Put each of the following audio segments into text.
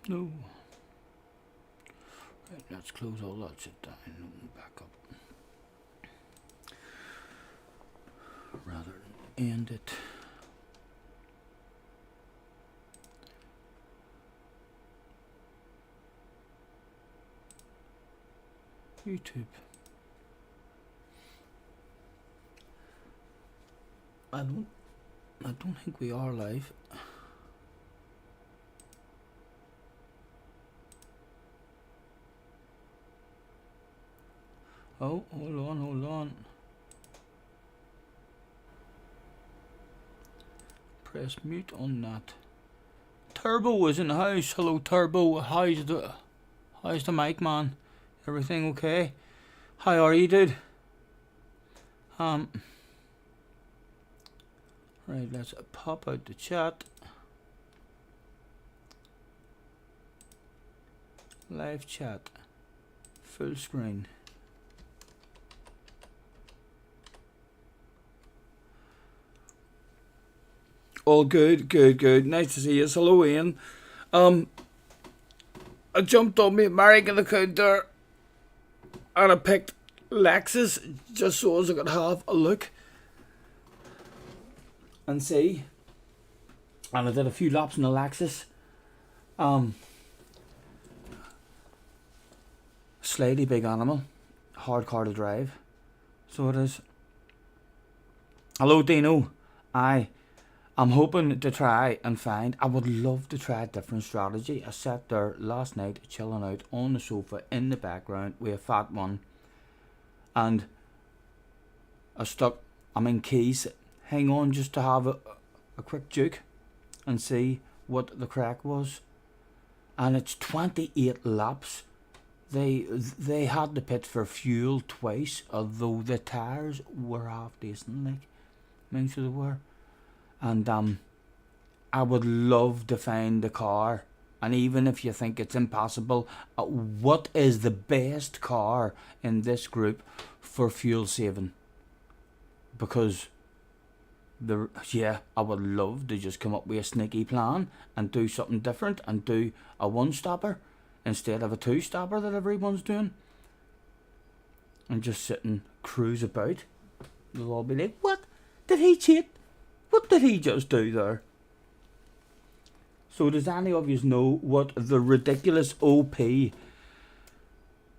No. Right, let's close all that shit down and back up. Rather than end it. YouTube. I don't think we are live. Oh, hold on. Press mute on that. Turbo is in the house. Hello, Turbo. How's the mic, man? Everything okay? How are you, dude? Right, let's pop out the chat. Live chat. Full screen. All good. Nice to see you. Hello, Ian. I jumped on my American account there and I picked Lexus just so as I could have a look and see. And I did a few laps in the Lexus. Slightly big animal, hard car to drive, so it is. Hello, Dino. I'm hoping to try and find. I would love to try a different strategy. I sat there last night chilling out on the sofa in the background with a fat one, and I'm in Keys. Hang on, just to have a quick juke and see what the crack was. And it's 28 laps. They had to pit for fuel twice, although the tires were half decent, like, make sure they were. And I would love to find the car. And even if you think it's impossible, what is the best car in this group for fuel saving? Because I would love to just come up with a sneaky plan and do something different and do a one-stopper instead of a two-stopper that everyone's doing. And just sit and cruise about. They'll all be like, what? Did he cheat? What did he just do there? So does any of you know what the ridiculous OP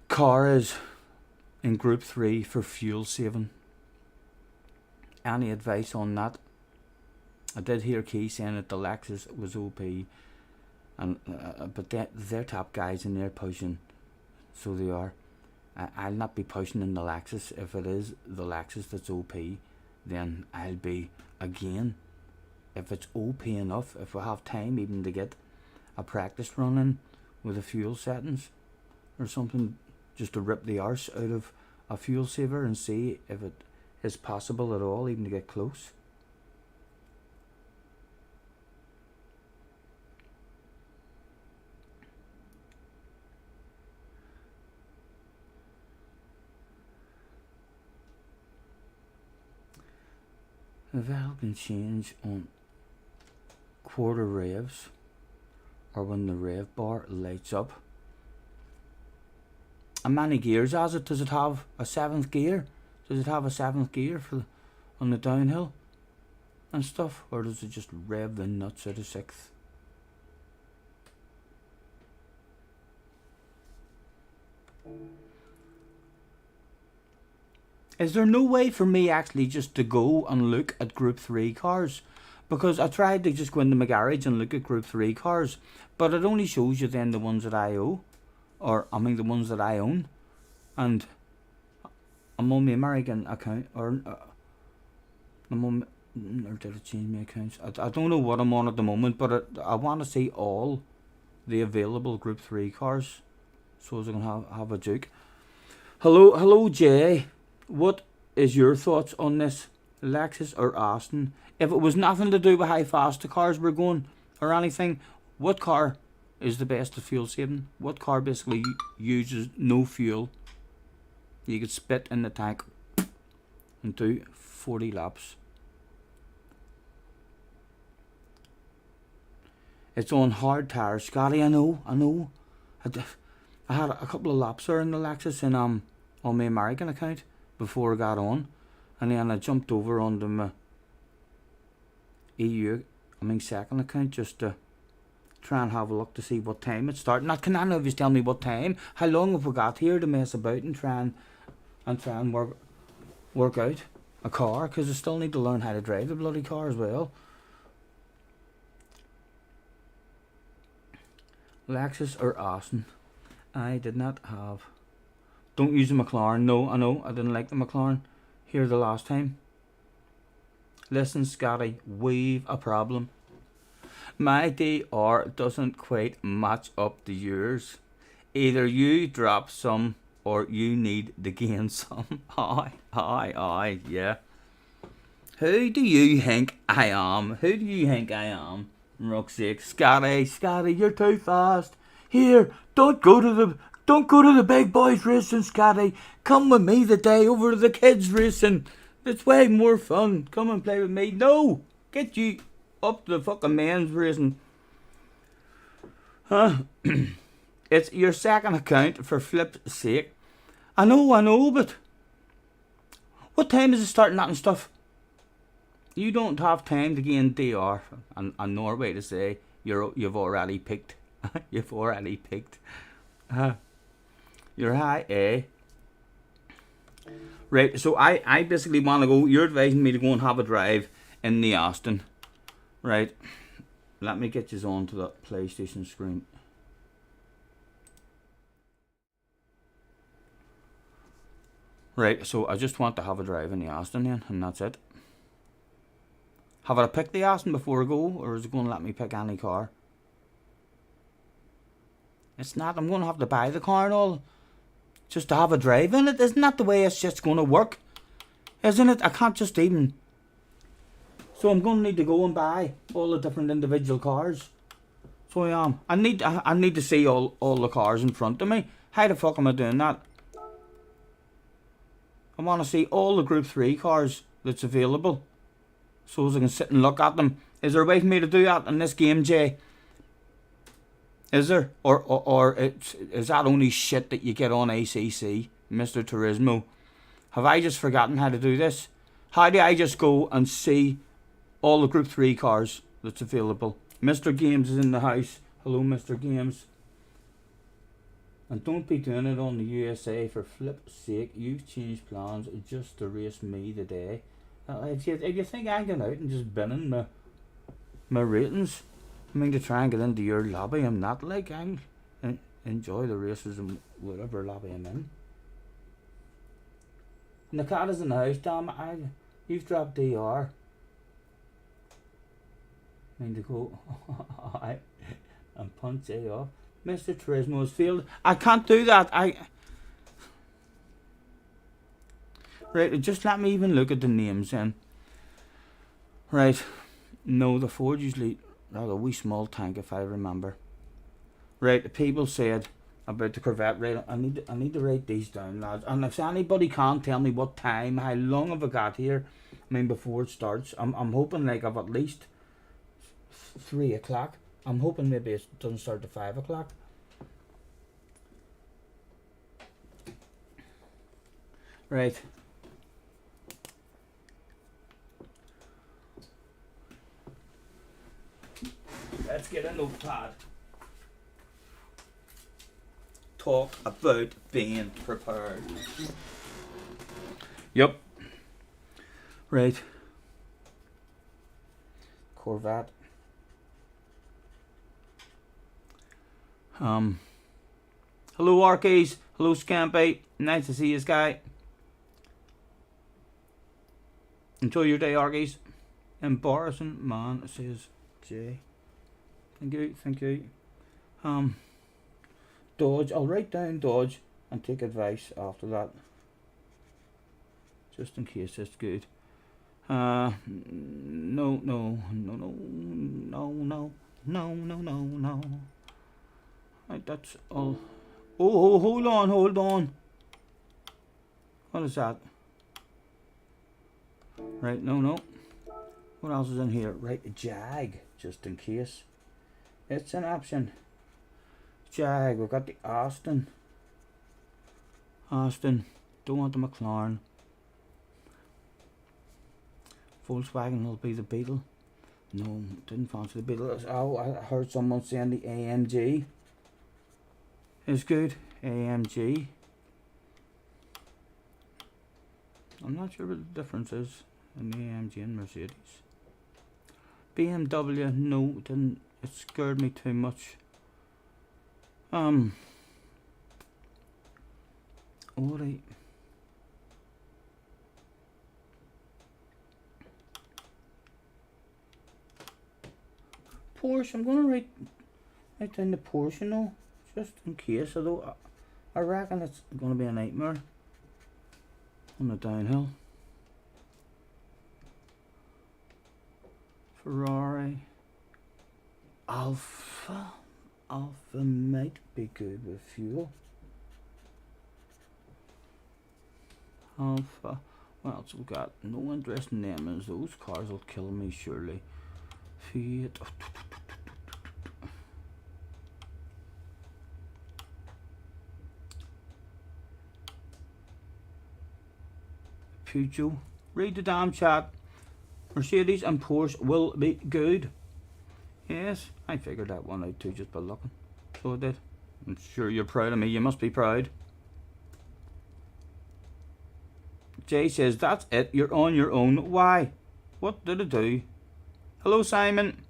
car is in Group 3 for fuel saving? Any advice on that? I did hear Key saying that the Lexus was OP, and but they're top guys and they're pushing, so they are. I'll not be pushing in the Lexus. If it is the Lexus that's OP, then I'll be again. If it's OP enough, if we have time even to get a practice running with the fuel settings or something, just to rip the arse out of a fuel saver and see if it is possible at all even to get close. The valve can change on quarter revs or when the rev bar lights up. And many gears has it? Does it have a 7th gear? Does it have a 7th gear on the downhill and stuff? Or does it just rev the nuts out of 6th? Is there no way for me actually just to go and look at Group 3 cars? Because I tried to just go into my garage and look at Group 3 cars, but it only shows you then the ones that I owe. Or, I mean, the ones that I own. And I'm on my American account, or I'm on, or did I change my accounts? I don't know what I'm on at the moment, but I want to see all the available Group 3 cars, so as I can have a juke. Hello, Jay. What is your thoughts on this, Lexus or Aston? If it was nothing to do with how fast the cars were going or anything, what car is the best at fuel saving? What car basically uses no fuel? You could spit in the tank and do 40 laps. It's on hard tires, Scotty. I know. I had a couple of laps there in the Lexus in on my American account before I got on, and then I jumped over onto my second account just to try and have a look to see what time it's starting. Now, can any of you tell me what time? How long have we got here to mess about and try and work out a car? Because I still need to learn how to drive the bloody car as well. Lexus or Austin? I did not have. Don't use a McLaren. No, I know. I didn't like the McLaren here the last time. Listen, Scotty, we've a problem. My DR doesn't quite match up to yours. Either you drop some or you need to gain some. Aye, yeah. Who do you think I am? Who do you think I am? Rock's sake, Scotty, you're too fast. Here, don't go to the big boys racing, Scotty. Come with me today over to the kids racing. It's way more fun. Come and play with me. No, get you up to the fucking men's racing. Huh? It's your second account, for flip's sake. I know, but what time is it starting that and stuff? You don't have time to gain DR and Norway to say you've already picked. You've already picked. You're high, eh? Right, so I basically want to go. You're advising me to go and have a drive in the Austin. Right, let me get you on to the PlayStation screen. Right, so I just want to have a drive in the Austin then, and that's it. Have I picked the Austin before I go, or is it going to let me pick any car? It's not. I'm going to have to buy the car and all, just to have a drive in it. Isn't that the way it's just going to work? Isn't it? I can't just even. So I'm going to need to go and buy all the different individual cars. So I am. I need to see all the cars in front of me. How the fuck am I doing that? I want to see all the Group 3 cars that's available, so as I can sit and look at them. Is there a way for me to do that in this game, Jay? Is there? Or is that only shit that you get on ACC, Mr. Turismo? Have I just forgotten how to do this? How do I just go and see all the Group 3 cars that's available? Mr. Games is in the house. Hello, Mr. Games. And don't be doing it on the USA, for flip's sake. You've changed plans just to race me today. If you think I'm going out and just binning my ratings, I mean, to try and get into your lobby, I'm not. Like, I'm enjoy the races in whatever lobby I'm in. And the cat is in the house, damn it. You've dropped DR. I mean, to go and punch A off. Mr. Turismo's field. I can't do that. Right, just let me even look at the names then. Right. No, the Ford usually have a wee small tank, if I remember. Right, the people said about the Corvette. Right, I need to write these down, lads. And if anybody can't tell me what time, how long have I got here, I mean, before it starts, I'm hoping like I've at least 3 o'clock. I'm hoping maybe it doesn't start at 5 o'clock. Right. Let's get a notepad. Talk about being prepared. Yep. Right. Corvette. Hello, Arkies. Hello, Scampy. Nice to see you, guy. Enjoy your day, Arkies. Embarrassing, man, says Jay. Thank you. Dodge. I'll write down Dodge and take advice after that, just in case it's good. No. Right, that's all. Oh, hold on. What is that? Right, no. What else is in here? Right, a Jag, just in case. It's an option. Jag, we've got the Austin. Don't want the McLaren. Volkswagen will be the Beetle. No, didn't fancy the Beetle. Oh, I heard someone saying the AMG is good. AMG. I'm not sure what the difference is in the AMG and Mercedes. BMW, no, didn't. It scared me too much. Audi. Porsche, I'm gonna write down the Porsche now, just in case, although I reckon it's gonna be a nightmare on the downhill. Ferrari. Alpha might be good with fuel. Alpha. What else we got? No interest in them, as those cars will kill me surely. Fiat. Peugeot. Read the damn chat. Mercedes and Porsche will be good. Yes, I figured that one out too just by looking. So I did. I'm sure you're proud of me. You must be proud. Jay says, that's it. You're on your own. Why? What did it do? Hello, Simon.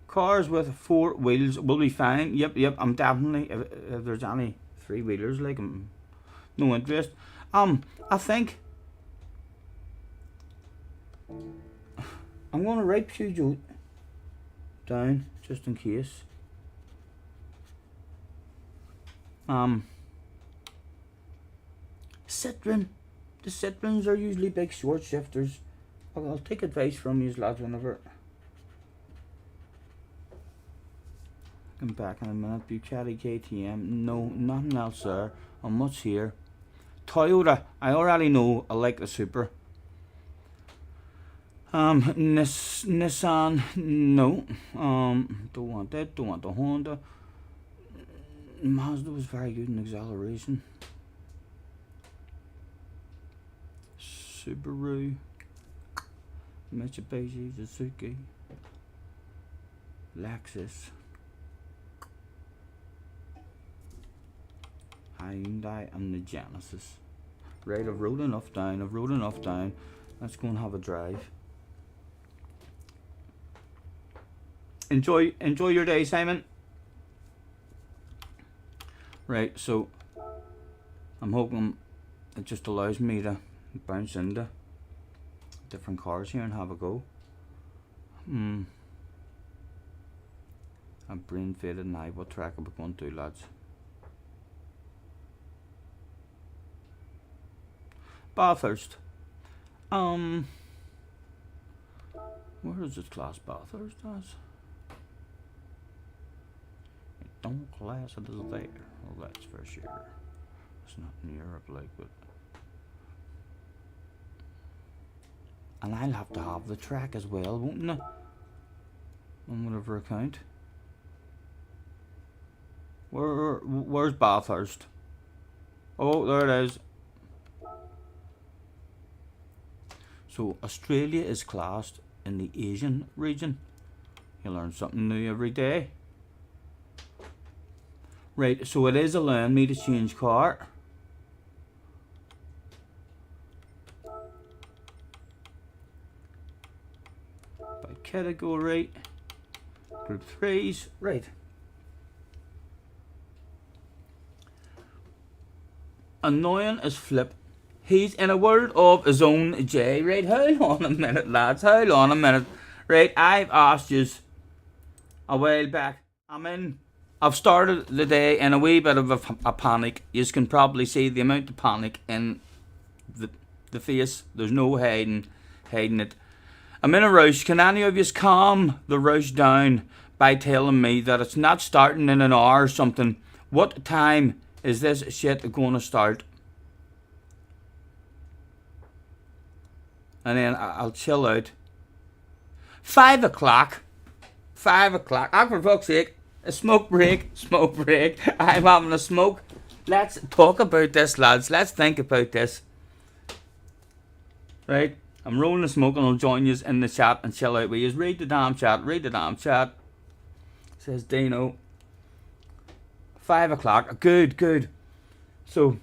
Cars with 4 wheels will be fine. Yep. I'm definitely, if there's any 3-wheelers, like, no interest. I think I'm gonna write Peugeot down just in case. Citroen. The Citroens are usually big short shifters. I'll take advice from you lads whenever. Come back in a minute. Bugatti KTM. No, nothing else there. How much here? Toyota. I already know I like the Supra. Nissan. No. Don't want that. Don't want the Honda. Mazda was very good in acceleration. Subaru. Mitsubishi, Suzuki. Lexus. Hyundai and the Genesis. Right, I've wrote enough down. Let's go and have a drive. Enjoy your day, Simon. Right, so I'm hoping it just allows me to bounce into different cars here and have a go. I'm brain faded now. What track are we going to do, lads? Bathurst. Where is this class Bathurst as? Don't class it as there. Well, that's for sure. It's not in Europe like, but. And I'll have to have the track as well, won't I? On whatever account. Where's Bathurst? Oh, there it is. So Australia is classed in the Asian region. You learn something new every day. Right, so it is allowing me to change car. By category, group 3s, right. Annoying as flip. He's in a world of his own, Jay. Right, hold on a minute, lads. Hold on a minute. Right, I've asked you a while back. I've started the day in a wee bit of a panic. You can probably see the amount of panic in the face. There's no hiding it. I'm in a rush. Can any of you calm the rush down by telling me that it's not starting in an hour or something? What time is this shit going to start? And then I'll chill out. 5 o'clock. 5 o'clock. Ah, for fuck's sake. A smoke break. Smoke break. I'm having a smoke. Let's talk about this, lads. Let's think about this. Right? I'm rolling the smoke and I'll join you in the chat and chill out with you. Read the damn chat. Read the damn chat. Says Dino. 5 o'clock. Good, good. So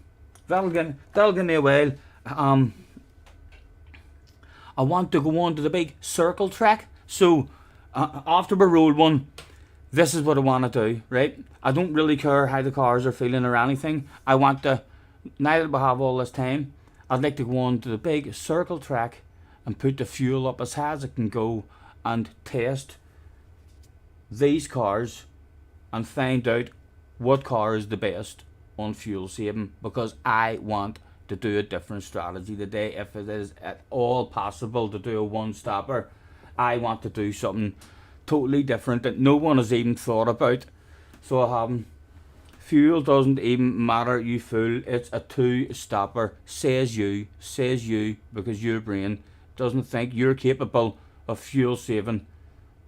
that'll get me a while. I want to go on to the big circle track. So after we roll one, this is what I want to do, right? I don't really care how the cars are feeling or anything. I want to, now that we have all this time, I'd like to go on to the big circle track and put the fuel up as high as it can go and test these cars and find out what car is the best on fuel saving, because I want to do a different strategy today. If it is at all possible to do a one-stopper, I want to do something totally different that no one has even thought about. So I haven't. Fuel doesn't even matter, you fool. It's a two-stopper, says you, because your brain doesn't think you're capable of fuel saving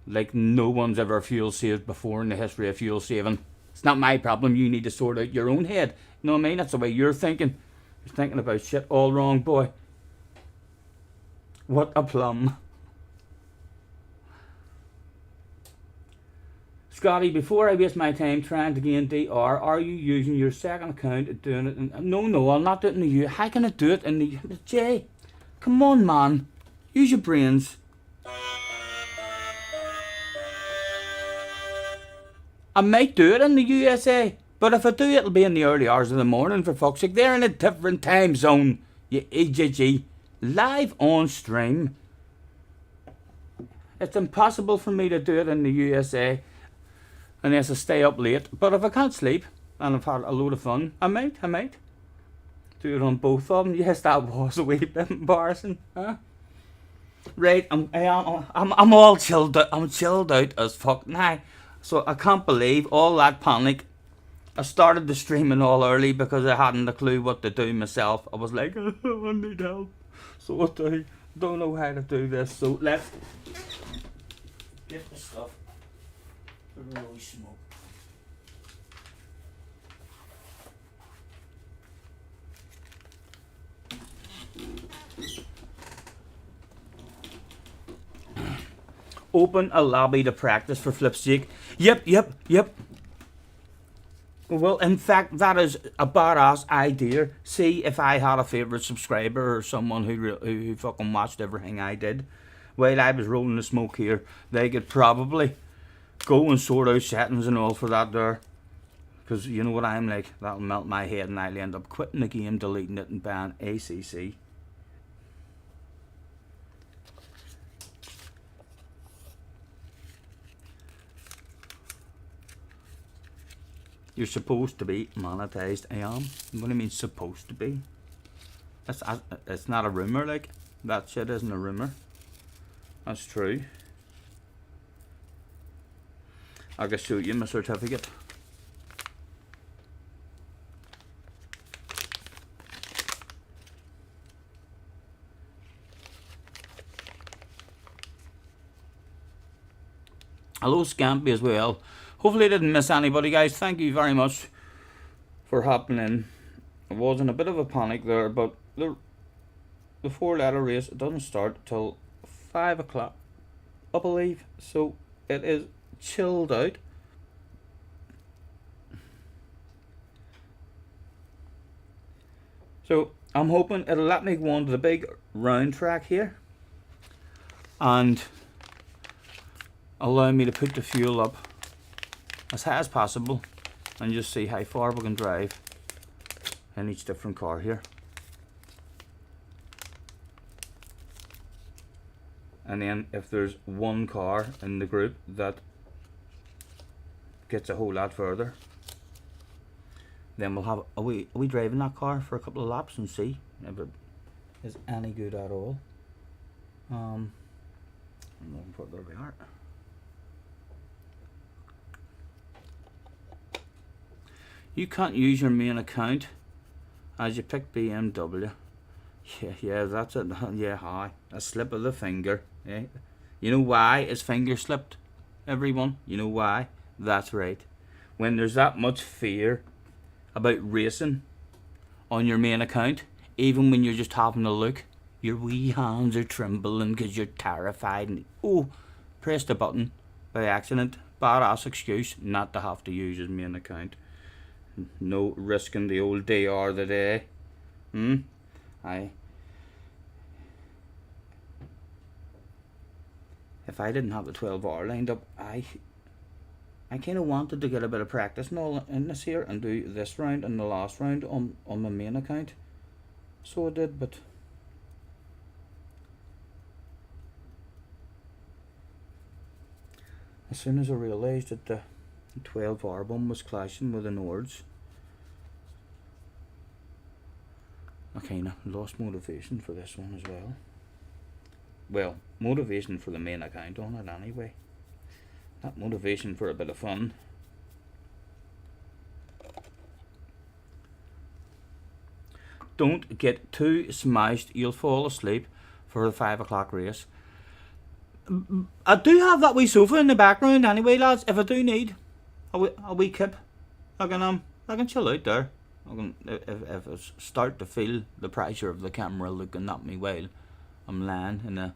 like no one's ever fuel saved before in the history of fuel saving. It's not my problem. You need to sort out your own head. You know what I mean? That's the way you're thinking. You're thinking about shit all wrong, boy. What a plum. Scotty, before I waste my time trying to gain DR, are you using your second account and doing it? No, I'll not do it in the U. How can I do it in the Jay? Come on, man. Use your brains. I might do it in the USA, but if I do, it'll be in the early hours of the morning, for fuck's sake. They're in a different time zone, you EJG. Live on stream. It's impossible for me to do it in the USA unless I stay up late. But if I can't sleep and I've had a load of fun, I might do it on both of them. Yes, that was a wee bit embarrassing, huh? Right, I'm all chilled out. I'm chilled out as fuck now. So I can't believe all that panic. I started the streaming all early because I hadn't a clue what to do myself. I was like, I need help. So I don't know how to do this. So let's get the stuff. Really smoke. Open a lobby to practice, for flip's sake. Yep. Well, in fact, that is a badass idea. See, if I had a favourite subscriber or someone who fucking watched everything I did while I was rolling the smoke here, they could probably go and sort out settings and all for that there. Because you know what I'm like, that'll melt my head and I'll end up quitting the game, deleting it and ban ACC. You're supposed to be monetized. I am. What do you mean supposed to be? It's not a rumour, like. That shit isn't a rumour. That's true. I can show you my certificate. Hello Scampy as well. Hopefully I didn't miss anybody, guys. Thank you very much for hopping in. I was in a bit of a panic there, but the 4-letter race, it doesn't start till 5 o'clock, I believe. So it is chilled out. So I'm hoping it'll let me go on to the big round track here and allow me to put the fuel up as high as possible and just see how far we can drive in each different car here. And then if there's one car in the group that gets a whole lot further, then we'll have are we driving that car for a couple of laps and see if it is any good at all. I'm looking for, there we are. You can't use your main account as you pick BMW. Yeah, that's it. Yeah, hi. A slip of the finger. Yeah. You know why his finger slipped? everyone. You know why? That's right. When there's that much fear about racing on your main account, even when you're just having a look, your wee hands are trembling because you're terrified and press the button by accident. Badass excuse not to have to use his main account. No risking the old DR the day. If I didn't have the 12-hour lined up, I kind of wanted to get a bit of practice and all in this here and do this round and the last round on my main account. So I did, but as soon as I realised that the 12-hour one was clashing with the Nords, I kind of lost motivation for this one as well. Well, motivation for the main account on it anyway. Not motivation for a bit of fun. Don't get too smashed, you'll fall asleep for the 5 o'clock race. I do have that wee sofa in the background anyway, lads, if I do need a wee kip. I can chill out there. If I start to feel the pressure of the camera looking at me while I'm lying in a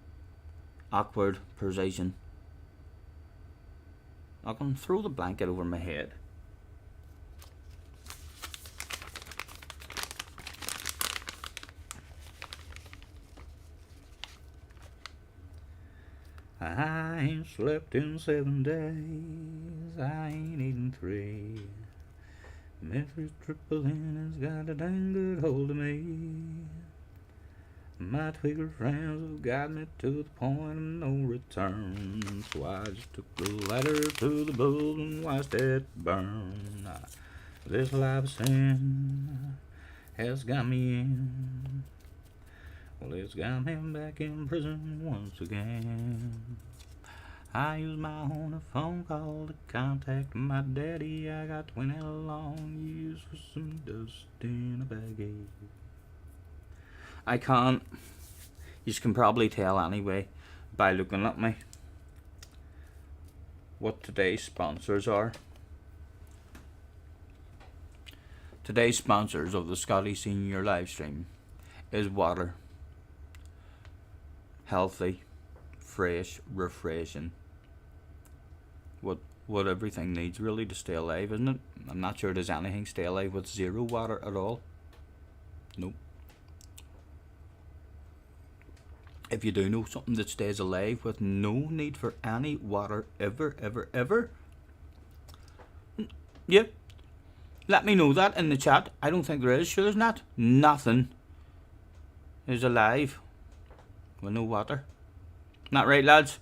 awkward position, I can throw the blanket over my head. I ain't slept in 7 days, I ain't eaten 3. Mrs. Triple N has got a dang good hold of me. My Twigger friends have got me to the point of no return. So I just took the ladder to the bull and watched it burn. This life of sin has got me in. Well, it's got me back in prison once again. I use my own phone call to contact my daddy. I got 20 long years for some dust in a baggie. I can't. You can probably tell anyway by looking at me what today's sponsors are. Today's sponsors of the Scotty Senior live stream is water. Healthy, fresh, refreshing. What everything needs really to stay alive, isn't it? I'm not sure there's anything stay alive with zero water at all. Nope. If you do know something that stays alive with no need for any water ever, yeah, let me know that in the chat. I don't think there is. Sure there's not. Nothing is alive with no water. Not right, lads?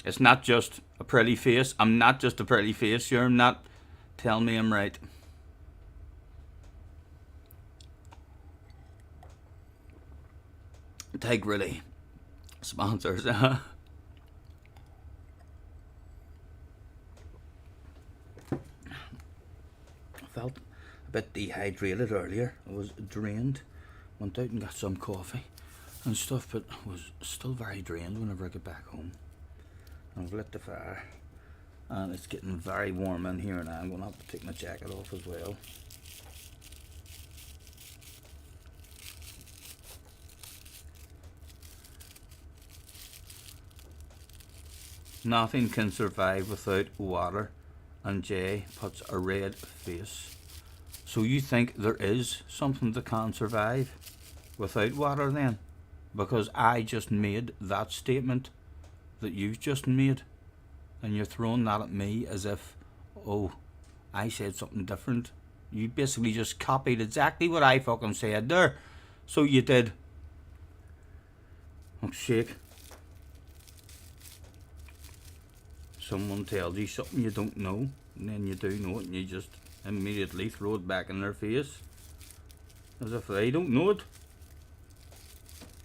It's not just a pretty face. I'm not just a pretty face. You're not. Tell me I'm right. Integrity sponsors. I felt a bit dehydrated earlier. I was drained. Went out and got some coffee and stuff, but was still very drained whenever I get back home. I've lit the fire and it's getting very warm in here now. I'm going to have to take my jacket off as well. Nothing can survive without water, and Jay puts a red face. So you think there is something that can survive without water then? Because I just made that statement that you've just made, and you're throwing that at me as if, oh, I said something different. You basically just copied exactly what I fucking said there. So you did. Oh, shake. Someone tells you something you don't know, and then you do know it, and you just immediately throw it back in their face as if they don't know it.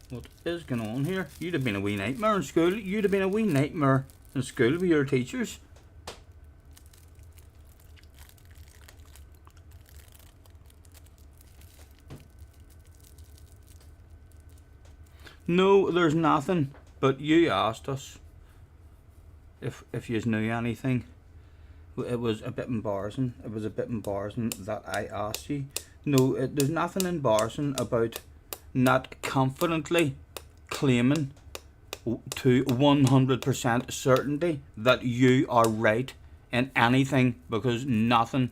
What is going on here? You'd have been a wee nightmare in school. You'd have been a wee nightmare in school with your teachers. No, there's nothing. But you asked us. if you knew anything, it was a bit embarrassing. It was a bit embarrassing that I asked you. No, there's nothing embarrassing about not confidently claiming to 100% certainty that you are right in anything, because nothing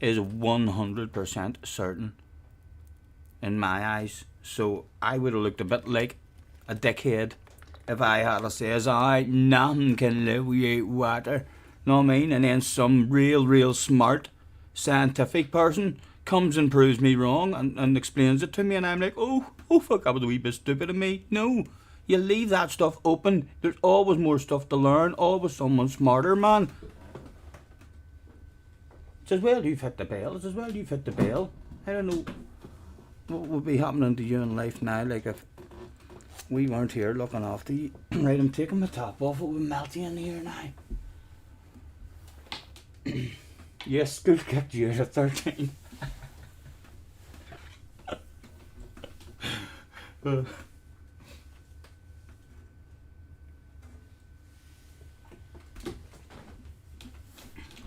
is 100% certain in my eyes. So I would have looked a bit like a dickhead if I had to say, alright, nothing can live without water. Know what I mean? And then some real smart scientific person comes and proves me wrong and explains it to me, and I'm like, oh fuck, that was a wee bit stupid of me. No, you leave that stuff open. There's always more stuff to learn, always someone smarter, man. It's as well you fit the bill. It's as well you fit the bill. I don't know what would be happening to you in life now, like if we weren't here looking after you. Right, I'm taking my top off. It would melt you in here now. Yes, school kicked you out at 13.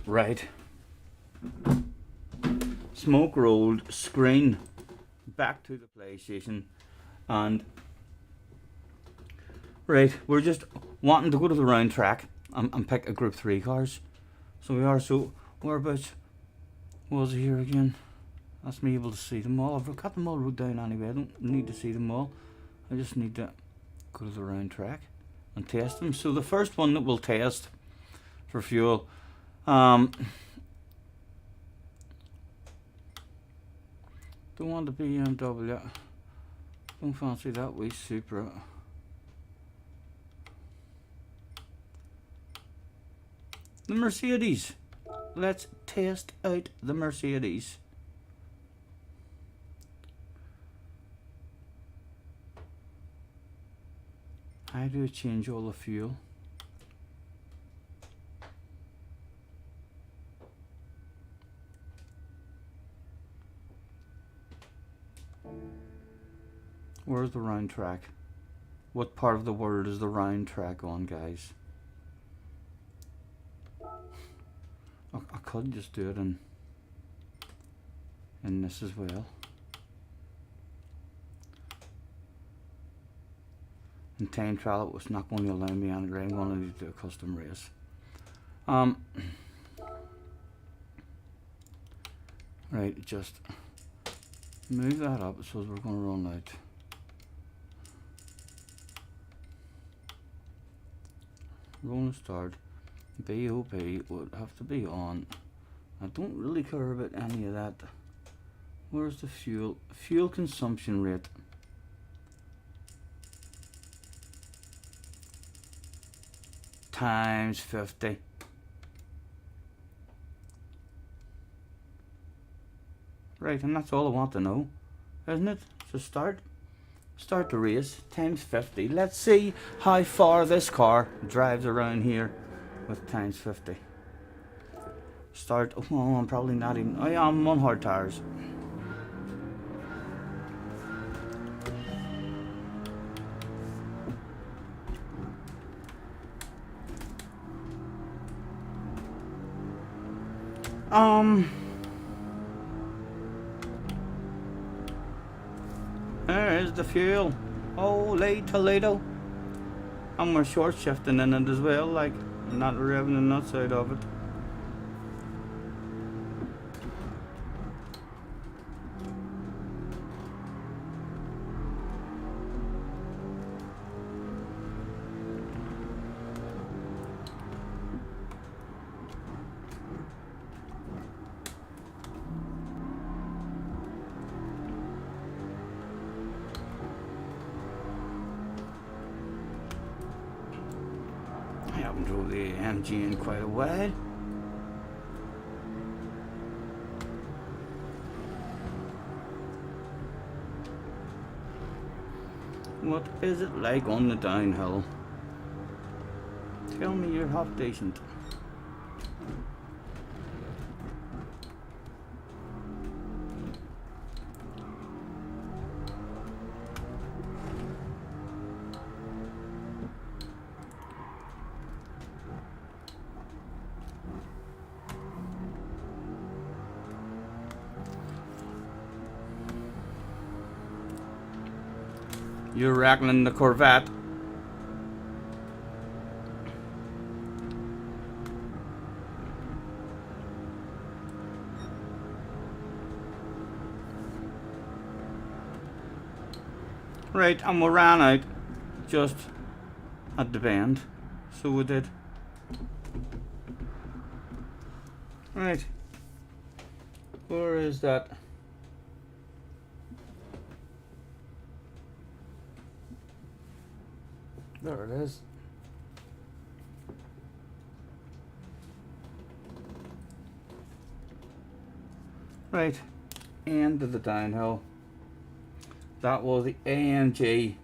Right. Smoke rolled, screen back to the PlayStation, and right, we're just wanting to go to the round track and pick a Group 3 cars. So we are, so whereabouts was it here again? That's me able to see them all. I've got them all wrote down anyway. I don't need to see them all. I just need to go to the round track and test them. So the first one that we'll test for fuel, don't want the BMW. Don't fancy that wee Supra. The Mercedes. Let's test out the Mercedes. How do I change all the fuel? Where's the round track? What part of the world is the round track on, guys? I could just do it in this as well. In time trial, it was not going to allow me on. I'm going to do a custom race. Right, just move that up. So we're going to run out. Rolling start. BOP would have to be on. I don't really care about any of that. Where's the fuel? Fuel consumption rate. Times 50. Right, and that's all I want to know, isn't it? So start the race, times 50. Let's see how far this car drives around here with times 50. Start. Oh, I'm probably not even. Oh yeah, I'm on hard tires. There's the fuel. Holy Toledo. And we're short shifting in it as well, like not revving the nuts out of it. I haven't drove the MG in quite a while. What is it like on the downhill? Tell me you're half decent. You're reckoning the Corvette. Right, and we ran out just at the bend. So we did. Right. Where is that? There it is. Right. End of the downhill. That was the AMG.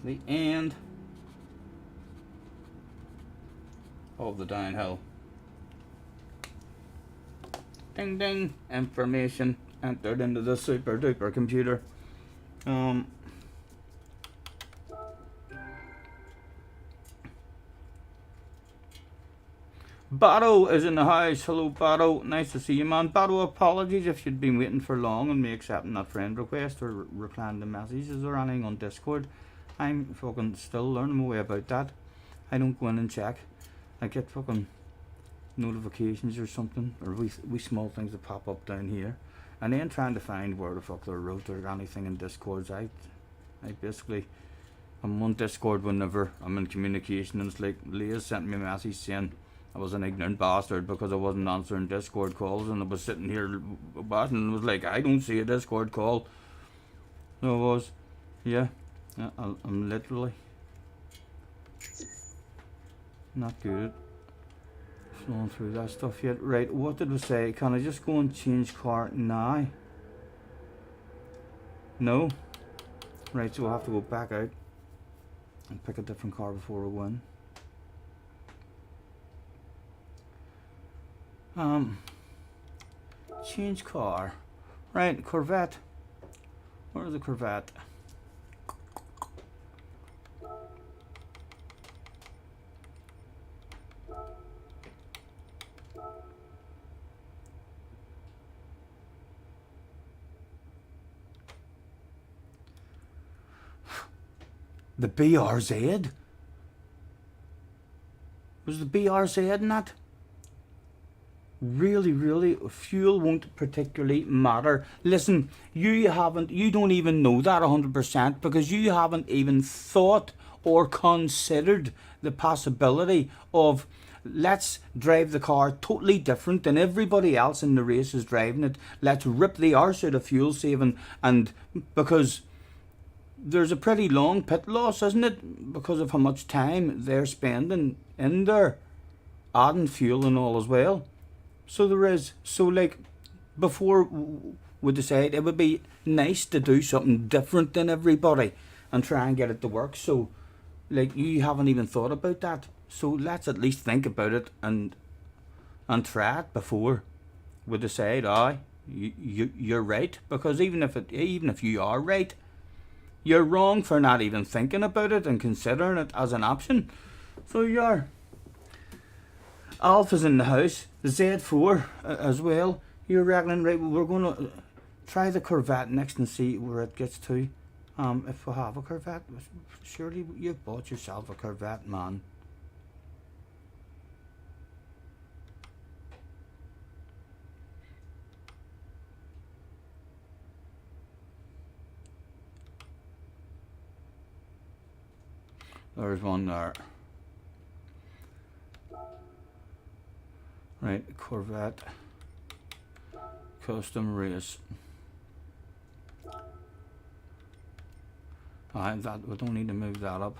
The end of the downhill. Ding ding. Information entered into the super duper computer. Batto is in the house. Hello, Batto. Nice to see you, man. Batto, apologies if you'd been waiting for long on me accepting that friend request or replying to messages or anything on Discord. I'm fucking still learning my way about that. I don't go in and check. I get fucking notifications or something, or we small things that pop up down here, and then trying to find where the fuck they're wrote or anything in Discords. I basically, I'm on Discord whenever I'm in communication, and it's like Leah sent me a message saying I was an ignorant bastard because I wasn't answering Discord calls, and I was sitting here watching and was like, I don't see a Discord call. So I was, yeah, I'm literally not good at flowing through that stuff yet. Right, what did we say? Can I just go and change car now? No. Right, so we'll have to go back out and pick a different car before we win. Change car. Right, Corvette. Where's the Corvette? The BRZ? Was the BRZ in that? Really, fuel won't particularly matter. Listen, you don't even know that 100% because you haven't even thought or considered the possibility of, let's drive the car totally different than everybody else in the race is driving it. Let's rip the arse out of fuel saving, and because there's a pretty long pit loss, isn't it? Because of how much time they're spending in there, adding fuel and all as well. So there is. So like, before we decide, it would be nice to do something different than everybody and try and get it to work. So like, you haven't even thought about that. So let's at least think about it and try it before we decide. You're right, because even if you are right, you're wrong for not even thinking about it and considering it as an option. So you are. Alpha's in the house. The Z4 as well. You're reckoning, right? We're going to try the Corvette next and see where it gets to. If we have a Corvette, surely you've bought yourself a Corvette, man. There's one there. Right, Corvette custom race. That we don't need to move that up.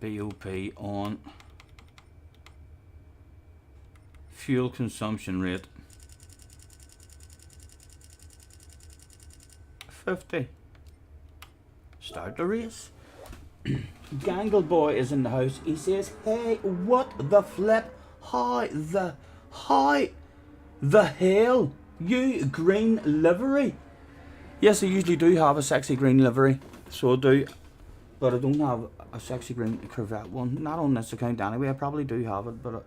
BOP on. Fuel consumption rate 50. Start the race. Gangle Boy is in the house. He says, hey, what the flip? How the hell? You green livery? Yes, I usually do have a sexy green livery. So I do. But I don't have a sexy green Corvette one. Not on this account anyway. I probably do have it, but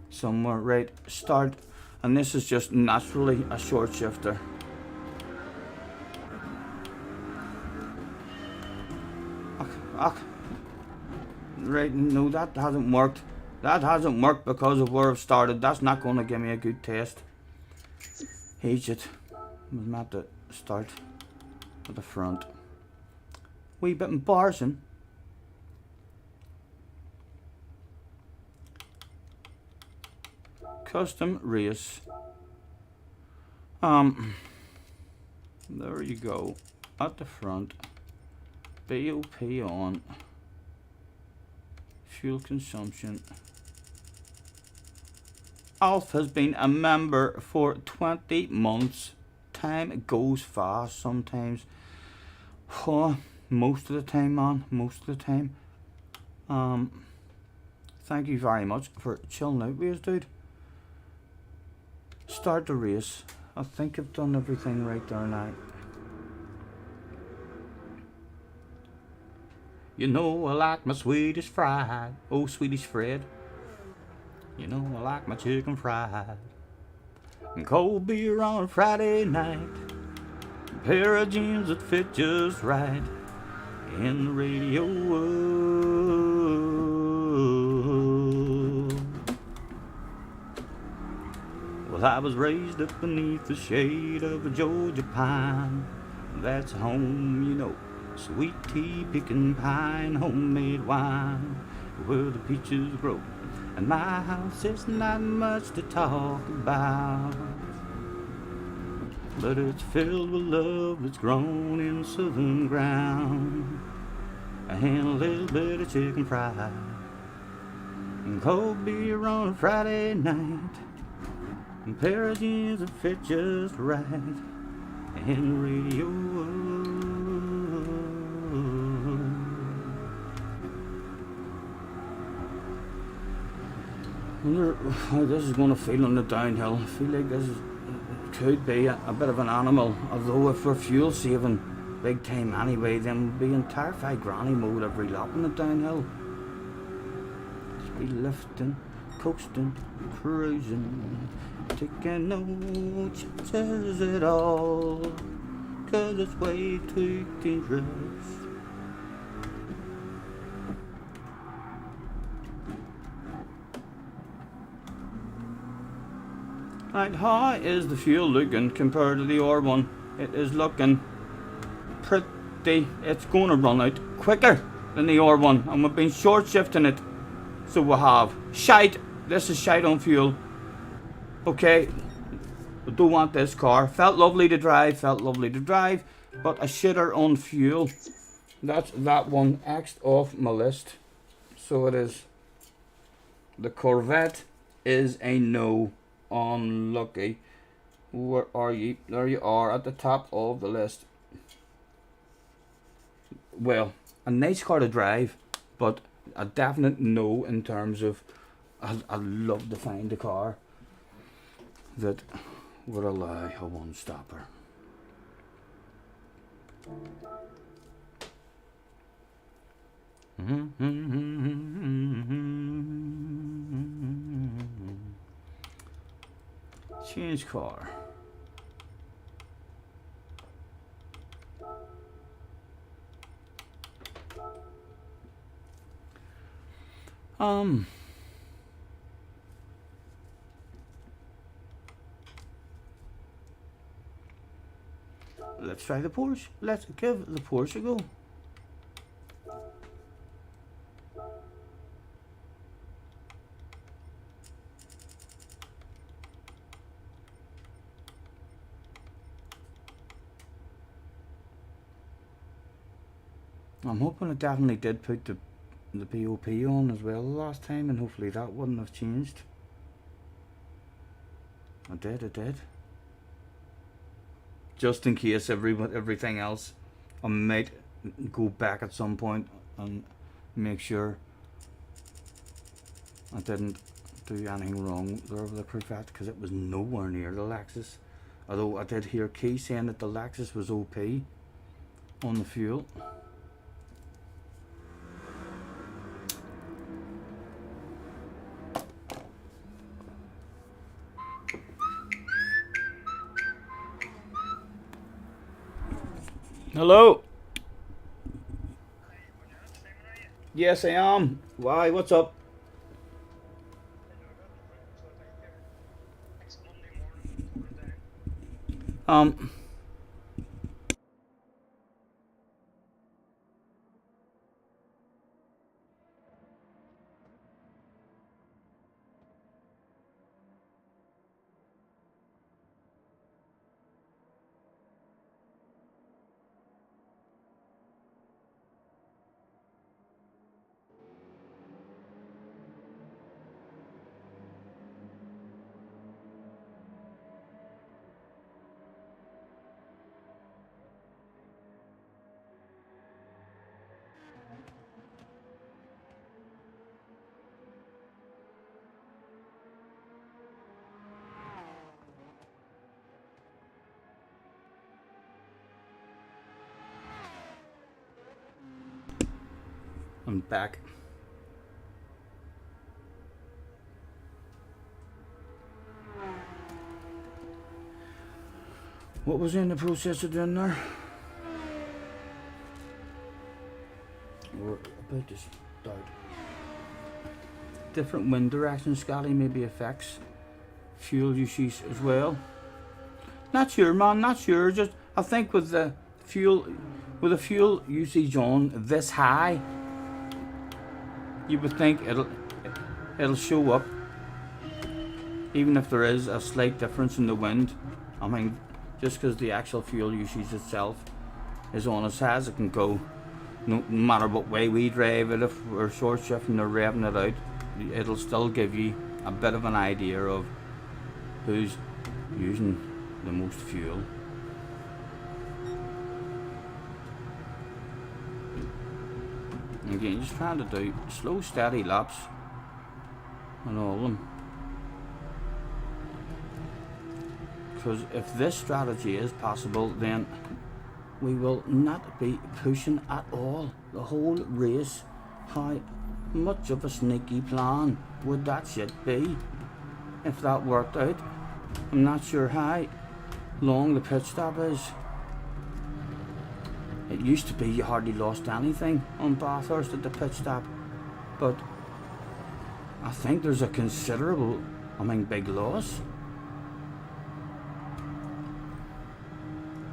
somewhere. Right, start, and this is just naturally a short shifter. Right, no, that hasn't worked. That hasn't worked because of where I've started. That's not going to give me a good test. Hate it. Was meant to start at the front. Wee bit embarrassing. Custom race. There you go. At the front. BOP on. Fuel consumption. Alf has been a member for 20 months. Time goes fast sometimes. Oh, most of the time, man. Most of the time. Thank you very much for chilling out with us, dude. Start the race. I think I've done everything right there now. You know I like my Swedish fried. Oh, Swedish Fred. You know I like my chicken fried. And cold beer on a Friday night. A pair of jeans that fit just right. In the radio world. Well, I was raised up beneath the shade of a Georgia pine. That's home, you know. Sweet tea, pecan pine, homemade wine, where the peaches grow. And my house is not much to talk about, but it's filled with love that's grown in southern ground. And a little bit of chicken fried, and cold beer on a Friday night, and a pair of jeans that fit just right, and the radio. I wonder how this is going to feel on the downhill. I feel like this could be a bit of an animal, although if we're fuel saving big time anyway, then we'll be in terrified granny mode every lap on the downhill. Just be lifting, coasting, cruising, taking no chances at all, 'cause it's way too dangerous. Right, how is the fuel looking compared to the R1? It is looking pretty. It's going to run out quicker than the R1, and we've been short shifting it, so we have. Shite. This is shite on fuel. Okay, I don't want this car. Felt lovely to drive, but a shitter on fuel. That's that one X'd off my list. So it is. The Corvette is a no. Unlucky. Where are you? There you are at the top of the list. Well, a nice car to drive, but a definite no in terms of I'd love to find a car that would allow a one-stopper. Change car. Let's try the Porsche. Let's give the Porsche a go. I'm hoping it definitely did put the BOP on as well last time, and hopefully that wouldn't have changed. I did. Just in case everything else, I might go back at some point and make sure I didn't do anything wrong there with the Corvette, because it was nowhere near the Lexus. Although I did hear Key saying that the Lexus was OP on the fuel. Hello? Yes, I am. Why? What's up? Um, I'm back. What was in the process of doing there? We're about to start. Different wind direction, Scotty, maybe affects fuel usage as well. Not sure, man. Not sure. Just I think with the fuel usage on this high, you would think it'll show up, even if there is a slight difference in the wind. I mean, just because the actual fuel usage itself is on as high as it can go, no matter what way we drive it, if we're short shifting or revving it out, it'll still give you a bit of an idea of who's using the most fuel. Again, just trying to do slow, steady laps on all of them. Because if this strategy is possible, then we will not be pushing at all the whole race. How much of a sneaky plan would that shit be if that worked out? I'm not sure how long the pit stop is. It used to be you hardly lost anything on Bathurst at the pit stop, but I think there's a considerable, big loss.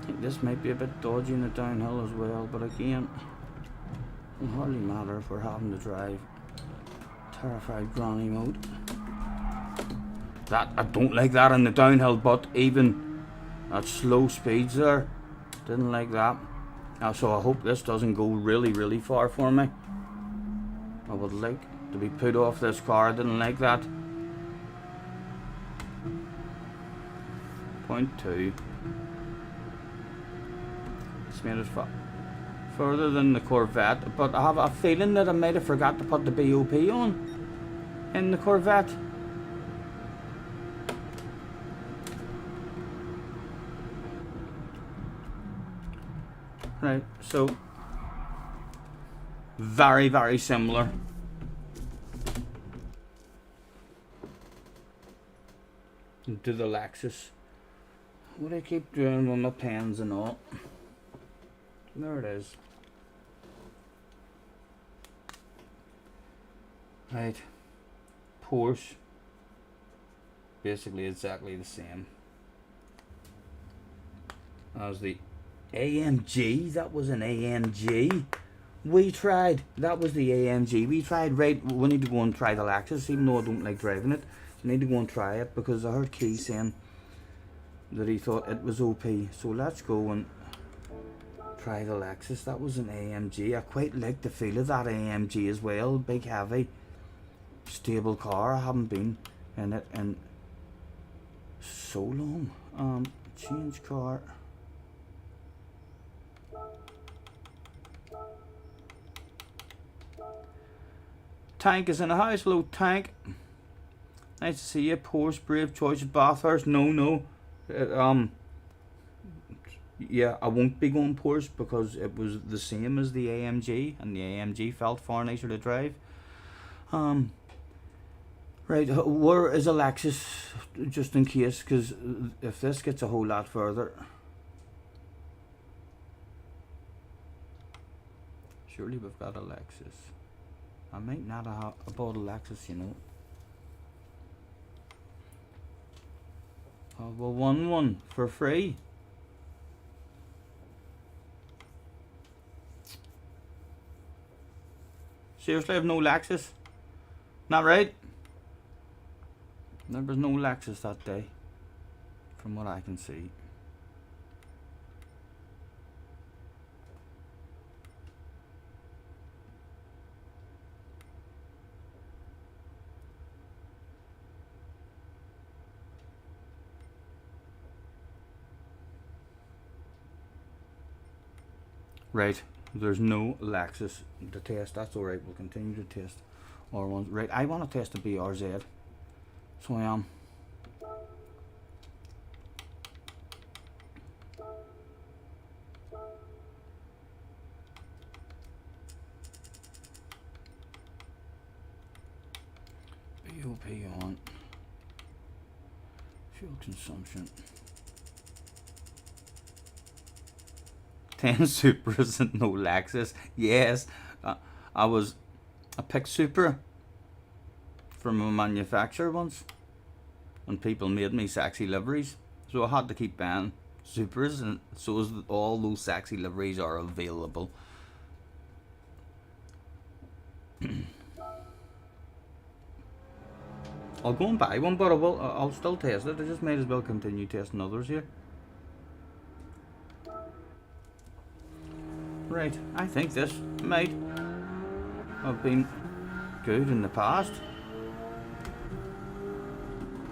I think this might be a bit dodgy in the downhill as well, but again, it will hardly matter if we're having to drive terrified granny mode. That I don't like that in the downhill, but even at slow speeds there, didn't like that. So I hope this doesn't go really, really far for me. I would like to be put off this car. I didn't like that. 0.2. It's made it further than the Corvette, but I have a feeling that I might have forgot to put the BOP on in the Corvette. Right, so very, very similar. To the Lexus. What do I keep doing with my pens and all? There it is. Right. Porsche. Basically exactly the same as the AMG. That was an AMG. We tried. That was the AMG. We tried. Right. We need to go and try the Lexus, even though I don't like driving it. I need to go and try it because I heard Key saying that he thought it was OP. So let's go and try the Lexus. That was an AMG. I quite like the feel of that AMG as well. Big, heavy, stable car. I haven't been in it in so long. Change car. Tank is in the house. Hello, Tank. Nice to see you. Porsche, brave choice at Bathurst. No. Yeah, I won't be going Porsche because it was the same as the AMG, and the AMG felt far nicer to drive. Right, where is a Lexus, just in case, because if this gets a whole lot further. Surely we've got a Lexus. I might not have bought a Lexus, you know. Oh, well, won one for free. Seriously, I have no Lexus? Not right? There was no Lexus that day, from what I can see. Right, there's no Lexus to test. That's alright, we'll continue to test R1s. Right, I want to test the BRZ. So I am. BOP on. Fuel consumption. 10 Supras and no Lexus. Yes, I picked Supra from a manufacturer once, and people made me sexy liveries, so I had to keep buying Supras, and so as all those sexy liveries are available. I'll go and buy one, but I'll still test it. I just might as well continue testing others here. Right, I think this might have been good in the past.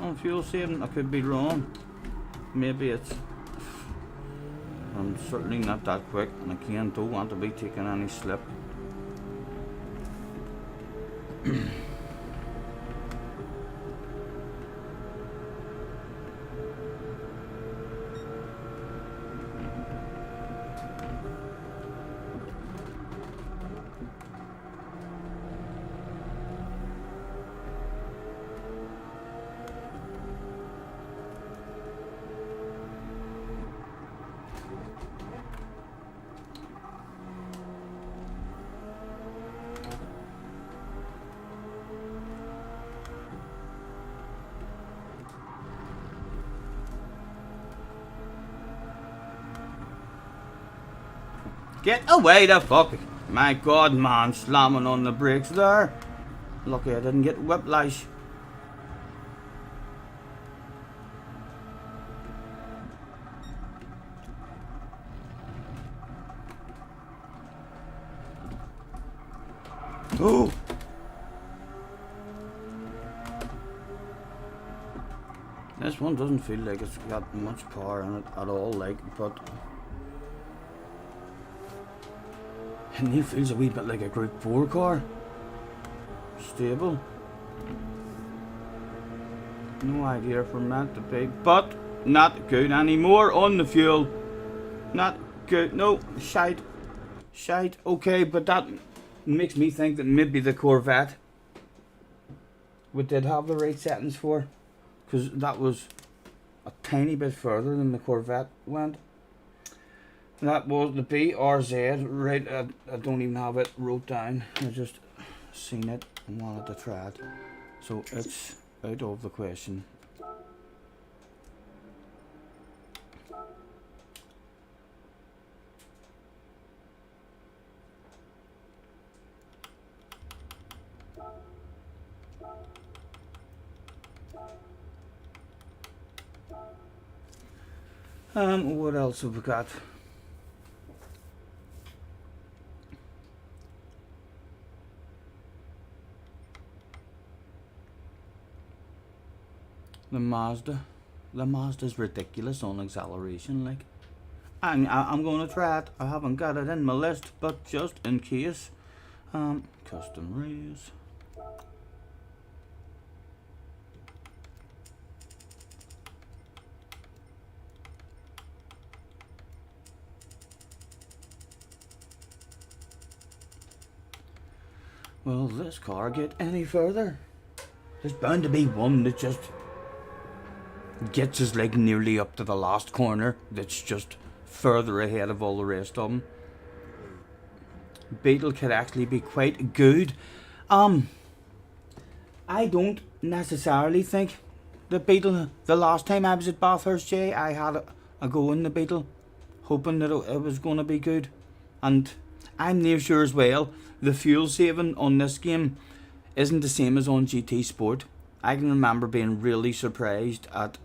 On fuel saving, I could be wrong. Maybe it's... I'm certainly not that quick, and again, don't want to be taking any slip. Get away the fuck! My god, man, slamming on the brakes there. Lucky I didn't get whiplash. Oh! This one doesn't feel like it's got much power in it at all, like, but it feels a wee bit like a Group 4 car. Stable. No idea from that to be, but not good anymore on the fuel. Not good. No, shite. Shite. Okay, but that makes me think that maybe the Corvette we did have the right settings for, because that was a tiny bit further than the Corvette went. That was the BRZ, right? I don't even have it wrote down. I just seen it and wanted to try it. So it's out of the question. What else have we got? The Mazda's ridiculous on acceleration, like. I'm going to try it. I haven't got it in my list, but just in case. Custom raise. Will this car get any further? There's bound to be one that just gets us like nearly up to the last corner, that's just further ahead of all the rest of them. Beetle could actually be quite good. I don't necessarily think the Beetle, the last time I was at Bathurst, Jay, I had a go in the Beetle, hoping that it was going to be good. And I'm near sure as well, the fuel saving on this game isn't the same as on GT Sport. I can remember being really surprised at...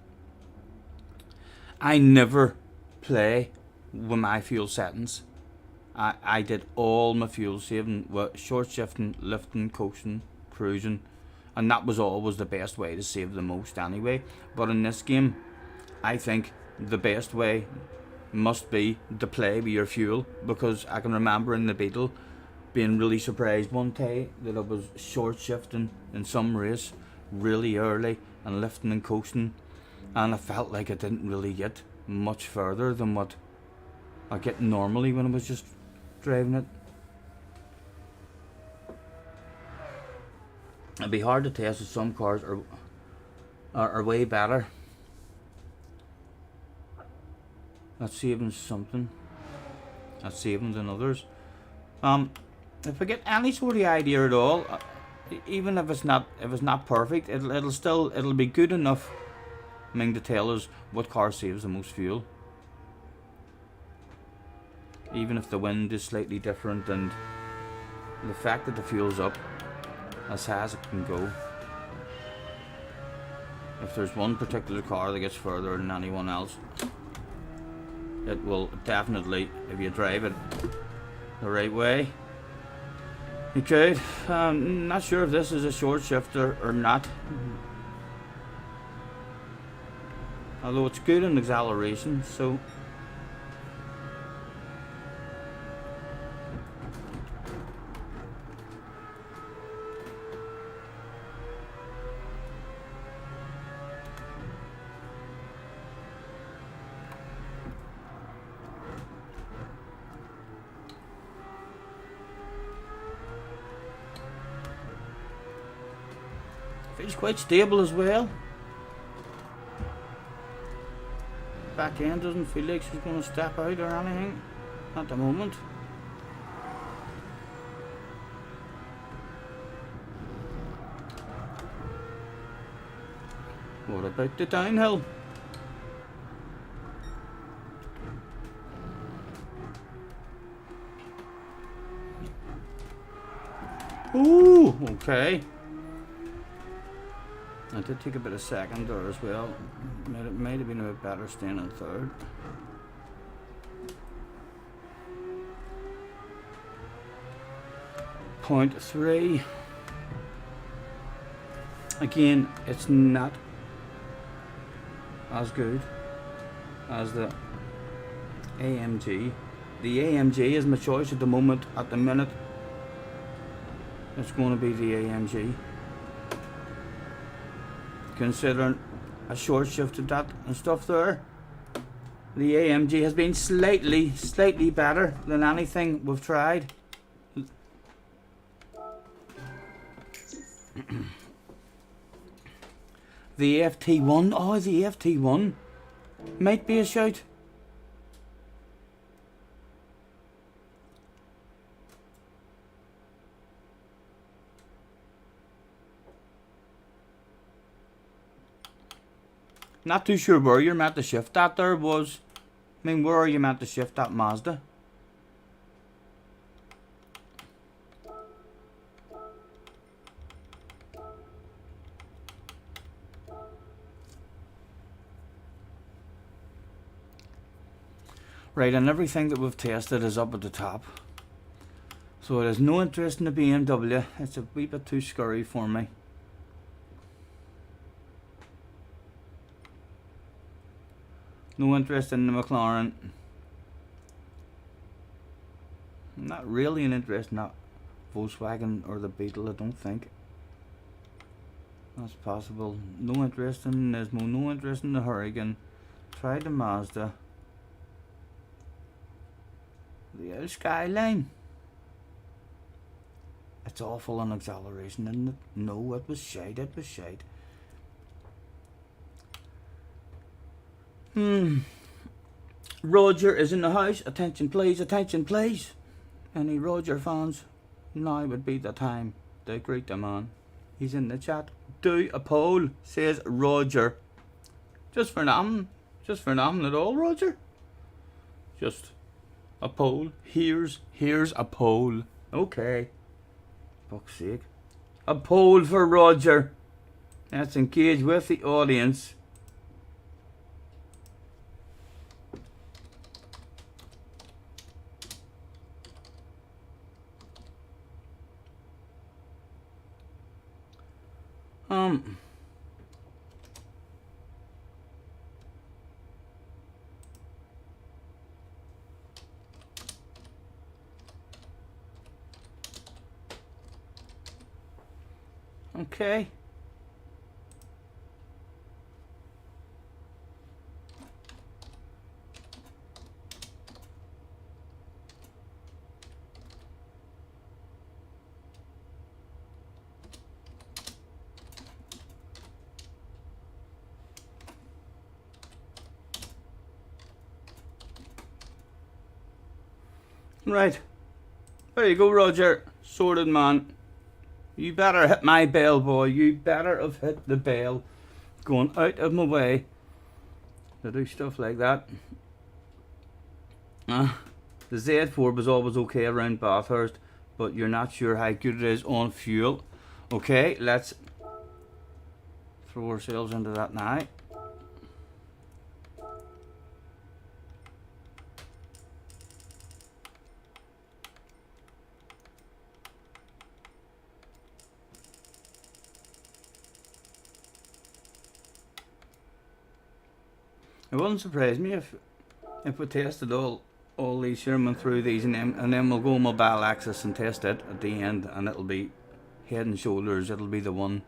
I never play with my fuel settings. I did all my fuel saving with short shifting, lifting, coasting, cruising, and that was always the best way to save the most anyway. But in this game, I think the best way must be to play with your fuel, because I can remember in the Beetle being really surprised one day that I was short shifting in some race really early and lifting and coasting, and I felt like I didn't really get much further than what I get normally when I was just driving it. It'd be hard to test if some cars are way better. That's saving something. That's saving than others. If I get any sort of idea at all, even if it's not perfect, it'll be good enough. I mean, to tell us what car saves the most fuel. Even if the wind is slightly different, and the fact that the fuel's up as high as it can go. If there's one particular car that gets further than anyone else, it will definitely, if you drive it the right way, you could. Not sure if this is a short shifter or not. Although it's good in acceleration, so feels quite stable as well. Back end doesn't feel like she's going to step out or anything at the moment. What about the downhill? Ooh, okay. I did take a bit of second there as well. It might have been a bit better staying in third. .3. Again, it's not as good as the AMG. The AMG is my choice at the moment. At the minute, it's going to be the AMG. Considering a short shifted that and stuff there, the AMG has been slightly better than anything we've tried. The FT1, oh, the FT1 might be a shout. Not too sure where you're meant to shift that there was. I mean, where are you meant to shift that Mazda? Right, and everything that we've tested is up at the top. So it has no interest in the BMW. It's a wee bit too scary for me. No interest in the McLaren. Not really an interest in that Volkswagen or the Beetle, I don't think. That's possible. No interest in Nismo, no interest in the Hurricane. Tried the Mazda. The Skyline. It's awful on acceleration, isn't it? No, it was shite, it was shite. Roger is in the house. Attention please, attention please. Any Roger fans? Now would be the time to greet the man. He's in the chat. Do a poll, says Roger. Just for nothing at all, Roger. Just a poll. Here's a poll. Okay. Fuck's sake. A poll for Roger. Let's engage with the audience. Okay. Right. There you go, Roger. Sorted, man. You better hit my bell, boy. You better have hit the bell. Going out of my way to do stuff like that. The Z4 was always okay around Bathurst, but you're not sure how good it is on fuel. Okay, let's throw ourselves into that now. It wouldn't surprise me if we tested all these Sherman through these and then we'll go mobile Lexus and test it at the end, and it'll be head and shoulders. It'll be the one.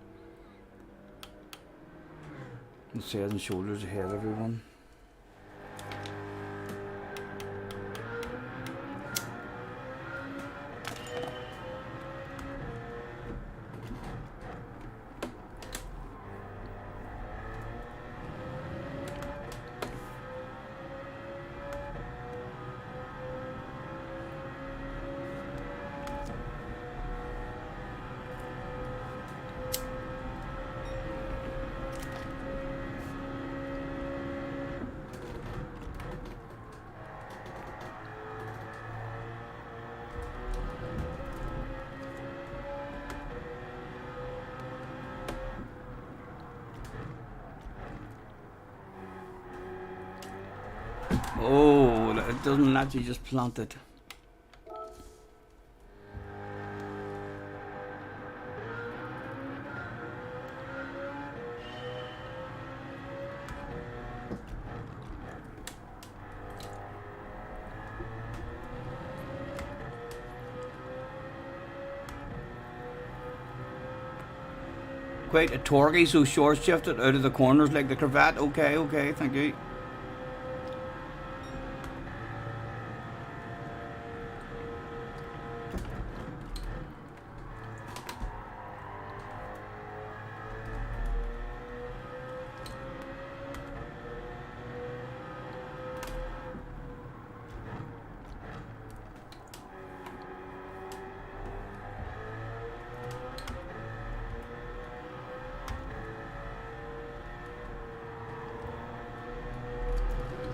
It's head and shoulders ahead of everyone. Oh, it doesn't let you just plant it. Quite a torquey, so short shifted out of the corners like the Corvette. Okay, thank you.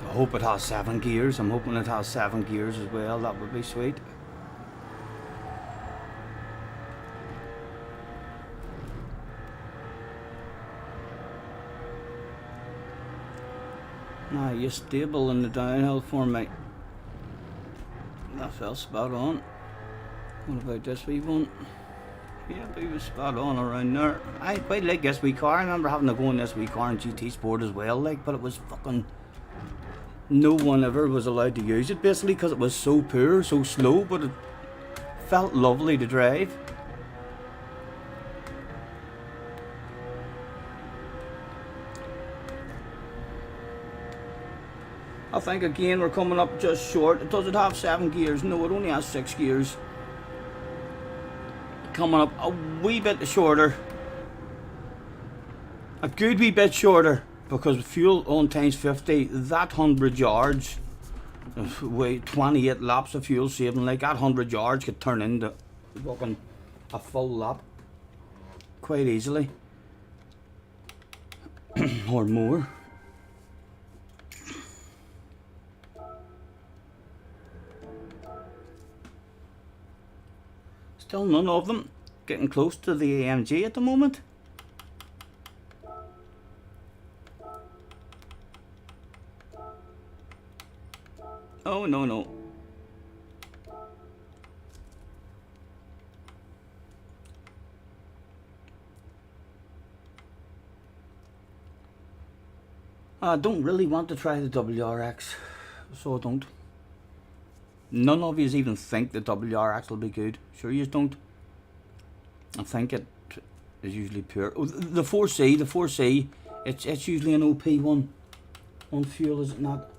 I hope it has 7 gears. I'm hoping it has 7 gears as well. That would be sweet. Now you're stable in the downhill for me. That felt spot on. What about this wee one? Yeah, he was spot on around there. I quite like this wee car. I remember having to go in this wee car in GT Sport as well, like, but it was fucking... No one ever was allowed to use it basically because it was so poor, so slow, but it felt lovely to drive. I think again we're coming up just short. Does it have 7 gears? No, it only has 6 gears. Coming up a wee bit shorter. A good wee bit shorter. Because fuel on times 50, that 100 yards Wait, 28 laps of fuel saving, like that 100 yards could turn into fucking a full lap quite easily. Or more. Still none of them getting close to the AMG at the moment. Oh, no. I don't really want to try the WRX, so I don't. None of you even think the WRX will be good. Sure you don't. I think it is usually pure. Oh, the 4C, it's usually an OP one on fuel, is it not?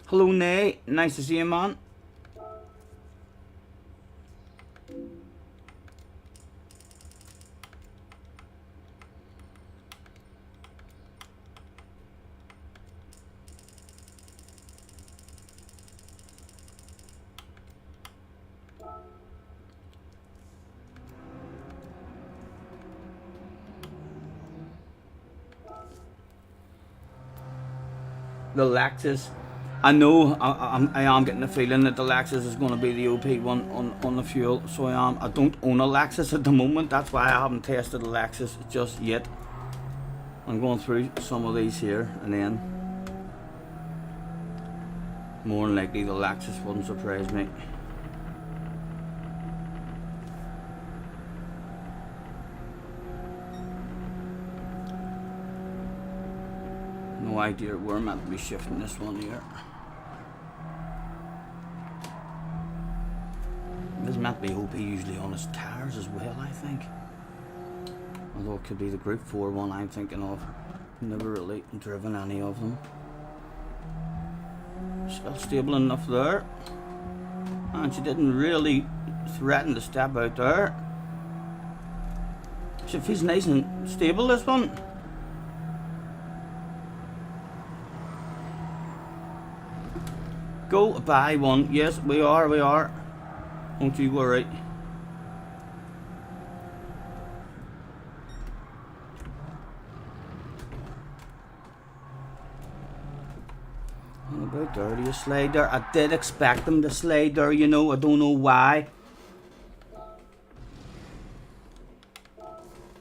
Hello, Nay. Nice to see you, man. The Lexus. I know I am getting the feeling that the Lexus is going to be the OP one on the fuel, so I am. I don't own a Lexus at the moment, that's why I haven't tested the Lexus just yet. I'm going through some of these here, and then more than likely the Lexus wouldn't surprise me. No idea where I'm meant to be shifting this one here. This is meant to be OP usually on his tires as well, I think. Although it could be the Group 4 one I'm thinking of. Never really driven any of them. Still stable enough there. And she didn't really threaten to step out there. She feels nice and stable, this one. Go buy one. Yes, we are. Don't you worry. How about there? Do you slide there? I did expect them to slide there, you know. I don't know why.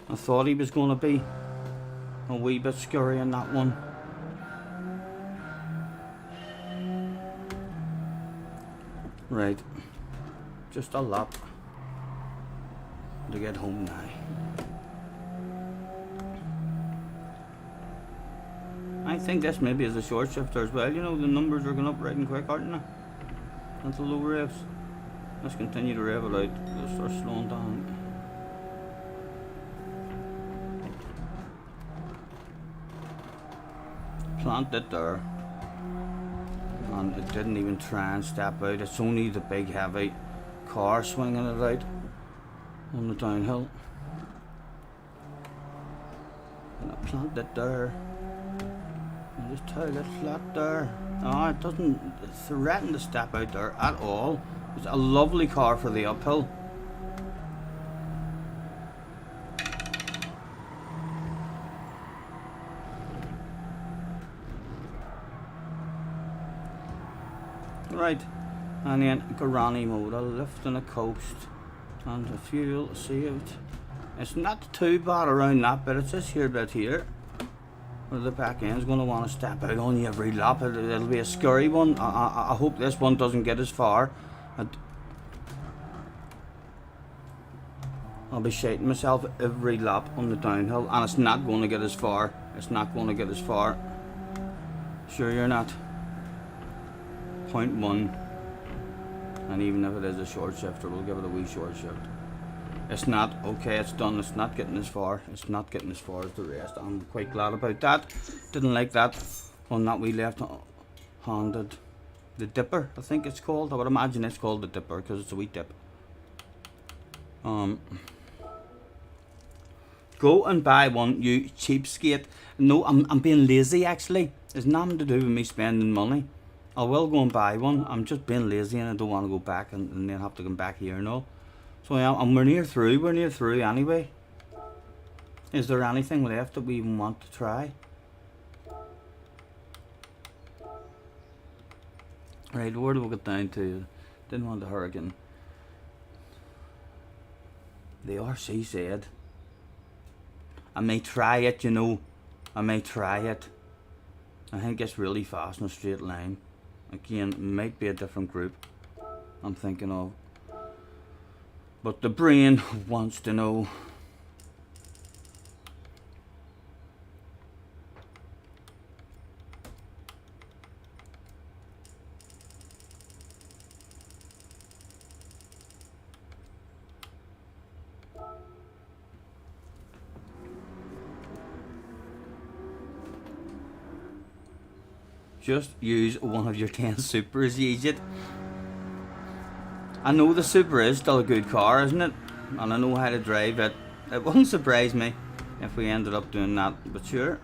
I thought he was going to be a wee bit scurry in that one. Right, just a lap to get home now. I think this maybe is a short shifter as well. You know, the numbers are going up right and quick, aren't they? That's the low revs. Let's continue to rev it out. Let's start slowing down. Plant it there. And it didn't even try and step out. It's only the big heavy car swinging it out on the downhill. And I plant it there. And just tile it flat there. No, it doesn't threaten to step out there at all. It's a lovely car for the uphill. Right, and then granny mode, a lift and a coast, and the fuel saved. It's not too bad around that bit, it's this here bit here, where the back end's going to want to step out on you every lap. It'll be a scurry one. I hope this one doesn't get as far. I'll be shaking myself every lap on the downhill, and it's not going to get as far. It's not going to get as far. Sure you're not. 0.1, and even if it is a short shifter, we'll give it a wee short shift. It's not okay, it's done. It's not getting as far. It's not getting as far as the rest. I'm quite glad about that. Didn't like that on that wee left-handed, the dipper, I think it's called. I would imagine it's called the dipper because it's a wee dip. Go and buy one, you cheapskate. No, I'm being lazy actually. It's nothing to do with me spending money. I will go and buy one. I'm just being lazy and I don't want to go back and then have to come back here and all. So yeah, and we're near through. We're near through anyway. Is there anything left that we even want to try? Right, where do we get down to? Didn't want the Hurricane. The RC said I may try it, you know. I may try it. I think it's really fast in a straight line. Again, it might be a different group I'm thinking of. But the brain wants to know. Just use one of your 10 Supers, use it. I know the Super is still a good car, isn't it? And I know how to drive it. It wouldn't surprise me if we ended up doing that, but sure.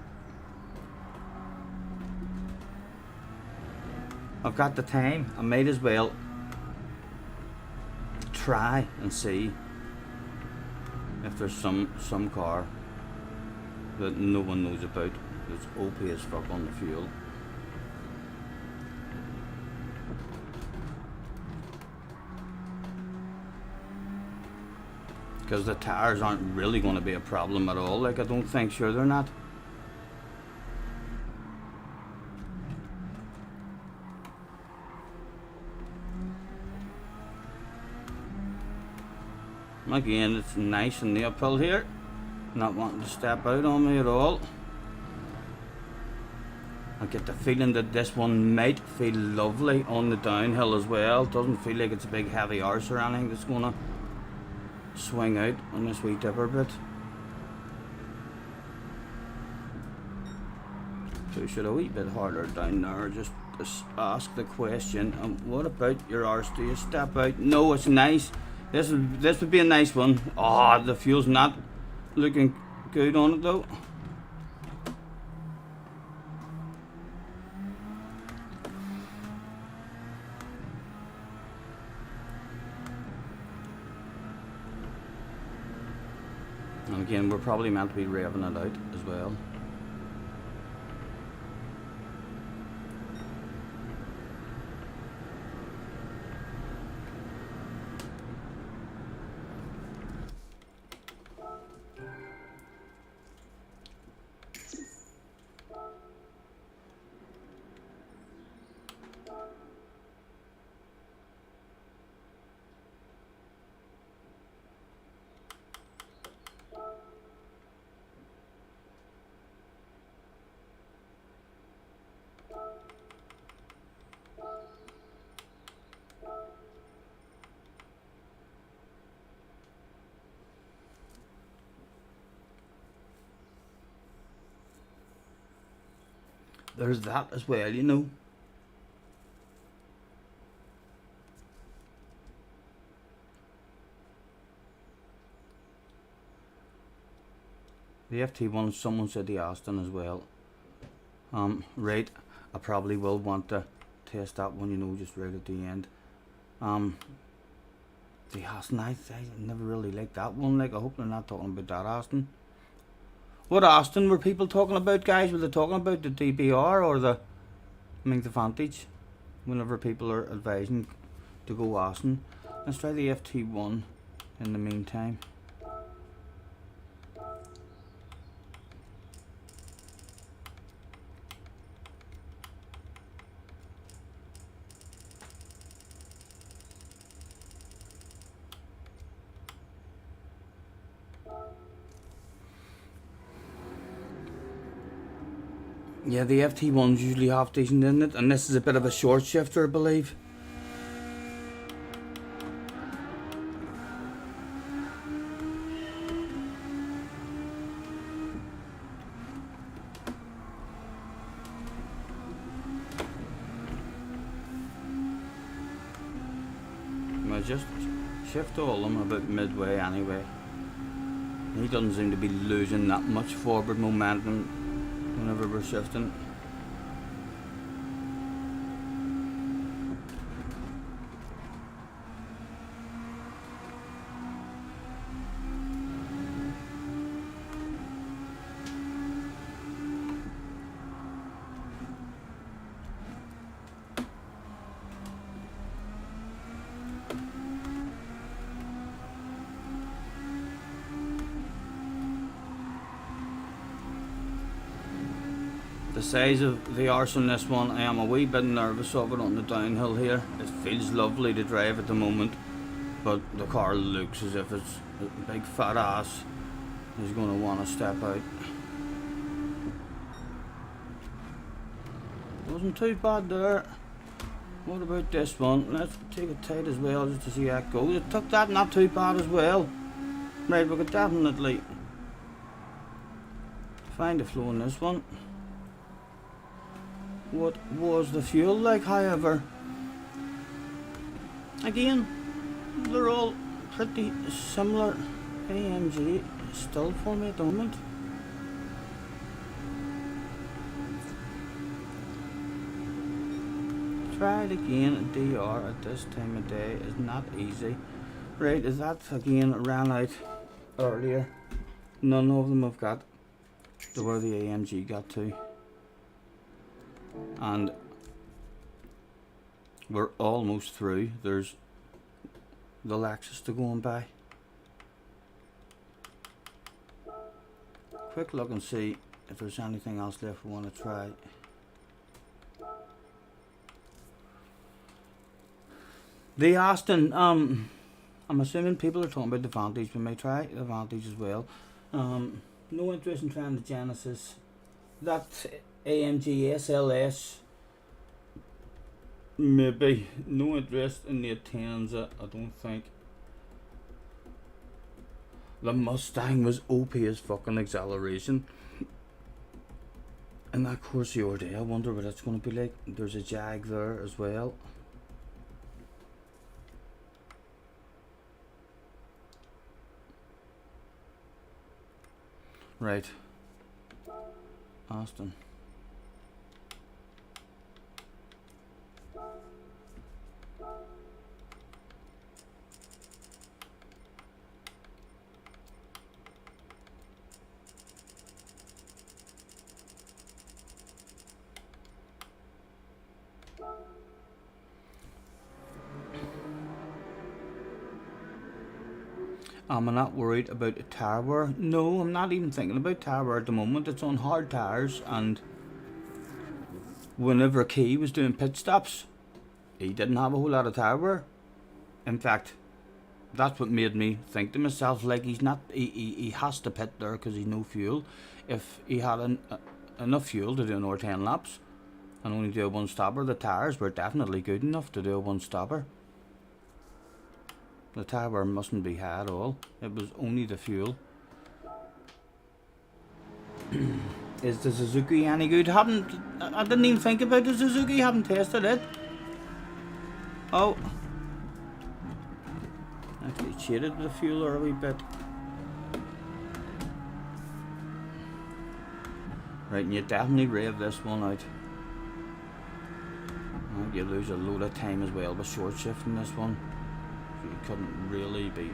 I've got the time, I might as well try and see if there's some car that no one knows about that's OP as fuck on the fuel. Because the tires aren't really going to be a problem at all, like I don't think, sure they're not. Again, it's nice in the uphill here, not wanting to step out on me at all. I get the feeling that this one might feel lovely on the downhill as well. Doesn't feel like it's a big heavy arse or anything that's going to swing out on this wee dipper bit. Push it a wee bit harder down there, just ask the question, what about your arse? Do you step out? No, it's nice. This would be a nice one. Oh, the fuel's not looking good on it though. And again, we're probably meant to be revving it out as well. There's that as well, you know. The FT1, someone said the Aston as well. Right, I probably will want to test that one, you know, just right at the end. The Aston, I never really liked that one. Like, I hope they're not talking about that Aston. What Aston were people talking about, guys? Were they talking about the DBR or the Vantage? Whenever people are advising to go Aston. Let's try the FT1 in the meantime. Yeah, the FT1's usually half decent, isn't it? And this is a bit of a short shifter, I believe. I just shift all of them about midway anyway. He doesn't seem to be losing that much forward momentum whenever we're shifting. the size of the arse on this one, I am a wee bit nervous of it on the downhill here. It feels lovely to drive at the moment, but the car looks as if it's a big fat ass is going to want to step out. Wasn't too bad there. What about this one? Let's take it tight as well just to see how it goes. It took that not too bad as well. Right, we could definitely find the flow in this one. What was the fuel like, however? Again, they're all pretty similar. AMG still for me at the moment. Try it again. DR at this time of day is not easy. Right, is that again ran out earlier? None of them have got to where the AMG got to. And we're almost through. There's the Lexus to go on by. Quick look and see if there's anything else left we want to try. The Aston, I'm assuming people are talking about the Vantage. We may try the Vantage as well. No interest in trying the Genesis. That AMG SLS, maybe. No interest in the Atenza, I don't think. The Mustang was OP as fucking acceleration. And that Corsa Orday, I wonder what it's going to be like. There's a Jag there as well. Right. Aston. I'm not worried about the tire wear. No, I'm not even thinking about tire wear at the moment. It's on hard tires, and whenever Key was doing pit stops, he didn't have a whole lot of tire wear. In fact, that's what made me think to myself, like, he has to pit there because he's no fuel. If he had enough fuel to do another 10 laps and only do a one stopper, the tires were definitely good enough to do a one stopper. The tire wear mustn't be high at all. It was only the fuel. Is the Suzuki any good? I didn't even think about the Suzuki. Haven't tested it. Oh, actually cheated with the fuel there a wee bit. Right, and you definitely rev this one out. And you lose a load of time as well with short shifting this one. You couldn't really be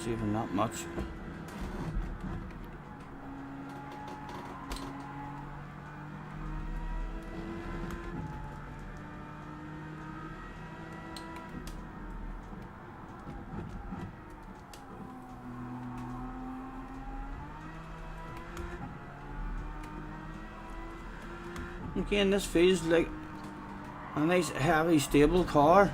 saving that much. Again, this feels like a nice, heavy, stable car.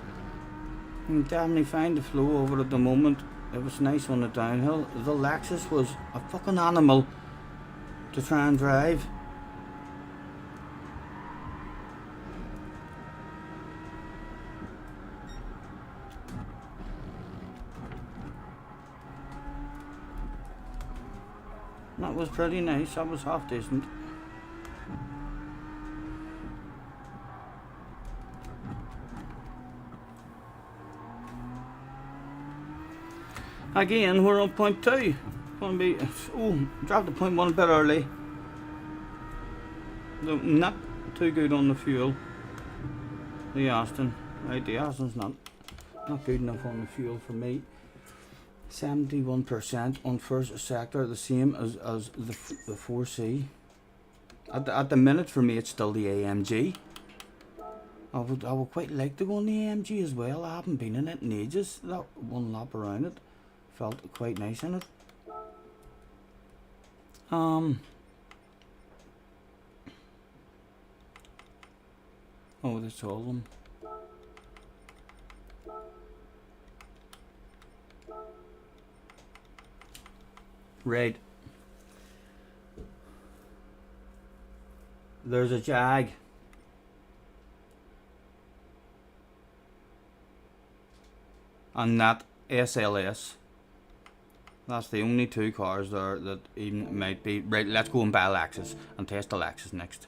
You can definitely find the flow over it at the moment. It was nice on the downhill. The Lexus was a fucking animal to try and drive. That was pretty nice. That was half decent. Again, we're on point 2. Going to be, dropped the point 1 a bit early. Not too good on the fuel. The Aston, right? The Aston's not good enough on the fuel for me. 71% on first sector, the same as the 4C. At the minute, for me, it's still the AMG. I would quite like to go on the AMG as well. I haven't been in it in ages. That one lap around it felt quite nice in it. Oh, that's all of them. Right. There's a Jag. And that SLS. That's the only two cars there that even might be. Right, let's go and buy a Lexus and test the Lexus next.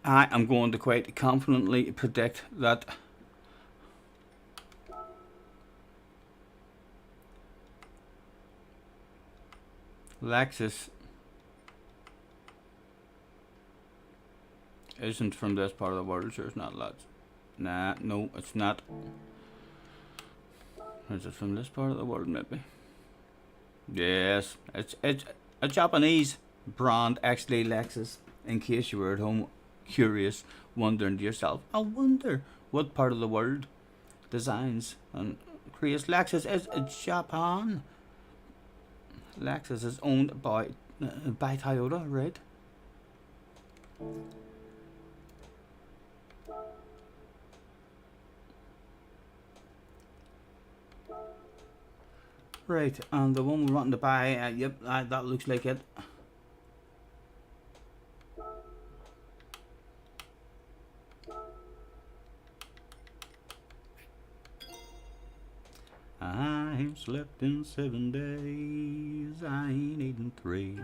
I am going to quite confidently predict that Lexus isn't from this part of the world. Sure, it's not, lads. Nah, no, it's not. Is it from this part of the world, maybe? Yes, it's a Japanese brand, actually, Lexus. In case you were at home curious, wondering to yourself, I wonder what part of the world designs and creates Lexus. Is Japan. Lexus is owned by Toyota, right? Right, and the one we're wanting to buy, yep, that looks like it. I ain't slept in 7 days, I ain't eaten 3.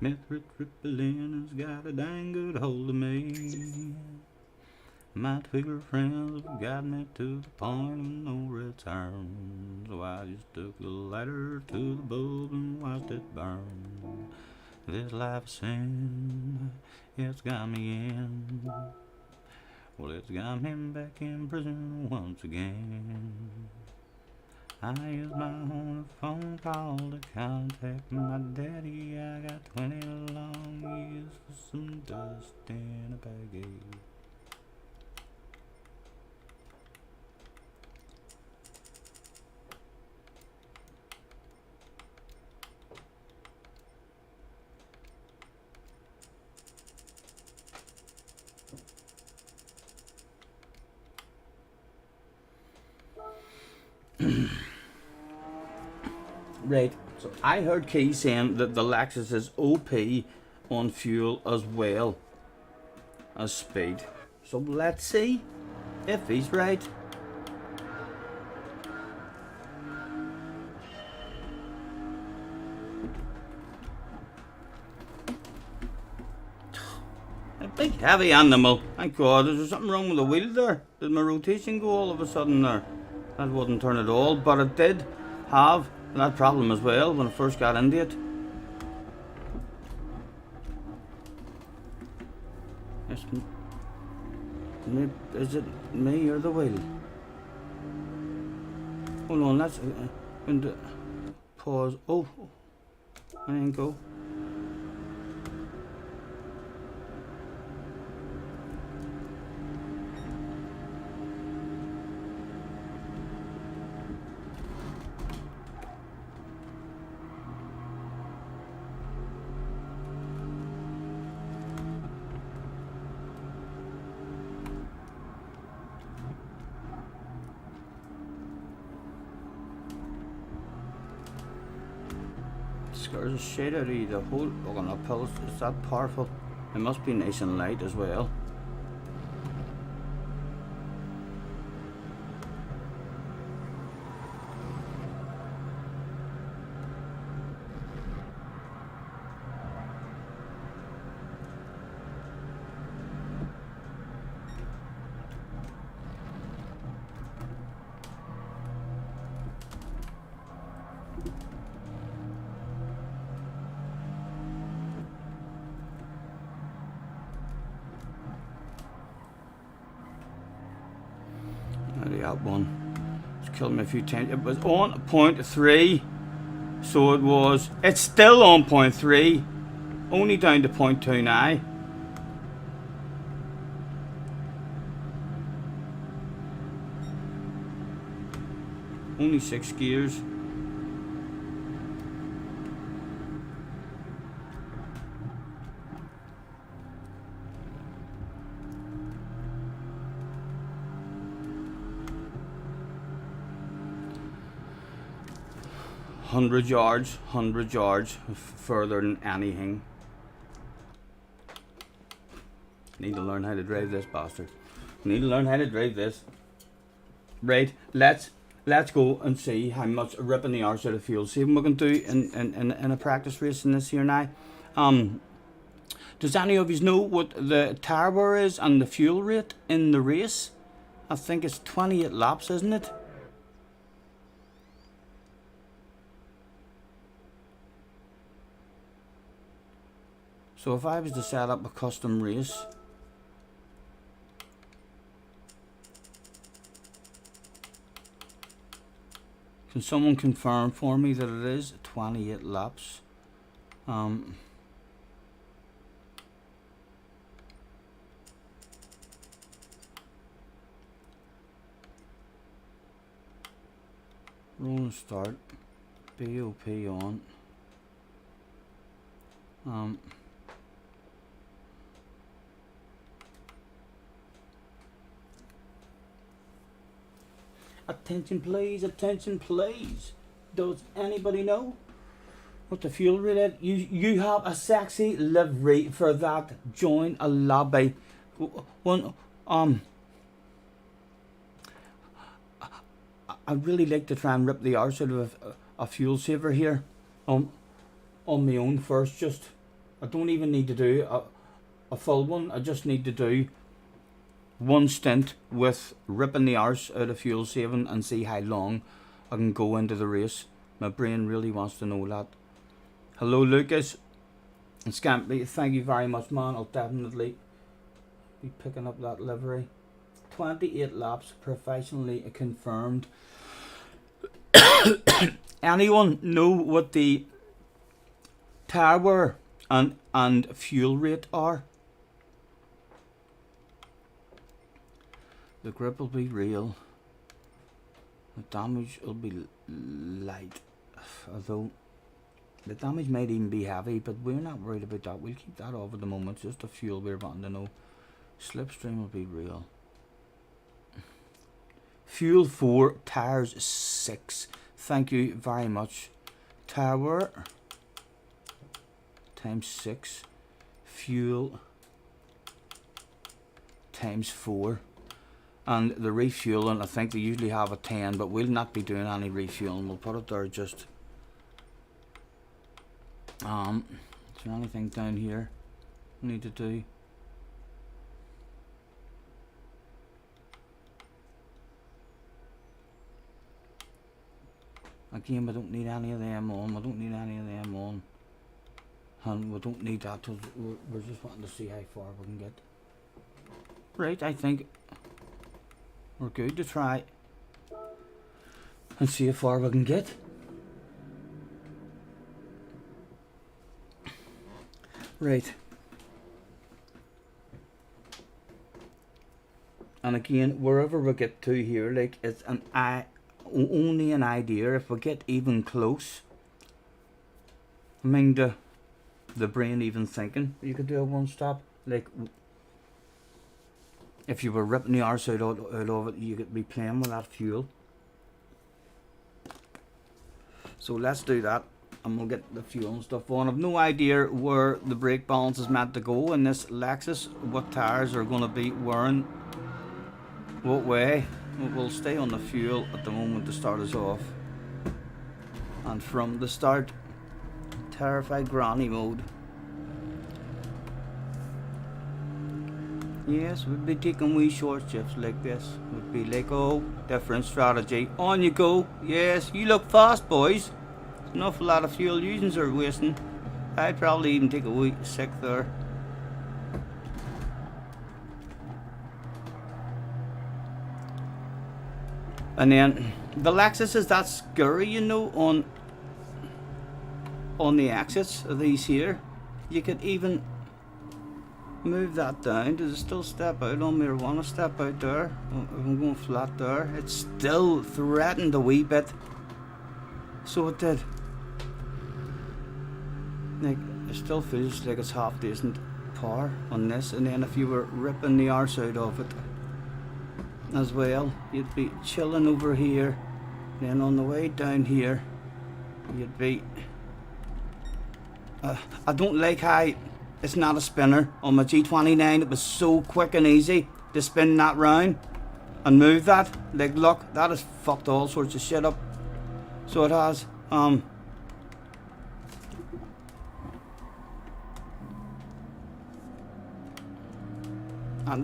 Methyltryptamine has got a dang good hold of me. My Twitter friends have got me to the point of no return. So I just took the lighter to the bulb and watched it burn. This life of sin, it's got me in. Well, it's got me back in prison once again. I used my own phone call to contact my daddy. I got 20 long years for some dust in a baggie. Right, so I heard Key saying that the Lexus is OP on fuel as well as speed. So let's see if he's right. A big heavy animal. Thank God, is there something wrong with the wheel there? Did my rotation go all of a sudden there? That wouldn't turn at all, but it did have that problem as well when I first got into it. Is it me or the wheel? Hold on, let's pause. Oh, I ain't go. Scares the shit out of you. The whole fucking uphill is that powerful. It must be nice and light as well. That one. It's killed me a few times. It was on 0.3, so it's still on 0.3, only down to 0.2 now. Only 6 gears. Hundred yards further than anything. Need to learn how to drive this bastard. Need to learn how to drive this. Right, let's go and see how much ripping the arse out of fuel saving we can do in a practice race in this here now. Does any of you know what the tire wear is and the fuel rate in the race? I think it's 28 laps, isn't it? So if I was to set up a custom race, can someone confirm for me that it is 28 laps? Rolling start, BOP on. Attention please, attention please. Does anybody know what the fuel rate is? You have a sexy livery for that. Join a lobby. I'd really like to try and rip the arse out of a fuel saver here on my own first. Just, I don't even need to do a full one. I just need to do one stint with ripping the arse out of fuel saving and see how long I can go into the race. My brain really wants to know that. Hello Lucas and Scampy, thank you very much man. I'll definitely be picking up that livery. 28 laps professionally confirmed. Anyone know what the tire wear and fuel rate are? The grip will be real. The damage will be light. Although the damage might even be heavy, but we're not worried about that. We'll keep that off at the moment. It's just the fuel we're wanting to know. Slipstream will be real. Fuel 4, tires 6. Thank you very much. Tire wear times 6. Fuel times 4. And the refueling, I think they usually have a 10, but we'll not be doing any refueling. We'll put it there just. Is there anything down here we need to do? Again, we don't need any of them on. We don't need any of them on. And we don't need that. We're just wanting to see how far we can get. Right, I think we're good to try and see how far we can get. Right. And again, wherever we get to here, like, it's only an idea. If we get even close, I mean, the brain even thinking you could do a one stop. Like, if you were ripping the arse out of it, you could be playing with that fuel. So let's do that, and we'll get the fuel and stuff on. I've no idea where the brake balance is meant to go in this Lexus. What tires are going to be wearing what way. We'll stay on the fuel at the moment to start us off. And from the start, terrified granny mode. Yes, we'll be taking wee short shifts like this. We'll be like, oh, different strategy. On you go. Yes, you look fast, boys. There's an awful lot of fuel users are wasting. I'd probably even take a wee sick there. And then the Lexus is that scurry, you know, on the exits of these here. You could even move that down. Does it still step out on me or want to step out there? If I'm going flat there, it's still threatened a wee bit. So it did. Like, it still feels like it's half decent power on this, and then if you were ripping the arse out of it as well, you'd be chilling over here. Then on the way down here, you'd be... I don't like how it's not a spinner. On my G29 it was so quick and easy to spin that round and move that. Like, look, that has fucked all sorts of shit up. So it has. And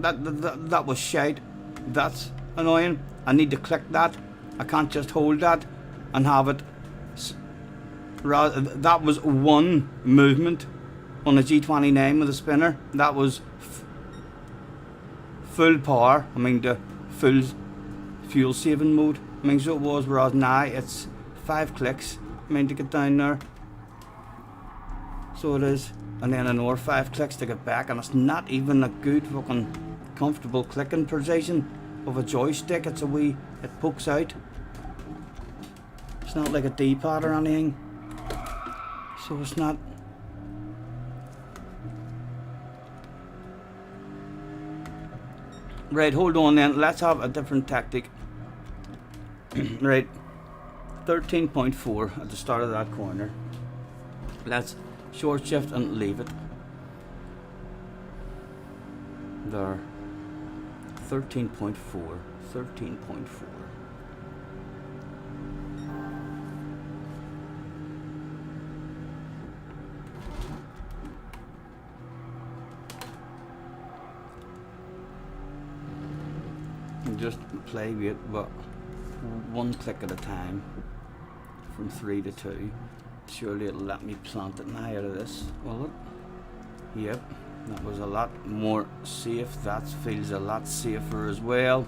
that was shite. That's annoying. I need to click that. I can't just hold that and have it. That was one movement on a G29 with a spinner. That was full power. I mean, the full fuel saving mode. I mean, so it was, whereas now it's 5 clicks. I mean, to get down there. So it is. And then another 5 clicks to get back, and it's not even a good fucking comfortable clicking position of a joystick. It's a wee, it pokes out. It's not like a D-pad or anything. So it's not. Right, hold on then. Let's have a different tactic. Right, 13.4 at the start of that corner. Let's short shift and leave it. There. 13.4. 13.4. Just play with it, but one click at a time from 3 to 2. Surely it'll let me plant it now out of this, will it? Yep, that was a lot more safe. That feels a lot safer as well.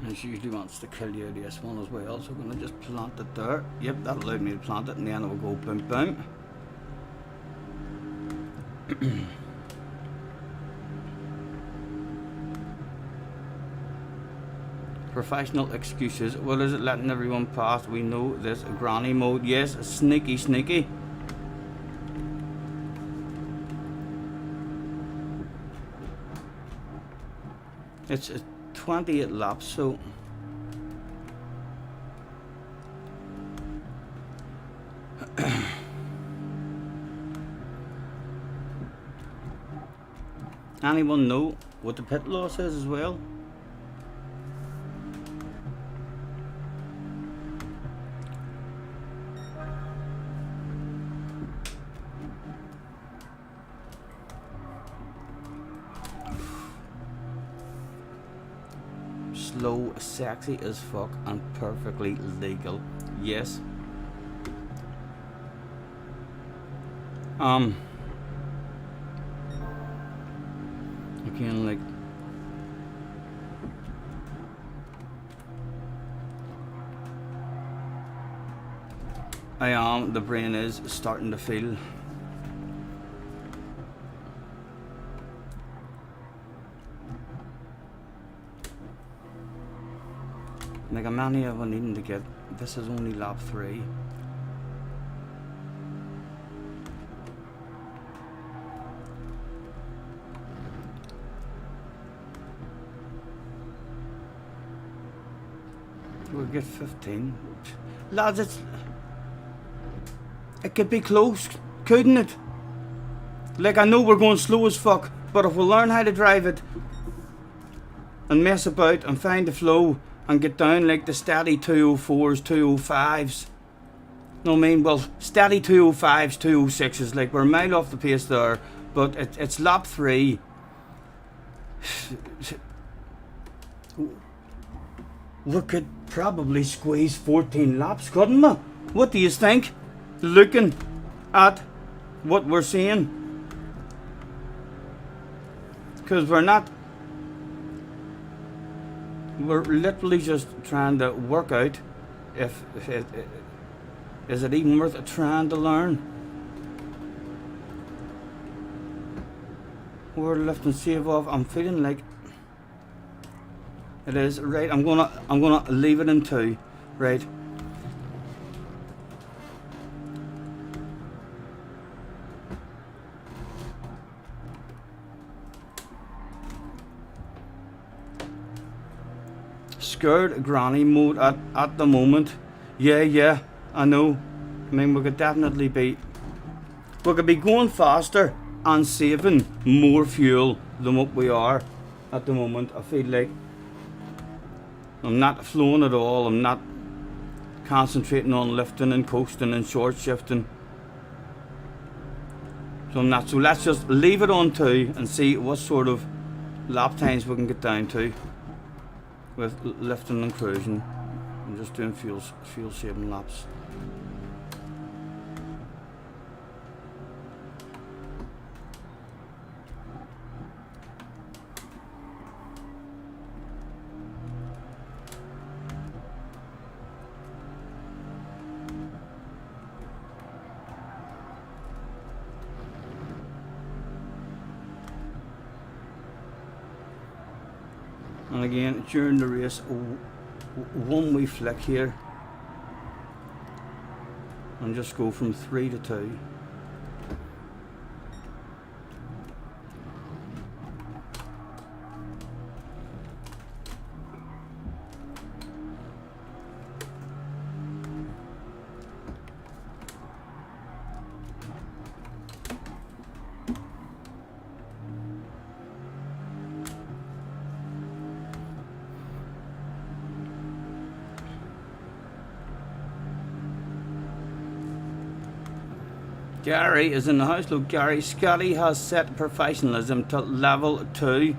It usually wants to kill you this one as well, so I'm going to just plant it there. Yep, that allowed me to plant it, and then it will go boom boom. Professional excuses. What is it letting everyone pass? We know this. Granny mode. Yes, sneaky, sneaky. It's 28 laps, so anyone know what the pit loss is as well? Slow, sexy as fuck, and perfectly legal. Yes. Again, like, the brain is starting to feel. Like, I'm only ever needing to get, this is only lap 3. We'll get 15. Lads, it could be close, couldn't it? Like, I know we're going slow as fuck, but if we learn how to drive it and mess about and find the flow and get down like the steady 204s, 205s. No, I mean, well, steady 205s, 206s, like, we're a mile off the pace there, but it's lap 3. We could probably squeeze 14 laps, couldn't we? What do you think? Looking at what we're seeing, because we're literally just trying to work out if is it even worth trying to learn. We're lifting save off. I'm feeling like it is right. I'm gonna leave it in 2, right? Scared granny mode at the moment. Yeah, I know. I mean, we could definitely be going faster and saving more fuel than what we are at the moment. I feel like I'm not flowing at all. I'm not concentrating on lifting and coasting and short shifting. So I'm not. So let's just leave it on 2 and see what sort of lap times we can get down to with lifting and cruising. I'm just doing fuel saving laps. And again, during the race, one wee flick here, and just go from 3 to 2. Gary is in the house. Look, Gary, Scotty has set professionalism to level 2.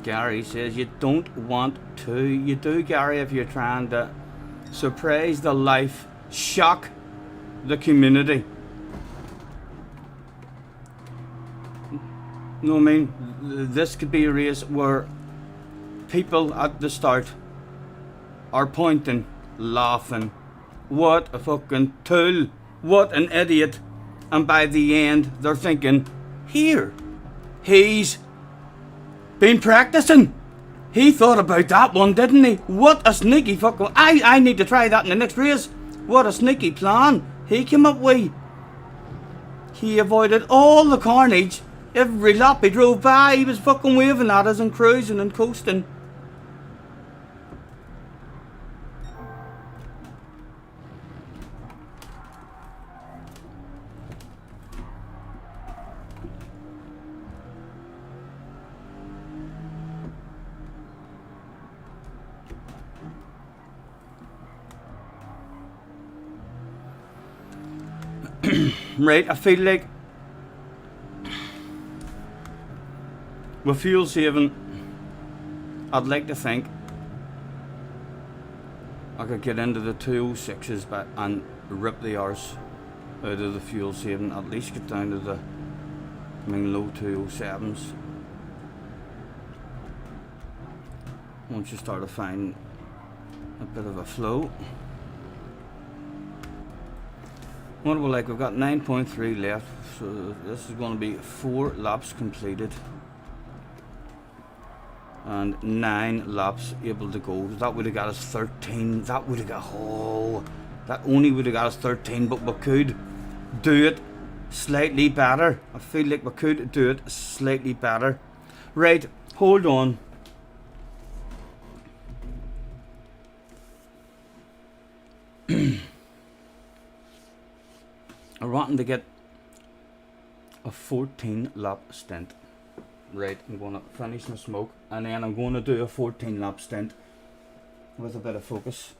Gary says you don't want to. You do, Gary, if you're trying to surprise the life, shock the community. You know what I mean? This could be a race where people at the start are pointing, laughing. What a fucking tool. What an idiot. And by the end, they're thinking, here, he's been practicing. He thought about that one, didn't he? What a sneaky fucking... I need to try that in the next race. What a sneaky plan he came up with. He avoided all the carnage. Every lap he drove by, he was fucking waving at us and cruising and coasting. Right, I feel like with fuel saving, I'd like to think I could get into the 206s and rip the arse out of the fuel saving, at least get down to the low 207s. Once you start to find a bit of a flow. What we're like, we've got 9.3 left, so this is going to be 4 laps completed and 9 laps able to go. That would have got us 13. That would have got, oh, that only would have got us 13, but we could do it slightly better. I feel like we could do it slightly better. Right, hold on. I'm wanting to get a 14 lap stint. Right, I'm going to finish my smoke and then I'm going to do a 14 lap stint with a bit of focus.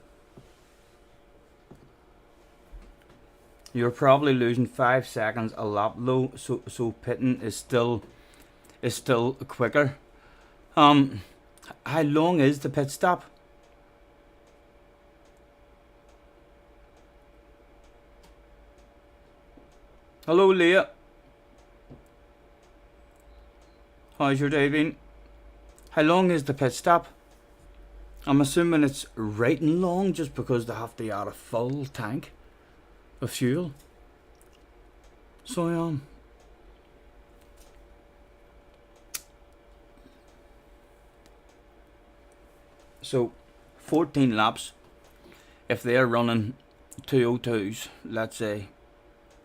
You're probably losing 5 seconds a lap though, so pitting is still quicker. How long is the pit stop? Hello Leah. How's your day been? How long is the pit stop? I'm assuming it's right and long just because they have to add a full tank of fuel. So so 14 laps, if they're running 202s, let's say,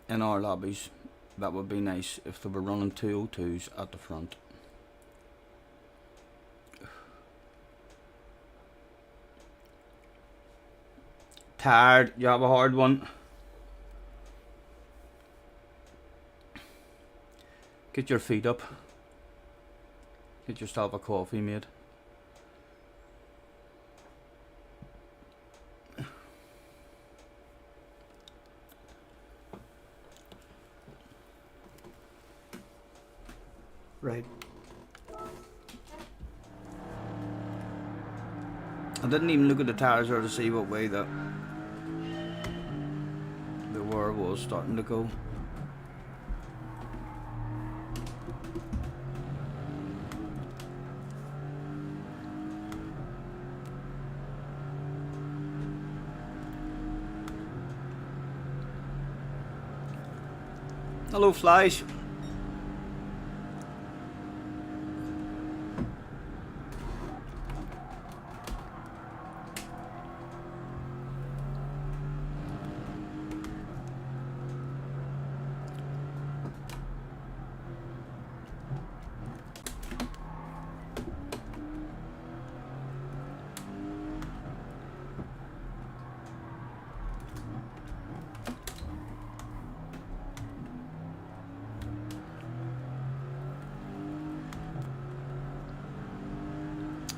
in our lobbies, that would be nice if they were running 202s at the front. Tired, you have a hard one. Get your feet up. Get yourself a coffee, mate. Right. I didn't even look at the tires or to see what way the wire was starting to go. Hello, Flash.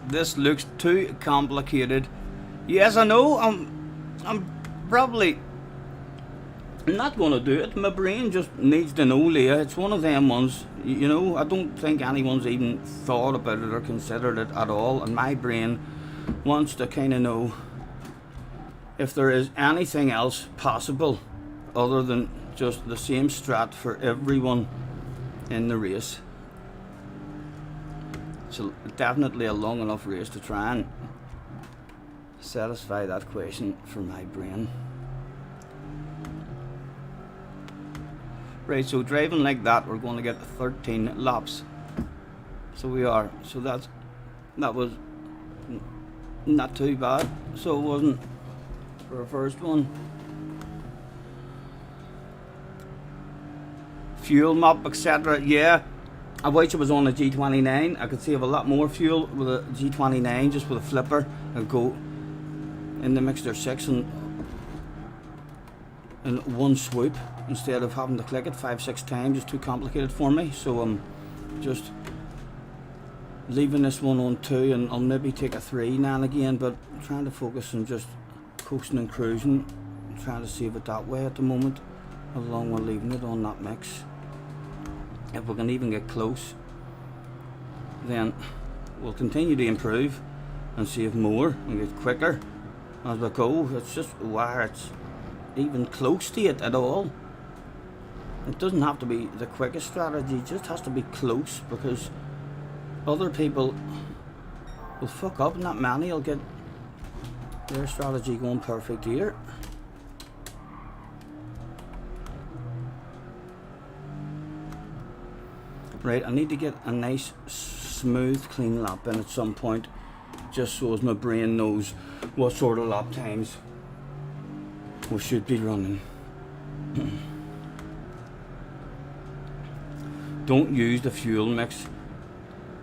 This looks too complicated. Yes, I know. I'm probably not going to do it. My brain just needs to know, Leah. It's one of them ones. You know, I don't think anyone's even thought about it or considered it at all. And my brain wants to kind of know if there is anything else possible other than just the same strat for everyone in the race. So definitely a long enough race to try and satisfy that question for my brain. Right, so driving like that, we're going to get 13 laps. So we are. So that was not too bad. So it wasn't for a first one. Fuel map, etc. Yeah. I wish it was on a G29. I could save a lot more fuel with a G29, just with a flipper. I'd go in the mixture 6 and in one swoop instead of having to click it 5-6 times. It's too complicated for me. So I'm just leaving this one on 2, and I'll maybe take a 3 now and again, but I'm trying to focus on just coasting and cruising. I'm trying to save it that way at the moment, along with leaving it on that mix. If we can even get close, then we'll continue to improve and save more and get quicker as we go. It's just where it's even close to it at all. It doesn't have to be the quickest strategy, it just has to be close, because other people will fuck up and not many will get their strategy going perfect here. Right, I need to get a nice smooth clean lap in at some point, just so as my brain knows what sort of lap times we should be running. Don't use the fuel mix.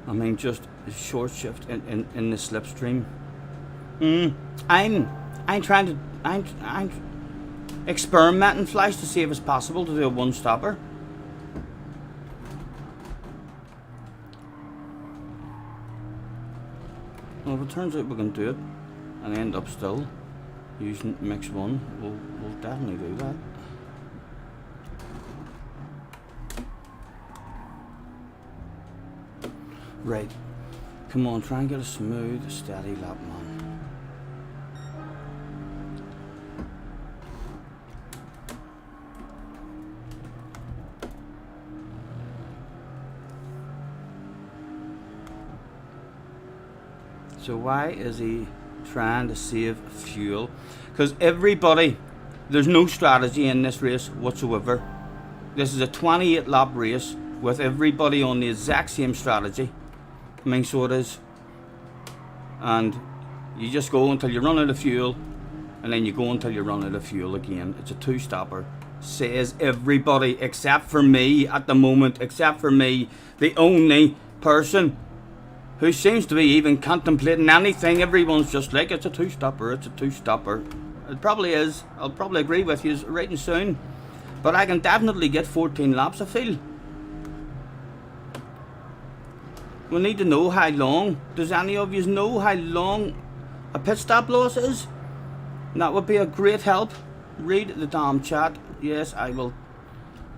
I mean, just a short shift in the slipstream. I'm trying to I'm experimenting flash to see if it's possible to do a one stopper. Well, if it turns out we can do it and end up still using mix one, we'll definitely do that. Right, come on, try and get a smooth, steady lap, man. So why is he trying to save fuel? Because everybody, there's no strategy in this race whatsoever. This is a 28 lap race with everybody on the exact same strategy. I mean, so it is. And you just go until you run out of fuel, and then you go until you run out of fuel again. It's a two-stopper. Says everybody except for me at the moment, except for me, the only person who seems to be even contemplating anything. Everyone's just like, it's a two-stopper, it's a two-stopper. It probably is. I'll probably agree with you right and soon. But I can definitely get 14 laps, I feel. We need to know how long. Does any of you know how long a pit stop loss is? And that would be a great help. Read the damn chat. Yes, I will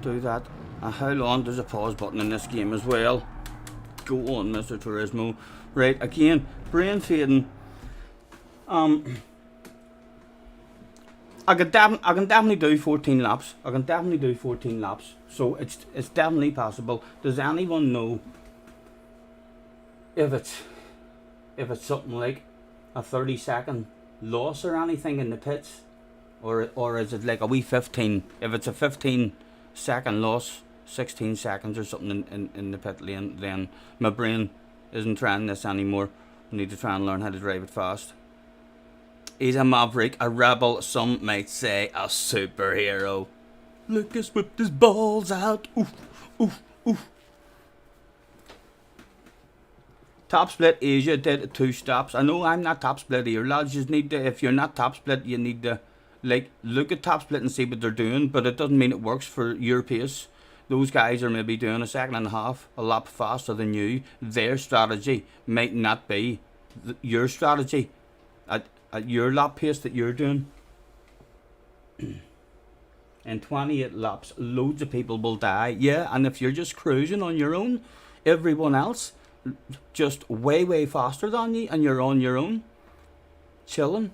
do that. And how long? There's a pause button in this game as well. Go on, Mr. Turismo. Right, again, brain fading. I can definitely do 14 laps. I can definitely do 14 laps. So it's definitely possible. Does anyone know if it's something like a 30-second loss or anything in the pits, or is it like a wee 15? If it's a 15-second loss, 16 seconds or something in the pit lane, then my brain isn't trying this anymore. I need to try and learn how to drive it fast. He's a maverick, a rebel, some might say a superhero. Lucas whipped his balls out. Oof, oof, oof. Top Split Asia did 2 stops. I know I'm not Top Split here, lads. You just need to, if you're not Top Split, you need to like look at Top Split and see what they're doing. But it doesn't mean it works for your pace. Those guys are maybe doing a second and a half, a lap faster than you. Their strategy might not be your strategy at your lap pace that you're doing. In 28 laps, loads of people will die. Yeah, and if you're just cruising on your own, everyone else just way faster than you, and you're on your own, chilling.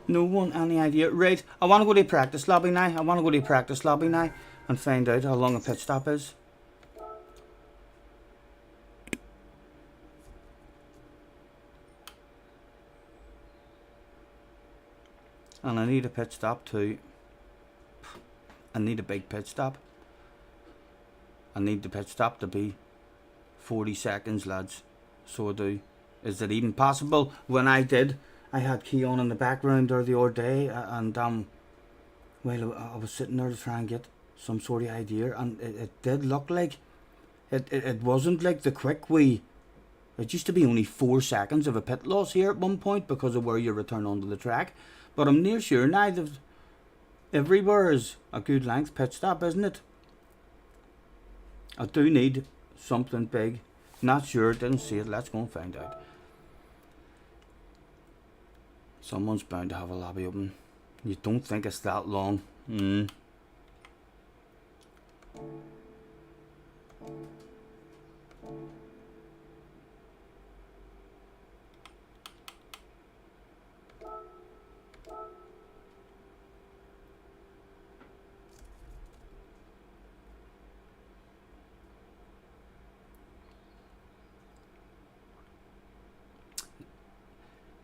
No one any idea. Right, I want to go to the practice lobby now. And find out how long a pit stop is. And I need a pit stop too. I need a big pit stop. I need the pit stop to be 40 seconds, lads. So I do. Is it even possible? When I had key on in the background there the other day, and well, I was sitting there to try and get some sort of idea, and it did look like it wasn't like the quick wee. It used to be only 4 seconds of a pit loss here at one point because of where you return onto the track. But I'm near sure now that everywhere is a good length pit stop, isn't it? I do need something big. Not sure, didn't see it. Let's go and find out. Someone's bound to have a lobby open. You don't think it's that long?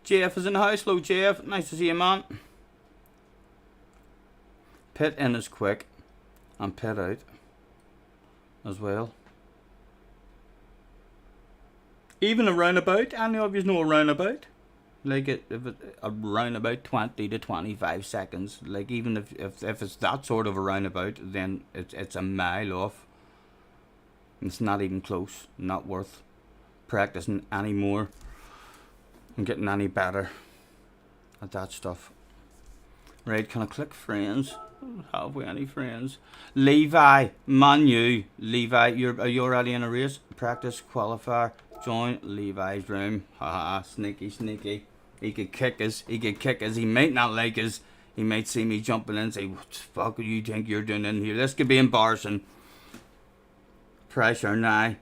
Jeff is in the house. Hello, Jeff. Nice to see you, man. Pit in is quick, and pit out as well. Even a roundabout. Any of you know a roundabout? Like around about 20 to 25 seconds. Like even if it's that sort of a roundabout, then it's a mile off. It's not even close. Not worth practicing anymore and getting any better at that stuff. Right, can I click friends? Have we any friends? Levi, Manu, Levi, are you already in a race? Practice qualifier. Join Levi's room. Haha, sneaky, sneaky. He could kick us. He might not like us. He might see me jumping in and say, what the fuck do you think you're doing in here? This could be embarrassing. Pressure now.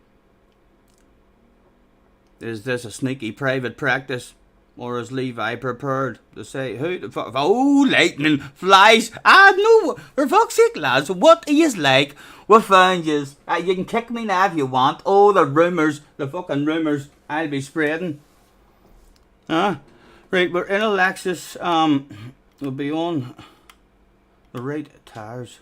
Is this a sneaky private practice? Or is Levi prepared to say, who the fuck? Oh, lightning, flies. Ah, no, for fuck's sake, lads, what is like? We found yous. You can kick me now if you want. Oh, the rumours, the fucking rumours I'll be spreading. Right, we're in a Lexus. We'll be on the right tires.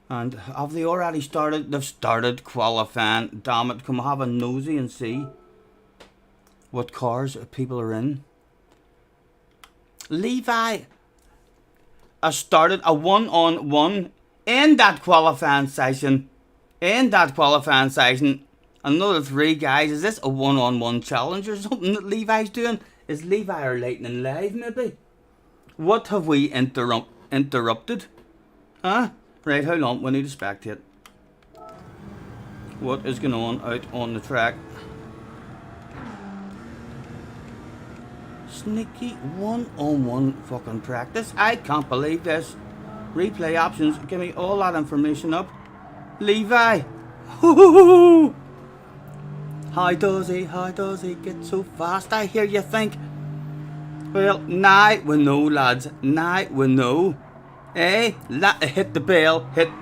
And have they already started? They've started qualifying. Damn it, come have a nosy and see what cars people are in. Levi has started a one-on-one in that qualifying session. Another 3 guys. Is this a one-on-one challenge or something that Levi's doing? Is Levi or Lightning live maybe? What have we interrupted? Huh? Right, how long? We need to spectate. What is going on out on the track? Sneaky one-on-one fucking practice. I can't believe this. Replay options. Give me all that information up. Levi. Hoo-hoo-hoo. How does he get so fast? I hear you think. Well, now we know, lads. Now we know. Eh? Hit the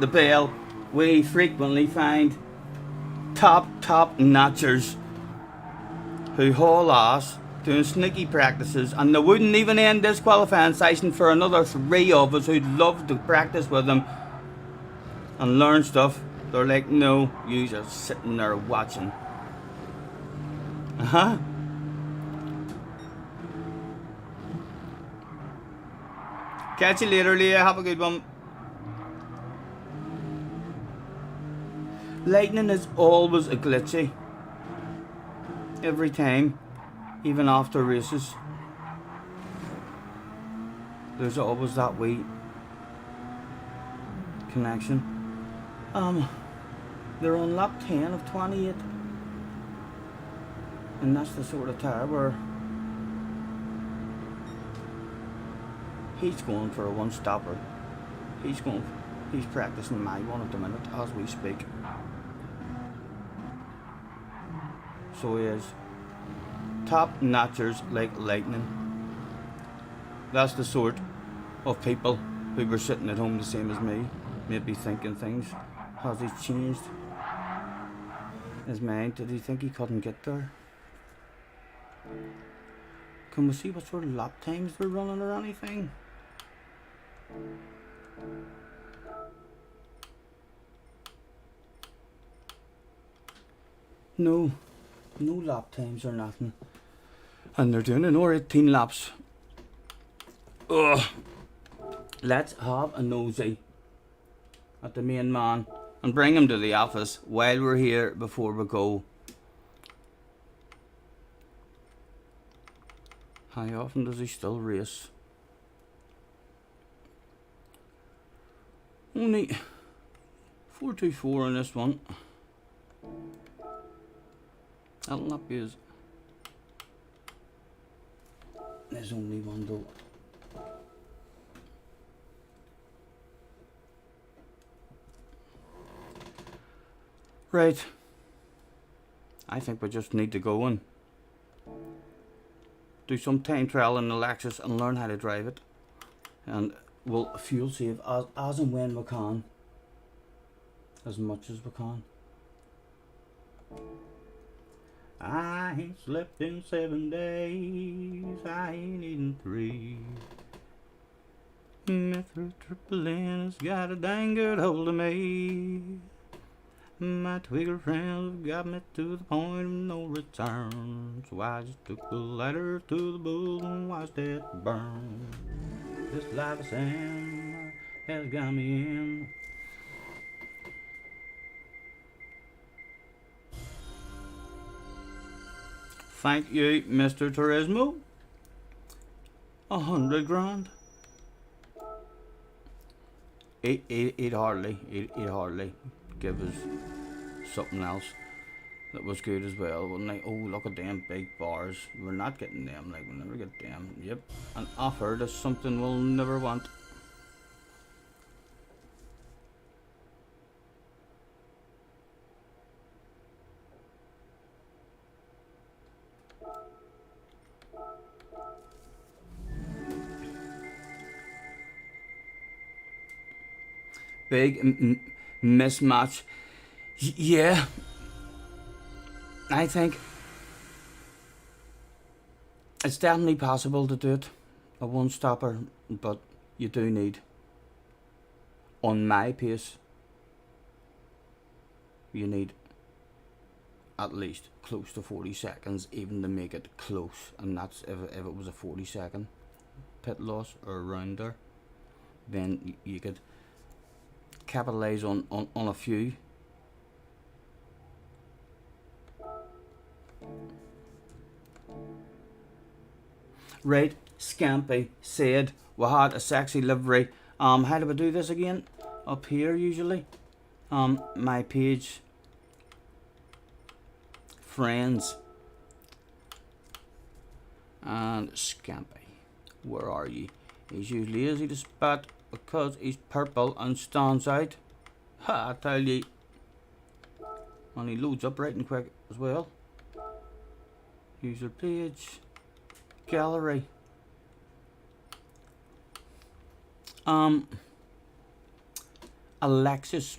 bell. We frequently find top notchers who haul ass doing sneaky practices, and they wouldn't even end this qualifying session for another 3 of us who'd love to practice with them and learn stuff. They're like, no, you just sitting there watching. Catch you later, Leah. Have a good one. Lightning is always a glitchy. Every time. Even after races. There's always that wee connection. They're on lap 10 of 28. And that's the sort of tire where he's going for a one-stopper. He's practicing my one at the minute as we speak. So he is. Top notchers like Lightning. That's the sort of people who were sitting at home the same as me, maybe thinking things. Has he changed his mind? Did he think he couldn't get there? Can we see what sort of lap times they're running or anything? No lap times or nothing. And they're doing an hour 18 laps. Ugh. Let's have a nosy at the main man and bring him to the office while we're here before we go. How often does he still race? Only 424 on this one. That'll not be as... There's only one though. Right. I think we just need to go and do some time trial in the Lexus and learn how to drive it. And we'll fuel save as and when we can. As much as we can. I ain't slept in 7 days, I ain't eaten 3. Method triple N has got a dang good hold of me. My Twigger friends have got me to the point of no return. So I just took the ladder to the bull and watched it burn. This life of sand has got me in. Thank you, Mr. Turismo. 100 grand. He'd hardly give us something else that was good as well, wouldn't they? Oh, look at them big bars. We're not getting them, like, we'll never get them. Yep, an offer is something we'll never want. Big mismatch. Yeah, I think it's definitely possible to do it, a one-stopper, but you do need, on my pace, you need at least close to 40 seconds even to make it close, and that's if it was a 40-second pit loss or around there, then you could capitalise on a few. Right, Scampy said we had a sexy livery. How do we do this again? Up here usually. My page, friends, and Scampy. Where are you? He's usually easy to spot because he's purple and stands out. Ha, I tell you. And he loads up right and quick as well. User page. Gallery. A Lexus.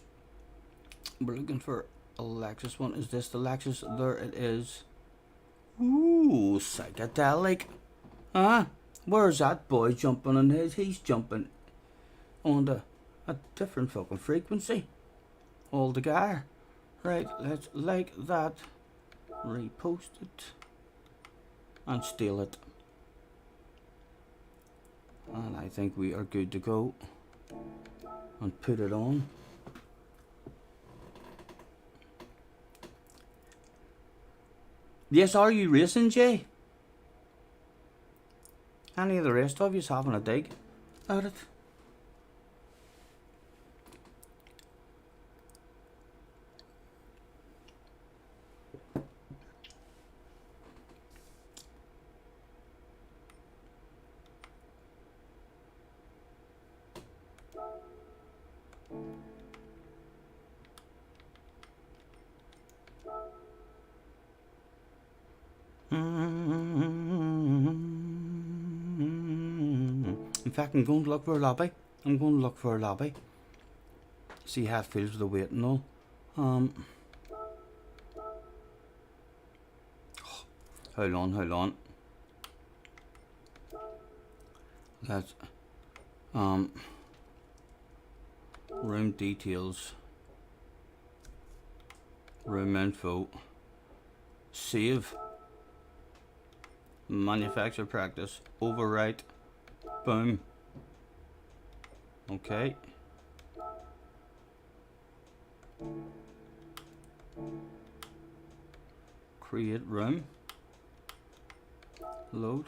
We're looking for a Lexus one. Is this the Lexus? There it is. Ooh, psychedelic. Where's that boy jumping on his? He's jumping on a different fucking frequency altogether. Right, let's like that, repost it, and steal it. And I think we are good to go. And put it on. Yes, are you racing, Jay? Any of the rest of you having a dig at it? In fact, I'm going to look for a lobby. See how it feels with the weight and all. Hold on. Let's room details, room info, save, manufacturer practice, overwrite, boom. Okay. Create room. Load.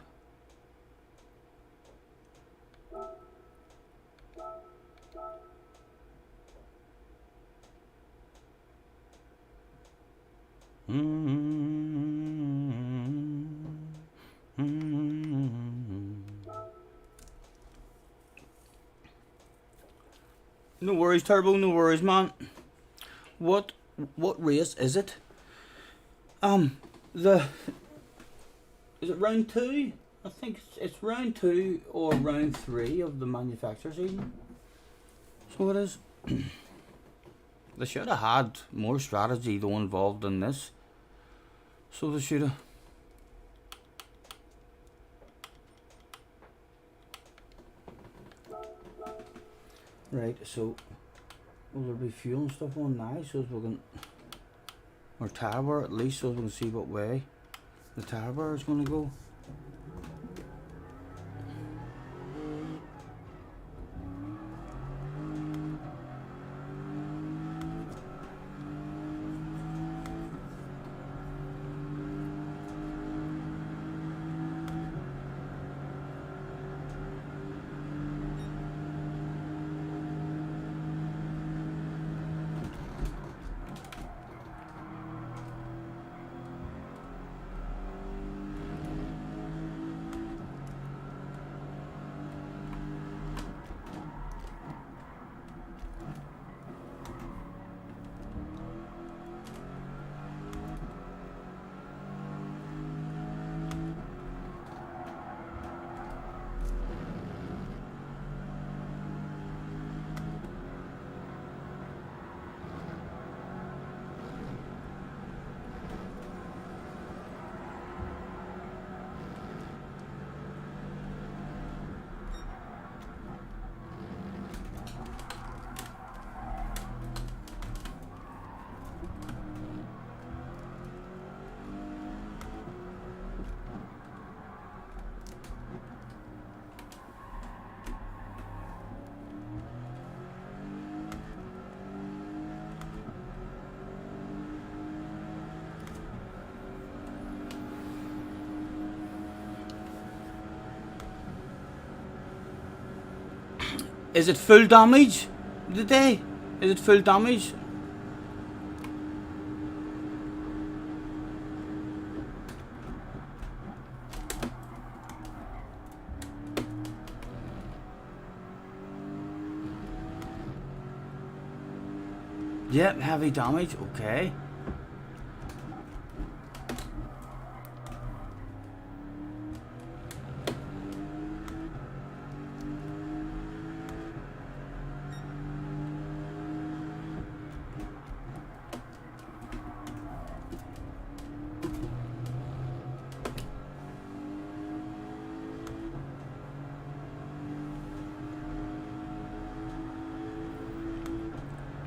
No worries, Turbo, no worries, man. What race is it? Is it round 2? I think it's round 2 or round 3 of the manufacturer season. So it is. They should have had more strategy though involved in this. So they should have. Right, so will there be fuel and stuff on now, so we can, or tire wear at least, so we can see what way the tire wear is going to go. Is it full damage today? Is it full damage? Yep, heavy damage, okay.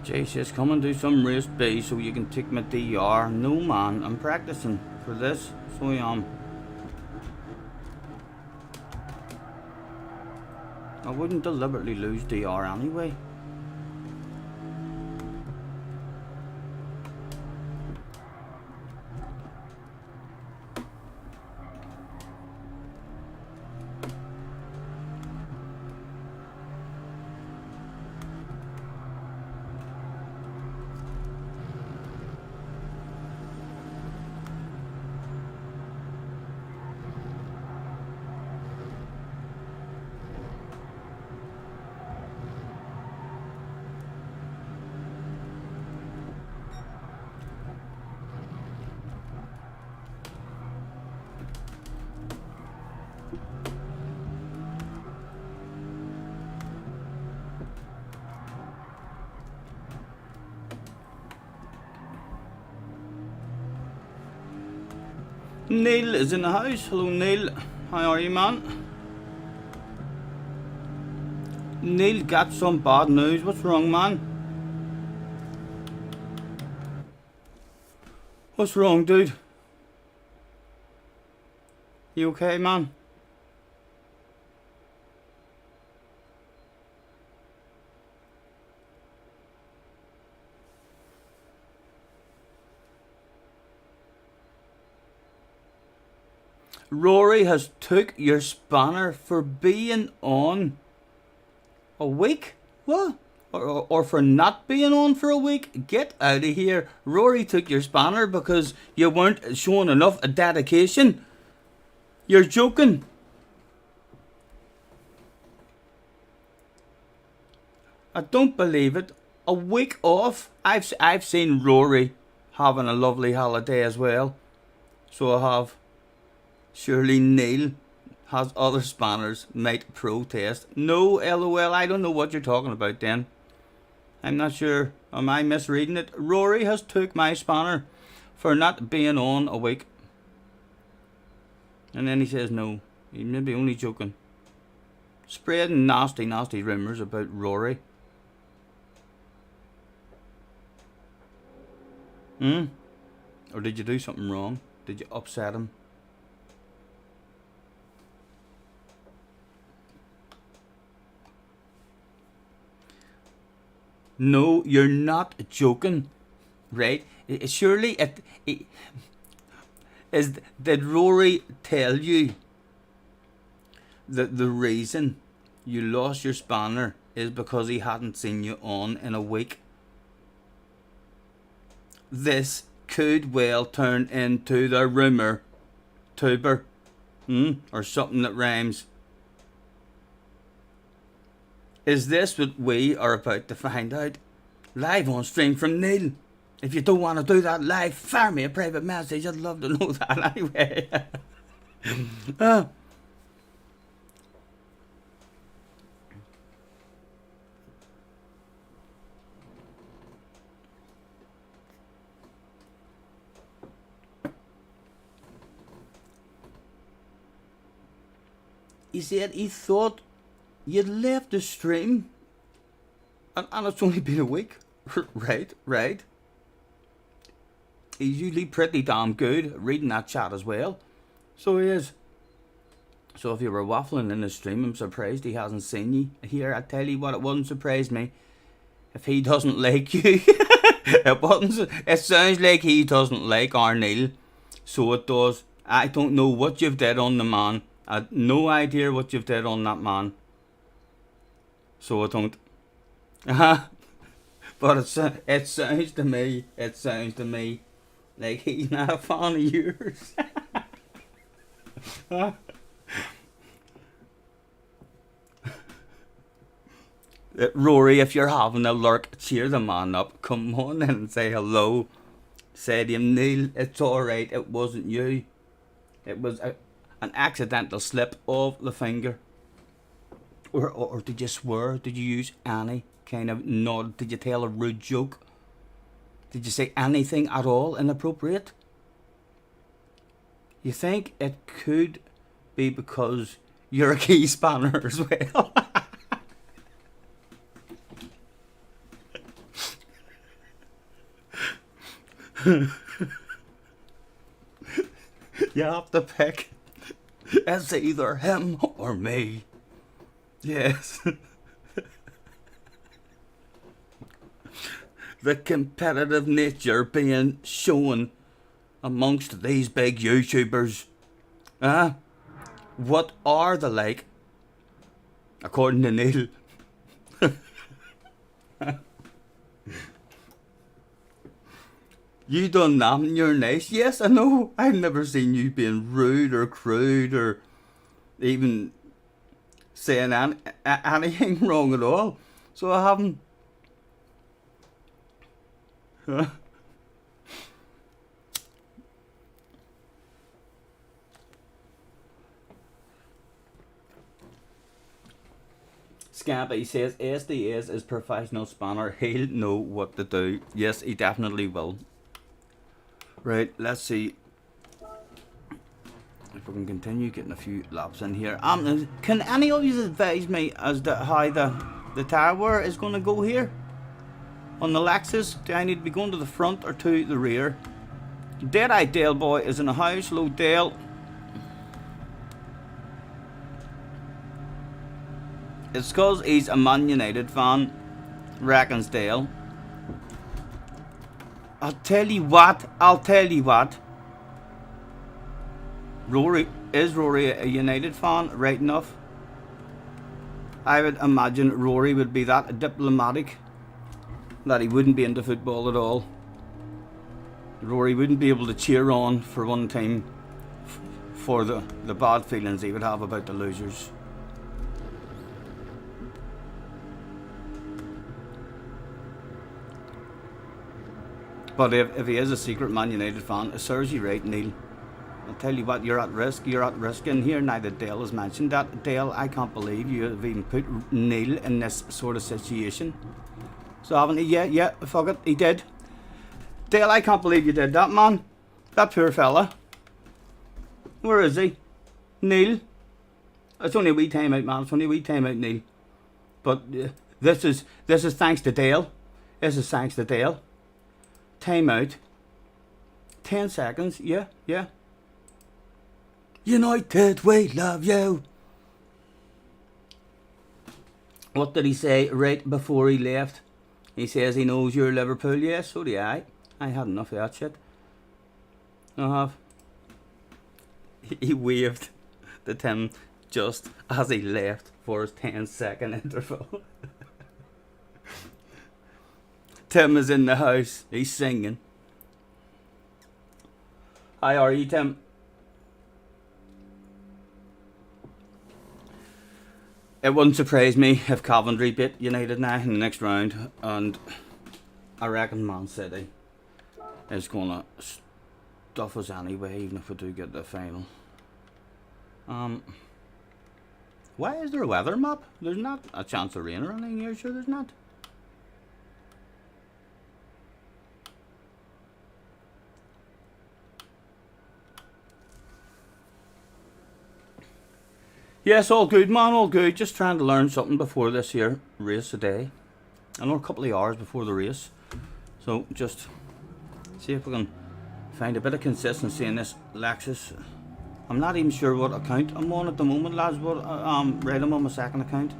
Jay says, come and do some race B so you can take my DR. No man, I'm practicing for this, so I am. I wouldn't deliberately lose DR anyway. Neil is in the house. Hello Neil, how are you, man? Neil got some bad news. What's wrong, man? What's wrong, dude? You okay, man? Rory has took your spanner for being on a week? What? Or for not being on for a week? Get out of here. Rory took your spanner because you weren't showing enough dedication. You're joking. I don't believe it. A week off? I've seen Rory having a lovely holiday as well. So I have. Surely Neil has other spanners, might protest. No, LOL, I don't know what you're talking about then. I'm not sure. Am I misreading it? Rory has took my spanner for not being on a week. And then he says no. He may be only joking. Spreading nasty, nasty rumours about Rory. Or did you do something wrong? Did you upset him? No, you're not joking, right? Surely did Rory tell you that the reason you lost your spanner is because he hadn't seen you on in a week? This could well turn into the rumour tuber, or something that rhymes. Is this what we are about to find out? Live on stream from Neil. If you don't want to do that live, fire me a private message. I'd love to know that anyway. He said he thought you'd left the stream, and it's only been a week. Right. He's usually pretty damn good at reading that chat as well. So he is. So if you were waffling in the stream, I'm surprised he hasn't seen you here. I tell you what, it wouldn't surprise me if he doesn't like you. It sounds like he doesn't like our Neil. So it does. I don't know what you've did on the man. I had no idea what you've did on that man. So I don't. But it sounds to me like he's not a fan of yours. Rory, if you're having a lurk, cheer the man up. Come on in and say hello. Say to him, Neil, it's alright, it wasn't you. It was an accidental slip of the finger. Or did you swear? Did you use any kind of nod? Did you tell a rude joke? Did you say anything at all inappropriate? You think it could be because you're a key spanner as well? You have to pick. It's either him or me. Yes. The competitive nature being shown amongst these big YouTubers. What are they like? According to Neil. You done that and you're nice. Yes, I know. I've never seen you being rude or crude or even saying anything wrong at all. So I haven't. Scampy says SDS is professional spanner. He'll know what to do. Yes, he definitely will. Right, let's see if we can continue getting a few laps in here. Can any of you advise me as to how the tire wear is going to go here on the Lexus? Do I need to be going to the front or to the rear? Deadeye Dale boy is in the house. Hello, Dale. It's because he's a Man United fan, reckons Dale. I'll tell you what. Rory a United fan? Right enough. I would imagine Rory would be that diplomatic that he wouldn't be into football at all. Rory wouldn't be able to cheer on for one team for the bad feelings he would have about the losers. But if he is a secret Man United fan, it serves you right, Neil. I'll tell you what, you're at risk in here now that Dale has mentioned that. Dale, I can't believe you have even put Neil in this sort of situation. So haven't you? Yeah, fuck it, he did. Dale, I can't believe you did that, man. That poor fella. Where is he? Neil. It's only a wee time out, man. It's only a wee time out, Neil. But this is thanks to Dale. This is thanks to Dale. Time out. 10 seconds. Yeah, yeah. United, we love you. What did he say right before he left? He says he knows you're Liverpool. Yes, so do I. I had enough of that shit. I have. He waved to Tim just as he left for his 10-second interval. Tim is in the house. He's singing. How are you, Tim? It wouldn't surprise me if Coventry beat United now in the next round, and I reckon Man City is going to stuff us anyway, even if we do get the final. Why is there a weather map? There's not a chance of rain or anything here, sure there's not. Yes, all good, man, all good. Just trying to learn something before this here race today. I know a couple of hours before the race. So just see if we can find a bit of consistency in this Lexus. I'm not even sure what account I'm on at the moment, lads, but right, I'm on my second account.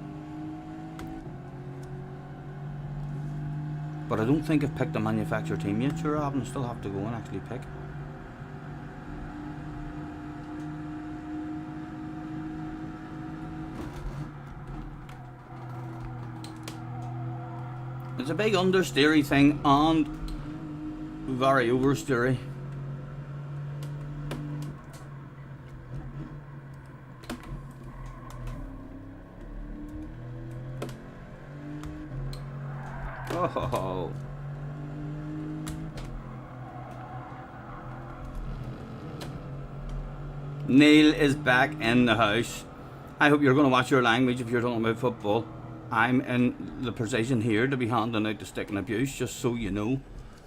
But I don't think I've picked a manufacturer team yet, sure I haven't. Still have to go and actually pick. It's a big understeery thing and very oversteery. Oh. Neil is back in the house. I hope you're going to watch your language if you're talking about football. I'm in the position here to be handing out the stick and abuse, just so you know.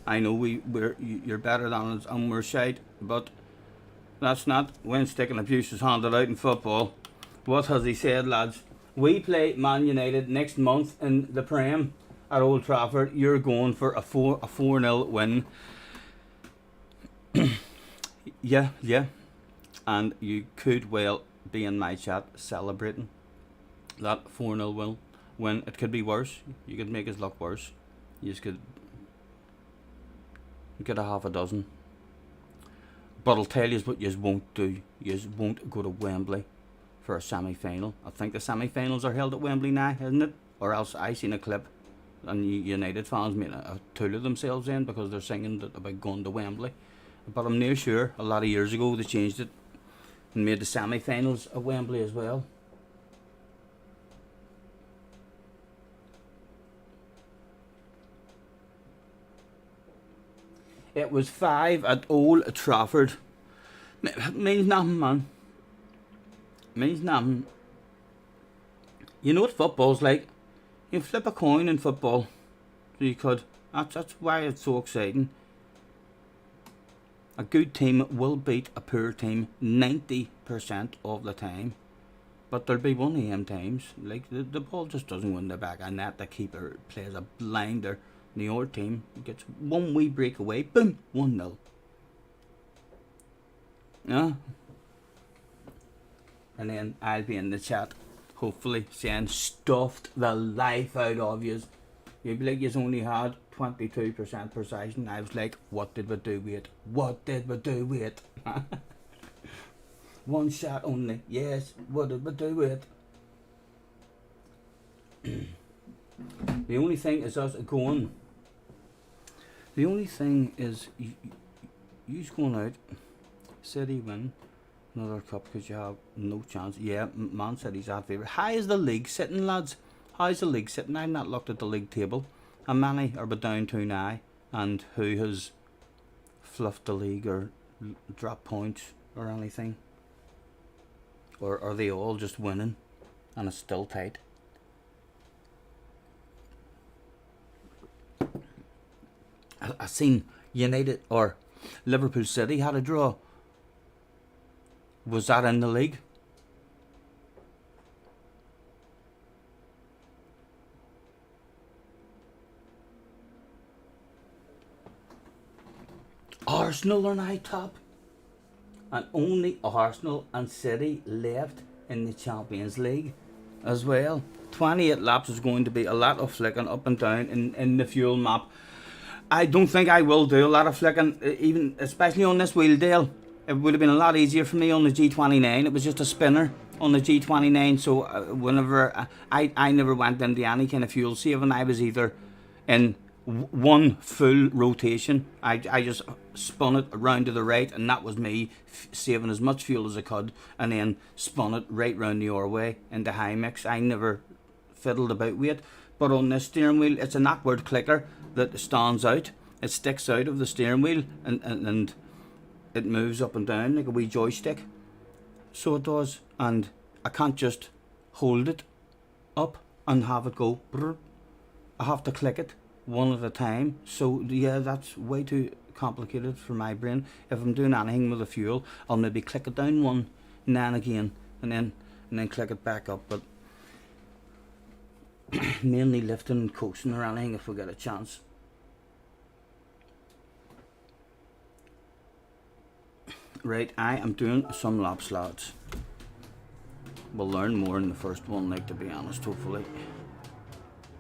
I know you're better than us on our side, but that's not when stick and abuse is handed out in football. What has he said, lads? We play Man United next month in the Prem at Old Trafford. You're going for a 4-0 win. yeah. And you could well be in my chat celebrating that 4-0 win. When it could be worse, you could make his luck worse. You just could get a half a dozen. But I'll tell you what you won't do. You won't go to Wembley for a semi-final. I think the semi-finals are held at Wembley now, isn't it? Or else I seen a clip and United fans made a tool of themselves in because they're singing about going to Wembley. But I'm near sure a lot of years ago they changed it and made the semi-finals at Wembley as well. It was 5 at Old Trafford. Means nothing, man. Means nothing. You know what football's like? You flip a coin in football. So you could. That's why it's so exciting. A good team will beat a poor team 90% of the time. But there'll be one of them times. Like the ball just doesn't go in the back of net. The keeper plays a blinder. The other team gets one wee breakaway, boom, 1-0. Yeah. And then I'll be in the chat, hopefully, saying stuffed the life out of yous. You'd be like, yous only had 22% precision. I was like, what did we do with it? What did we do with it? One shot only. Yes, what did we do with it? The only thing is us going. The only thing is you's going out. City win another cup because you have no chance. Yeah, Man City's at favourite. How is the league sitting, lads? How's the league sitting? I've not looked at the league table. How many are we down to now? And who has fluffed the league or dropped points or anything? Or are they all just winning and it's still tight? I seen United or Liverpool City had a draw. Was that in the league? Arsenal are now top, and only Arsenal and City left in the Champions League as well. 28 laps is going to be a lot of flicking up and down in the fuel map. I don't think I will do a lot of flicking, even especially on this wheel deal. It would have been a lot easier for me on the G29. It was just a spinner on the G29, so whenever I never went into any kind of fuel saving. I was either in one full rotation. I just spun it around to the right, and that was me saving as much fuel as I could, and then spun it right round the other way into high mix. I never fiddled about with it. But on this steering wheel, it's an upward clicker that stands out. It sticks out of the steering wheel, and it moves up and down like a wee joystick. So it does, and I can't just hold it up and have it go brr. I have to click it one at a time. So yeah, that's way too complicated for my brain. If I'm doing anything with the fuel, I'll maybe click it down one, and then again, and then click it back up. But mainly lifting and coasting or anything if we get a chance. Right, I am doing some laps, lads. We'll learn more in the first one, like, to be honest, hopefully.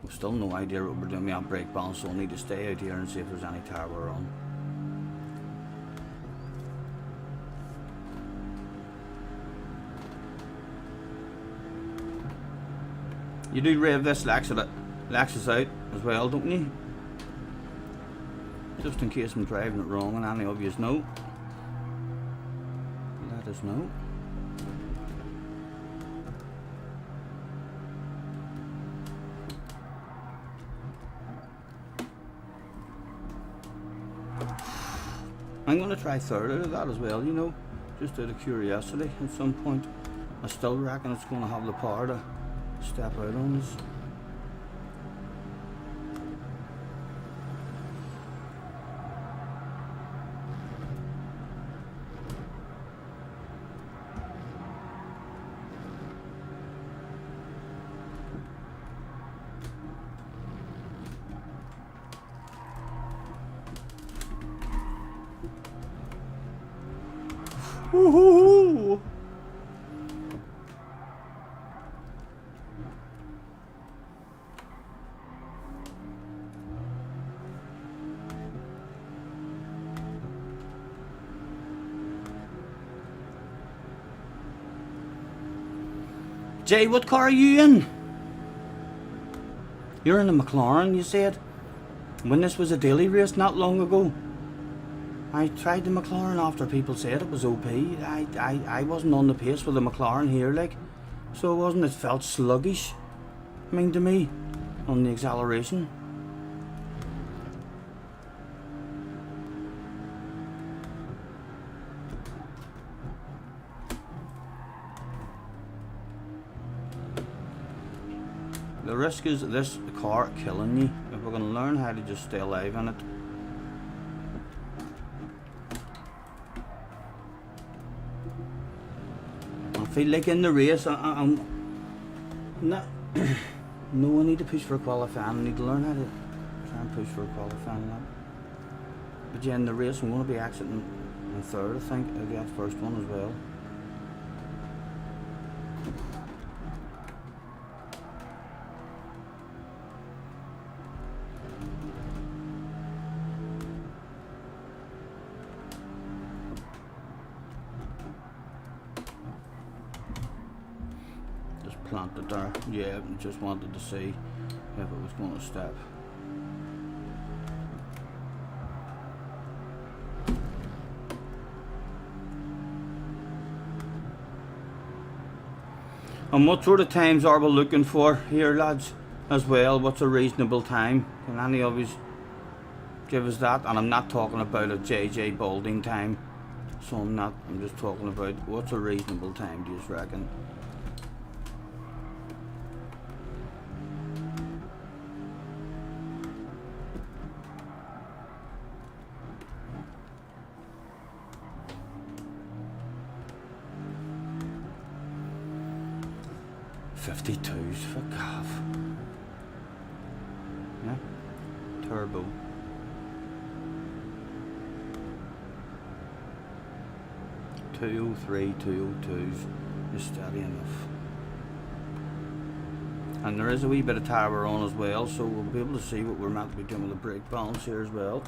We've still no idea what we're doing. We have brake balance, so we'll need to stay out here and see if there's any tire we're on. You do rev this Lexus out as well, don't you? Just in case I'm driving it wrong and any of you know. Let us know. I'm going to try third out of that as well, you know, just out of curiosity at some point. I still reckon it's going to have the power to step out on us. Woohoo! Jay, what car are you in? You're in a McLaren, you said? When this was a daily race not long ago. I tried the McLaren after people said it was OP. I wasn't on the pace with the McLaren here, like. So it wasn't, it felt sluggish. I mean, to me, on the acceleration. The risk is this car killing you. If we're going to learn how to just stay alive in it. I feel like in the race, I'm not. No, I need to push for a qualifying. I need to learn how to try and push for a qualifying lap. But yeah, in the race, I'm going to be exiting in third, I think. I'll get first one as well. Planted there, yeah, just wanted to see if it was going to step. And what sort of times are we looking for here, lads, as well? What's a reasonable time? Can any of you give us that? And I'm not talking about a JJ Balding time, so I'm just talking about what's a reasonable time, do you reckon? .52s for calf. Yeah, turbo. 203, 202s is steady enough. And there is a wee bit of tower on as well, so we'll be able to see what we're meant to be doing with the brake balance here as well.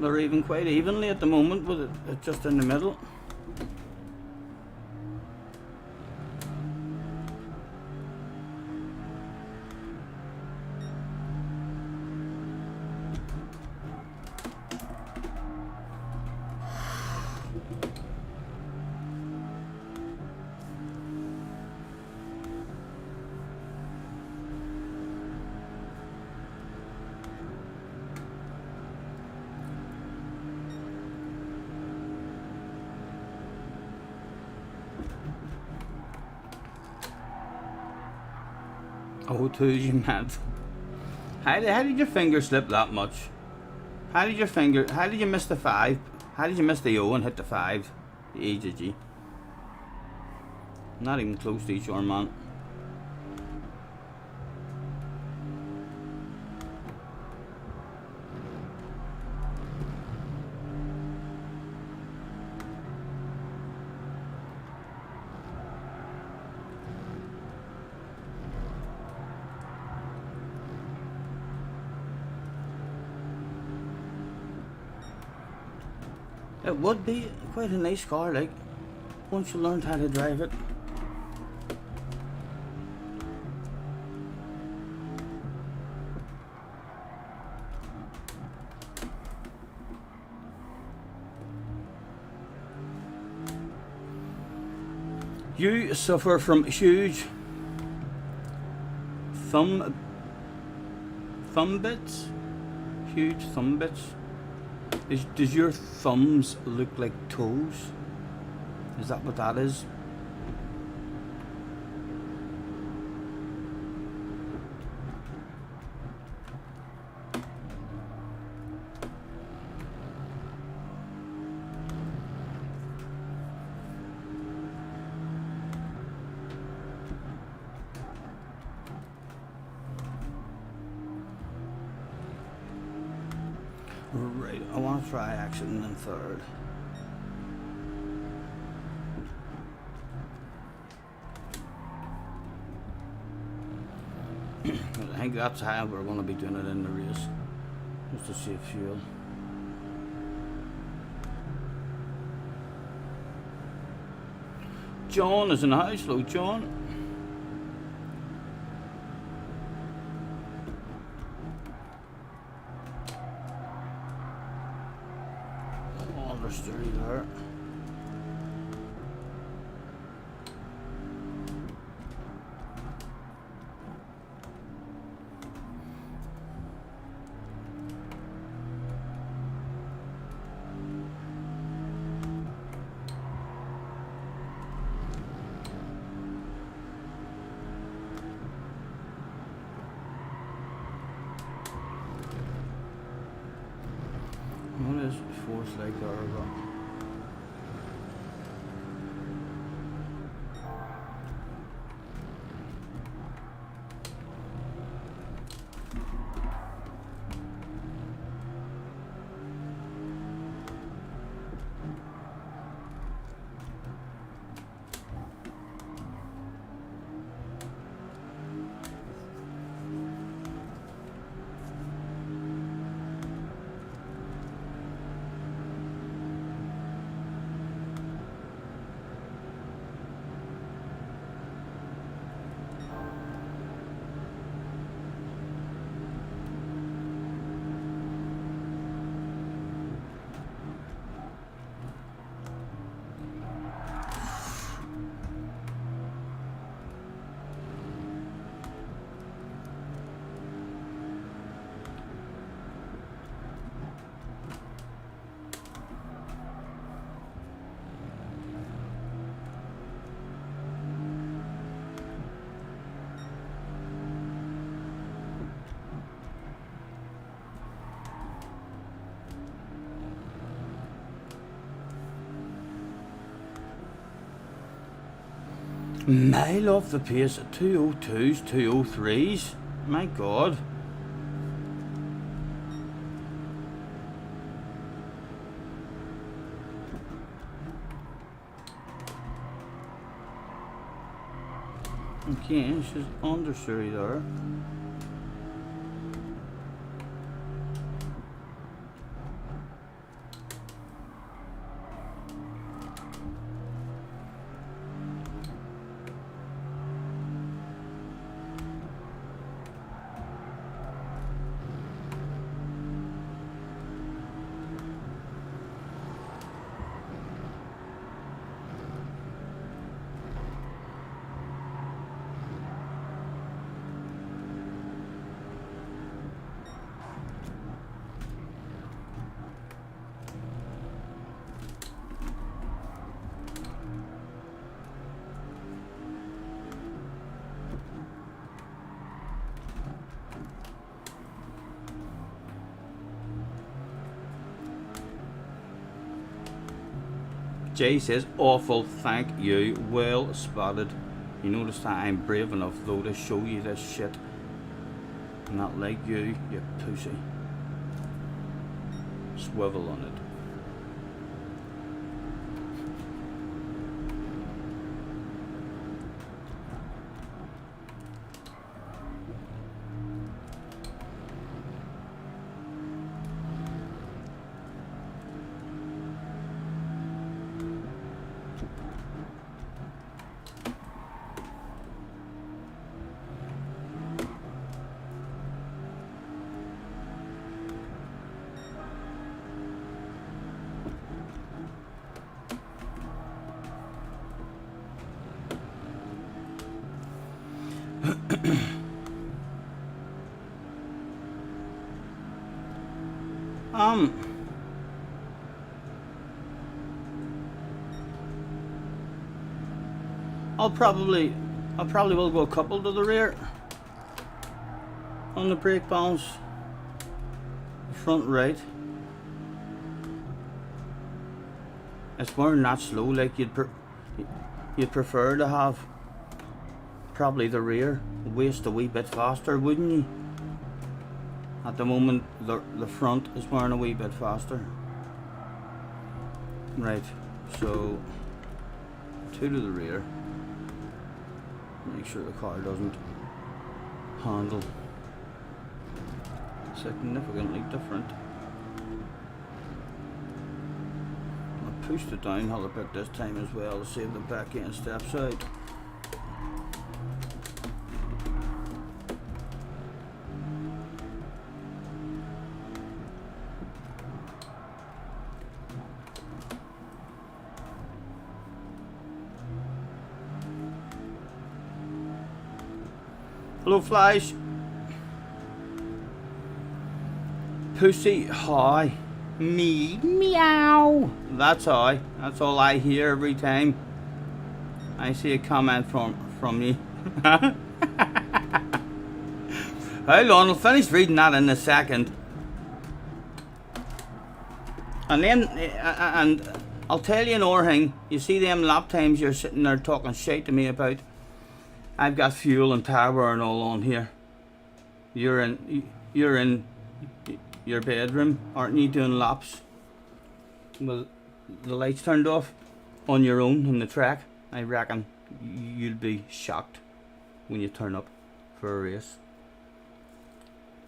They're even quite evenly at the moment with it just in the middle. Oh, twos, you mad? How did your finger slip that much? How did you miss the 5? How did you miss the O and hit the 5? The E to G. Not even close to each other, man. It would be quite a nice car, like, once you learned how to drive it. You suffer from huge thumb bits? Huge thumb bits? Does your thumbs look like toes? Is that what that is? Right, I want to try exiting in third. I think that's how we're going to be doing it in the race, just to save fuel. John is in the house. Hello, John. Story there. What is fourth leg there? Mile off the pace at 202s, 203s. My God. Okay, she's understeery there. Jay says, awful, thank you, well spotted. You notice that I'm brave enough though to show you this shit. Not like you pussy. Swivel on it. I probably will go a couple to the rear on the brake balance, front right. It's more not slow, like you'd prefer to have probably the rear waste a wee bit faster, wouldn't you? At the moment the front is wearing a wee bit faster. Right, so 2 to the rear. Make sure the car doesn't handle significantly different. I pushed it down a little bit this time as well to save the back end steps out. Hello, Flash. Pussy, hi. Me, meow. That's all I hear every time I see a comment from you. Hold on, I'll finish reading that in a second. And then, and I'll tell you another thing. You see them lap times you're sitting there talking shit to me about? I've got fuel and power and all on here. You're in your bedroom, aren't you, doing laps? Well, the lights turned off on your own on the track. I reckon you'll be shocked when you turn up for a race.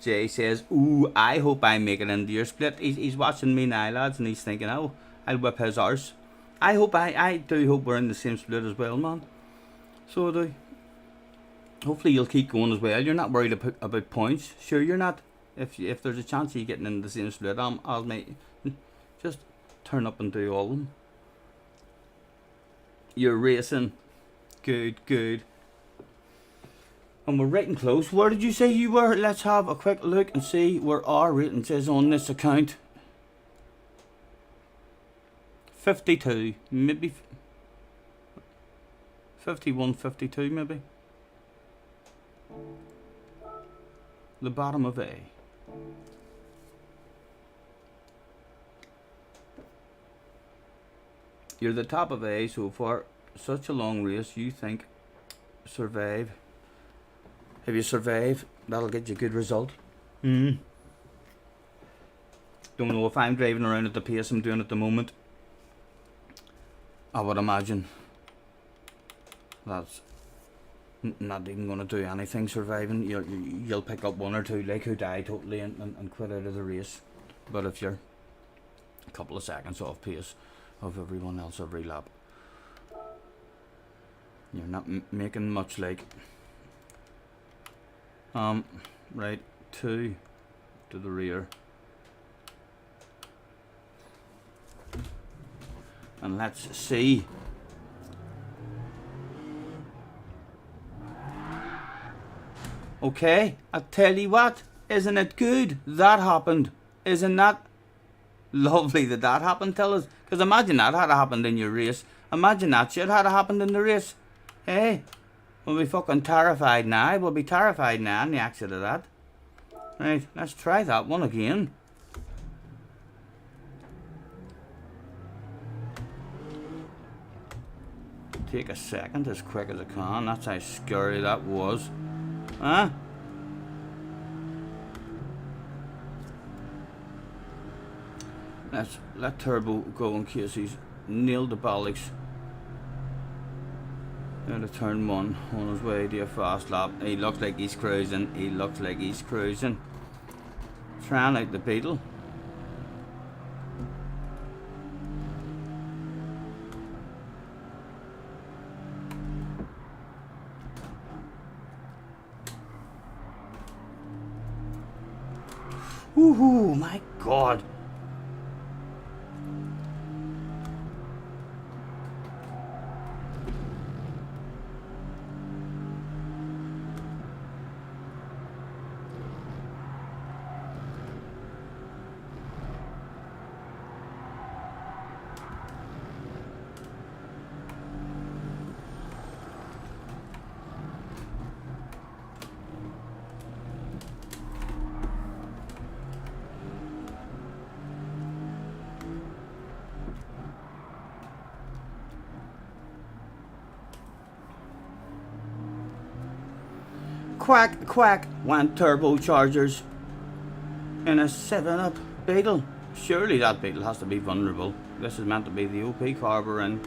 Jay says, ooh, I hope I make it into your split. He's watching me now, lads, and he's thinking, oh, I'll whip his arse. I do hope we're in the same split as well, man. So I do. Hopefully you'll keep going as well. You're not worried about points. Sure you're not. If there's a chance of you getting in the same split, I'll make just turn up and do all of them. You're racing. Good. And we're right and close. Where did you say you were? Let's have a quick look and see where our ratings is on this account. 52, maybe 51, 52 maybe. The bottom of A. You're the top of A so far. Such a long race, you think survive. Have you survived That'll get you a good result. Don't know if I'm driving around at the pace I'm doing at the moment. I would imagine that's not even going to do anything surviving. You'll pick up one or two like who die totally and quit out of the race. But if you're a couple of seconds off pace of everyone else every lap, you're not making much like. Right, 2 to the rear. And let's see. Okay, I tell you what, isn't it good that happened? Isn't that lovely that that happened, tell us? Because imagine that had happened in your race. Imagine that shit had happened in the race. Hey, we'll be fucking terrified now. We'll be terrified now in the accident of that. Right, let's try that one again. Take a second as quick as I can. That's how scary that was. Huh? Let's let Turbo go in case he's nailed the bollocks. Out of turn 1 on his way to a fast lap. He looks like he's cruising. He looks like he's cruising. Trying out the Beetle. Woohoo, my God. Quack, quack, went turbochargers in a 7-up Beetle. Surely that Beetle has to be vulnerable. This is meant to be the OP car we're in.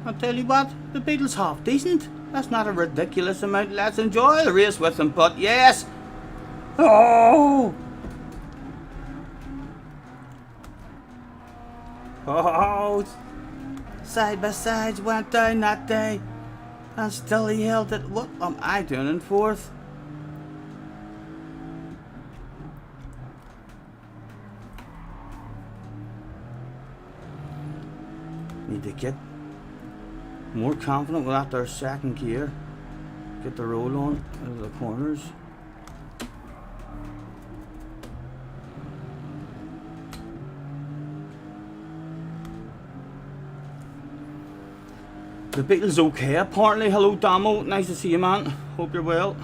I'll tell you what, the Beetle's half decent. That's not a ridiculous amount. Let's enjoy the race with them, but yes! Oh! Oh! Side by sides went down that day. And still he held it. What am I doing in 4th? Need to get more confident with that their second gear. Get the roll on out of the corners. The Beetle's okay apparently. Hello Damo, nice to see you, man. Hope you're well.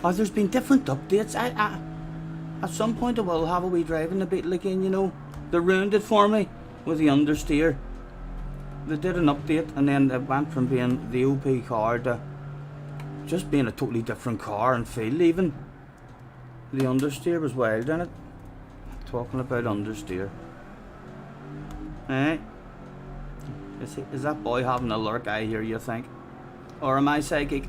Oh, there's been different updates. At some point I will have a wee drive in the Beetle again, you know. They ruined it for me with the understeer. They did an update and then it went from being the OP car to just being a totally different car and feel even. The understeer was wild in it. Talking about understeer. Eh? Is that boy having a lurk, I hear you think? Or am I psychic?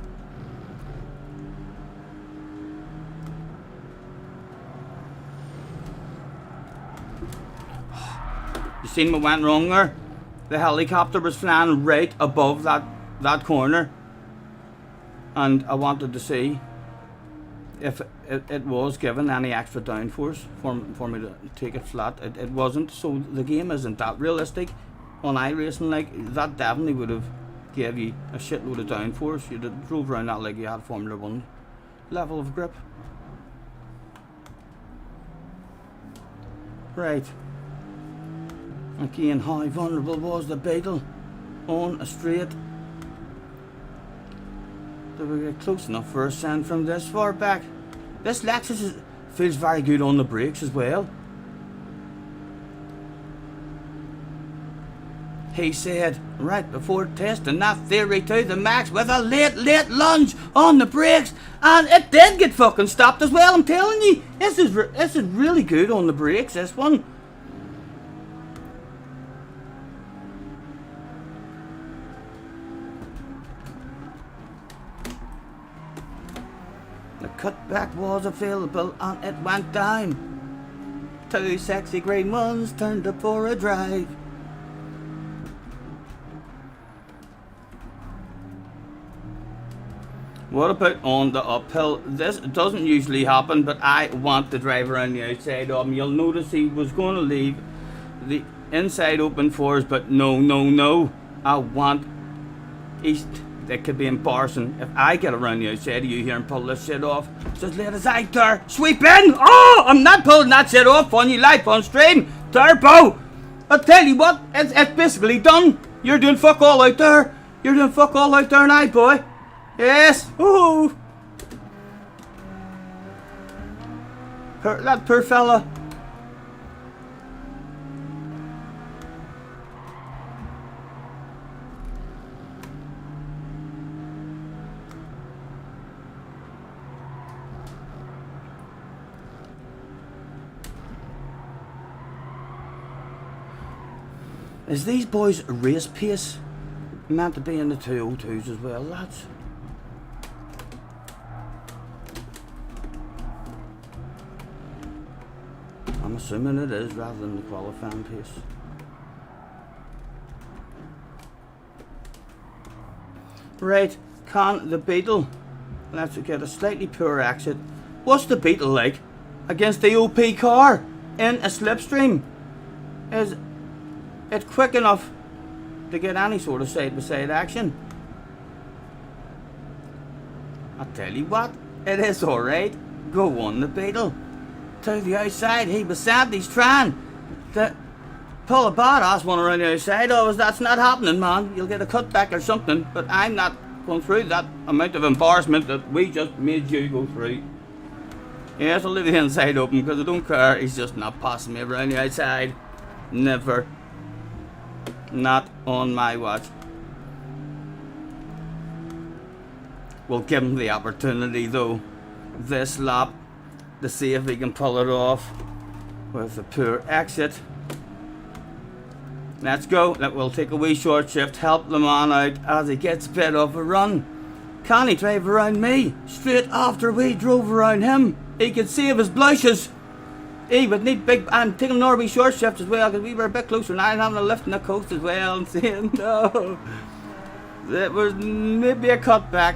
You seen what went wrong there? The helicopter was flying right above that corner. And I wanted to see if it was given any extra downforce for me to take it flat. It wasn't, so the game isn't that realistic. On iRacing, like, that definitely would have gave you a shitload of downforce. You'd have drove around that like you had Formula 1 level of grip. Right. Again, how vulnerable was the Beetle on a straight? Did we get close enough for a send from this far back? This Lexus feels very good on the brakes as well. he said, right before testing that theory to the max with a late lunge on the brakes, and it did get fucking stopped as well. I'm telling you, this is really good on the brakes, this one. The cutback was available and it went down. 2 sexy green ones turned up for a drive. What about on the uphill? This doesn't usually happen, but I want to drive around the outside of him. You'll notice he was going to leave the inside open for us, but no. I want east. That could be embarrassing if I get around the outside of you here and pull this shit off. Just let us out there. Sweep in! Oh, I'm not pulling that shit off on you live on stream. Turbo! I'll tell you what, it's basically done. You're doing fuck all out there. You're doing fuck all out there now, boy. Yes! Woohoo! That poor fella. Is these boys race pace meant to be in the 202s as well, lads? I'm assuming it is rather than the qualifying pace. Right, can the Beetle, let's get a slightly poor exit. What's the Beetle like against the OP car in a slipstream? Is it quick enough to get any sort of side-by-side action? I tell you what, it is alright. Go on the Beetle. To the outside, he was sent. He's trying to pull a badass one around the outside. Oh, that's not happening, man. You'll get a cutback or something, but I'm not going through that amount of embarrassment that we just made you go through. Yes, I'll leave the inside open because I don't care. He's just not passing me around the outside. Never. Not on my watch. We'll give him the opportunity though this lap to see if he can pull it off with a poor exit. Let's go. We'll take a wee short shift, help the man out as he gets a bit of a run. Can he drive around me? Straight after we drove around him, he could save his blushes. He would need big, and taking another wee short shift as well because we were a bit closer and I having a lift in the coast as well and saying no. It was maybe a cutback,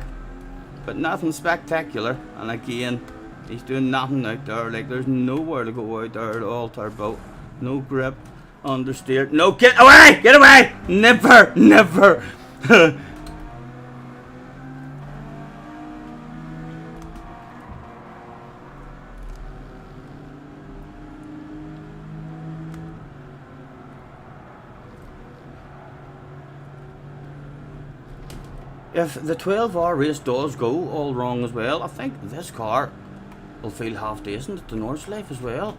but nothing spectacular. And again, he's doing nothing out there. Like there's nowhere to go out there at all. Turbo, no grip, understeer. No, get away! Get away! Never. If the 12-hour race does go all wrong as well, I think this car will feel half decent at the North Life as well.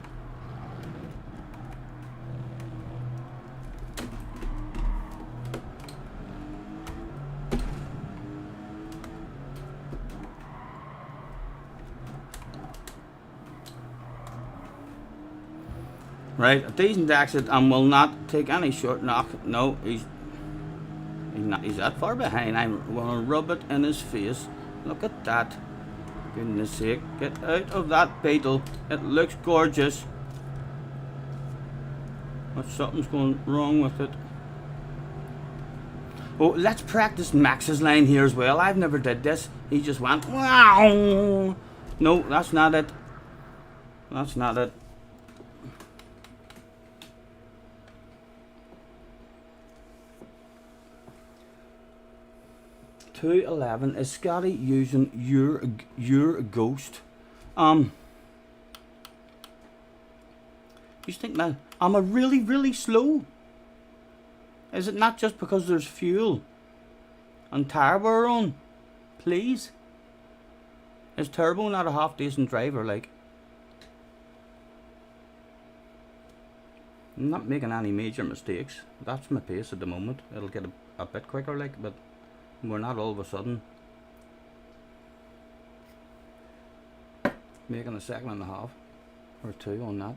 Right, a decent exit and will not take any short knock. No, he's that far behind. I'm going to rub it in his face. Look at that. Goodness sake. Get out of that Beetle. It looks gorgeous. But something's going wrong with it. Oh, let's practice Max's line here as well. I've never did this. He just went, wow. No, that's not it. That's not it. .211. Is Scotty using your ghost? You think that I'm a really slow? Is it not just because there's fuel and tire wear on? Please. Is Turbo not a half decent driver? Like, I'm not making any major mistakes. That's my pace at the moment. It'll get a bit quicker, like, but we're not all of a sudden making a second and a half or two on that.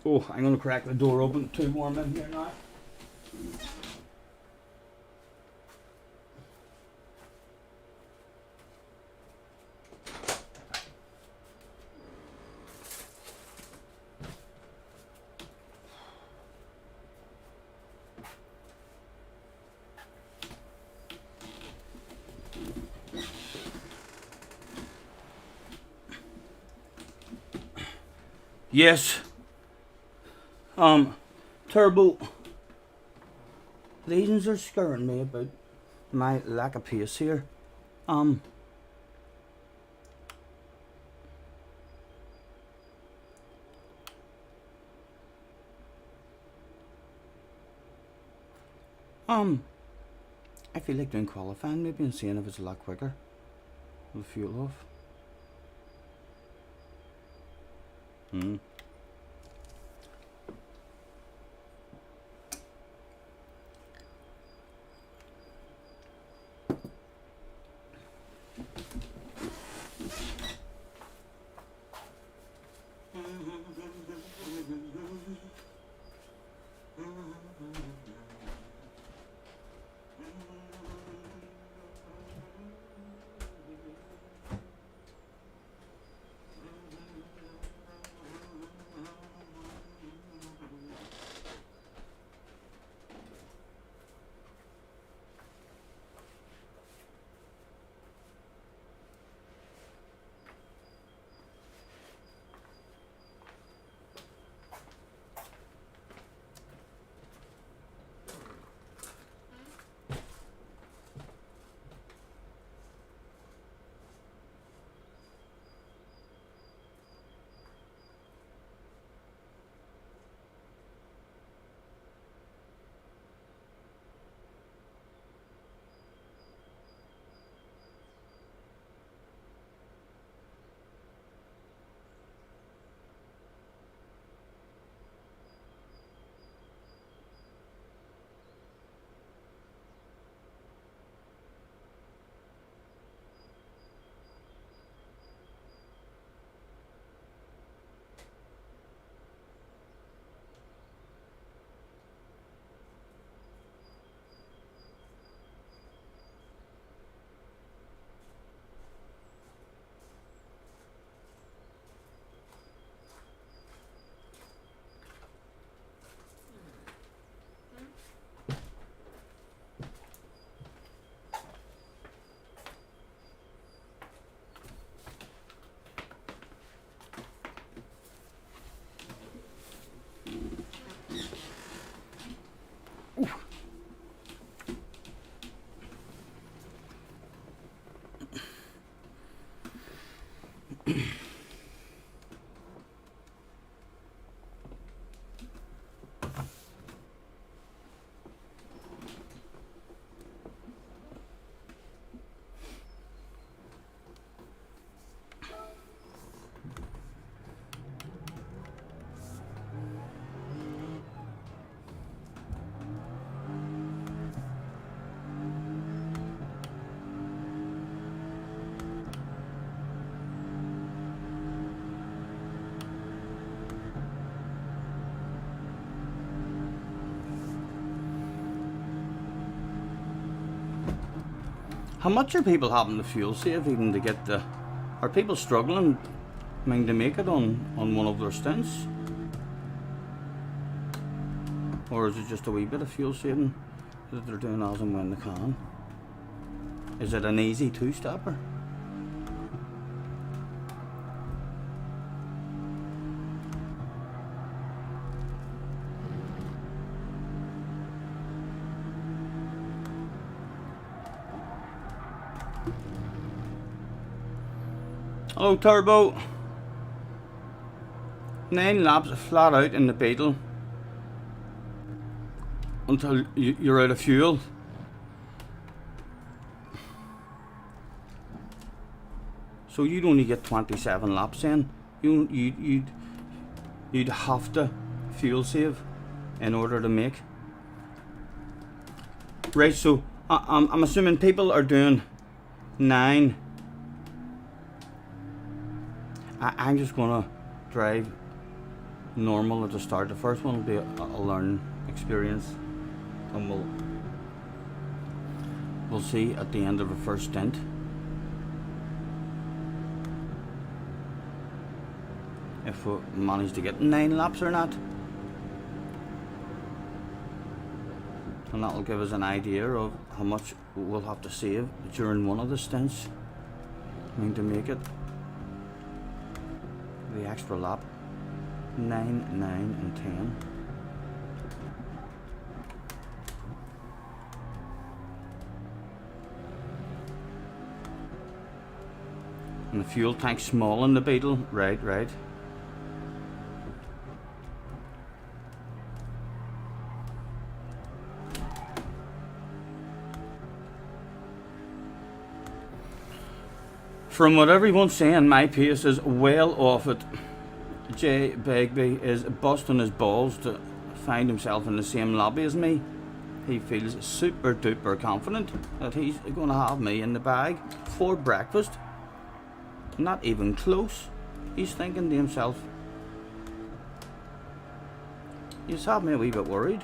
Oh, I'm going to crack the door open. Too warm in here now. Yes. Turbo. These are scaring me about my lack of pace here. I feel like doing qualifying maybe and seeing if it's a lot quicker with fuel off. How much are people having to fuel save even to get the... Are people struggling, I mean, to make it on one of their stints? Or is it just a wee bit of fuel saving that they're doing as and when they can? Is it an easy two-stepper? Hello Turbo. 9 laps flat out in the Beetle until you're out of fuel. So you'd only get 27 laps in. You'd have to fuel save in order to make. Right, so I'm assuming people are doing 9. I'm just gonna drive normal at the start. The first one will be a learning experience, and we'll see at the end of the first stint if we manage to get 9 laps or not, and that will give us an idea of how much we'll have to save during one of the stints, I mean, to make it the extra lap. 9, 9 and 10. And the fuel tank's small in the Beetle. Right. From what everyone's saying, my pace is well off it. Jay Begbie is busting his balls to find himself in the same lobby as me. He feels super duper confident that he's going to have me in the bag for breakfast. Not even close. He's thinking to himself, he's had me a wee bit worried.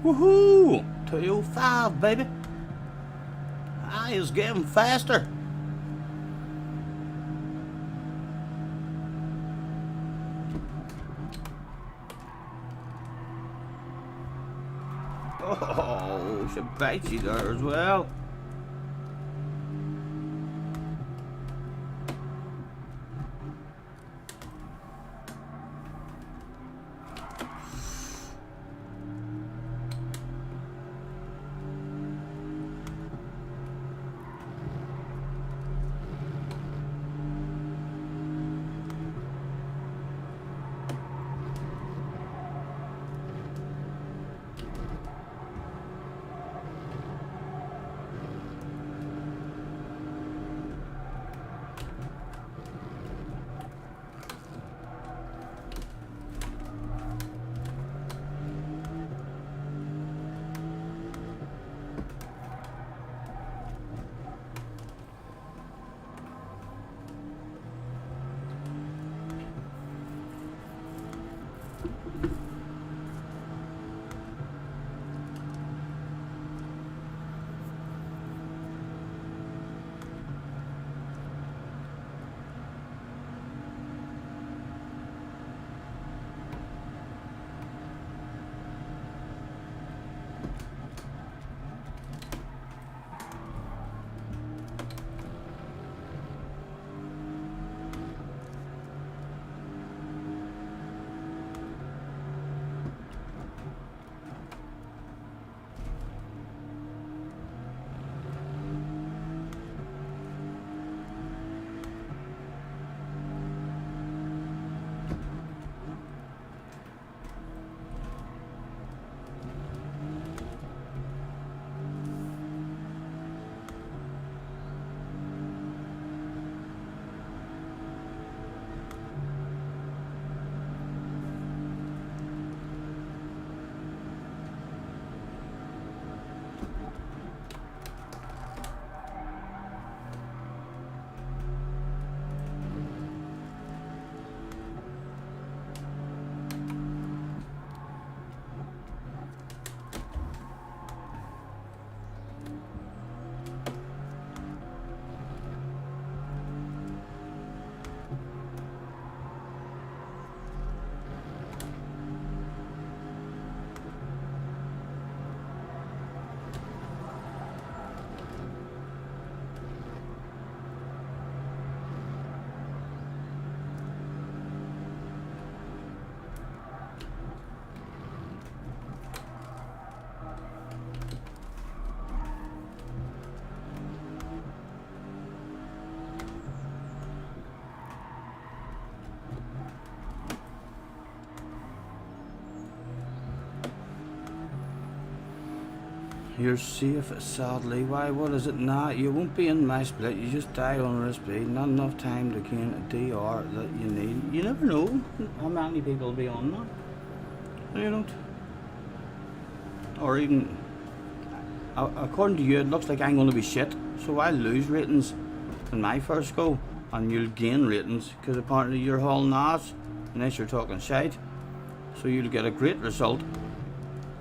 Woohoo! 205, baby. I is getting faster. Oh, she bites you there as well. You're safe, sadly. Why, what is it now? You won't be in my split. You just died on a speed. Not enough time to gain a DR that you need. You never know how many people will be on that. You don't. Or even, according to you, it looks like I'm going to be shit. So I'll lose ratings in my first go. And you'll gain ratings. Because apparently you're hauling ass. Unless you're talking shite. So you'll get a great result.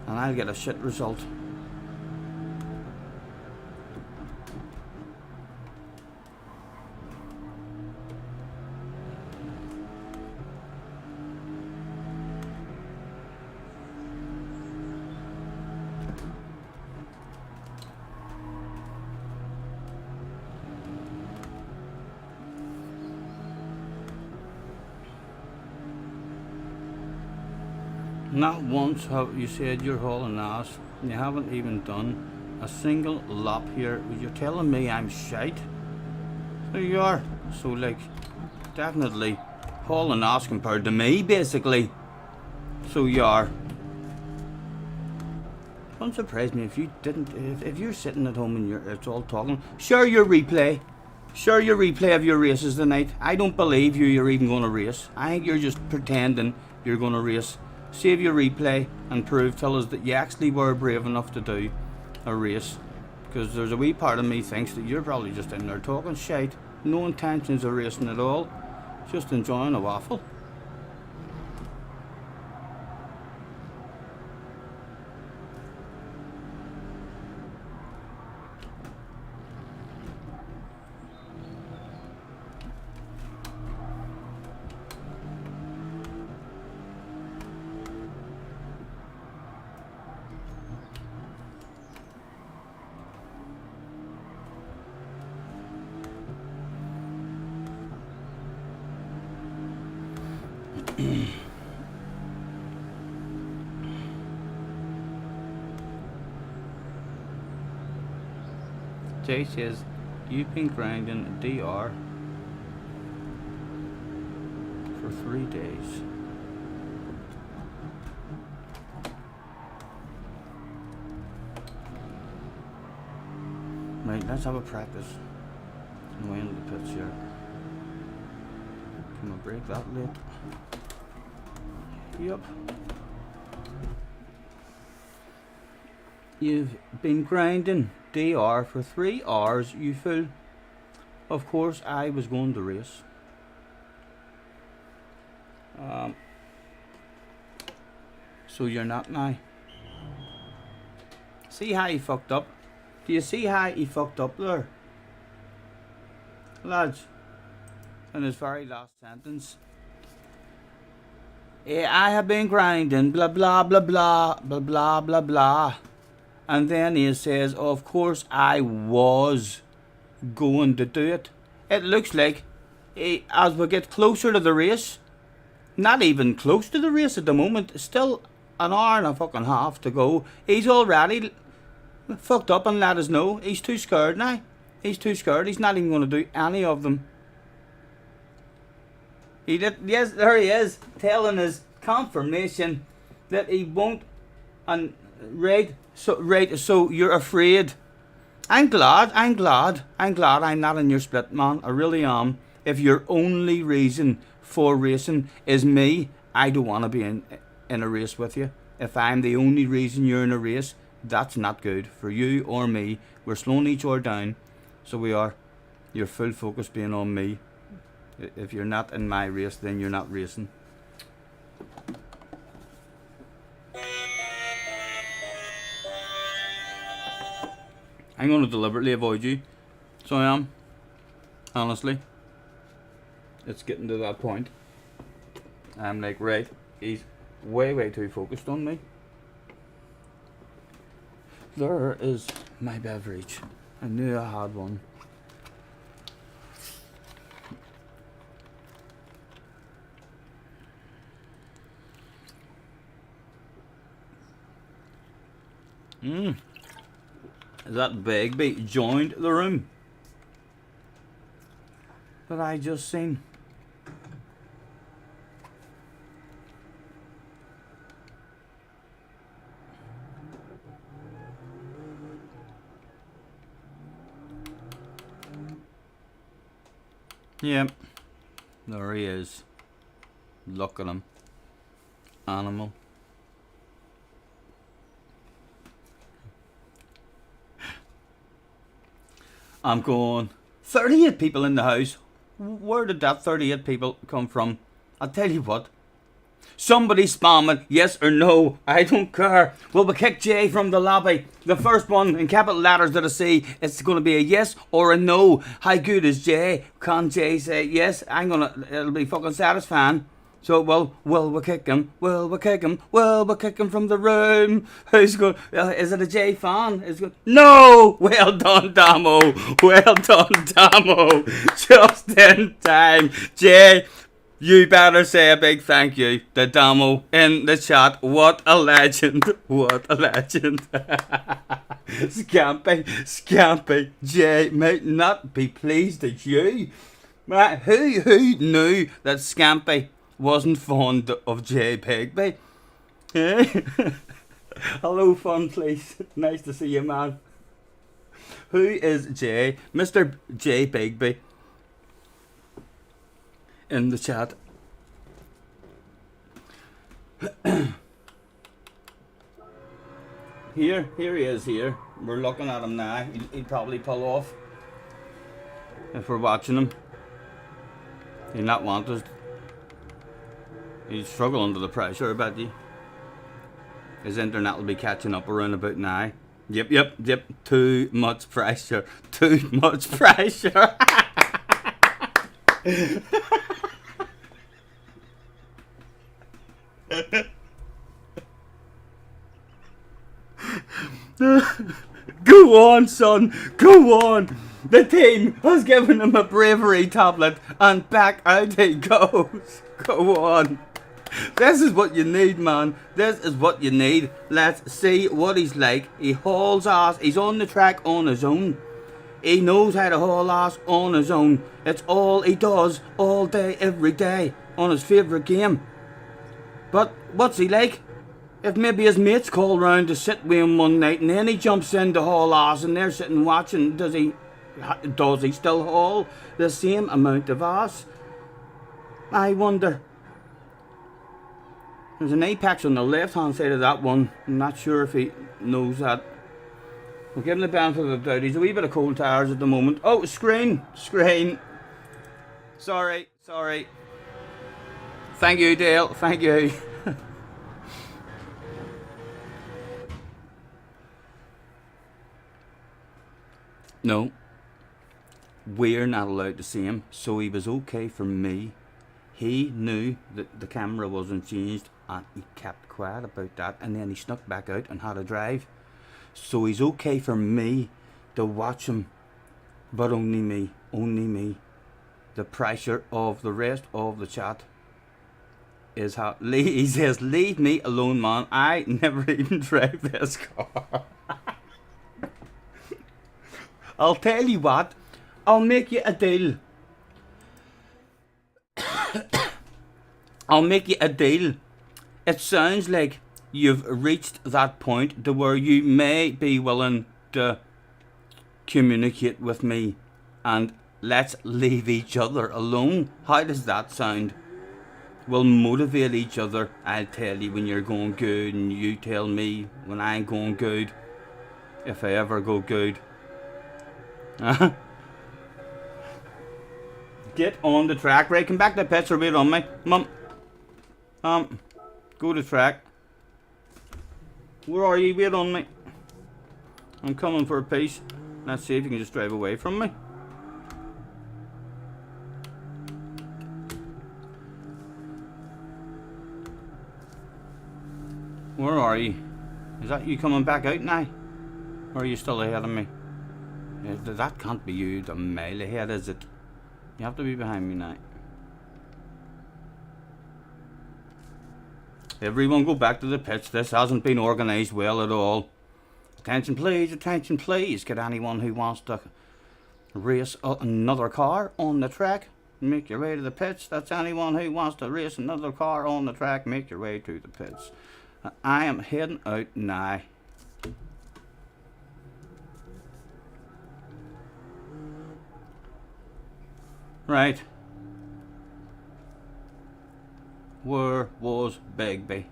And I'll get a shit result. Not once have you said you're hauling ass. You haven't even done a single lap here. You're telling me I'm shite. There you are. So like, definitely hauling ass compared to me, basically. So you are. Don't surprise me if you didn't. If you're sitting at home and it's all talking. Share your replay. Share your replay of your races tonight. I don't believe you're even going to race. I think you're just pretending you're going to race. Save your replay and tell us that you actually were brave enough to do a race. Because there's a wee part of me thinks that you're probably just in there talking shite. No intentions of racing at all. Just enjoying a waffle. Jay says, you've been grinding a DR for 3 days. Right, let's have a practice. I'm way into the pits here. Can I break that late? Yep. You've been grinding DR for 3 hours, you fool. Of course I was going to race. So you're not now. See how he fucked up? Do you see how he fucked up there? Lads, in his very last sentence. I have been grinding, blah blah blah blah, blah blah blah blah. And then he says, of course I was going to do it. It looks like, as we get closer to the race, not even close to the race at the moment, still an hour and a fucking half to go, he's already fucked up and let us know. He's too scared now. He's too scared. He's not even going to do any of them. He did. Yes, there he is, telling us confirmation that he won't. And right, so you're afraid. I'm glad I'm not in your split, man. I really am. If your only reason for racing is me, I don't want to be in a race with you. If I'm the only reason you're in a race, that's not good for you or me. We're slowing each other down, so we are. Your full focus being on me. If you're not in my race, then you're not racing. I'm going to deliberately avoid you. So I am. Honestly. It's getting to that point. I'm like, right, he's way too focused on me. There is my beverage. I knew I had one. That Begbie joined the room that I just seen. Yep, there he is. Look at him. Animal. I'm going, 38 people in the house. Where did that 38 people come from? I'll tell you what. Somebody spamming yes or no. I don't care. Will we kick Jay from the lobby? The first one in capital letters that I see, it's going to be a yes or a no. How good is Jay? Can Jay say yes? It'll be fucking satisfying. So, will we kick him? Will we kick him? Will we kick him from the room? Who's going? Is it a Jay fan? Is going? No! Well done, Damo. Well done, Damo. Just in time, Jay. You better say a big thank you to Damo in the chat. What a legend. What a legend. Scampy. Jay might not be pleased at you. Who knew that Scampy wasn't fond of Jay Bigby? Hello, fun please. Nice to see you, man. Who is Jay? Mr. Jay Bigby. In the chat. Here he is here. We're looking at him now. He'll probably pull off. If we're watching him. He'll not want us. He'll struggle under the pressure, I bet you. His internet will be catching up around about now. Yep. Too much pressure. Too much pressure. Go on, son. Go on. The team has given him a bravery tablet, and back out he goes. Go on. This is what you need, man. This is what you need. Let's see what he's like. He hauls ass. He's on the track on his own. He knows how to haul ass on his own. It's all he does all day, every day, on his favourite game. But what's he like? If maybe his mates call round to sit with him one night and then he jumps in to haul ass and they're sitting watching, does he still haul the same amount of ass? I wonder. There's an apex on the left hand side of that one. I'm not sure if he knows that. We'll give him the benefit of the doubt. He's a wee bit of cold tires at the moment. Oh, screen. Sorry. Thank you, Dale. Thank you. No. We're not allowed to see him, so he was okay for me. He knew that the camera wasn't changed and he kept quiet about that, and then he snuck back out and had a drive. So he's okay for me to watch him, but only me. The pressure of the rest of the chat is how he says, leave me alone, man. I never even drive this car. I'll tell you what, I'll make you a deal. I'll make you a deal. It sounds like you've reached that point to where you may be willing to communicate with me and let's leave each other alone. How does that sound? We'll motivate each other. I'll tell you when you're going good and you tell me when I'm going good, if I ever go good. Get on the track. Right, come back to the pits or wait on me. Mum. Go to track. Where are you? Wait on me. I'm coming for a piece. Let's see if you can just drive away from me. Where are you? Is that you coming back out now? Or are you still ahead of me? That can't be you a mile ahead, is it? You have to be behind me now. Everyone go back to the pits. This hasn't been organised well at all. Attention please. Get anyone who wants to race another car on the track, make your way to the pits. That's anyone who wants to race another car on the track, make your way to the pits. I am heading out now. Right. Where was Begbie?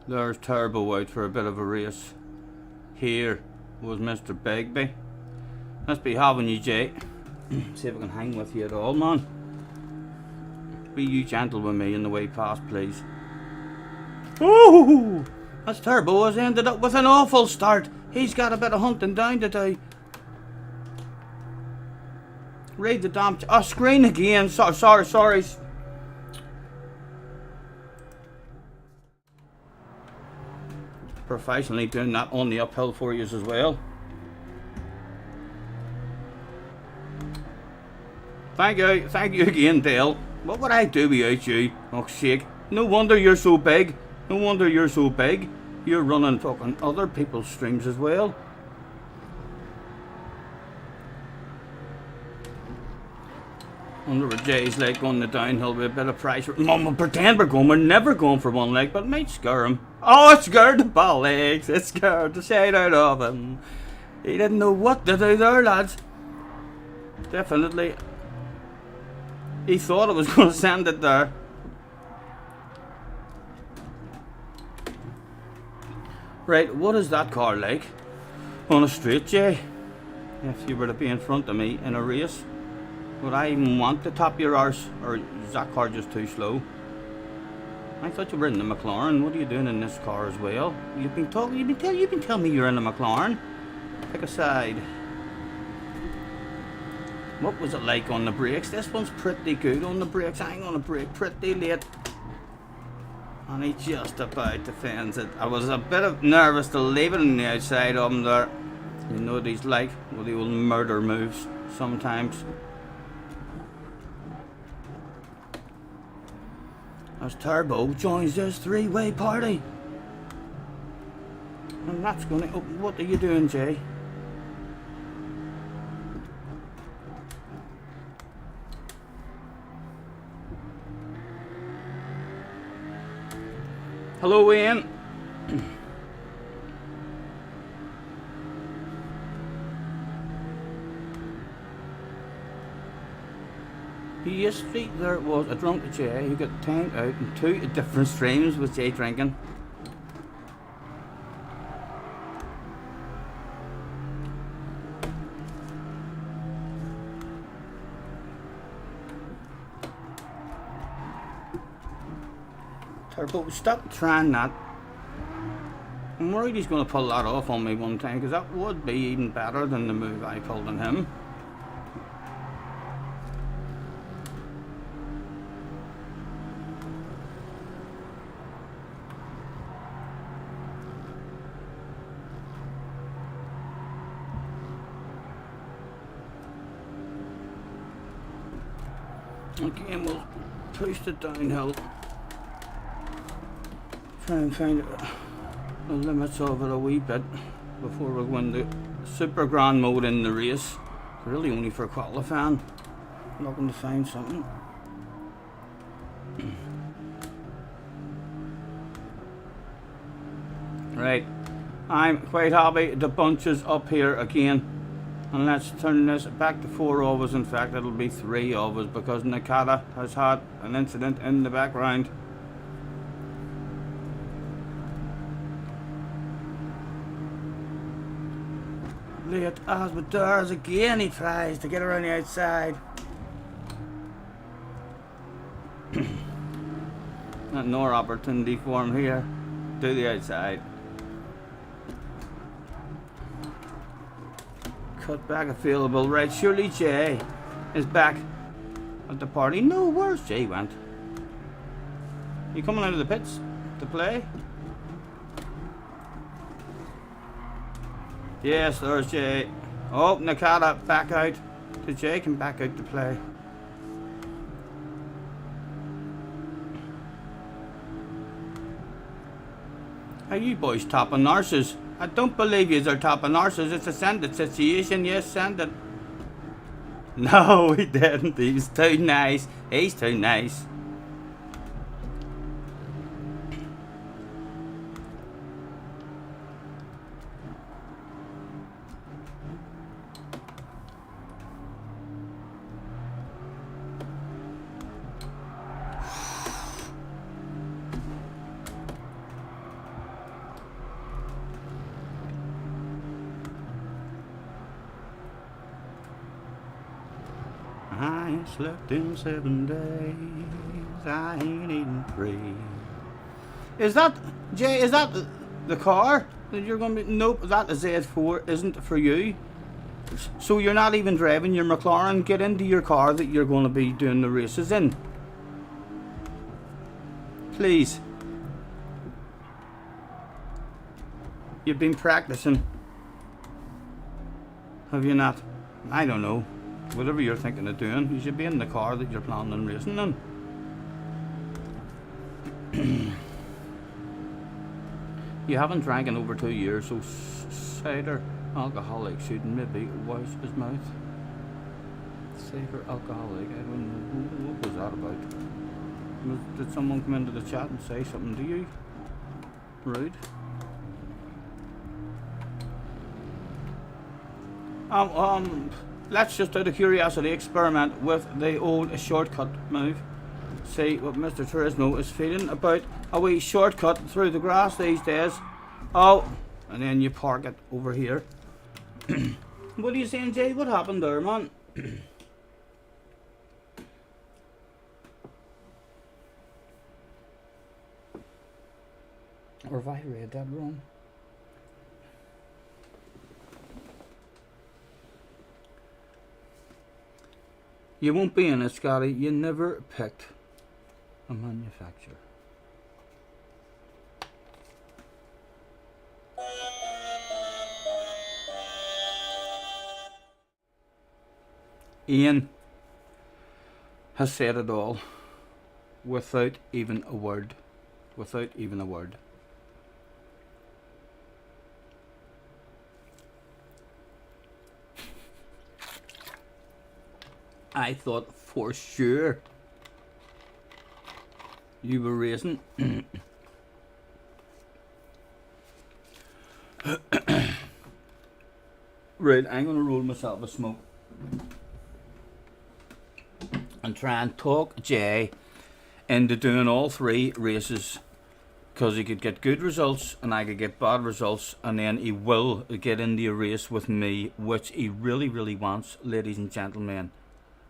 There's Turbo out for a bit of a race. Here was Mr. Begbie. Must be having you, Jay. See if I can hang with you at all, man. Be you gentle with me in the way past, please. Oh, that's Turbo has ended up with an awful start. He's got a bit of hunting down to do. Read the damn screen again. Sorry. Professionally doing that on the uphill for you as well. Thank you again, Dale. What would I do without you? Oh, shake. No wonder you're so big. You're running fucking other people's streams as well. Wonder what Jay's like on the downhill with a bit of pressure. Mum, we'll pretend we're never going for one leg, but it might scare him. Oh, it scared the ball legs. It scared the shade out of him. He didn't know what to do there, lads. Definitely. He thought it was going to send it there. Right, what is that car like? On a straight, Jay? If you were to be in front of me in a race, would I even want to top your arse? Or is that car just too slow? I thought you were in the McLaren. What are you doing in this car as well? You've been telling me you're in a McLaren. Pick a side. What was it like on the brakes? This one's pretty good on the brakes. I'm gonna brake pretty late. And he just about defends it. I was a bit nervous to leave it on the outside of him there. You know what he's like with the old murder moves sometimes. As Turbo joins this three-way party. And that's gonna... Oh, what are you doing, Jay? Hello, Ian. Yesterday there was a drunk Jay who got timed out in 2 different streams with Jay drinking. Turbo, stop trying that. I'm worried he's going to pull that off on me one time, because that would be even better than the move I pulled on him. Okay, we'll push the downhill. Try and find the limits of it a wee bit before we go into super grand mode in the race. Really only for qualifying. Looking to find something. Right, I'm quite happy the bunch is up here again. And let's turn this back to 4 of us. In fact, it'll be 3 of us because Nakata has had an incident in the background. Late as with doors again, he tries to get around the outside. Not no opportunity for him here. To the outside. Cut back available. Right, surely Jay is back at the party. No, where's Jay went? You coming out of the pits to play? Yes, there's Jay. Oh, Nakata back out. So Jay can back out to play. Are you boys topping nurses? I don't believe yous are topping nurses. It's a send it situation. Yes, send it. No, he didn't. He's too nice. He's too nice. I ain't slept in 7 days. I ain't eaten 3. Is that, Jay, is that the car that you're going to be? Nope, that Z4 isn't for you. So you're not even driving your McLaren. Get into your car that you're going to be doing the races in. Please. You've been practicing. Have you not? I don't know. Whatever you're thinking of doing, you should be in the car that you're planning on racing in. You haven't drank in over 2 years, so cider alcoholic shouldn't maybe wash his mouth. Cider alcoholic, I don't know. What was that about? Did someone come into the chat and say something to you? Rude. Let's just out of curiosity experiment with the old shortcut move. See what Mr. Turismo is feeling about a wee shortcut through the grass these days. Oh, and then you park it over here. What are you saying, Jay? What happened there, man? Or have I read that wrong? You won't be in it, Scotty. You never picked a manufacturer. Ian has said it all without even a word. Without even a word. I thought for sure you were racing. Right, I'm going to roll myself a smoke and try and talk Jay into doing all 3 races, because he could get good results and I could get bad results, and then he will get into a race with me, which he really, really wants, ladies and gentlemen.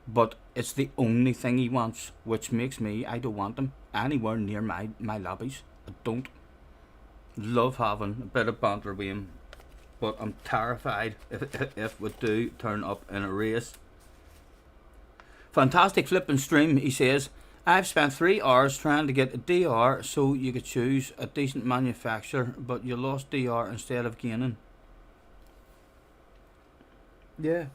But it's the only thing he wants, which makes me, I don't want him anywhere near my lobbies. I don't. Love having a bit of banter with him, but I'm terrified if we do turn up in a race. Fantastic flipping stream, he says. I've spent 3 hours trying to get a DR so you could choose a decent manufacturer, but you lost DR instead of gaining. Yeah.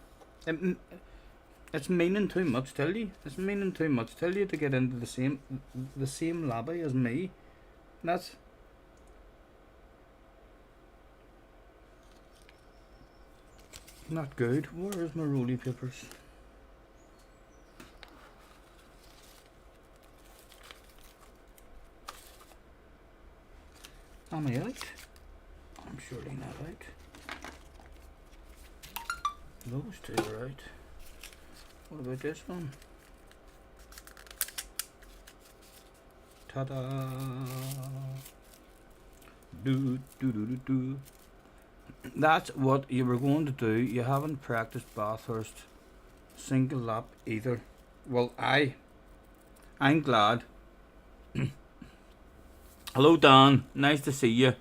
It's meaning too much, tell you. It's meaning too much, tell you, to get into the same lobby as me. That's not good. Where is my rolly papers? Am I out? I'm surely not out. Those 2 are out. What about this one? Ta-da! Do. That's what you were going to do. You haven't practiced Bathurst single lap either. Well, I'm glad. Hello, Dan. Nice to see you.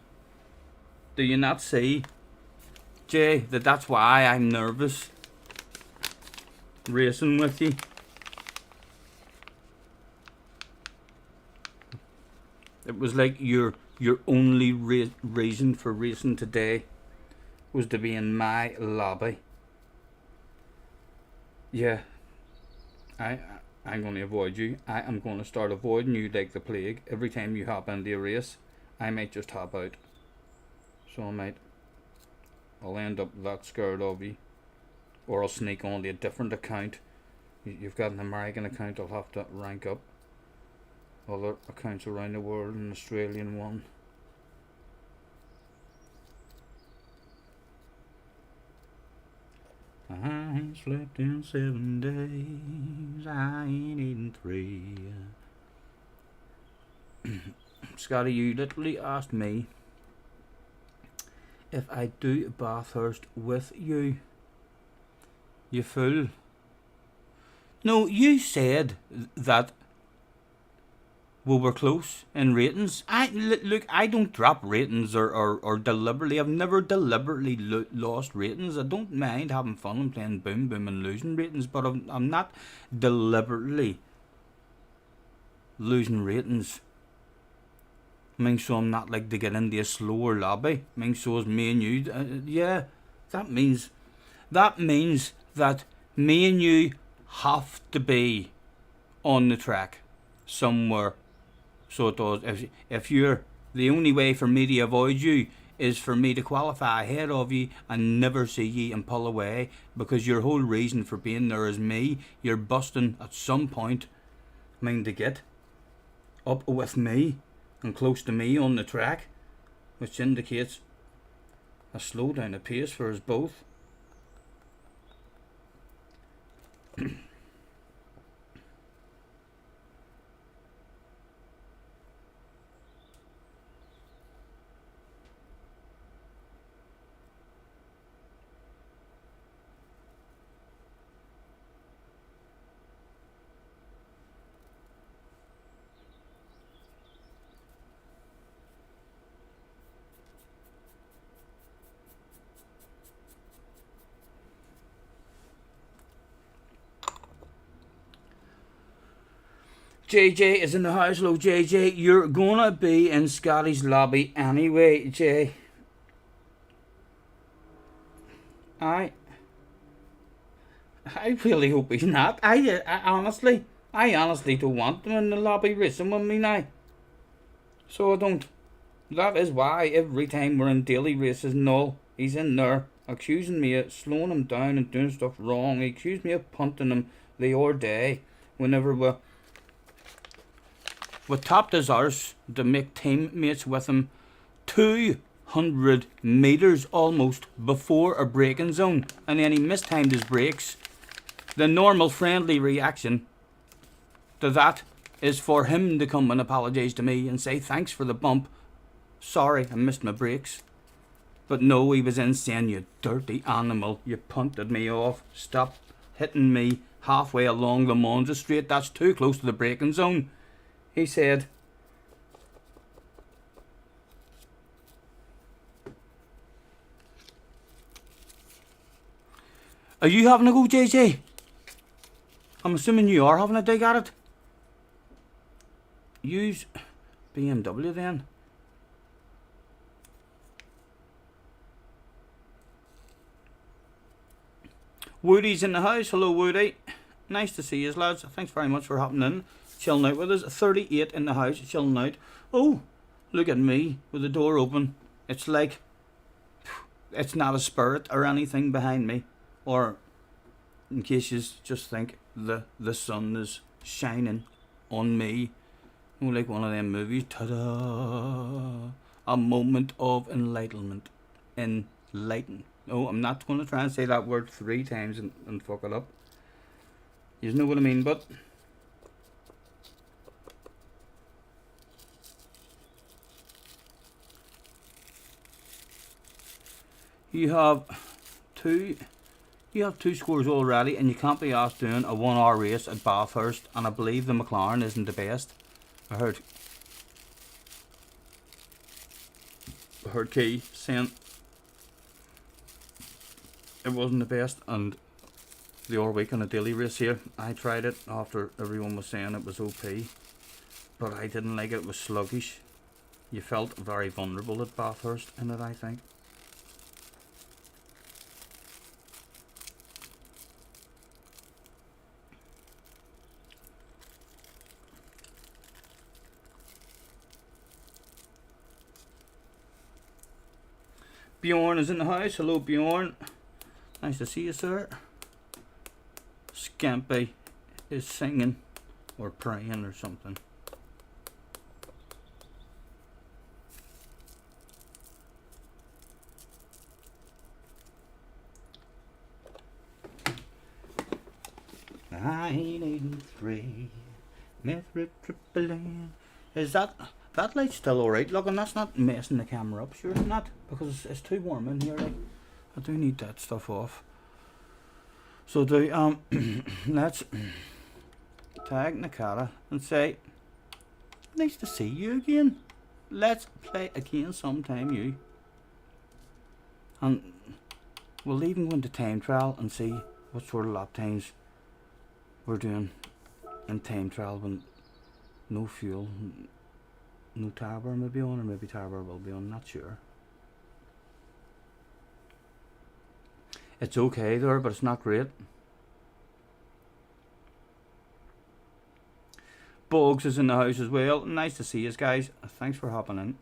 Do you not see, Jay, that's why I'm nervous racing with you? It was like your only reason for racing today was to be in my lobby. Yeah, I'm going to avoid you. I am going to start avoiding you like the plague. Every time you hop into a race, I might just hop out. So I'll end up that scared of you. Or I'll sneak onto a different account. You've got an American account, I'll have to rank up. Other accounts around the world, an Australian one. I ain't slept in 7 days, I ain't eaten 3. Scotty, you literally asked me if I do Bathurst with you. You fool. No, you said that we were close in ratings. Look, I don't drop ratings or deliberately. I've never deliberately lost ratings. I don't mind having fun and playing boom boom and losing ratings, but I'm not deliberately losing ratings. I mean, so I'm not like to get into a slower lobby. I mean, so is me and you. Yeah, that means that me and you have to be on the track somewhere. So it does. If you're the only way for me to avoid you is for me to qualify ahead of you and never see you and pull away, because your whole reason for being there is me. You're busting at some point. I mean, to get up with me and close to me on the track, which indicates a slow down of pace for us both. JJ is in the house. Hello, JJ. You're gonna be in Scotty's lobby anyway, Jay. I really hope he's not. I honestly don't want him in the lobby racing with me now. So I don't. That is why every time we're in daily races and all, he's in there accusing me of slowing him down and doing stuff wrong. He accused me of punting him the other day whenever we topped his arse to make teammates with him 200 metres almost before a braking zone, and then he mistimed his brakes. The normal friendly reaction to that is for him to come and apologise to me and say thanks for the bump, sorry I missed my brakes. But no, he was in saying, you dirty animal, you punted me off, stop hitting me halfway along the Monza straight, that's too close to the braking zone. He said, are you having a go, JJ? I'm assuming you are having a dig at it. Use BMW then. Woody's in the house. Hello, Woody. Nice to see you, lads. Thanks very much for hopping in. Chilling out with us. 38 in the house, chilling out. Oh, look at me with the door open. It's like it's not a spirit or anything behind me. Or in case you just think the sun is shining on me. Oh, like one of them movies. Ta-da! A moment of enlightenment. Enlighten. Oh, I'm not going to try and say that word 3 times and fuck it up. You know what I mean, but you have two scores already, and you can't be asked doing a 1 hour race at Bathurst, and I believe the McLaren isn't the best. I heard Key saying it wasn't the best, and the other week on a daily race here, I tried it after everyone was saying it was OP, but I didn't like it. It was sluggish. You felt very vulnerable at Bathurst in it, I think. Bjorn is in the house. Hello, Bjorn. Nice to see you, sir. Scampy is singing or praying or something. $9.83 methyltryptamine. Is that light's still alright? Look, and that's not messing the camera up, sure it's not, because it's too warm in here. Like, I do need that stuff off. So let's tag Nakata and say, nice to see you again. Let's play again sometime, you. And we'll even go into time trial and see what sort of lap times we're doing in time trial when no fuel, no tire bar may be on, or maybe tire bar will be on, not sure. It's okay there, but it's not great. Bugs is in the house as well. Nice to see you guys. Thanks for hopping in.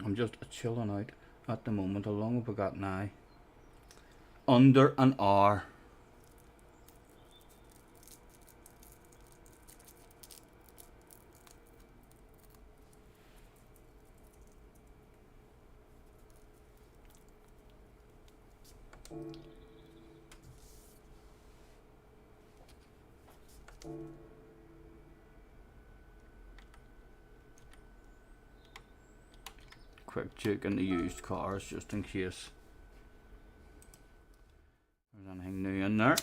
I'm just chilling out at the moment. How long have we got now? Under an hour. Quick check in the used cars just in case there's anything new in there.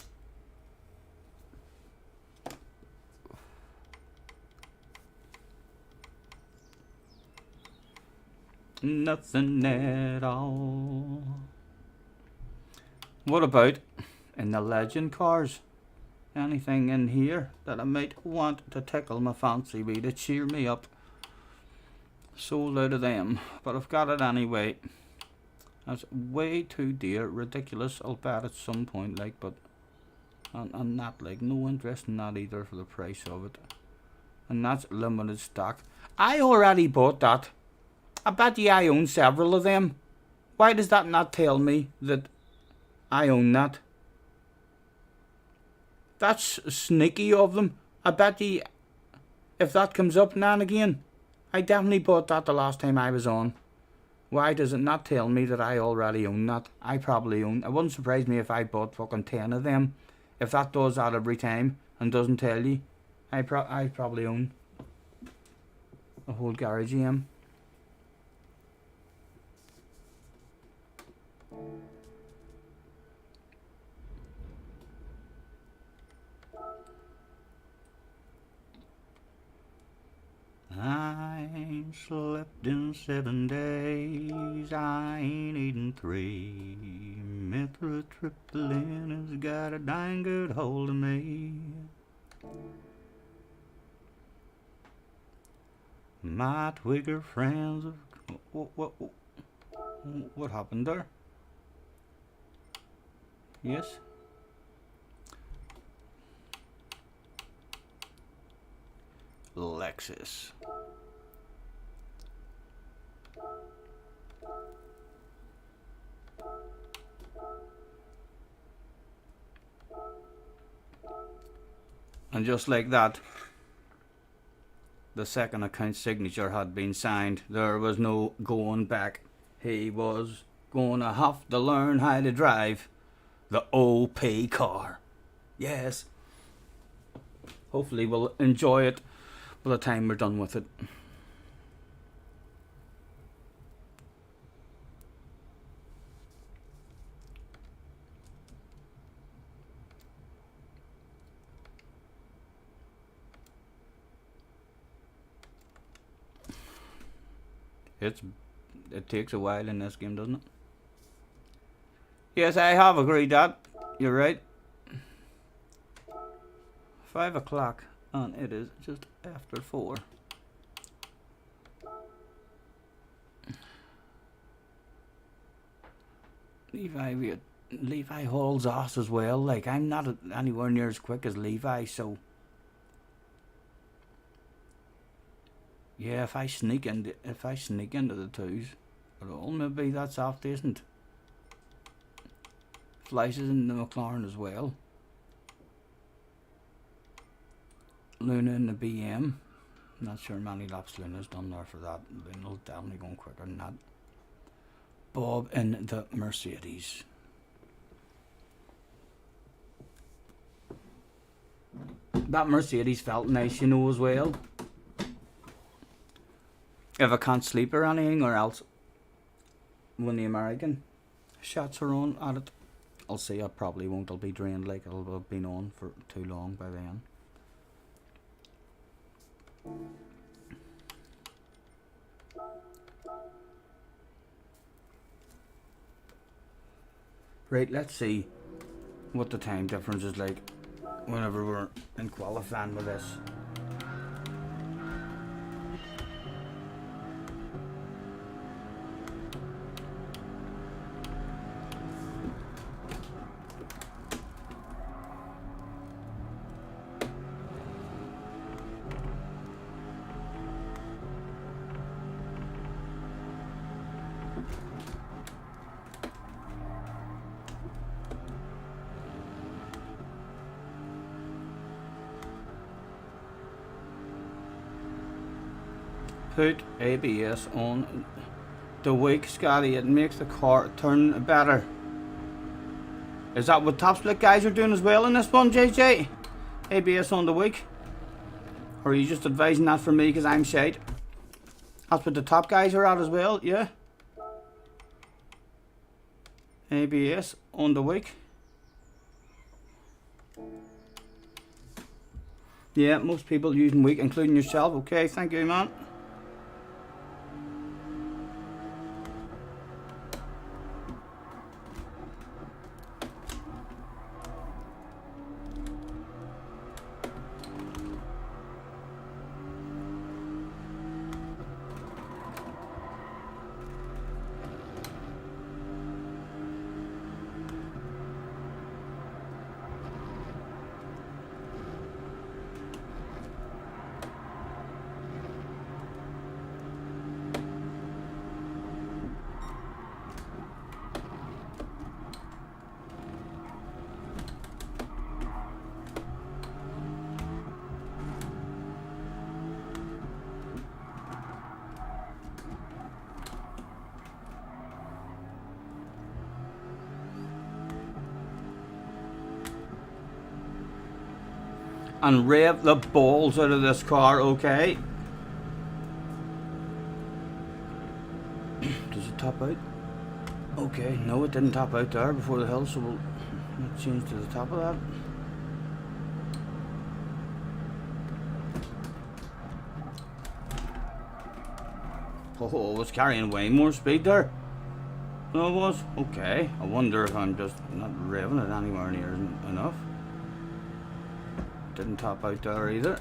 Nothing at all. What about in the legend cars? Anything in here that I might want to tickle my fancy with to cheer me up? Sold out of them, but I've got it anyway. That's way too dear, ridiculous. I'll bet at some point, like, but I'm not like no interest in that either for the price of it. And that's limited stock. I already bought that. I bet you I own several of them. Why does that not tell me that I own that? That's sneaky of them. I bet you if that comes up now and again, I definitely bought that the last time I was on. Why does it not tell me that I already own that? I probably own. It wouldn't surprise me if I bought fucking 10 of them. If that does that every time and doesn't tell you, I probably own a whole garage EM. I ain't slept in 7 days, I ain't eaten 3. Methyltryptamine has got a dang good hold of me. My Twigger friends have... What happened there? Yes? Lexus. And just like that, the second account signature had been signed. There was no going back. He was gonna have to learn how to drive the OP car. Yes. Hopefully we'll enjoy it by the time we're done with it. It takes a while in this game, doesn't it? Yes, I have agreed that. You're right. 5 o'clock and it is just after 4. Levi hauls ass as well. Like, I'm not anywhere near as quick as Levi, so yeah, if I sneak into the twos at all, maybe that's half decent. Flies in the McLaren as well. Luna in the BM. Not sure many laps Luna's done there for that. Luna's definitely going quicker than that. Bob in the Mercedes. That Mercedes felt nice, you know, as well. If I can't sleep or anything, or else when the American shots are on at it, I'll see. I probably won't. It'll be drained, like it'll have been on for too long by then. Right, let's see what the time difference is like whenever we're in qualifying with this. Put ABS on the wake, Scotty. It makes the car turn better. Is that what top split guys are doing as well in this one, JJ? ABS on the wake? Or are you just advising that for me because I'm shite? That's what the top guys are at as well, yeah? ABS on the wake. Yeah, most people using wake, including yourself. Okay, thank you, man. And rev the balls out of this car, okay? Does it top out? Okay, no, it didn't top out there before the hill, so we'll change to the top of that. Oh, it was carrying way more speed there. No, it was? Okay. I wonder if I'm just not revving it anywhere near enough. Didn't top out there either.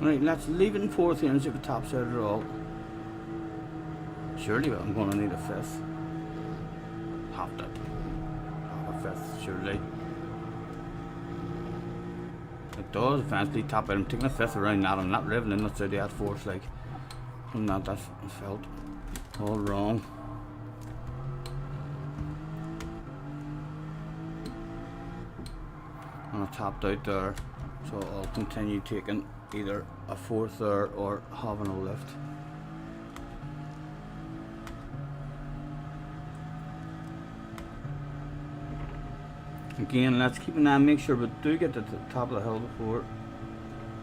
Right, let's leave it in fourth here and see if it tops out at all. Surely I'm going to need a fifth. Have to have a fifth, surely. It does eventually top out. I'm taking a fifth around that. I'm not revving in that's out the fourth, like. I'm not that felt all wrong. And I topped out there, so I'll continue taking either a fourth there or having a lift. Again, let's keep an eye and make sure we do get to the top of the hill before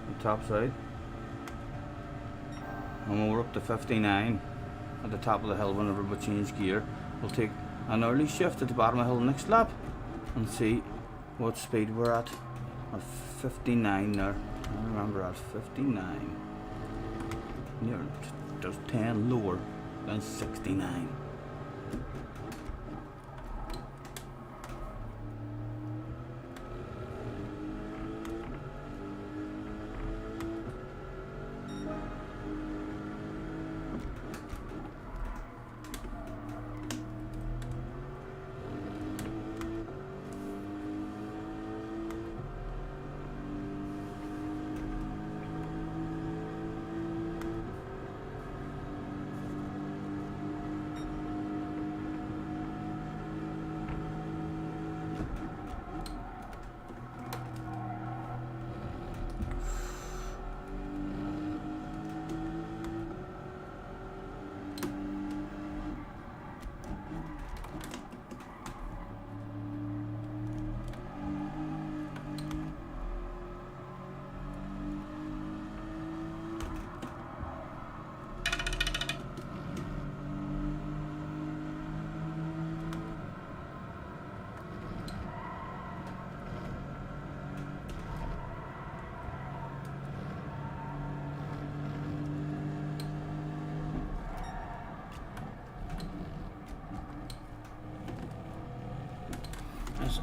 the top side. And when we're up to 59 at the top of the hill, whenever we change gear, we'll take an early shift at the bottom of the hill next lap and see what speed we're at 59 there. I remember at 59. You're just 10 lower than 69.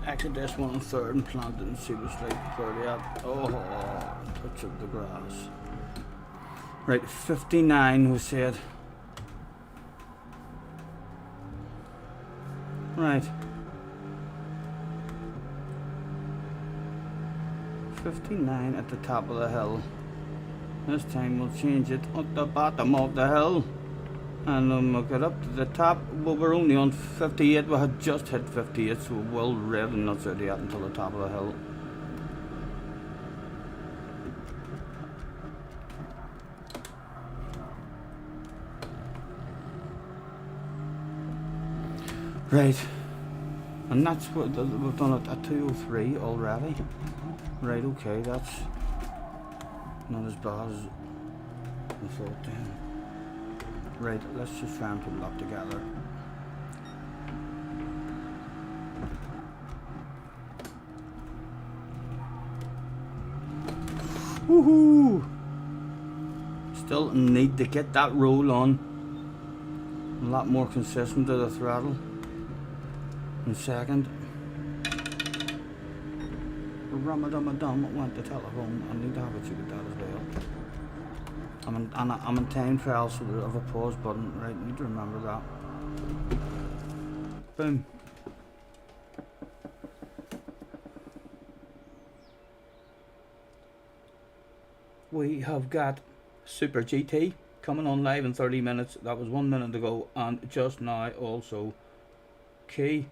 exit this one on third and plant it and see what's like 30 at. Oh, touch of the grass. Right, 59 was said. Right. 59 at the top of the hill. This time we'll change it at the bottom of the hill. And we'll get up to the top. Well, we're only on 58. We had just hit 58, so we'll rev and not 38 until the top of the hill. Right, and that's what we've done it at 203 already. Right, okay, that's not as bad as I thought then. Right, let's just try and put it up together. Woohoo! Still need to get that roll on. A lot more consistent to the throttle. In second. Ramadan went the telephone. I need to have a check at that as well. I'm in time trial, so I have a pause button. Right, need to remember that. Boom. We have got Super GT coming on live in 30 minutes. That was 1 minute ago, and just now also Key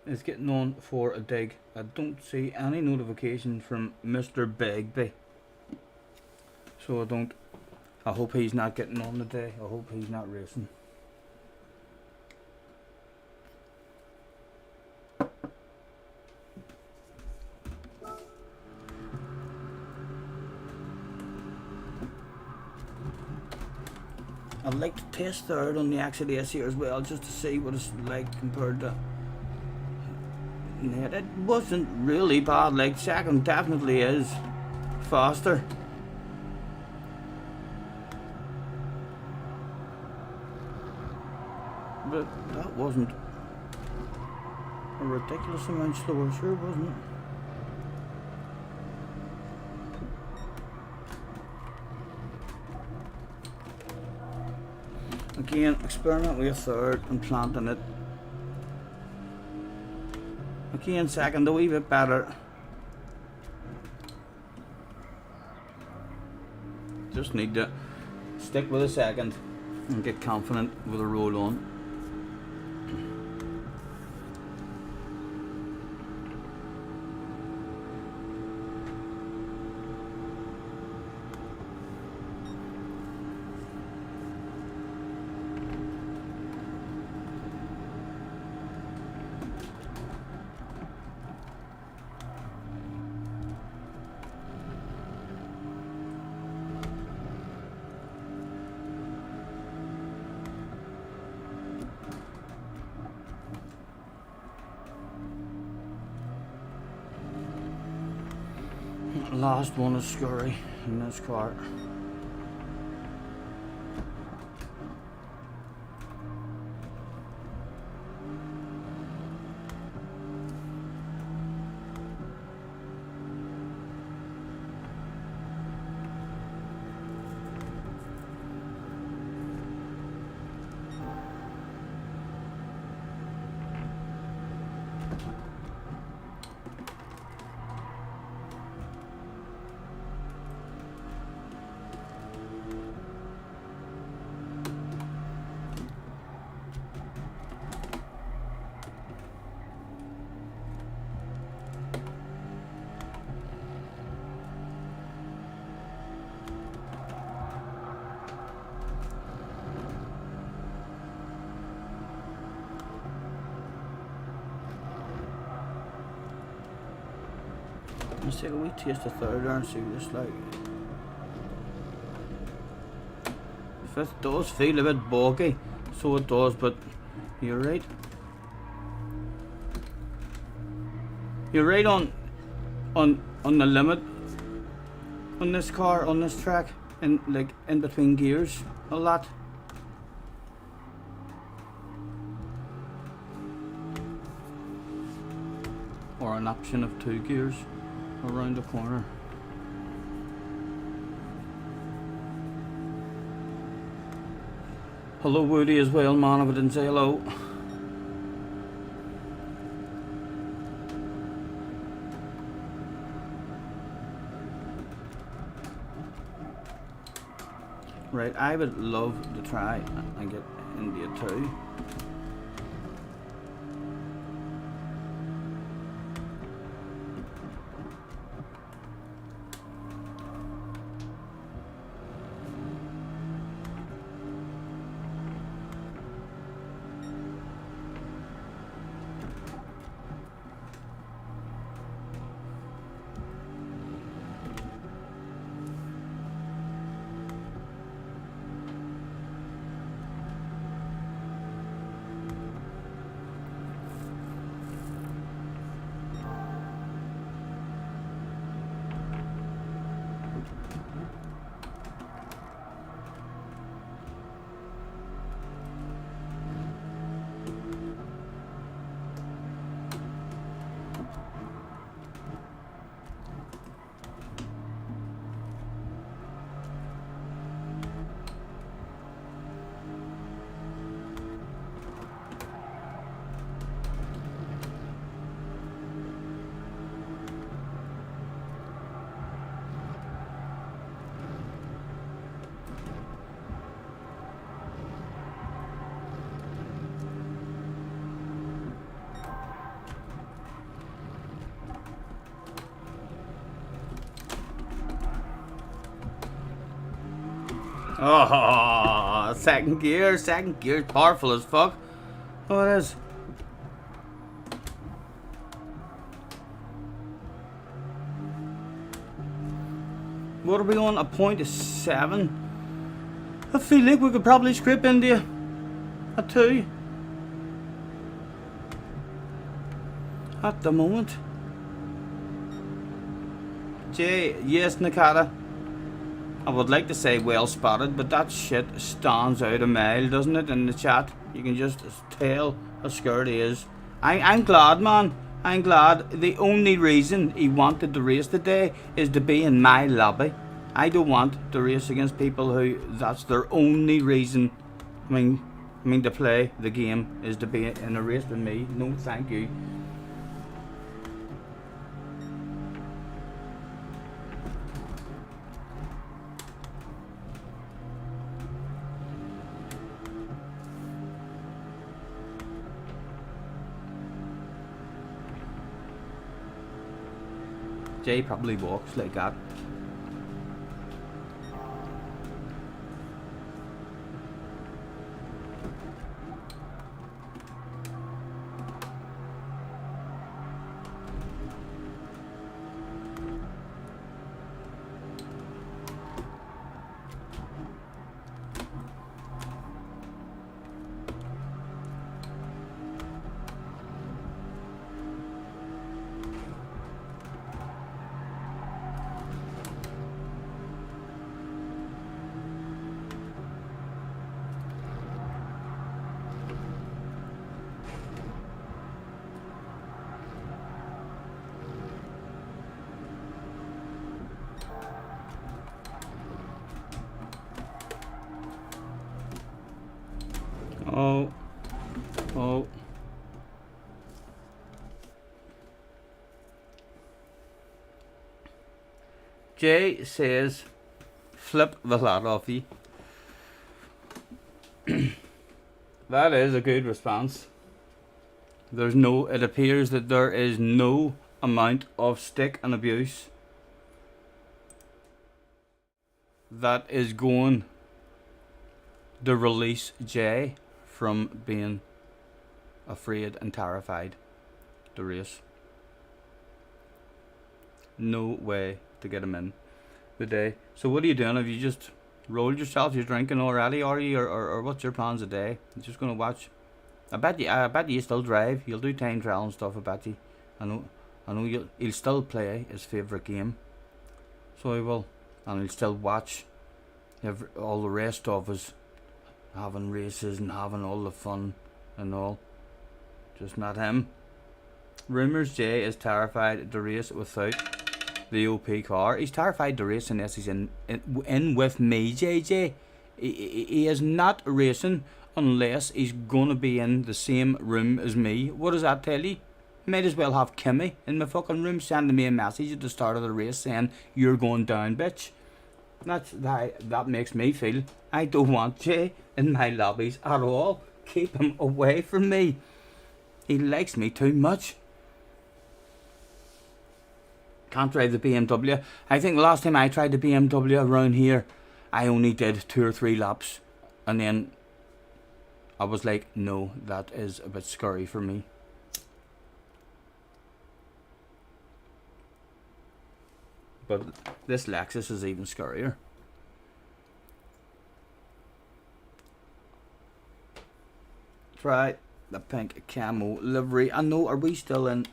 is getting on for a dig. I don't see any notification from Mr. Begbie, so I hope he's not getting on today. I hope he's not racing. I'd like to test third on the XLS here as well, just to see what it's like compared to. Yeah, it wasn't really bad. Like, second definitely is faster. But that wasn't a ridiculous amount slower, sure wasn't it? Again, experiment with a third and planting it. Again, second a wee bit better. Just need to stick with a second and get confident with a roll on. Last one is scurry in this car. Let's take a wee taste of third there and see what it's like. Fifth does feel a bit boggy, so it does, but you're right. You're right on the limit on this car, on this track, and like in between gears a lot. an option of 2 gears around the corner. Hello Woody as well, man, if I didn't say hello. Right, I would love to try and get India 2. Oh, second gear, powerful as fuck. Oh, it is. What are we on? A 0.7? I feel like we could probably scrape into a 2 at the moment. Jay, yes, Nakata. I would like to say well spotted, but that shit stands out a mile, doesn't it, in the chat? You can just tell how scared he is. I'm glad, man. I'm glad. The only reason he wanted to race today is to be in my lobby. I don't want to race against people who that's their only reason. I mean to play the game is to be in a race with me. No, thank you. Jay probably walks like that. Oh. Jay says, flip the lot off you. That is a good response. It appears that there is no amount of stick and abuse that is going to release Jay from being afraid and terrified to race. No way to get him in the day. So what are you doing? Have you just rolled yourself? You're drinking already, are you? Or what's your plans today? You're just gonna watch? I bet you still drive. You'll do time trial and stuff. I bet you. I know he'll still play his favourite game. So he will, and he'll still watch all the rest of us having races and having all the fun and all. Just not him. Rumours Jay is terrified to race without the OP car. He's terrified to race unless he's in with me, JJ. He is not racing unless he's going to be in the same room as me. What does that tell you? Might as well have Kimmy in my fucking room sending me a message at the start of the race saying, "You're going down, bitch." That makes me feel. I don't want Jay in my lobbies at all. Keep him away from me. He likes me too much. Can't drive the BMW. I think the last time I tried the BMW around here, I only did 2 or 3 laps. And then I was like, no, that is a bit scary for me. But this Lexus is even scarier. Try the pink camo livery. I know, are we still in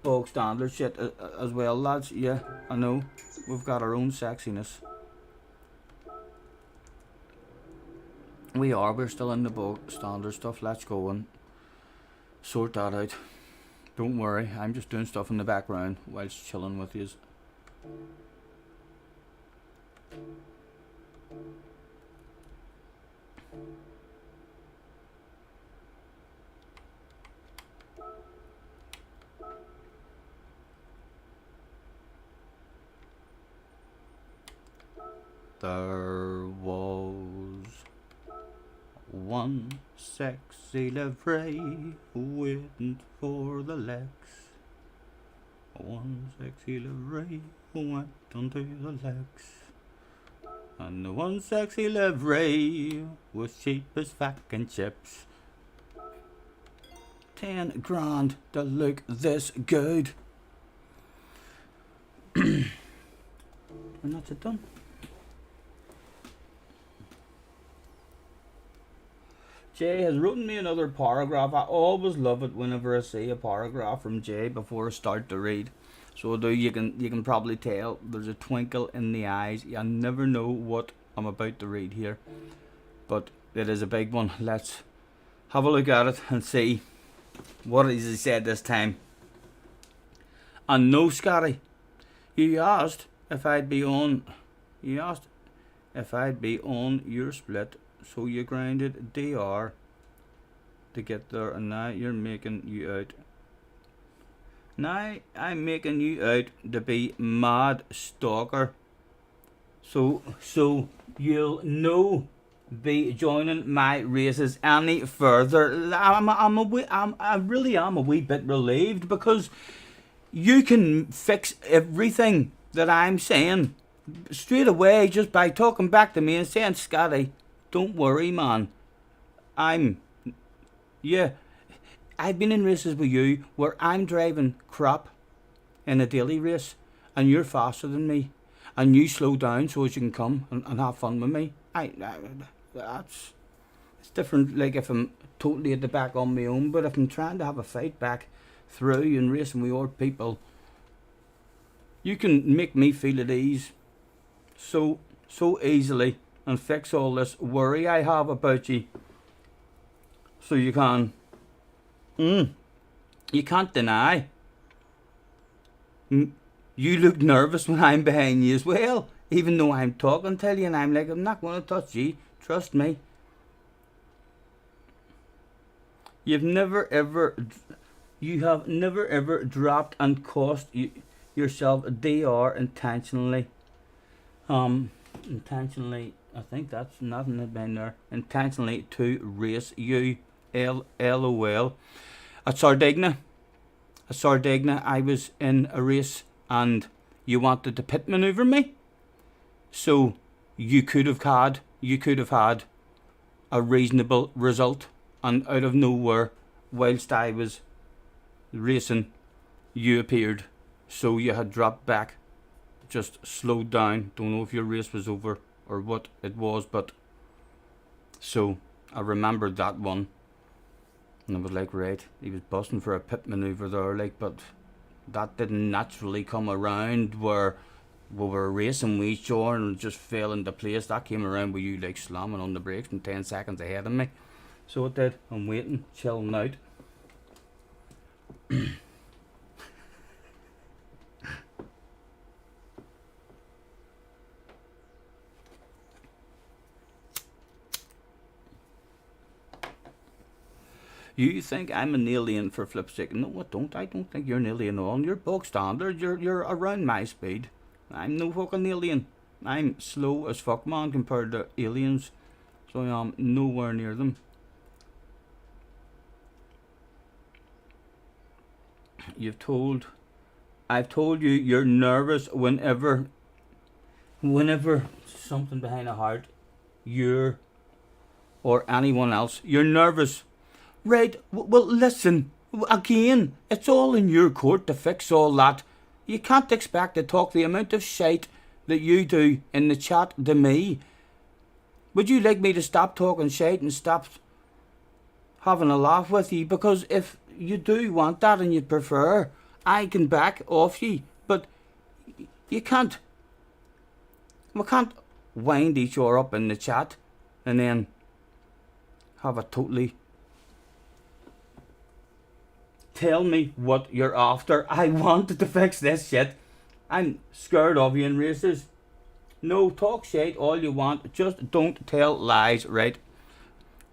bog standard shit as well, lads? Yeah, I know. We've got our own sexiness. We're still in the bog standard stuff. Let's go and sort that out. Don't worry, I'm just doing stuff in the background whilst chilling with yous. There was one sexy livery waiting for the Lex. One sexy livery went onto the Lex. And the one sexy livery was cheap as fucking chips. 10 grand to look this good. And that's it done. Jay has written me another paragraph. I always love it whenever I see a paragraph from Jay before I start to read. So I do. You can probably tell there's a twinkle in the eyes. I never know what I'm about to read here, but it is a big one. Let's have a look at it and see what he said this time. And no, Scotty, you asked if I'd be on. You asked if I'd be on your split. So you grinded DR to get there, and now you're making you out. Now I'm making you out to be mad stalker. So you'll no be joining my races any further. I really am a wee bit relieved, because you can fix everything that I'm saying straight away just by talking back to me and saying, "Scotty, don't worry, man. I've been in races with you where I'm driving crap in a daily race and you're faster than me and you slow down so as you can come and have fun with me. It's different, like if I'm totally at the back on my own, but if I'm trying to have a fight back through and racing with your people, you can make me feel at ease so easily and fix all this worry I have about you. So you can. You can't deny. You look nervous when I'm behind you as well, even though I'm talking to you and I'm like, I'm not going to touch you. Trust me. You have never ever dropped and cost yourself a DR intentionally. Intentionally. I think that's nothing been there. Intentionally to race you. LOL. At Sardinia, I was in a race and you wanted to pit maneuver me. So you could have had a reasonable result, and out of nowhere, whilst I was racing, you appeared. So you had dropped back, just slowed down. Don't know if your race was over or what it was, but so I remembered that one, and I was like, right, he was busting for a pit maneuver there, like, but that didn't naturally come around where we were racing with each other and just fell into place. That came around with you like slamming on the brakes and 10 seconds ahead of me. So it did. I'm waiting, chilling out. You think I'm an alien for flip's sake? No, I don't. I don't think you're an alien at all. You're bog standard. You're around my speed. I'm no fucking alien. I'm slow as fuck, man, compared to aliens. So I am nowhere near them. I've told you you're nervous whenever something behind a heart, you're, or anyone else, you're nervous. Right, well listen, again, it's all in your court to fix all that. You can't expect to talk the amount of shite that you do in the chat to me. Would you like me to stop talking shite and stop having a laugh with you? Because if you do want that and you prefer, I can back off you. But you can't. We can't wind each other up in the chat and then have a totally... Tell me what you're after. I wanted to fix this shit. I'm scared of you in races. No, talk shit all you want. Just don't tell lies, right?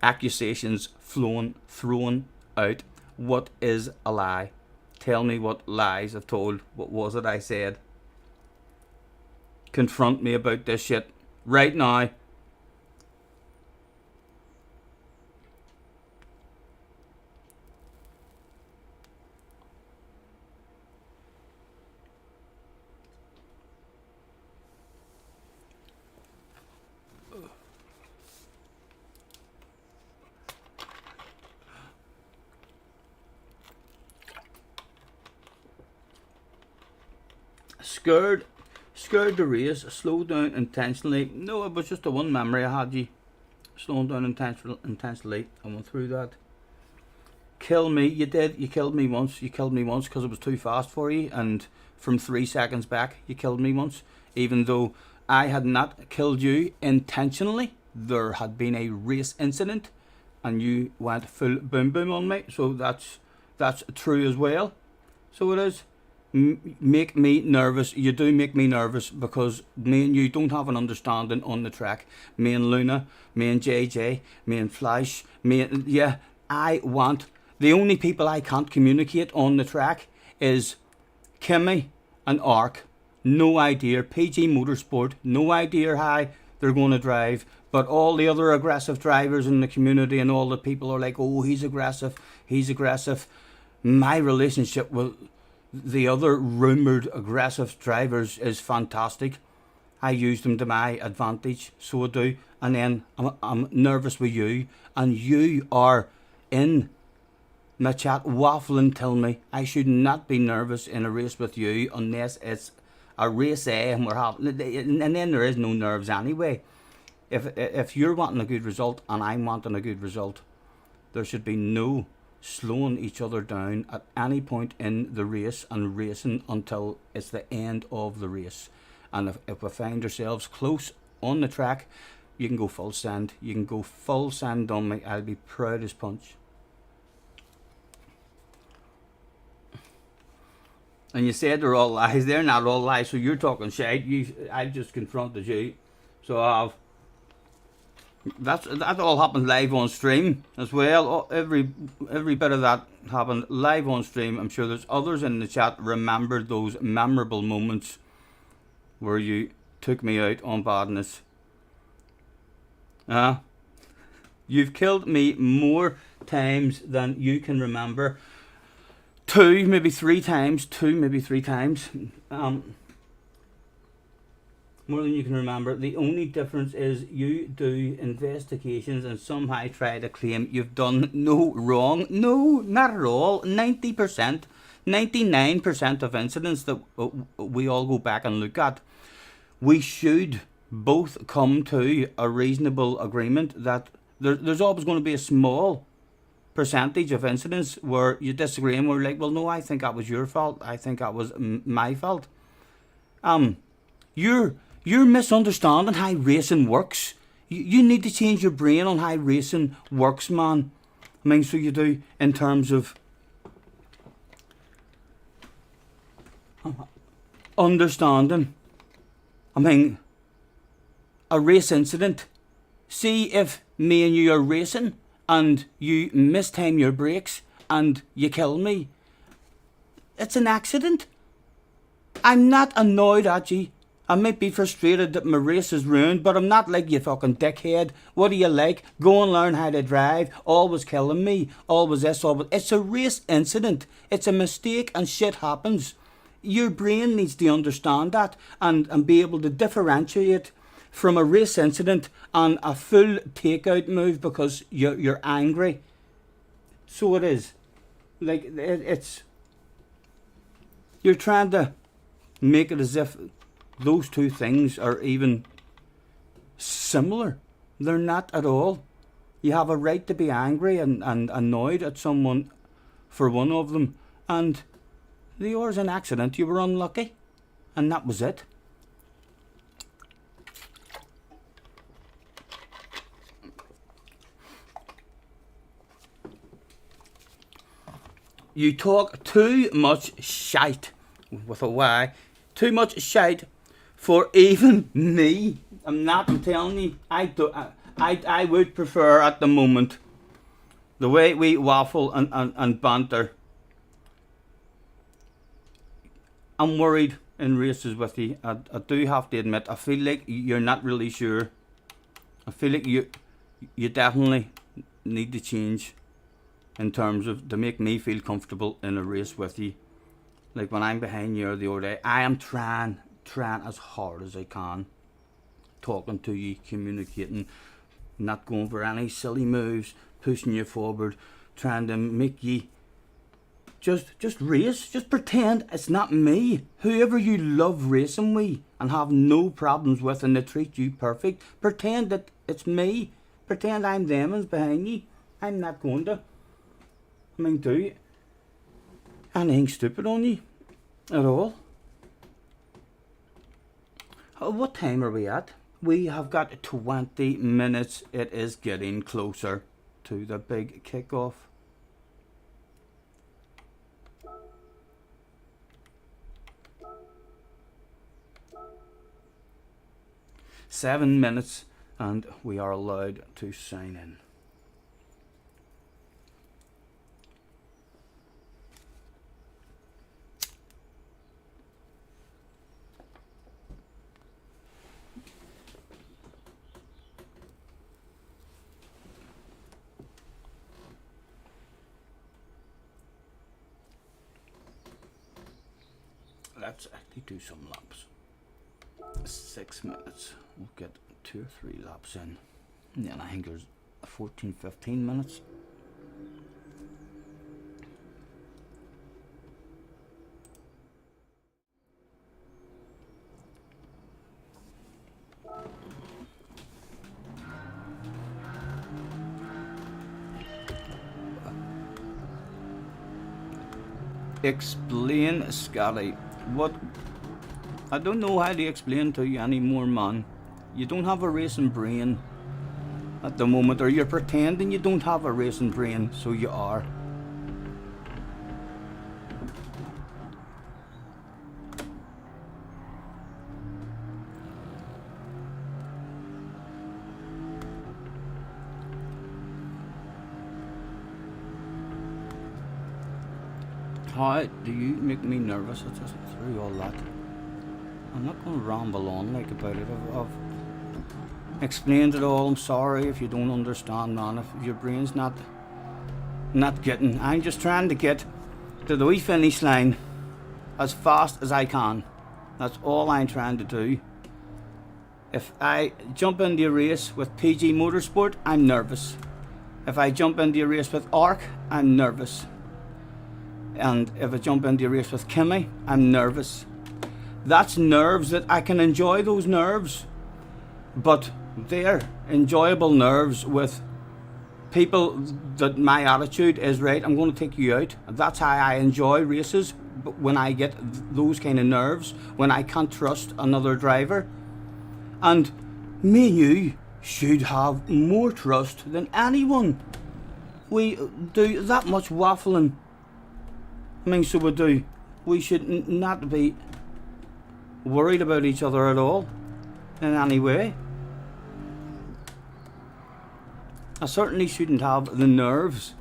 Accusations thrown out. What is a lie? Tell me what lies I've told. What was it I said? Confront me about this shit right now. Scared to race, slowed down intentionally. No, it was just the one memory I had you. Slowing down intentionally. I went through that. Kill me, you did. You killed me once. You killed me once because it was too fast for you. And from 3 seconds back, you killed me once. Even though I had not killed you intentionally. There had been a race incident. And you went full boom boom on me. So that's true as well. So it is. Make me nervous. You do make me nervous because me and you don't have an understanding on the track. Me and Luna, me and JJ, me and Flash, I want... The only people I can't communicate on the track is Kimmy and Ark. No idea. PG Motorsport. No idea how they're going to drive. But all the other aggressive drivers in the community and all the people are like, oh, he's aggressive. He's aggressive. My relationship with the other rumoured aggressive drivers is fantastic. I use them to my advantage, so I do. And then I'm nervous with you, and you are in my chat waffling, telling me I should not be nervous in a race with you unless it's a race A and we're having, and then there is no nerves anyway. If you're wanting a good result and I'm wanting a good result, there should be no slowing each other down at any point in the race and racing until it's the end of the race. And if we find ourselves close on the track, you can go full send. You can go full send on me. I'll be proud as punch. And you said they're all lies. They're not all lies. So you're talking shit. I've just confronted you. So I've... That all happened live on stream as well. Every bit of that happened live on stream. I'm sure there's others in the chat remembered those memorable moments where you took me out on badness. You've killed me more times than you can remember. 2, maybe 3 times. 2, maybe 3 times. More than you can remember. The only difference is you do investigations and somehow try to claim you've done no wrong. No, not at all. 90%, 99% of incidents that we all go back and look at, we should both come to a reasonable agreement that there's always going to be a small percentage of incidents where you disagree and we're like, well, no, I think that was your fault. I think that was my fault. You're misunderstanding how racing works. You need to change your brain on how racing works, man. I mean, so you do in terms of understanding. I mean, a race incident. See if me and you are racing and you mistime your brakes and you kill me. It's an accident. I'm not annoyed at you. I might be frustrated that my race is ruined, but I'm not like you fucking dickhead. What do you like? Go and learn how to drive. Always killing me. Always this, always... It's a race incident. It's a mistake and shit happens. Your brain needs to understand that and be able to differentiate from a race incident and a full takeout move because you're angry. So it is. Like, it's... You're trying to make it as if those two things are even similar. They're not at all. You have a right to be angry and annoyed at someone for one of them, and the other's an accident. You were unlucky, and that was it. You talk too much shite, with a Y, too much shite for even me. I'm telling you, I would prefer at the moment the way we waffle and banter. I'm worried in races with you. I do have to admit, I feel like you're not really sure. I feel like you definitely need to change in terms of to make me feel comfortable in a race with you. Like when I'm behind you the other day, I am trying as hard as I can, talking to you, communicating, not going for any silly moves, pushing you forward, trying to make you just race, just pretend it's not me. Whoever you love racing with and have no problems with and they treat you perfect, pretend that it's me. Pretend I'm them and behind you. I'm not going to do anything stupid on you at all. What time are we at? We have got 20 minutes. It is getting closer to the big kickoff. Seven minutes and we are allowed to sign in. Let's actually do some laps. 6 minutes. We'll get 2 or 3 laps in. And then I think there's 14-15 minutes. Explain, Scotty. What? I don't know how to explain to you anymore, man. You don't have a racing brain at the moment, or you're pretending you don't have a racing brain, so you are. How do you make me nervous through all that? I'm not going to ramble on like about it. I've explained it all. I'm sorry if you don't understand, man. If your brain's not getting... I'm just trying to get to the wee finish line as fast as I can. That's all I'm trying to do. If I jump into a race with PG Motorsport, I'm nervous. If I jump into a race with ARC, I'm nervous. And if I jump into a race with Kimmy, I'm nervous. That's nerves that I can enjoy those nerves. But they're enjoyable nerves with people that my attitude is right, I'm going to take you out. That's how I enjoy races. But when I get those kind of nerves, when I can't trust another driver. And me and you should have more trust than anyone. We do that much waffling. So we do. We should not be worried about each other at all, in any way. I certainly shouldn't have the nerves,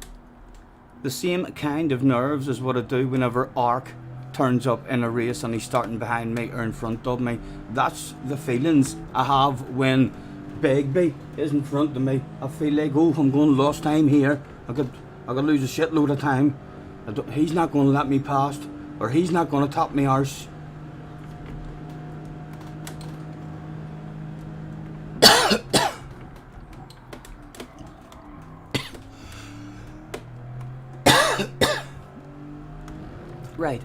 the same kind of nerves as what I do whenever Ark turns up in a race and he's starting behind me or in front of me. That's the feelings I have when Begbie is in front of me. I feel like, oh, I'm going to lose time here. I could lose a shitload of time. He's not going to let me past, or he's not going to top me arse. Right.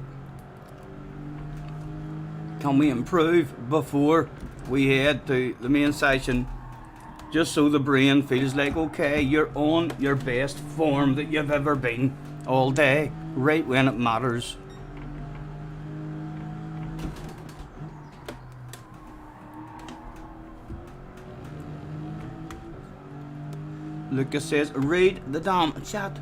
Can we improve before we head to the main session? Just so the brain feels like, okay, you're on your best form that you've ever been all day, right when it matters. Lucas says, read the damn chat.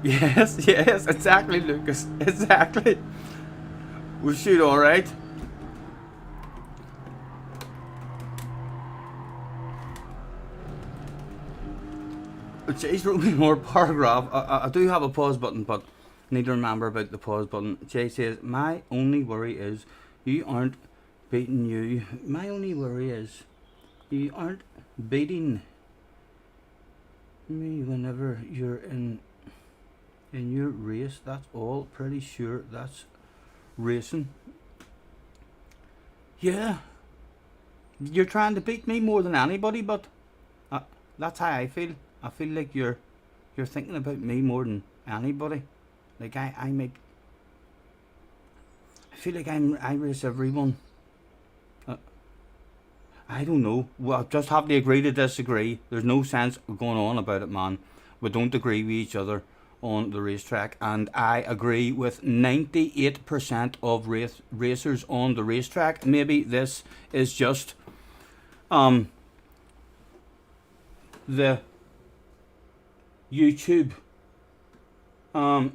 Yes, yes, exactly, Lucas, exactly. We'll shoot, alright. Jay's wrote me more paragraph. I do have a pause button, but I need to remember about the pause button. Jay says, my only worry is you aren't beating you. My only worry is you aren't beating me whenever you're in your race. That's all. Pretty sure that's racing. Yeah. You're trying to beat me more than anybody, but that's how I feel. I feel like you're thinking about me more than anybody. Like I feel like I race everyone. I don't know. Well, just have to agree to disagree. There's no sense going on about it, man. We don't agree with each other on the racetrack, and I agree with 98% of racers on the racetrack. Maybe this is just the YouTube a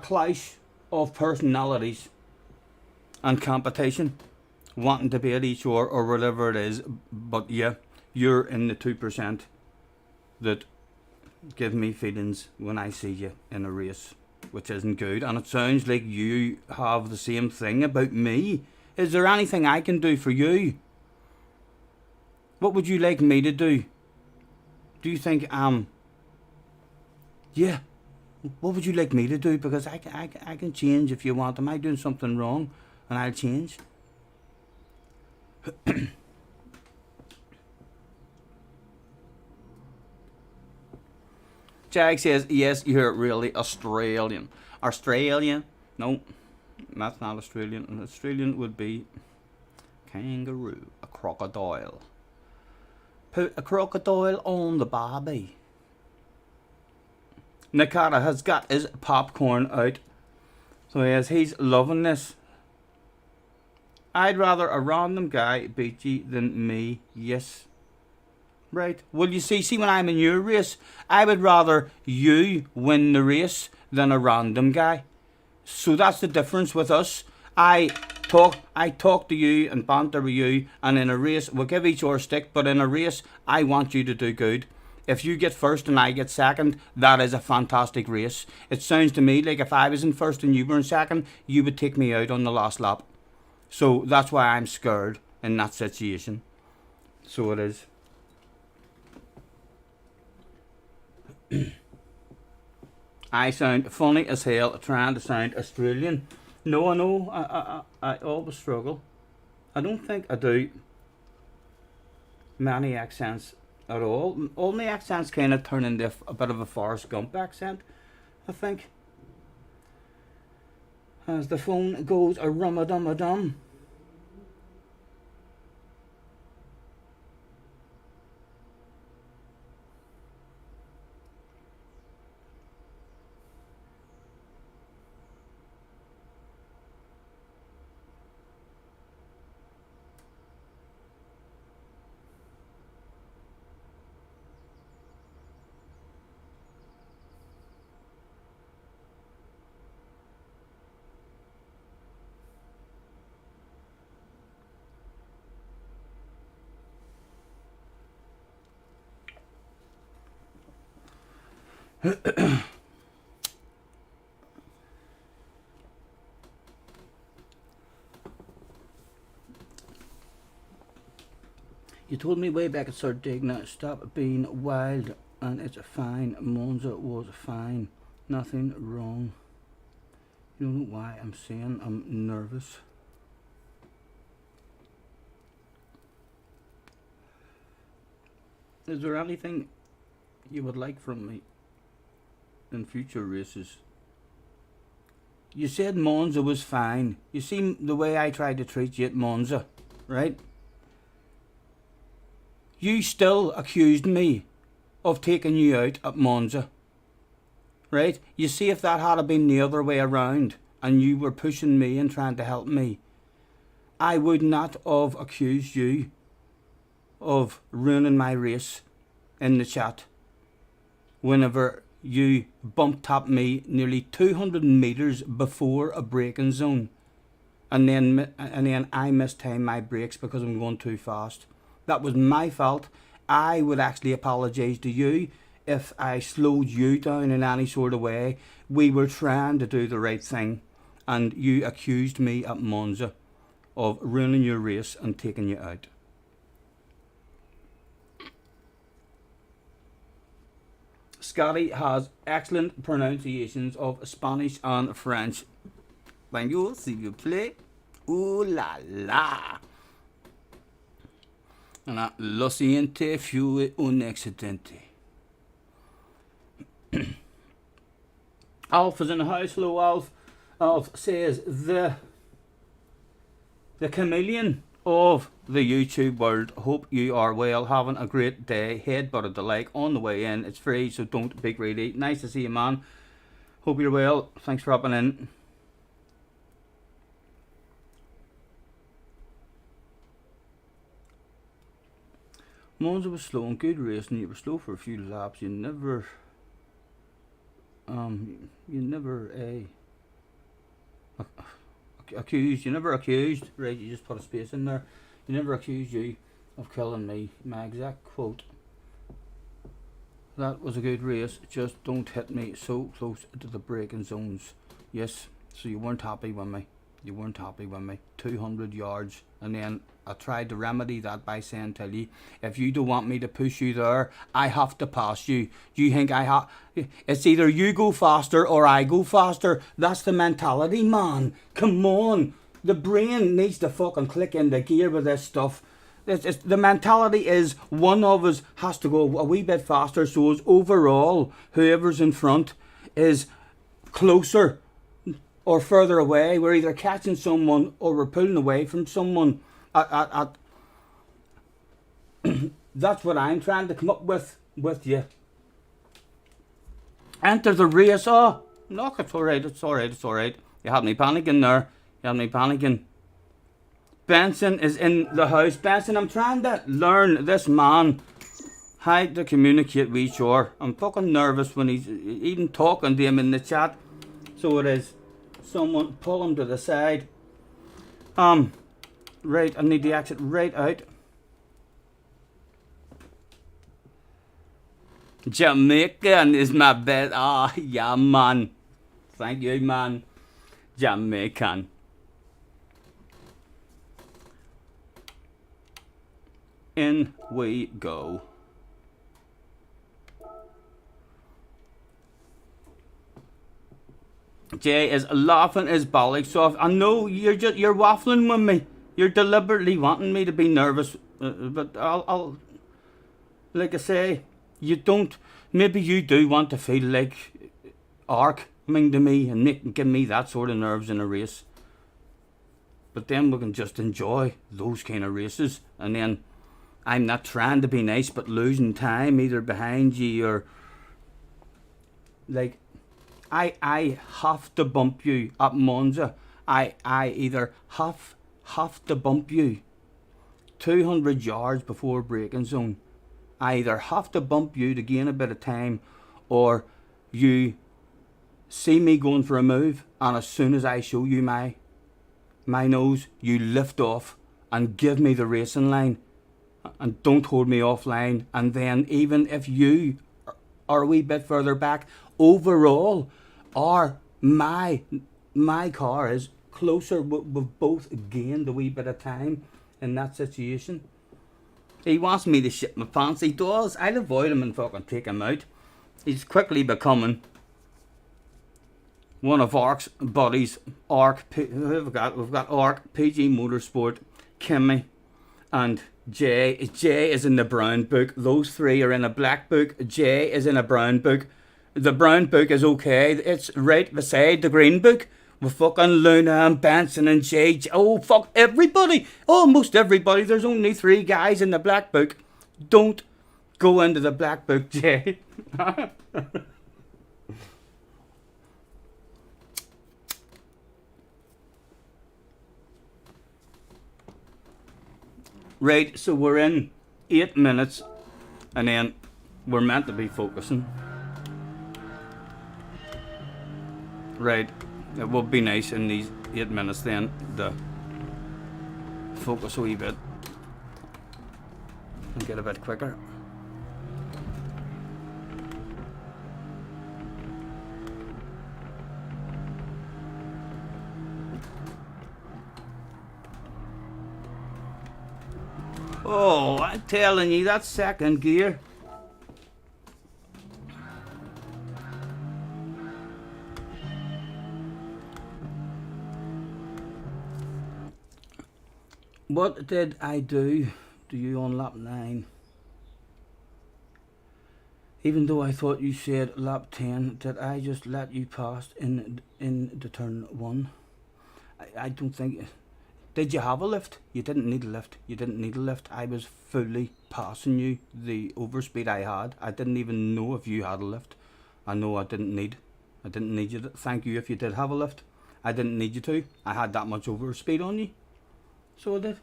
clash of personalities and competition, wanting to be at each or whatever it is. But yeah, you're in the 2% that give me feelings when I see you in a race, which isn't good. And it sounds like you have the same thing about me. Is there anything I can do for you? What would you like me to do? Do you think yeah, what would you like me to do? Because I can change if you want. Am I doing something wrong? And I'll change. Jag says, yes, you're really Australian. Australian? No, that's not Australian. An Australian would be kangaroo, a crocodile. Put a crocodile on the barbie. Nakata has got his popcorn out. So yes, he's loving this. I'd rather a random guy beat you than me. Yes. Right. Well, you see when I'm in your race, I would rather you win the race than a random guy. So that's the difference with us. I talk to you and banter with you, and in a race we'll give each other a stick, but in a race I want you to do good. If you get first and I get second, that is a fantastic race. It sounds to me like if I was in first and you were in second, you would take me out on the last lap. So that's why I'm scared in that situation. So it is. I sound funny as hell trying to sound Australian. No, I know. I always struggle. I don't think I do many accents at all. All my accents kind of turn into a bit of a Forrest Gump accent, I think. As the phone goes a rum-a-dum-a-dum. You told me way back at Sardinia, stop being wild, and it's fine. Monza was fine. Nothing wrong. You don't know why I'm saying I'm nervous. Is there anything you would like from me in future races? You said Monza was fine. You see the way I tried to treat you at Monza, right? You still accused me of taking you out at Monza, right? You see, if that had been the other way around and you were pushing me and trying to help me, I would not have accused you of ruining my race in the chat whenever you bumped up me nearly 200 metres before a braking zone, and then I mistimed my brakes because I'm going too fast. That was my fault. I would actually apologise to you if I slowed you down in any sort of way. We were trying to do the right thing, and you accused me at Monza of ruining your race and taking you out. Scotty has excellent pronunciations of Spanish and French. Thank you, s'il vous plaît. Ooh la la. Lo siguiente fue un accidente. Alf is in the house. Hello, Alf. Alf says the chameleon of the YouTube world. Hope you are well, having a great day. Head butted the like on the way in. It's free, so don't be greedy. Nice to see you, man. Hope you're well. Thanks for hopping in. Monza was slow and good racing. You were slow for a few laps. You never accused. You never accused. Right? You just put a space in there. You never accused you of killing me. My exact quote. That was a good race. Just don't hit me so close to the braking zones. Yes. So you weren't happy with me. You weren't happy with me. 200 yards, and then I tried to remedy that by saying to you, if you don't want me to push you there, I have to pass you. Do you think I have? It's either you go faster or I go faster. That's the mentality, man. Come on. The brain needs to fucking click into gear with this stuff. The mentality is one of us has to go a wee bit faster, so as overall, whoever's in front is closer or further away. We're either catching someone or we're pulling away from someone. That's what I'm trying to come up with you. Enter the race. Oh, look, it's alright, it's alright, it's alright. You had me panicking there. You had me panicking. Benson is in the house. Benson, I'm trying to learn this man how to communicate with each other. I'm fucking nervous when he's even talking to him in the chat. So it is. Someone pull him to the side. Right, I need to exit right out. Jamaican is my best. Ah, yeah, man. Thank you, man. Jamaican. In we go. Jay is laughing his bollocks off. I know you're waffling with me. You're deliberately wanting me to be nervous, but I'll like I say, you don't. Maybe you do want to feel like coming to me and give me that sort of nerves in a race. But then we can just enjoy those kind of races, and then I'm not trying to be nice, but losing time either behind you or like. I have to bump you at Monza. I either have to bump you 200 yards before braking zone. I either have to bump you to gain a bit of time, or you see me going for a move, and as soon as I show you my nose, you lift off and give me the racing line and don't hold me offline. And then even if you or a wee bit further back. Overall, our my car is closer. We've both gained a wee bit of time in that situation. He wants me to shit my pants. He does. I'll avoid him and fucking take him out. He's quickly becoming one of Ark's buddies. We've got Ark, PG Motorsport, Kimmy, and Jay. Jay is in the brown book. Those three are in a black book. Jay is in a brown book. The brown book is okay. It's right beside the green book. With fucking Luna and Benson and Jay. Oh, fuck everybody. Almost everybody. There's only 3 guys in the black book. Don't go into the black book, Jay. Right, so we're in 8 minutes and then we're meant to be focusing. Right, it would be nice in these 8 minutes then to focus a wee bit and get a bit quicker. Oh, I'm telling you, that's second gear. What did I do to you on lap 9? Even though I thought you said lap 10, did I just let you pass in the turn 1? I don't think... Did you have a lift? You didn't need a lift. You didn't need a lift. I was fully passing you the overspeed I had. I didn't even know if you had a lift. I know I didn't need you to. Thank you if you did have a lift. I didn't need you to. I had that much overspeed on you. So I did.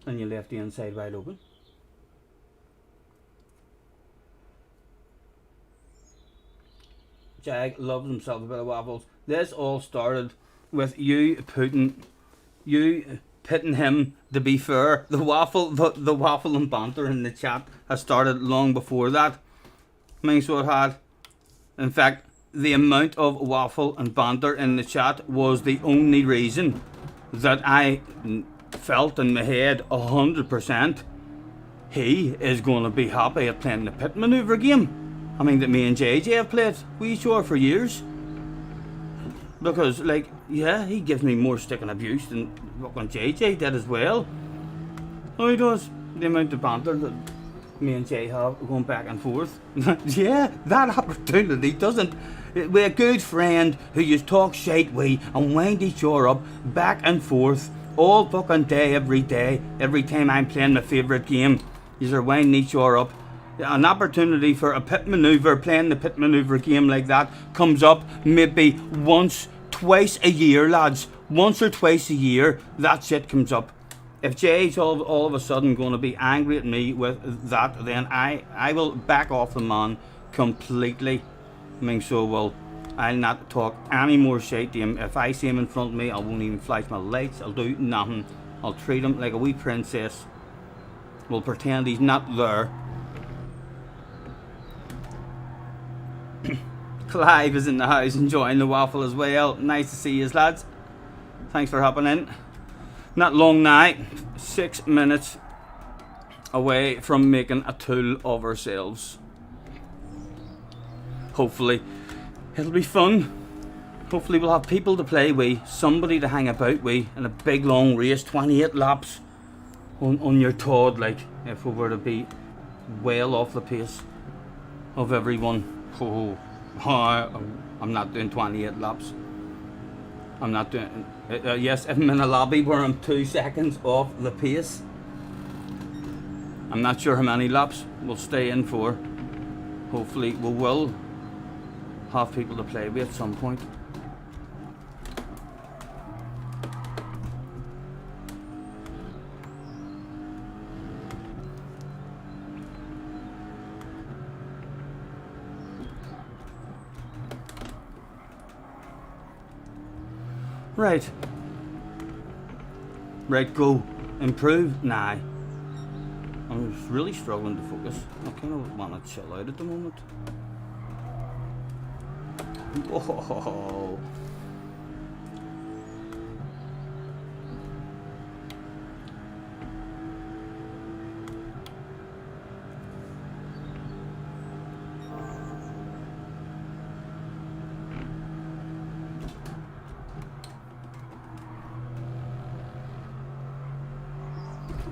And you left the inside wide open. Jag loves himself a bit of waffles. This all started with you pitting him. To be fair, the waffle and banter in the chat has started long before that. So it had. In fact, the amount of waffle and banter in the chat was the only reason that I felt in my head 100% he is going to be happy at playing the pit maneuver game. I mean, that me and JJ have played we sure for years. Because, like, yeah, he gives me more stick and abuse than fucking JJ did as well. Oh, he does. The amount of banter that me and Jay have going back and forth. Yeah, that opportunity doesn't. We're a good friend who just talk shite with and wind each other up back and forth all fucking day, every time I'm playing my favourite game. You're winding each other up. An opportunity for a pit maneuver, playing the pit maneuver game like that, comes up maybe once, twice a year, lads. Once or twice a year, that shit comes up. If Jay's all of a sudden going to be angry at me with that, then I will back off the man completely. I mean, so well, I'll not talk any more shit to him. If I see him in front of me, I won't even flash my lights. I'll do nothing. I'll treat him like a wee princess. We'll pretend he's not there. Clive is in the house enjoying the waffle as well. Nice to see you, lads. Thanks for hopping in. Not long now, 6 minutes away from making a tool of ourselves. Hopefully it'll be fun. Hopefully we'll have people to play with, somebody to hang about with in a big long race, 28 laps on your Todd, like if we were to be well off the pace of everyone. I'm not doing 28 laps. I'm not doing. Yes, if I'm in a lobby where I'm 2 seconds off the pace, I'm not sure how many laps we'll stay in for. Hopefully, we will have people to play with at some point. Right. Right, go. Improve? Nah. I'm really struggling to focus. I kind of want to chill out at the moment. Whoa.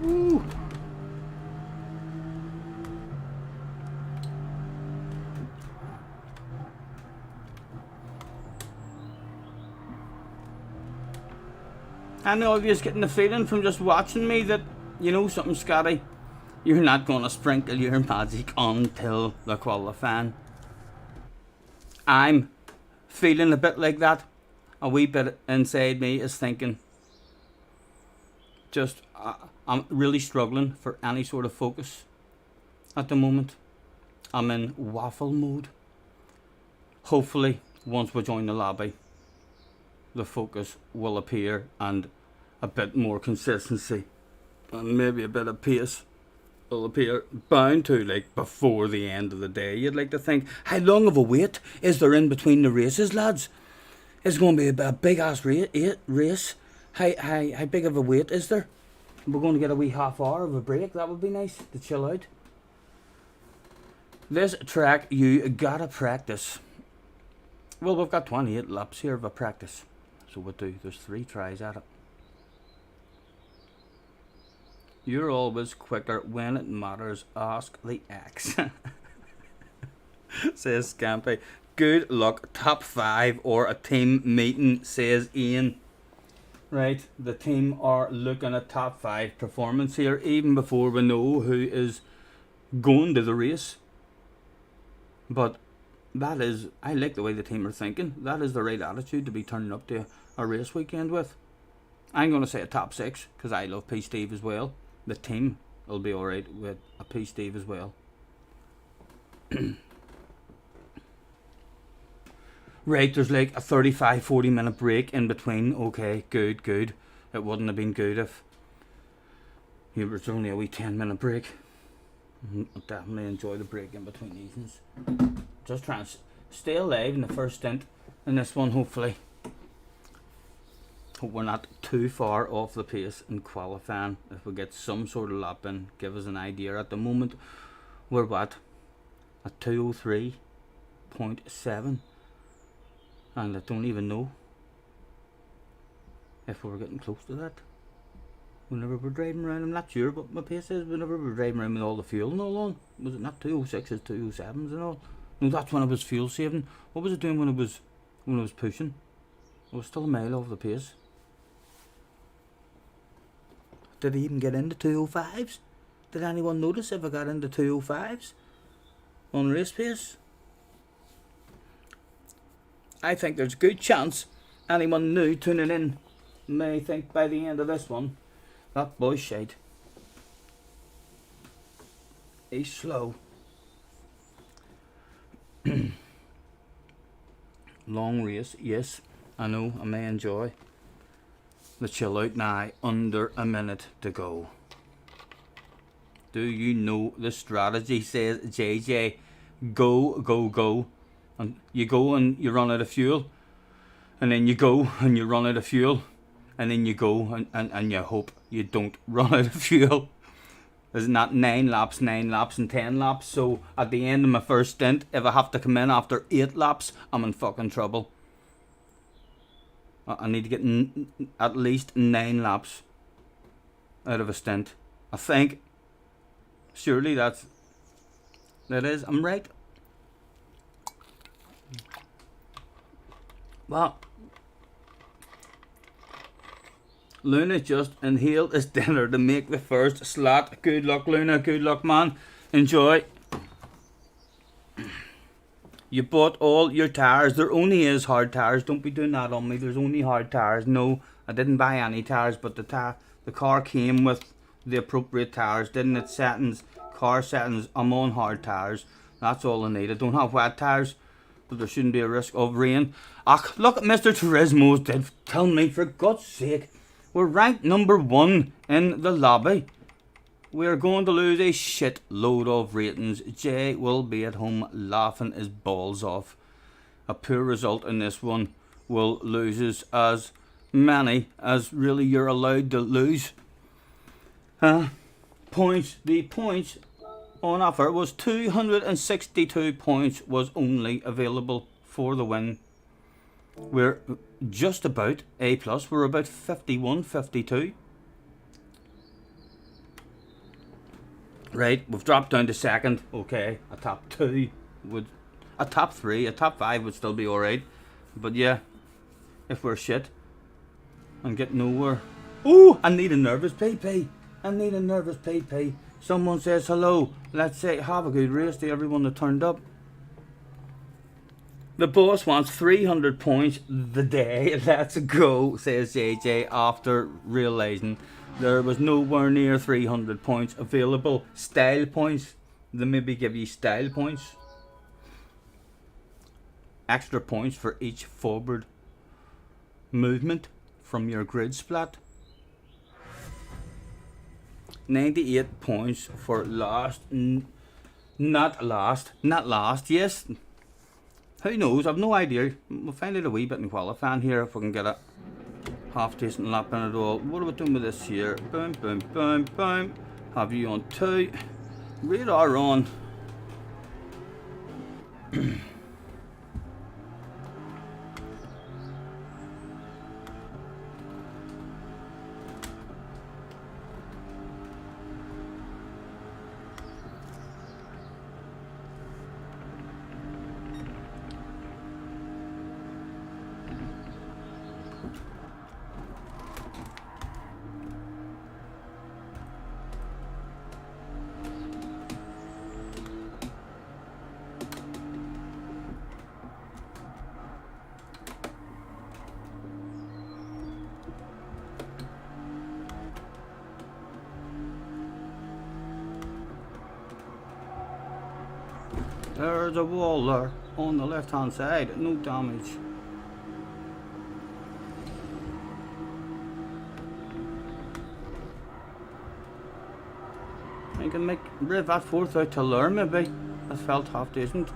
Ooh. I know if you're just getting the feeling from just watching me that, you know something, Scotty, you're not going to sprinkle your magic until the qualifying. I'm feeling a bit like that. A wee bit inside me is thinking, just, I'm really struggling for any sort of focus at the moment. I'm in waffle mode. Hopefully, once we join the lobby, the focus will appear and a bit more consistency and maybe a bit of pace will appear, bound to, like, before the end of the day. You'd like to think, how long of a wait is there in between the races, lads? It's going to be a big ass race. How big of a wait is there? We're going to get a wee half hour of a break. That would be nice to chill out. This track, you gotta practice. Well, we've got 28 laps here of a practice. So what do? There's 3 tries at it. You're always quicker when it matters. Ask the X. Says Scampy. Good luck. Top 5 or a team meeting, says Ian. Right, the team are looking at top 5 performance here, even before we know who is going to the race. But that is, I like the way the team are thinking. That is the right attitude to be turning up to a race weekend with. I'm going to say a top 6 because I love P. Steve as well. The team will be alright with a P. Steve as well. Right, there's like a 35-40 minute break in between. Okay, good. It wouldn't have been good if it was only a wee 10-minute break. I'll definitely enjoy the break in between evenings. Just trying to stay alive in the first stint in this one, hopefully. Hope we're not too far off the pace in qualifying. If we get some sort of lap in, give us an idea. At the moment, we're what? At 203.7. And I don't even know if we're getting close to that. Whenever we're driving around, I'm not sure, but my pace is whenever we're driving around with all the fuel and all on. Was it not 206s, 207s and all? No, that's when I was fuel saving. What was it doing when I was pushing? I was still a mile off the pace. Did I even get into 205s? Did anyone notice if I got into 205s on race pace? I think there's a good chance anyone new tuning in may think by the end of this one, that boy's shite. He's slow. Long race, yes, I know, I may enjoy. The chill out now, under a minute to go. Do you know the strategy, says JJ? Go. And you go and you run out of fuel, and then you go and you run out of fuel, and then you go and you hope you don't run out of fuel. There's not 9 laps and 10 laps, so at the end of my first stint, if I have to come in after 8 laps, I'm in fucking trouble. I need to get at least 9 laps out of a stint. I think, surely that is, I'm right. Well, Luna just inhaled his dinner to make the first slot. Good luck, Luna. Good luck, man. Enjoy. You bought all your tyres. There only is hard tyres. Don't be doing that on me. There's only hard tyres. No, I didn't buy any tyres, but the car came with the appropriate tyres, didn't it? Settings, car settings. I'm on hard tyres. That's all I need. I don't have wet tyres, but there shouldn't be a risk of rain. Ach, look at Mr. Turismo's did tell me, for God's sake. We're ranked number 1 in the lobby. we're going to lose a shit load of ratings. Jay will be at home laughing his balls off. A poor result in this one will lose as many as really you're allowed to lose. Points. The points on offer was 262 points was only available for the win. We're just about A+. We're about 51, 52. Right, we've dropped down to second. Okay, a top 2 would, a top 3, a top 5 would still be alright. But yeah, if we're shit and get nowhere. Ooh, I need a nervous PP. I need a nervous PP. Someone says hello. Let's say have a good race to everyone that turned up. The boss wants 300 points the day. Let's go, says JJ, after realising there was nowhere near 300 points available. Style points. They maybe give you style points. Extra points for each forward movement from your grid splat. 98 points for last. Not last, yes. Who knows? I've no idea. We'll find out a wee bit in qualifying here if we can get a half decent lap in it all. What are we doing with this here? Boom, boom, boom, boom. Have you on 2. Radar on. There's a wall there on the left hand side, no damage. I can make rev that fourth out to learn maybe. That felt half decent.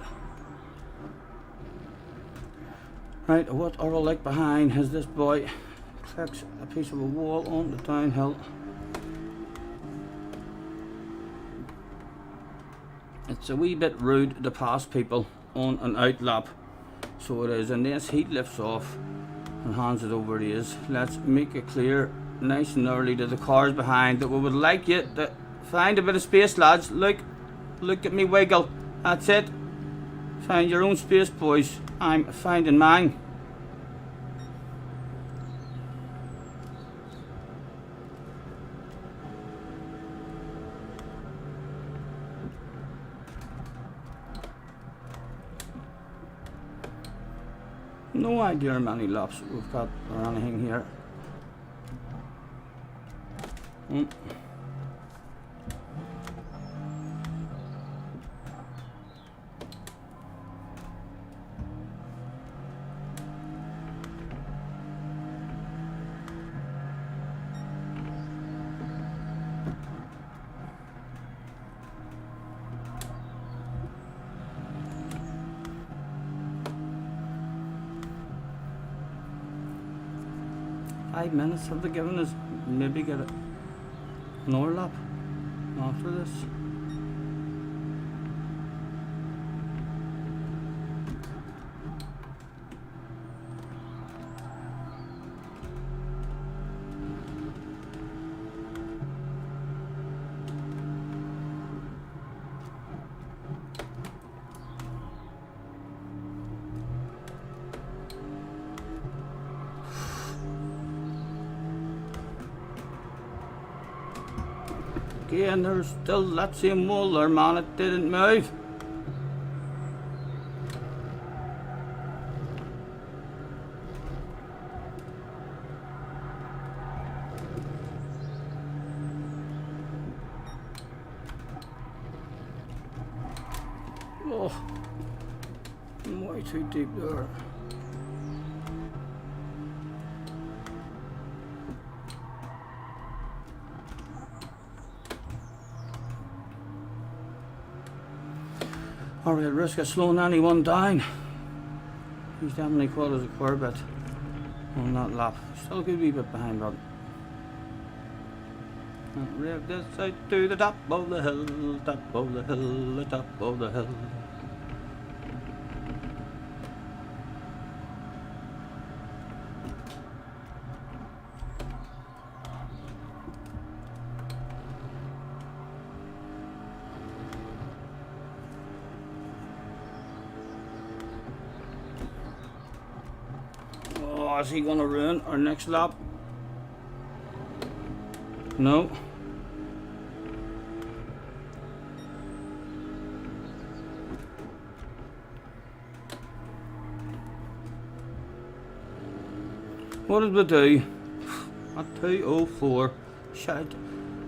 Right, what are we like behind as this boy clicks a piece of a wall on the downhill. It's a wee bit rude to pass people on an out lap, so it is, and this he lifts off and hands it over to us. Let's make it clear nice and early to the cars behind that we would like you to find a bit of space, lads. Look at me wiggle. That's it. Find your own space, boys. I'm finding mine. No idea how many laps we've got or anything here. Five minutes have they given us? Maybe get another lap after this. Again, there's still that same wall there, man. It didn't move. Oh, I'm way too deep there. Are we at risk of slowing anyone down? He's definitely caught us a Corvette on that lap. Still a good wee bit behind, but rev this out to the top of the hill, top of the hill, the top of the hill. Oh, is he going to ruin our next lap? No. What did we do? At 2:04. Shite.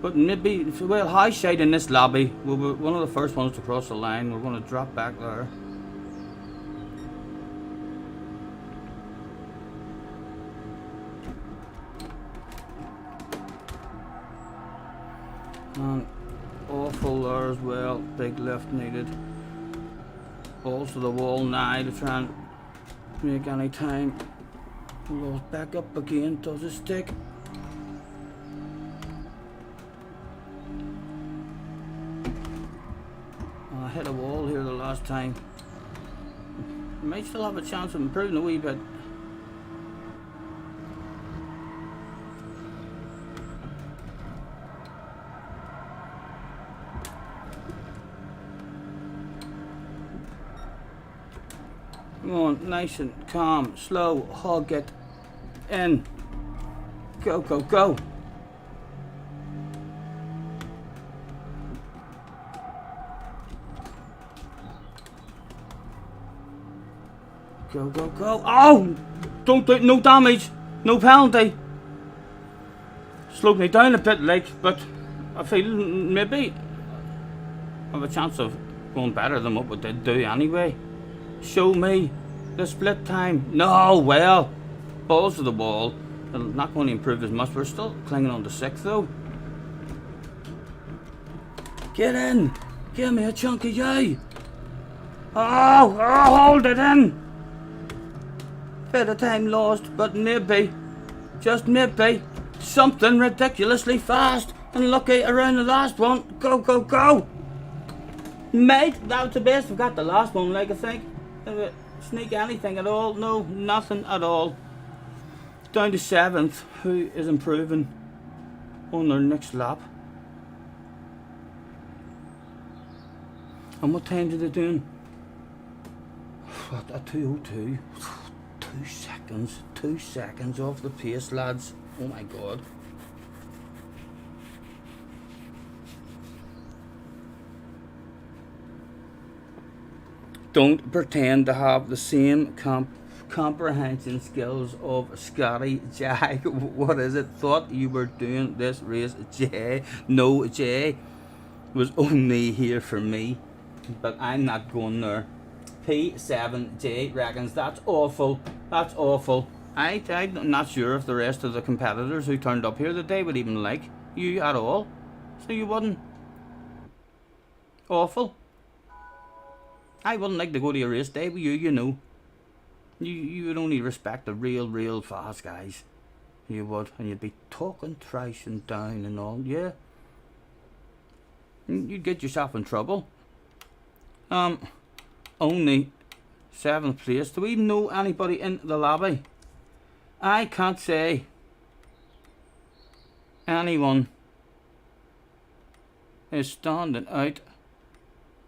But maybe, well, high shite in this lobby. We were one of the first ones to cross the line. We're going to drop back there. And awful there as well. Big lift needed. Balls to the wall now to try and make any time. Rolls back up again. Does it stick? Oh, I hit a wall here the last time. Might still have a chance of improving a wee bit. Come on, nice and calm, slow, hug it in. Go, go, go. Go, go, go. Oh! Don't do it, no damage, no penalty. Slowed me down a bit, like, but I feel maybe I have a chance of going better than what we did do anyway. Show me the split time. No, well, balls to the wall. They're not going to improve as much. We're still clinging on to 6th though. Get in. Give me a chunk of you. Oh, hold it in. Bit of time lost, but maybe, just maybe, something ridiculously fast and lucky around the last one. Go, go, go. Mate, that was the best. We've got the last one, like I think. Sneak anything at all? No, nothing at all. Down to 7th, who is improving on their next lap. And what time did they doing? What, at 2:02? 2 seconds. 2 seconds off the pace, lads. Oh my god. Don't pretend to have the same comprehension skills of Scotty Jack. What is it? Thought you were doing this race, Jay. No, Jay was only here for me, but I'm not going there. P7J reckons that's awful. That's awful. I'm not sure if the rest of the competitors who turned up here today would even like you at all. So you wouldn't. Awful. I wouldn't like to go to a race day with you, you know. You would only respect the real fast guys. You would. And you'd be talking trash and down and all, yeah. You'd get yourself in trouble. Only 7th place. Do we even know anybody in the lobby? I can't say anyone is standing out.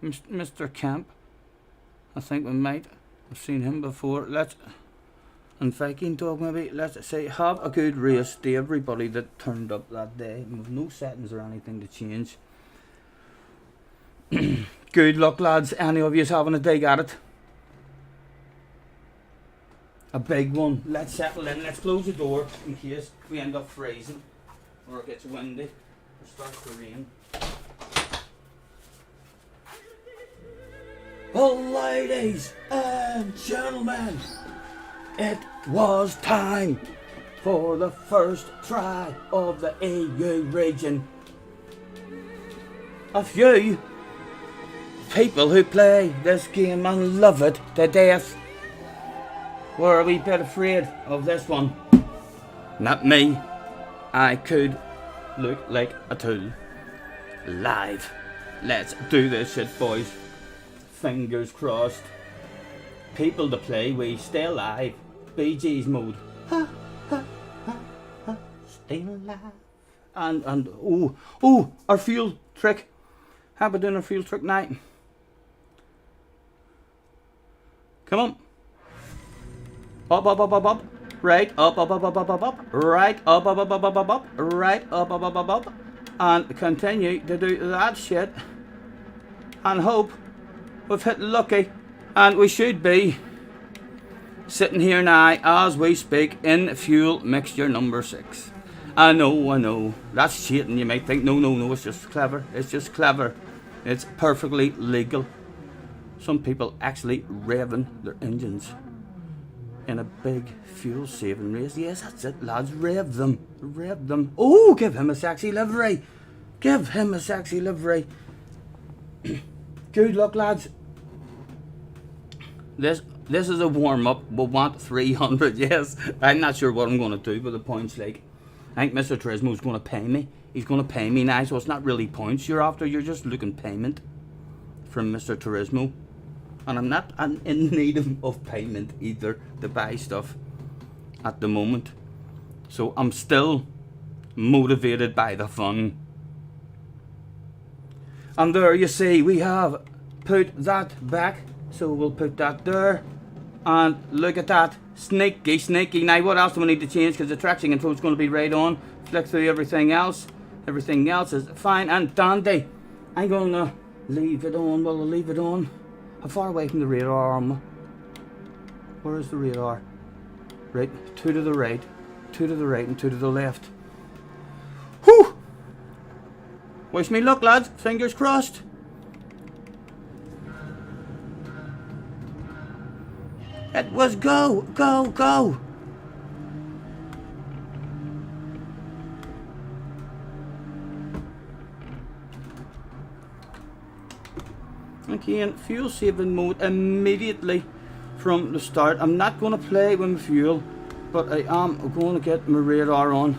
Mr. Kemp. I think we might have seen him before. And Viking Dog maybe, let's say, have a good race to everybody that turned up that day. With no settings or anything to change. Good luck, lads. Any of you having a dig at it? A big one. Let's settle in. Let's close the door in case we end up freezing or it gets windy or starts to rain. Well, ladies and gentlemen, it was time for the first try of the EU region. A few people who play this game and love it to death were a wee bit afraid of this one. Not me. I could look like a tool. Live. Let's do this shit, boys. Fingers crossed. People to play, we stay alive. BG's mode. Ha, ha, ha, ha, stay alive. And oh, our fuel trick. How about doing a fuel trick night? Come on. Up, up, up, up, up. Right, up, up, up, up, up, up, up. Right, up, up, up, up, up, up, up. Right, up, up, up, up, up. And continue to do that shit. And hope we've hit lucky. And we should be sitting here now as we speak in fuel mixture number 6. I know. That's cheating. You might think, no, it's just clever. It's just clever. It's perfectly legal. Some people actually revving their engines in a big fuel saving race. Yes, that's it, lads. Rev them. Oh, give him a sexy livery. Give him a sexy livery. Good luck, lads. This is a warm up. We want 300. Yes, I'm not sure what I'm going to do with the points. Like, I think Mr. Turismo's going to pay me. He's going to pay me now, so it's not really points you're after. You're just looking payment from Mr. Turismo. And I'm not in need of payment either to buy stuff at the moment. So I'm still motivated by the fun. And there you see, we have put that back. So we'll put that there. And look at that. Sneaky. Now what else do we need to change? Because the traction control is going to be right on. Flick through everything else. Everything else is fine and dandy. I'm going to leave it on. Well, I'll leave it on. How far away from the radar am I? Where is the radar? Right, 2 to the right, 2 to the right and 2 to the left. Whew! Wish me luck, lads. Fingers crossed. It was go. Again, fuel saving mode immediately from the start. I'm not going to play with my fuel, but I am going to get my radar on.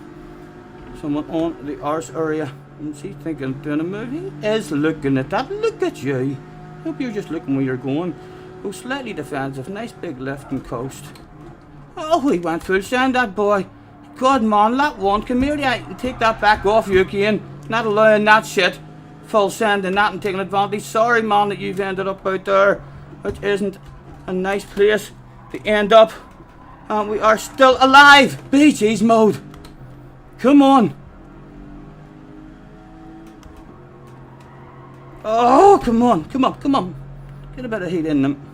Someone on the arse area. And see, thinking doing a move. He is looking at that. Look at you. Hope you're just looking where you're going. Go slightly defensive. Nice big left and coast. Oh, he went full send, that boy. God, man, that one. Come here, I can take that back off you again. Not allowing that shit. Full sending that and taking advantage. Sorry, man, that you've ended up out there, which isn't a nice place to end up. And we are still alive. BG's mode. Come on. Oh, come on. Get a bit of heat in them.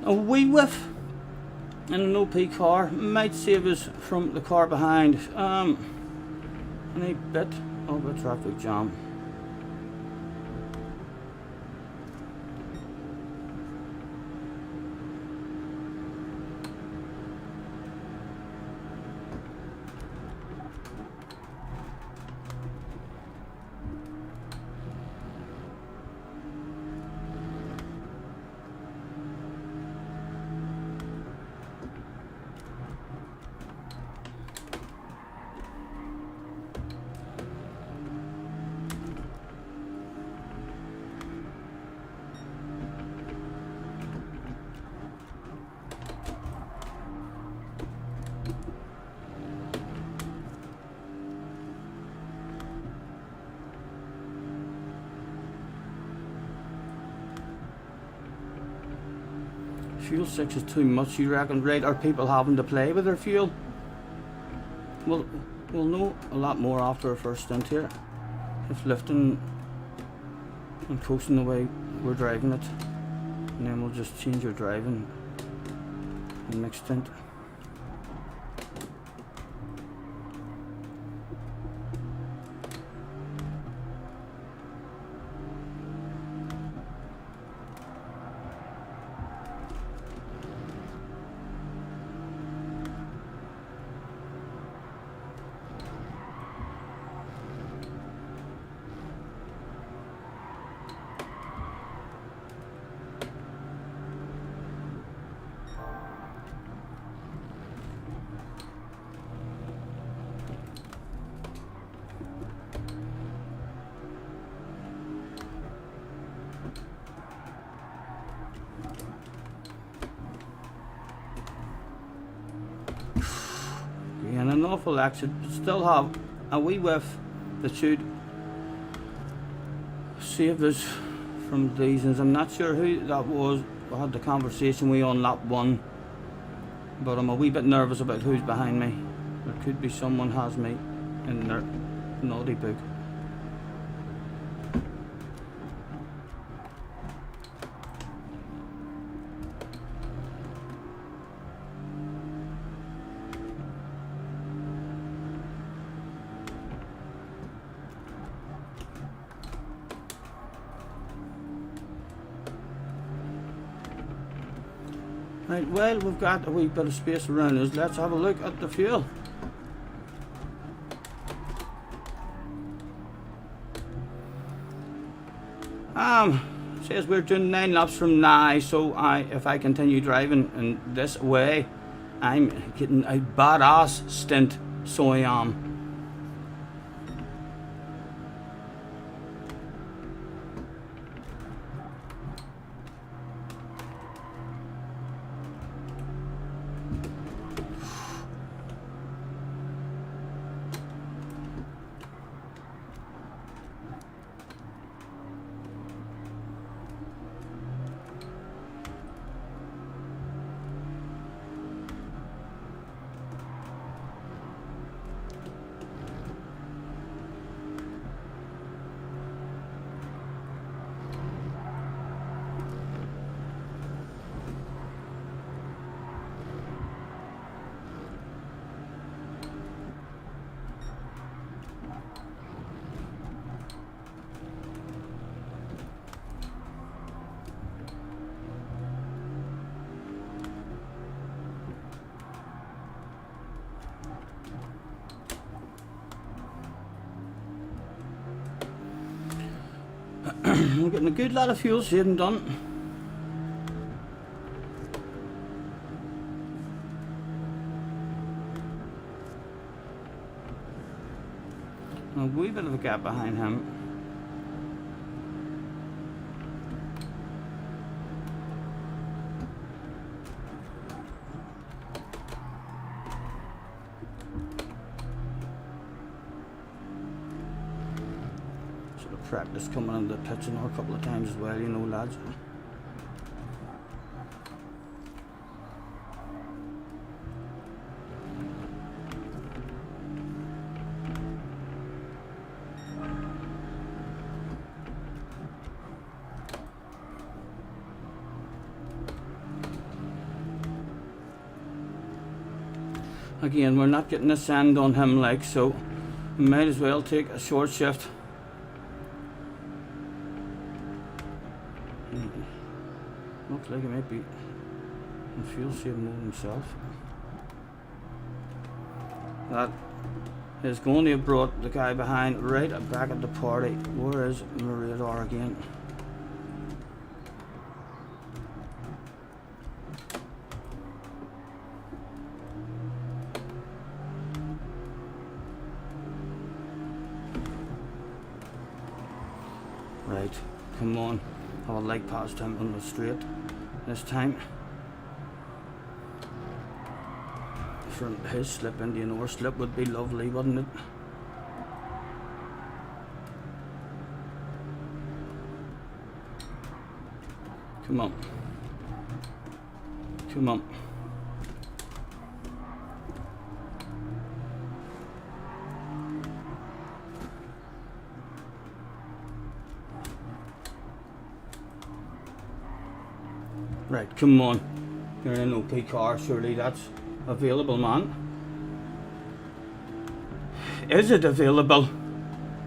A wee whiff in an OP car might save us from the car behind. Any bit of a traffic jam. Fuel 6 is too much, you reckon? Right, are people having to play with their fuel? Well, we'll know a lot more after our first stint here. If lifting and coasting the way we're driving it, and then we'll just change our driving in next stint. And an awful exit, but still have a wee whiff that should save us from these. And I'm not sure who that was. We had the conversation we on lap 1, but I'm a wee bit nervous about who's behind me. There could be someone has me in their naughty book. Right, well, we've got a wee bit of space around us. Let's have a look at the fuel. Says we're doing 9 laps from now, so if I continue driving in this way, I'm getting a badass stint, so I am. We're getting a good lot of fuel saving done. A wee bit of a gap behind him. Practice coming on the pitch a couple of times as well, you know, lads. Again, we're not getting the sand on him, like, so we might as well take a short shift. Looks like he might be in fuel saving mode himself. That is going to have brought the guy behind right back at the party. Where is my radar again? Right, come on. I would like past him on the straight this time. From his slip into your slip would be lovely, wouldn't it? Come on. Come on. Right, come on. You're in an OP car, surely that's available, man. Is it available?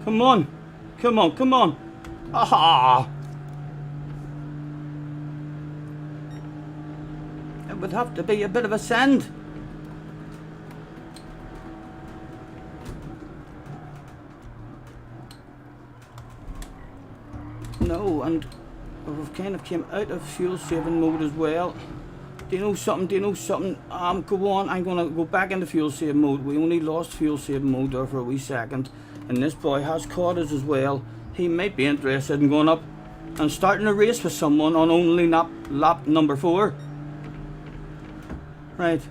Come on. Come on, come on. Aha! It would have to be a bit of a send. No, and we've kind of came out of fuel saving mode as well. Do you know something? Do you know something? Go on, I'm gonna go back into fuel saving mode. We only lost fuel saving mode there for a wee second. And this boy has caught us as well. He might be interested in going up and starting a race with someone on only lap number 4. Right.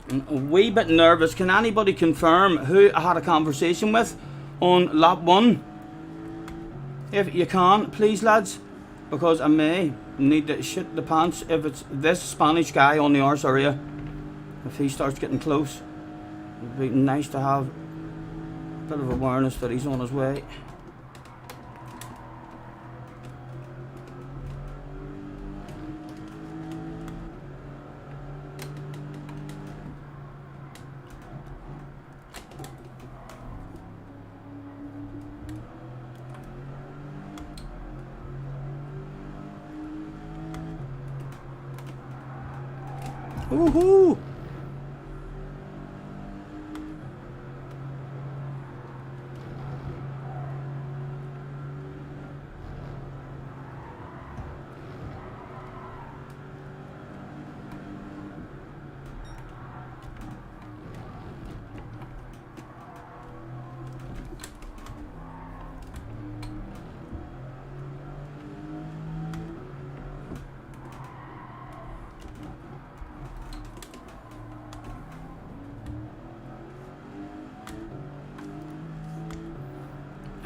I'm a wee bit nervous. Can anybody confirm who I had a conversation with on lap 1? If you can, please lads, because I may need to shit the pants if it's this Spanish guy on the arse area. If he starts getting close, it'd be nice to have a bit of awareness that he's on his way. Woohoo!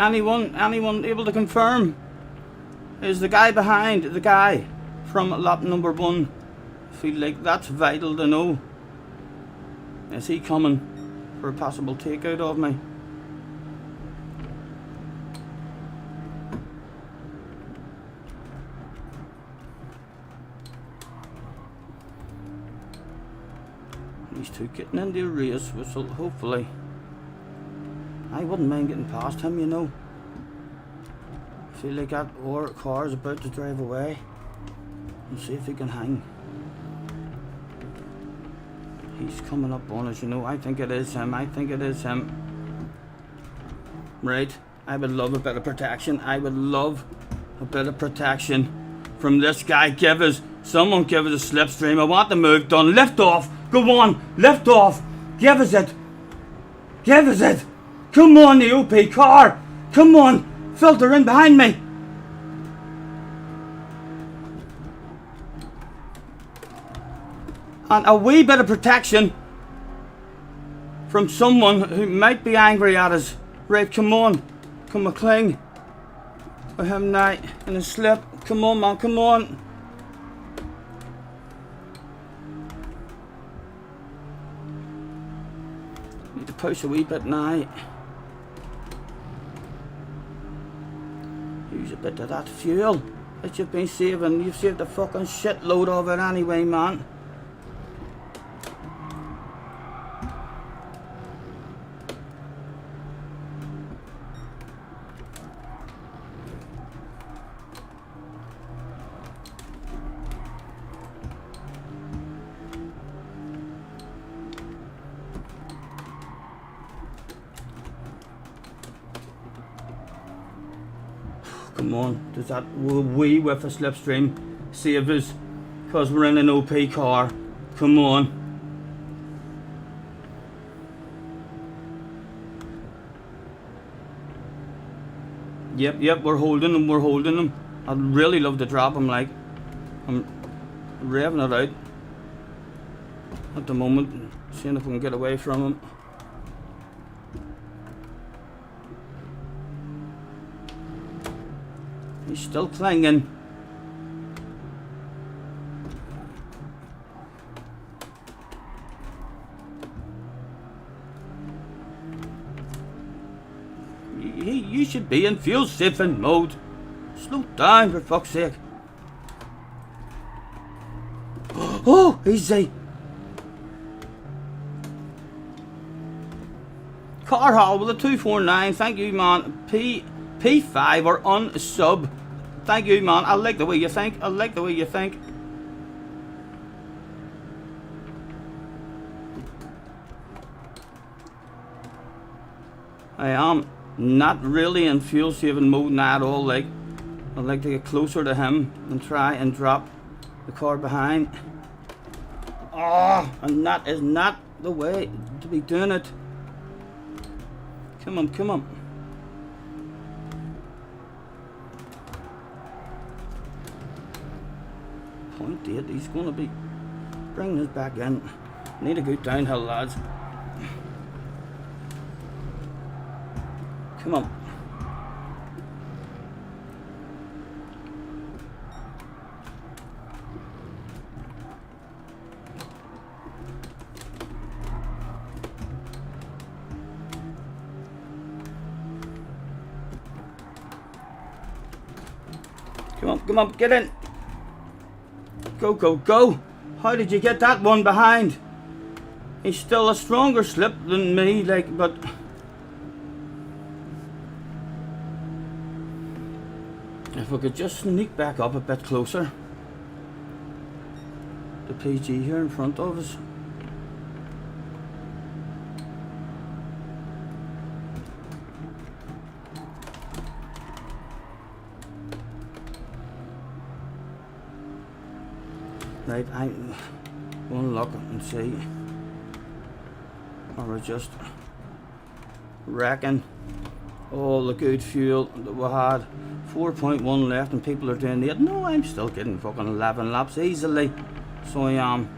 Anyone able to confirm? Is the guy behind the guy from lap number 1? I feel like that's vital to know. Is he coming for a possible takeout of me? These two getting into a race, which will hopefully... I wouldn't mind getting past him, you know. I feel like that car is about to drive away. We'll see if he can hang. He's coming up on us, you know. I think it is him. I think it is him. Right. I would love a bit of protection. I would love a bit of protection from this guy. Someone give us a slipstream. I want the move done. Lift off. Go on. Lift off. Give us it. Give us it. Come on, the OP car! Come on! Filter in behind me! And a wee bit of protection from someone who might be angry at us. Right, come on. Come on, cling. For him now in a slip. Come on, man, come on. Need to push a wee bit now. Use a bit of that fuel that you've been saving. You've saved a fucking shitload of it anyway, man. Come on, does that wee whiff of slipstream save us? Because we're in an OP car. Come on. Yep, we're holding them. I'd really love to drop him, like. I'm revving it out at the moment, seeing if we can get away from him. He's still clinging. You should be in fuel saving mode. Slow down, for fuck's sake. Oh, easy. Car Hall with a 249. Thank you, man. P5 or unsub. Thank you, man. I like the way you think. I like the way you think. I am not really in fuel saving mode now at all. Like, I'd like to get closer to him and try and drop the car behind. Oh, and that is not the way to be doing it. Come on, come on. Point 8, he's going to be bringing us back in. Need a good downhill, lads. Come on. Come on, get in. Go, go, go. How did you get that one behind? He's still a stronger slip than me, like, but... If we could just sneak back up a bit closer. The PG here in front of us. Right, I'm going to look and see. Or we're just wrecking all the good fuel that we had. 4.1 left and people are doing 8. No, I'm still getting fucking 11 laps easily. So I am.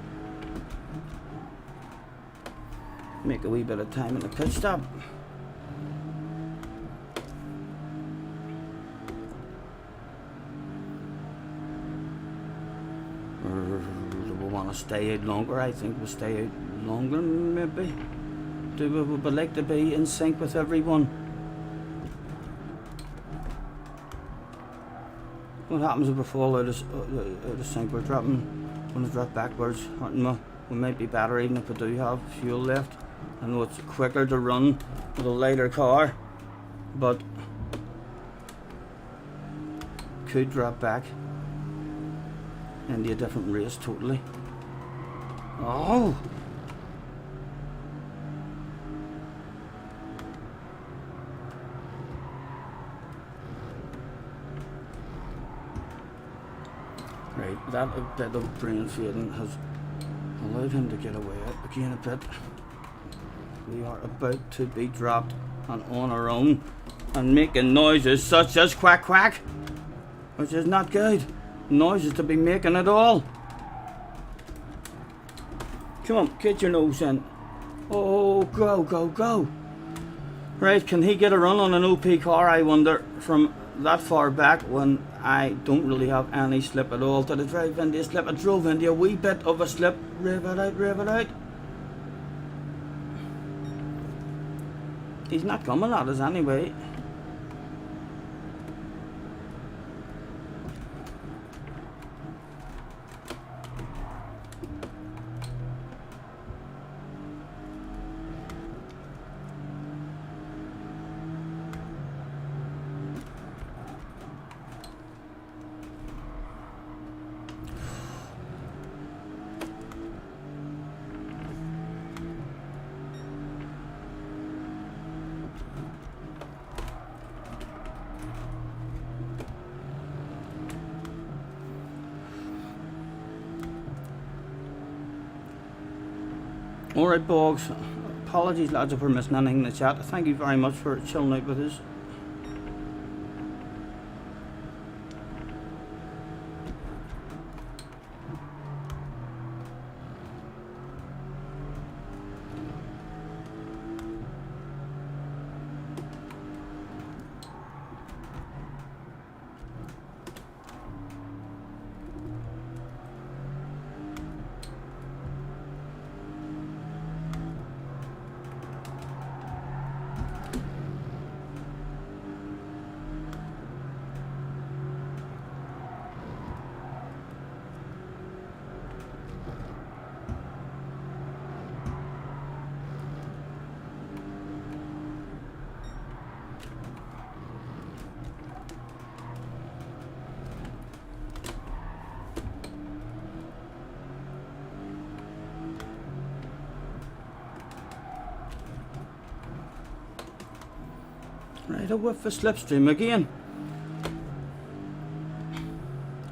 Make a wee bit of time in the pit stop. We want to stay out longer. I think we'll stay out longer maybe. Do we like to be in sync with everyone? What happens if we fall out of sync? We're going to drop backwards. We might be better even if we do have fuel left. I know it's quicker to run with a lighter car, but could drop back into a different race totally. Oh! Right, that bit of brain fading has allowed him to get away again a bit. We are about to be dropped and on our own and making noises such as quack quack, which is not good. Noises to be making at all. Come on, get your nose in. Oh, go, go, go. Right, can he get a run on an OP car, I wonder, from that far back when I don't really have any slip at all? Did I drive into a slip? I drove into a wee bit of a slip. Rev it out, rev it out. He's not coming at us anyway. Alright, Boggs. Apologies, lads, if we're missing anything in the chat. Thank you very much for chilling out with us. Right, a whiff of slipstream again.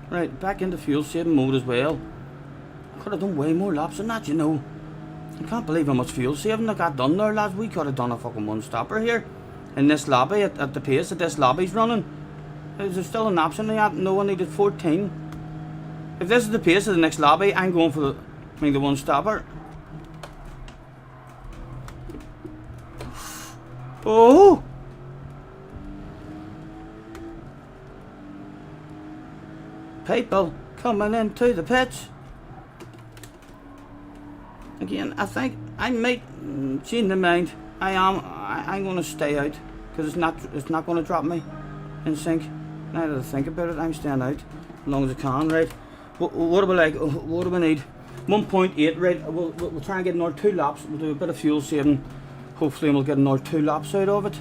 Right, back into fuel saving mode as well. Could have done way more laps than that, you know. I can't believe how much fuel saving I got done there, lads. We could have done a fucking one-stopper here. In this lobby, at the pace that this lobby's running. Is there still an option there? No, I needed 14. If this is the pace of the next lobby, I'm going for the one-stopper. Oh! People coming into the pits. Again, I think I might change my mind. I'm going to stay out because it's not going to drop me in sync. Now that I think about it, I'm staying out as long as I can. Right? What do we like? What do we need? 1.8. Right? We'll try and get another 2 laps. We'll do a bit of fuel saving. Hopefully, we'll get another 2 laps out of it.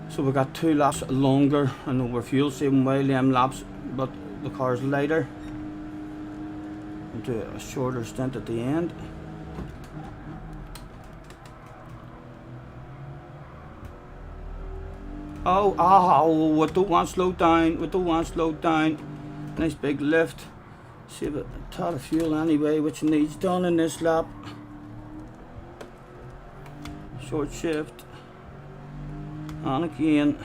So we got 2 laps longer. I know we're fuel saving while them laps, but the car's lighter. We'll do a shorter stint at the end. Oh, we don't want to slow down. We don't want to slow down. Nice big lift. Save a ton of fuel anyway, which needs done in this lap. Short shift. On again.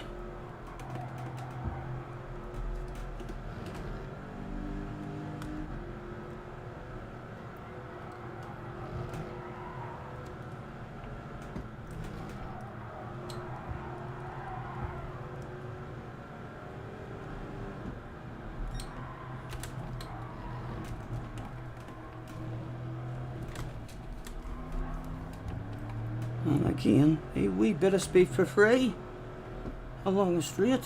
And again, a wee bit of speed for free along the straight.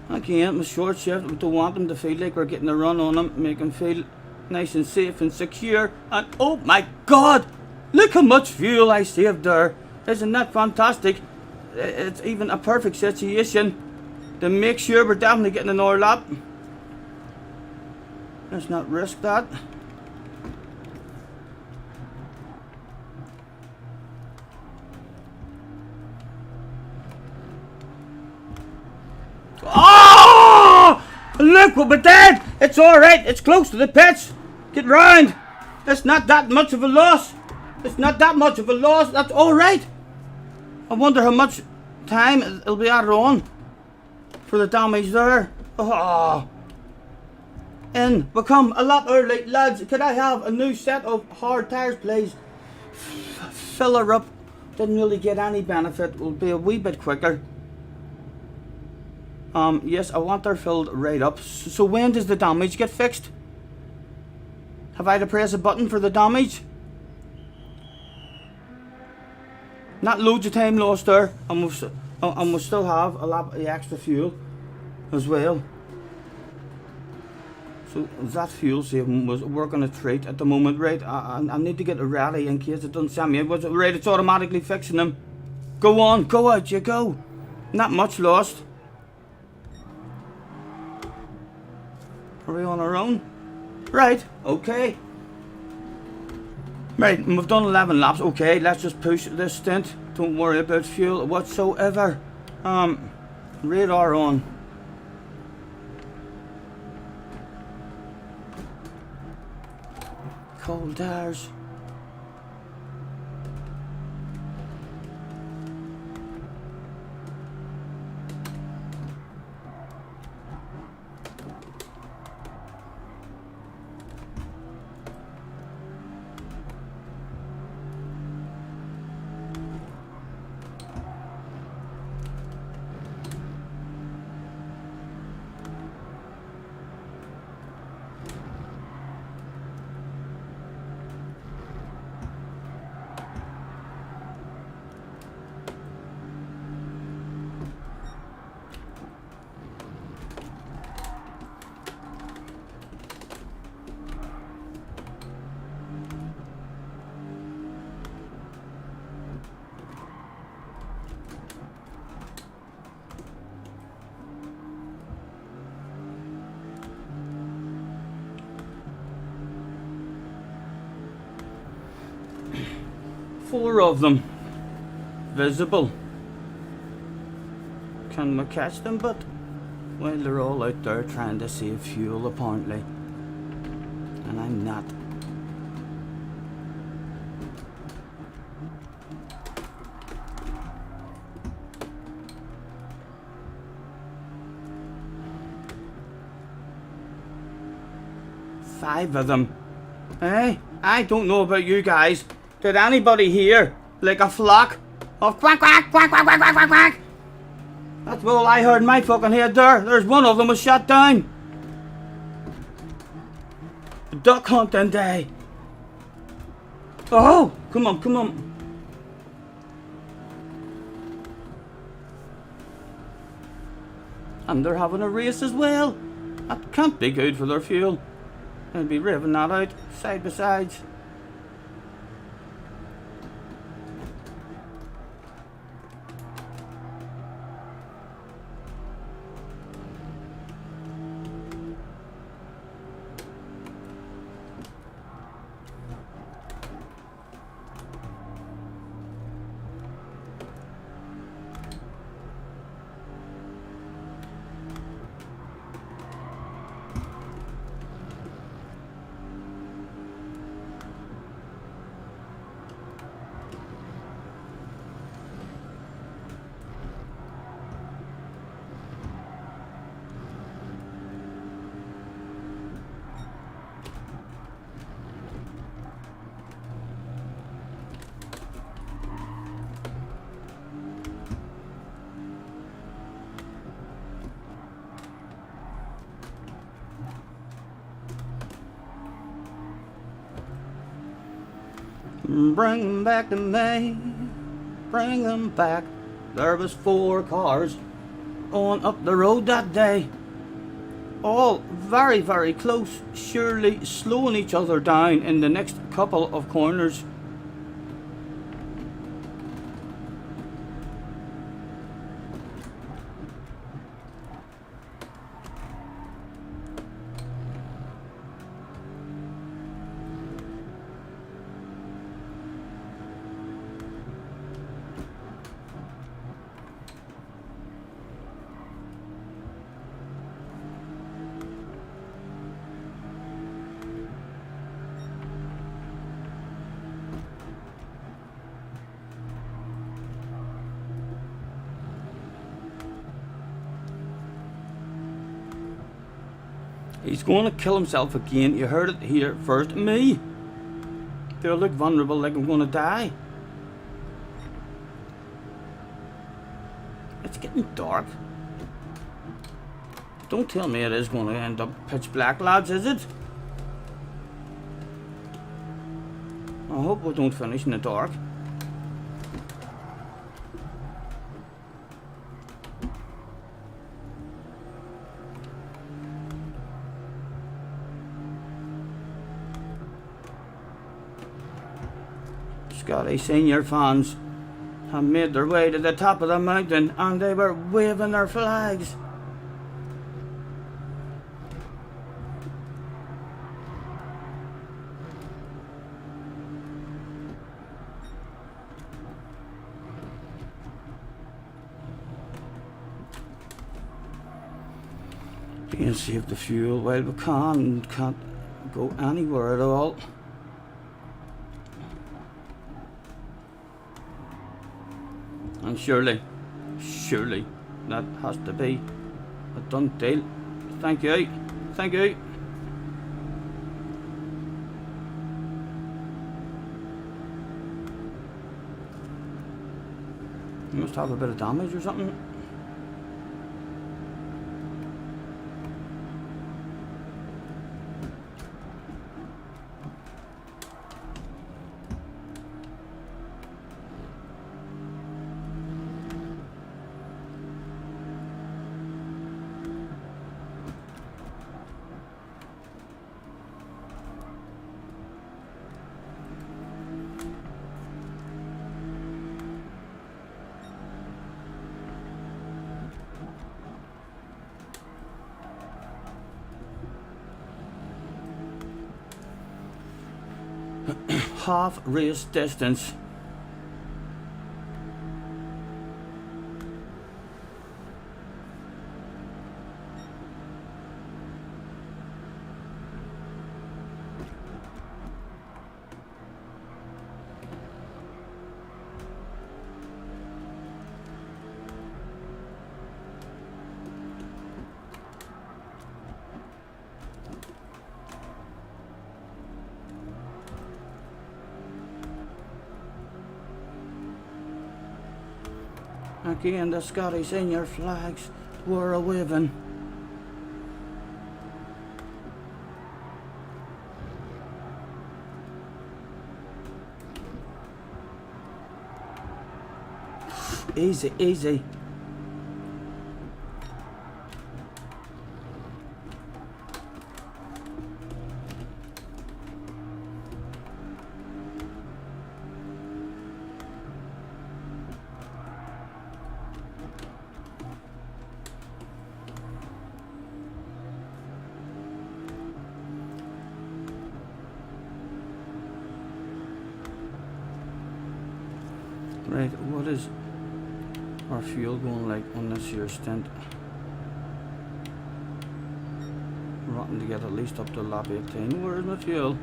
Again, with short shift, we don't want them to feel like we're getting a run on them, make them feel nice and safe and secure. And oh my god, look how much fuel I saved there. Isn't that fantastic? It's even a perfect situation to make sure we're definitely getting another lap. Let's not risk that. Oh! Look what we did! It's alright, it's close to the pits. Get round. It's not that much of a loss. It's not that much of a loss. That's alright. I wonder how much time it'll be added on for the damage there. Oh. In. We come a lot early. Lads, could I have a new set of hard tyres, please? Fill her up. Didn't really get any benefit. Will be a wee bit quicker. Yes, I want her filled right up. So when does the damage get fixed? Have I to press a button for the damage? Not loads of time lost there. And we'll still have a lot of extra fuel as well. So that fuel saving was working a treat at the moment, right? I need to get it ready in case it doesn't send me. Was it right? It's automatically fixing them. Go on, go out, you go. Not much lost. Are we on our own? Right, okay. Right, and we've done 11 laps. Okay, let's just push this stint. Don't worry about fuel whatsoever. Radar on. Cold tires. 4 of them visible. Can we catch them? But, well, they're all out there trying to save fuel apparently. And I'm not. Five of them. Hey, I don't know about you guys. Did anybody hear like a flock of quack quack quack quack quack quack quack quack? That's all I heard in my fucking head there. There's one of them was shot down. Duck hunting day. Oh, come on, come on. And they're having a race as well. That can't be good for their fuel. They'll be revving that out side by side. Bring them back to me, bring them back. There was 4 cars on up the road that day. All very, very close, surely slowing each other down in the next couple of corners. He's going to kill himself again. You heard it here first. Me. They'll look vulnerable like I'm going to die. It's getting dark. Don't tell me it is going to end up pitch black, lads, is it? I hope we don't finish in the dark. Scotty Senior fans have made their way to the top of the mountain and they were waving their flags. Being save the fuel while we can't go anywhere at all. And surely that has to be a done deal. Thank you. Thank you. You must have a bit of damage or something. Half race distance Again, the Scottish senior flags were a-waving. Easy, easy. Right, what is our fuel going like on this here stint? Rotten to get at least up to lap 18. Where's my fuel?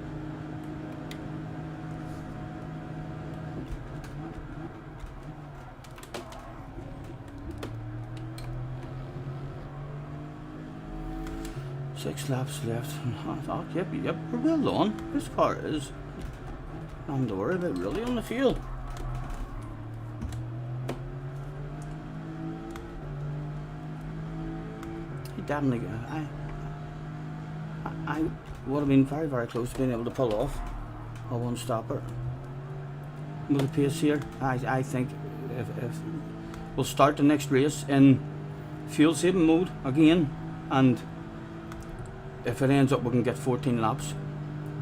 Six laps left. Oh, yep, we're well done. This car is. Nothing to worry about really on the fuel. Definitely, I would have been very, very close to being able to pull off a one-stopper with the pace here. I think if we'll start the next race in fuel-saving mode again, and if it ends up we can get 14 laps,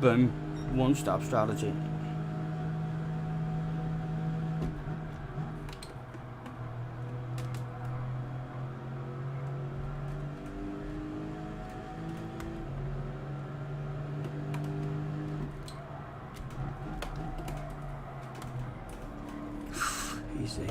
boom, one-stop strategy. Easy.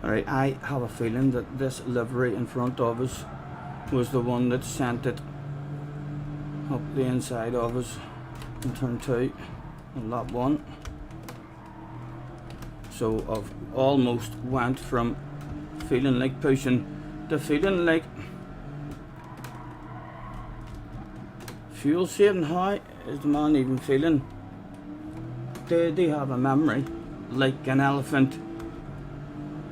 Alright, I have a feeling that this livery in front of us was the one that sent it up the inside of us in turn 2 and lap 1. So I've almost went from feeling like pushing to feeling like fuel saving. How is the man even feeling? Did he have a memory like an elephant?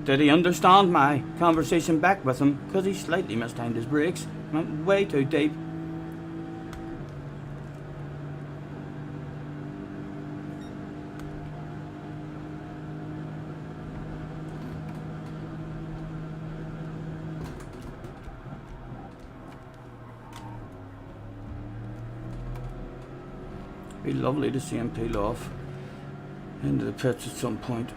Did he understand my conversation back with him? Because he slightly mistimed his brakes, went way too deep. Be lovely to see him peel off into the pits at some point.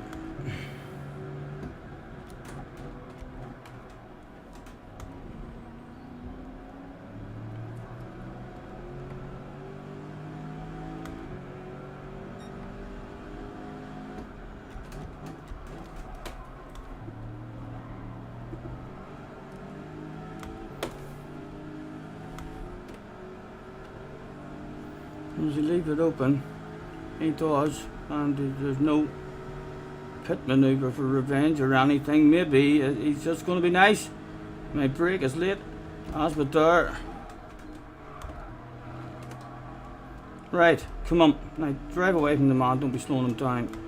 As you leave it open, he does, and there's no pit maneuver for revenge or anything. Maybe he's just going to be nice. My brake is late, as with there. Right, come on, now drive away from the man, don't be slowing him down.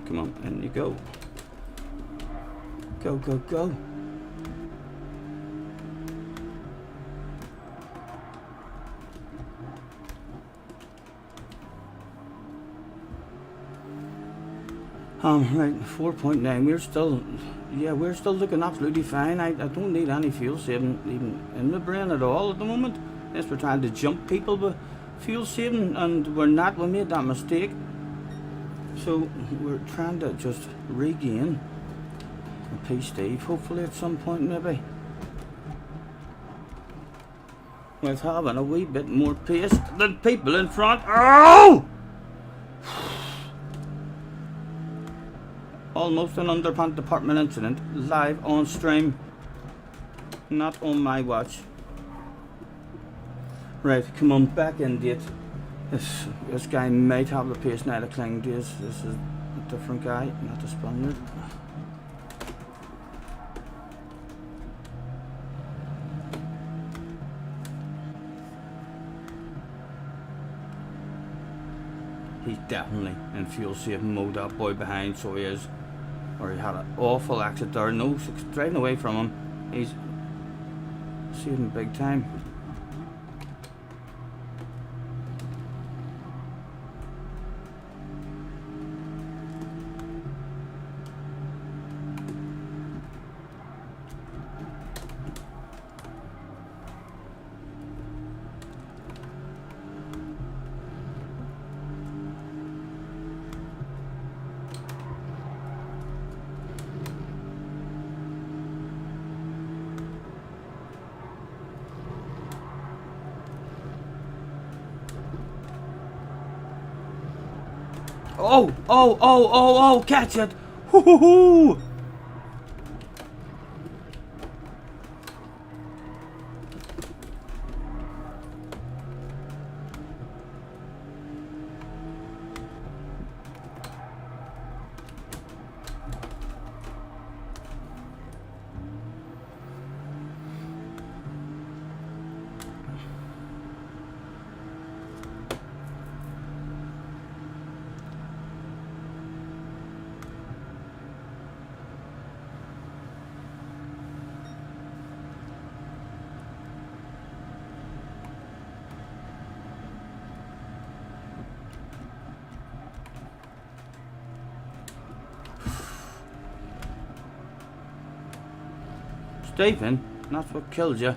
Come on, in you go. Go, go, go. Right, 4.9, we're still looking absolutely fine. I don't need any fuel saving even in the brain at all at the moment. Yes, we're trying to jump people with fuel saving, and we're not. We made that mistake So we're trying to just regain a P. Hopefully at some point maybe. With having a wee bit more pace than people in front. Oh! Almost an underpant department incident live on stream. Not on my watch. Right, come on, back in date. This guy might have the pace now to cling days. This is a different guy, not the Spaniard. He's definitely in fuel saving mode, that boy behind, so he is. Or he had an awful exit there. No, driving away from him. He's saving big time. Oh, catch it! Hoo hoo hoo! Stephen, that's what killed you.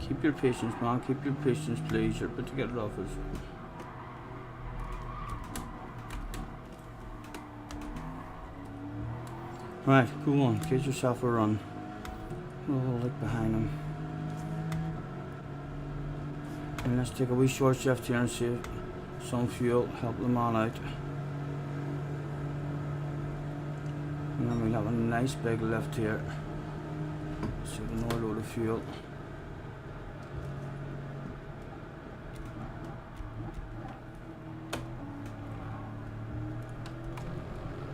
Keep your patience, man. Keep your patience, please. You're about to get it off us. Right, go on. Get yourself a run. We'll look behind him. And let's take a wee short shift here and save some fuel. Help the man out. And then we'll have a nice big lift here. Save another load of fuel.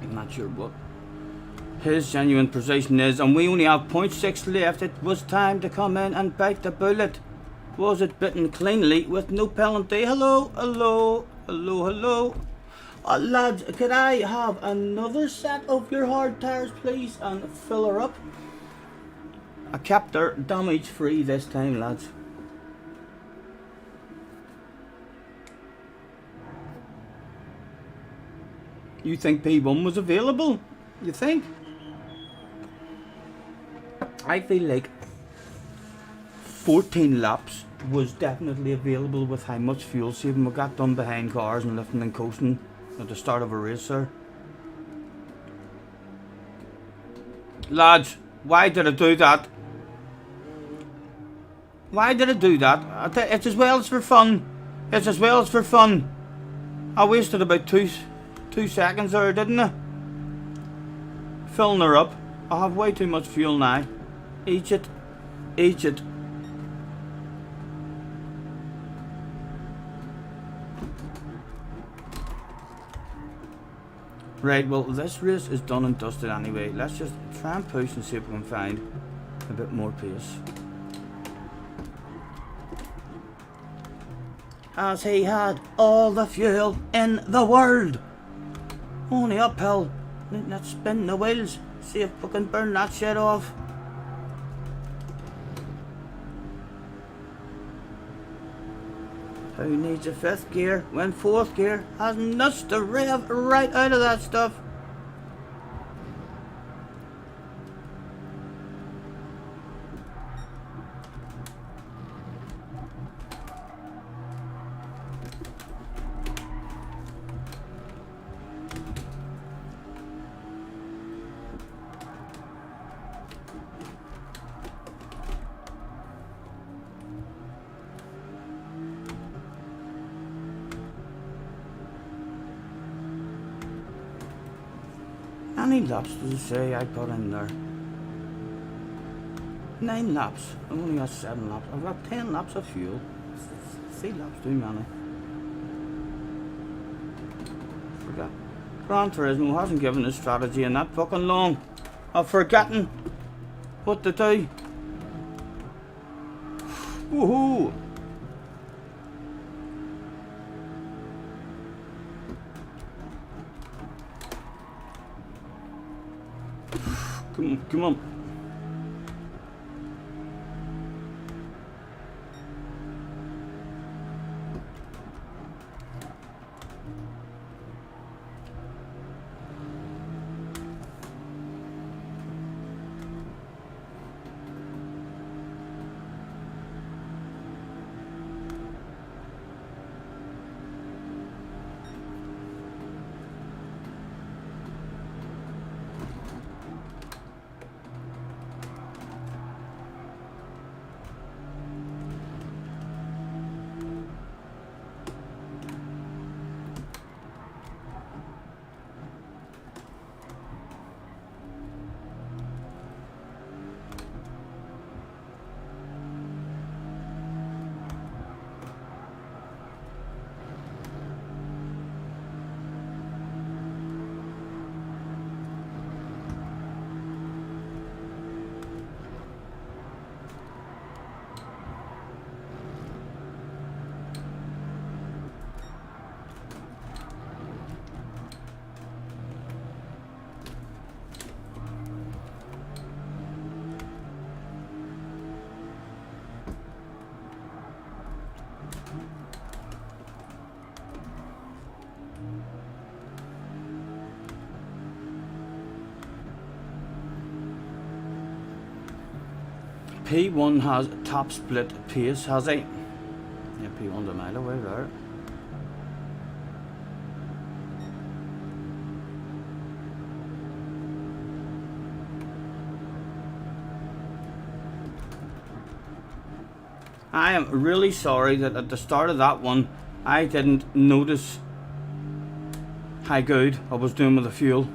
I'm not sure what his genuine position is, and we only have 0.6 left. It was time to come in and bite the bullet. Was it bitten cleanly with no penalty? Hello, hello, hello, hello. Lads, could I have another set of your hard tires, please, and fill her up? I kept her damage free this time, lads. You think P1 was available? You think? I feel like 14 laps was definitely available with how much fuel saving we got done behind cars and lifting and coasting at the start of a race, sir. Lads, why did I do that? Why did I do that? It's as well as for fun. It's as well as for fun. I wasted about two seconds there, didn't I? Filling her up. I have way too much fuel now. Eat it. Eat it. Right, well, this race is done and dusted anyway. Let's just try and push and see if we can find a bit more pace. As he had all the fuel in the world. Only uphill. Let's spin the wheels. See if we can burn that shit off. Who needs a fifth gear when fourth gear has nuts to rev right out of that stuff? How many laps does it say I put in there? 9 laps. I've only got 7 laps. I've got 10 laps of fuel. 3 laps too many. Forgot. Gran Turismo hasn't given a strategy in that fucking long. I've forgotten what to do. Woohoo! Come on. P1 has top split pace, has he? Yeah, P1's a mile away there. I am really sorry that at the start of that one I didn't notice how good I was doing with the fuel.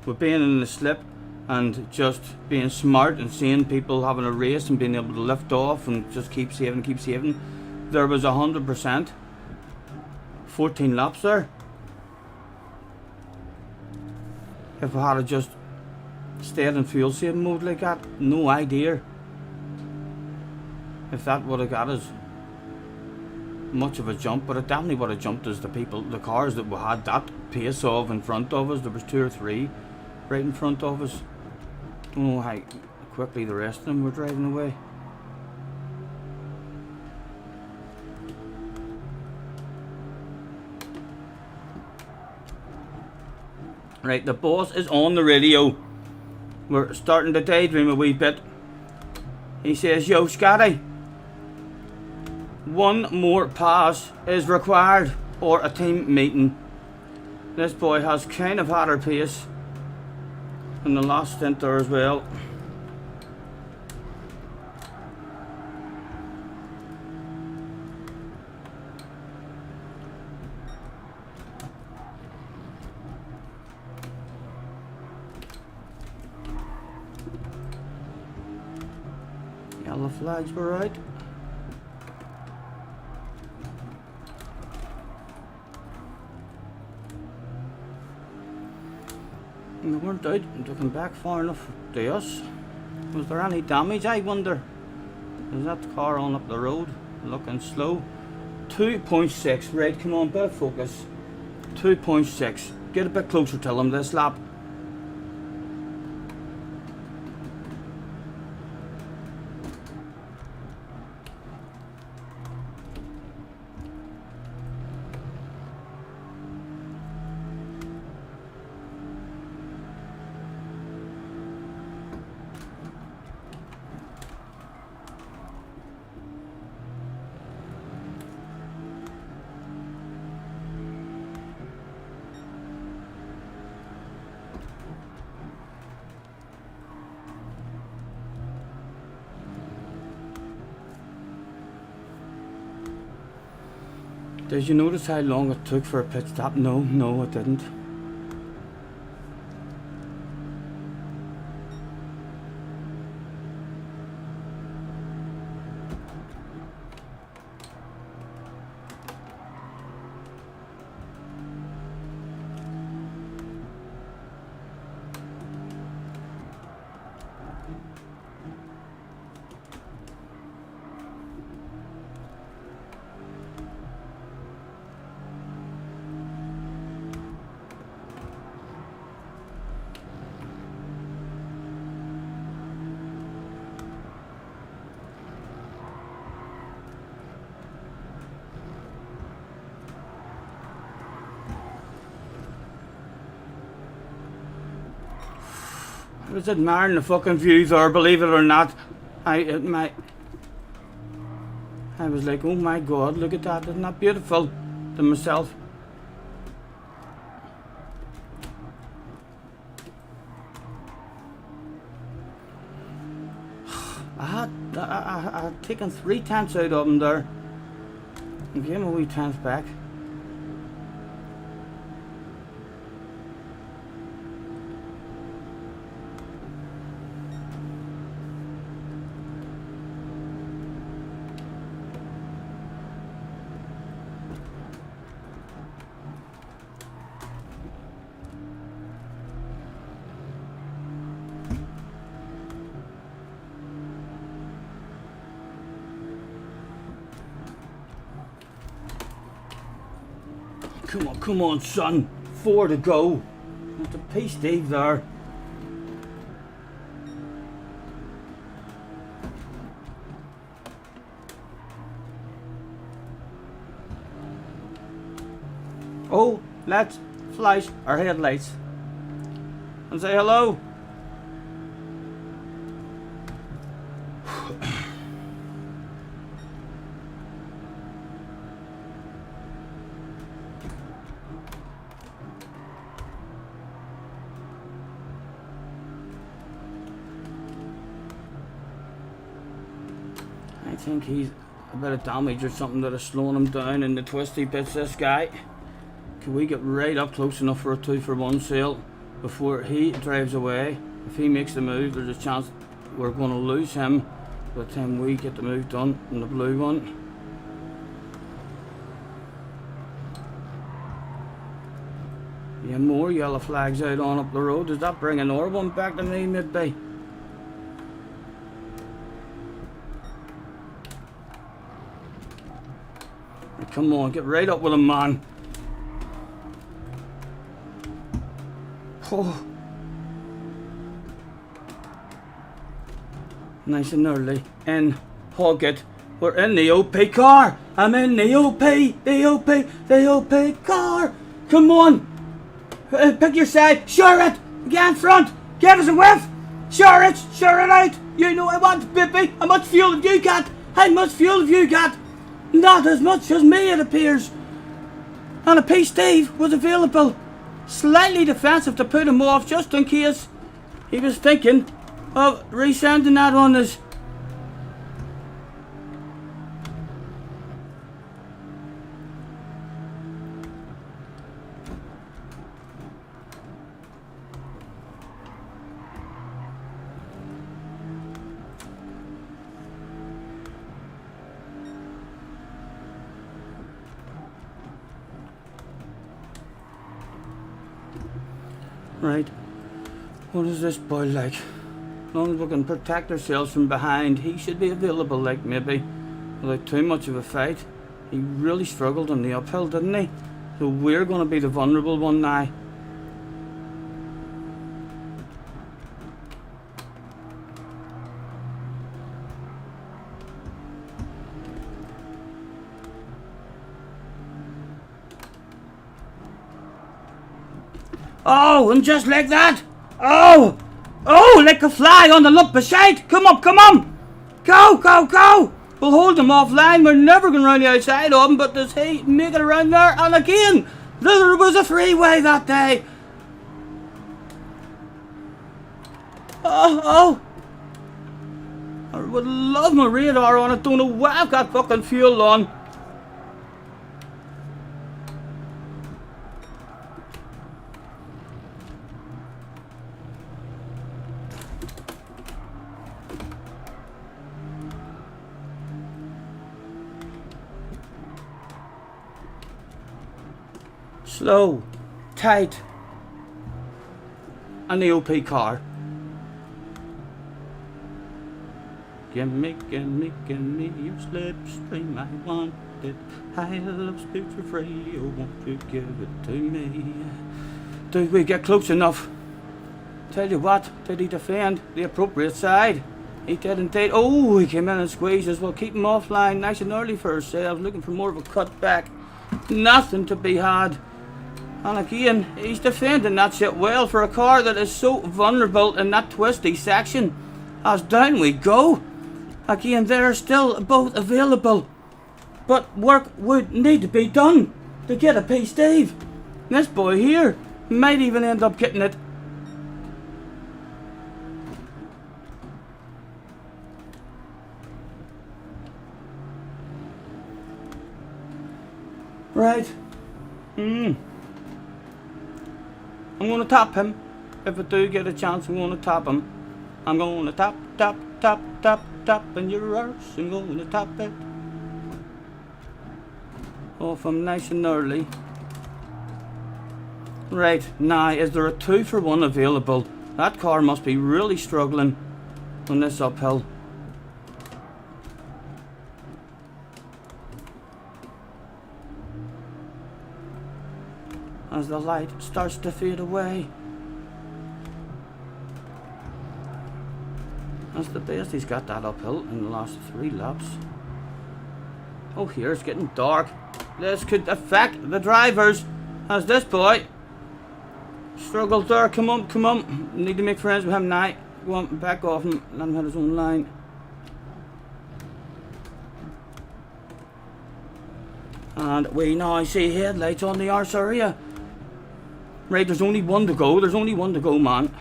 With being in the slip and just being smart and seeing people having a race and being able to lift off and just keep saving, there was 100%. 14 laps there. If I had just stayed in fuel saving mode like that, no idea if that would have got us much of a jump, but it definitely would have jumped us the cars that we had that pace of in front of us. There was 2 or 3 right in front of us. Don't know how quickly the rest of them were driving away. Right, the boss is on the radio. We're starting to daydream a wee bit. He says, "Yo, Scotty, one more pass is required or a team meeting." This boy has kind of had her pace in the last stint there as well. Yellow flags were out. And they weren't out and looking back far enough to us. Was there any damage, I wonder? Is that car on up the road looking slow? 2.6, right, come on, bit of focus. 2.6, get a bit closer to him this lap. Did you notice how long it took for a pit stop? No, I didn't. I was admiring the fucking view there, believe it or not. I was like, oh my god, look at that, isn't that beautiful? To myself. I had taken 3 tenths out of him there. And gave him a wee tenth back. Come on, son. 4 to go. That's a piece, Dave, there. Oh, let's flash our headlights. and say hello. I think he's a bit of damage or something that is slowing him down in the twisty bits, this guy. Can we get right up close enough for a 2-for-1 sale before he drives away? If he makes the move, there's a chance we're going to lose him by the time we get the move done in the blue one. Yeah, more yellow flags out on up the road. Does that bring another one back to me, maybe? Come on, get right up with him, man. Oh. Nice and early. In. Hog it. We're in the OP car. I'm in the the OP car. Come on. Pick your side. Sure it. Get in front. Get us a whiff. Sure it. Sure it out. You know I want, baby. How much fuel have you got? How much fuel have you got? Not as much as me, it appears. And a P-Steve was available. Slightly defensive to put him off, just in case he was thinking of resending that on us. Right, what is this boy like? As long as we can protect ourselves from behind, he should be available, like, maybe without too much of a fight. He really struggled on the uphill, didn't he? So we're going to be the vulnerable one now. Oh, and just like that. Oh, oh, like a fly on the lump of shite. Come up, come on. Go, go, go. We'll hold them offline. We're never going around the outside of them, but does he make it around there? And again, there was a three-way that day. Oh. I would love my radar on it. Don't know why I've got fucking fuel on. Slow, tight, and the OP car. Gimme your slipstream, I want it. I love speech for free, oh won't you give it to me? Did we get close enough? Tell you what, did he defend the appropriate side? He did indeed. Oh, he came in and squeezed us. We'll keep him offline nice and early for ourselves, looking for more of a cutback. Nothing to be had. And again, he's defending that shit well for a car that is so vulnerable in that twisty section. As down we go. Again, they're still both available. But work would need to be done to get a P-Steve. This boy here might even end up getting it. Right. I'm going to tap him. If I do get a chance, I'm going to tap him. I'm going to tap, and your arse. I'm going to tap it. Off him nice and early. Right, now, is there a 2-for-1 available? That car must be really struggling on this uphill. As the light starts to fade away. That's the best he's got that uphill in the last 3 laps. Oh, here it's getting dark. This could affect the drivers, as this boy Struggled there. Come on, come on. Need to make friends with him now. Go on, back off him. Let him hit his own line. And we now see headlights on the arse area. Right, there's only one to go. There's only one to go, man.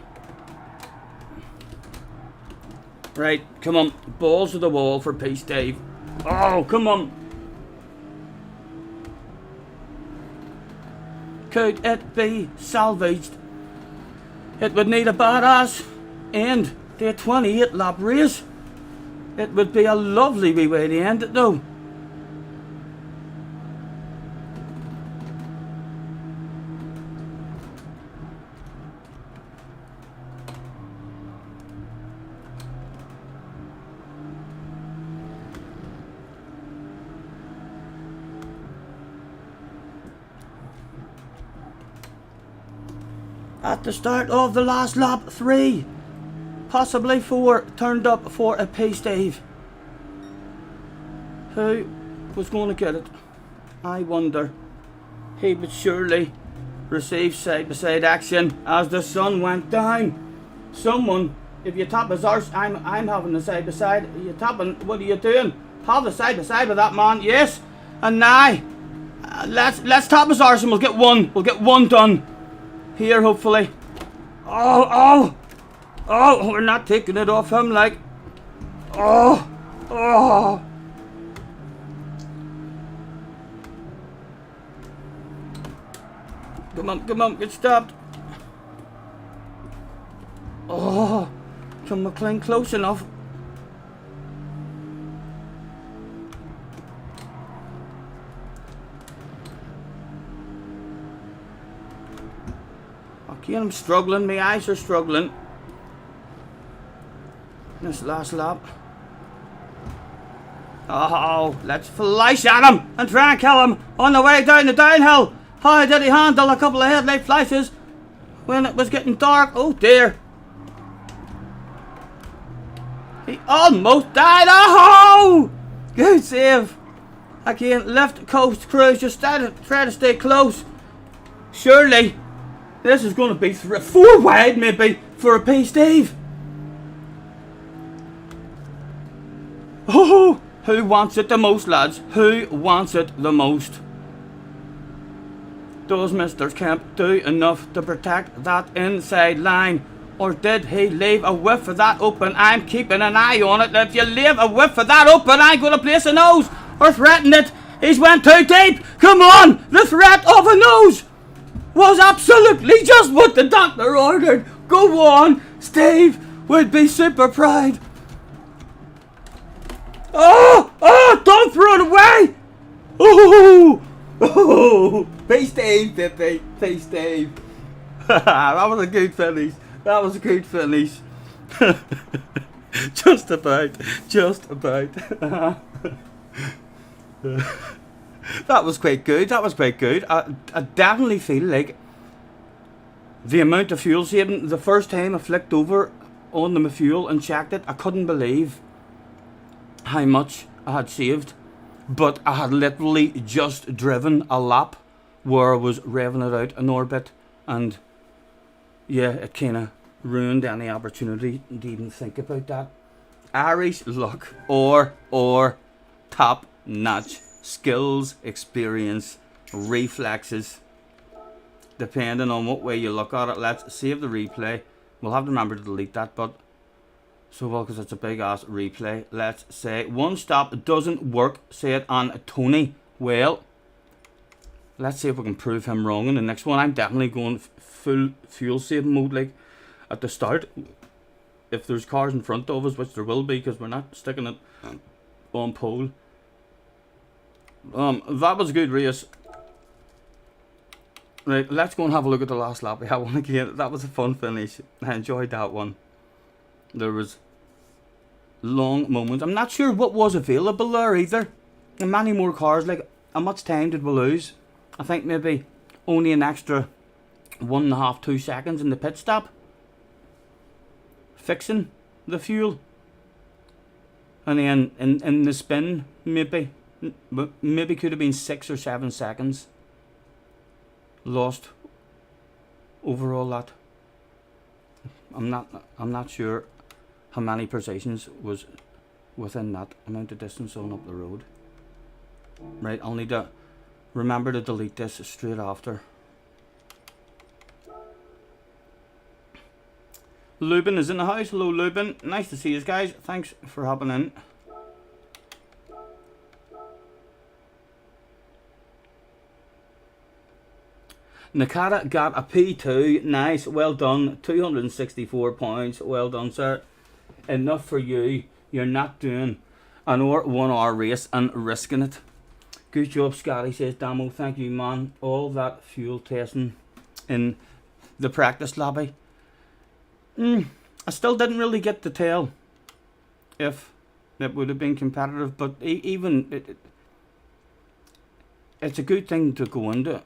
Right, come on. Balls to the wall for peace, Dave. Oh, come on. Could it be salvaged? It would need a badass end to a 28 lap race. It would be a lovely wee way to end it though. At the start of the last lap, 3, possibly 4, turned up for a pace, Dave. Who was going to get it? I wonder. He would surely receive side-by-side action as the sun went down. Someone, if you tap his arse, I'm having the side-by-side. Are you tapping? What are you doing? Have the side-by-side with that man, yes. And now, let's tap his arse and we'll get one. We'll get one done. Here, hopefully. Oh, we're not taking it off him, like. Oh. Come on, get stopped. Oh, come McLean close enough. Okay, I'm struggling, my eyes are struggling. This last lap. Oh, let's flash at him and try and kill him on the way down the downhill. How did he handle a couple of headlight flashes when it was getting dark? Oh dear. He almost died. Oh! Good save. Again, left coast cruise. Just try to stay close. Surely this is going to be 4 wide maybe for a pace, Dave. Oh, who wants it the most, lads? Who wants it the most? Does Mr. Kemp do enough to protect that inside line? Or did he leave a whiff of that open? I'm keeping an eye on it. If you leave a whiff of that open, I'm going to place a nose or threaten it. He's went too deep. Come on! The threat of a nose was absolutely just what the doctor ordered. Go on! Steve would be super proud. Oh! Don't throw it away! Oh! Peace, Dave, Pippi. Peace, Dave. That was a good finish. That was a good finish. Just about. That was quite good. I definitely feel like the amount of fuel saving, the first time I flicked over on the fuel and checked it, I couldn't believe how much I had saved. But I had literally just driven a lap where I was revving it out an orbit, and yeah, it kind of ruined any opportunity to even think about that. Irish luck or top notch skills, experience, reflexes, depending on what way you look at it. Let's save the replay. We'll have to remember to delete that, but so well, because it's a big ass replay. Let's say one stop doesn't work, say it on Tony. Well, let's see if we can prove him wrong in the next one. I'm definitely going full fuel saving mode, like at the start. If there's cars in front of us, which there will be, because we're not sticking it on pole. That was a good race. Right, let's go and have a look at the last lap. We had one again. That was a fun finish. I enjoyed that one. There was long moments. I'm not sure what was available there either. And many more cars. Like, how much time did we lose? I think maybe only an extra 1.5, 2 seconds in the pit stop. Fixing the fuel. And then in the spin, maybe could have been 6 or 7 seconds lost overall that. I'm not sure how many positions was within that amount of distance on up the road. Right, I'll need to remember to delete this straight after. Lubin is in the house. Hello Lubin, nice to see you guys. Thanks for hopping in. Nakata got a P2. Nice, well done. 264 points. Well done, sir. Enough for you. You're not doing an 1 hour race and risking it. Good job, Scotty, says Damo. Thank you, man. All that fuel testing in the practice lobby. I still didn't really get to tell if it would have been competitive, but it's a good thing to go into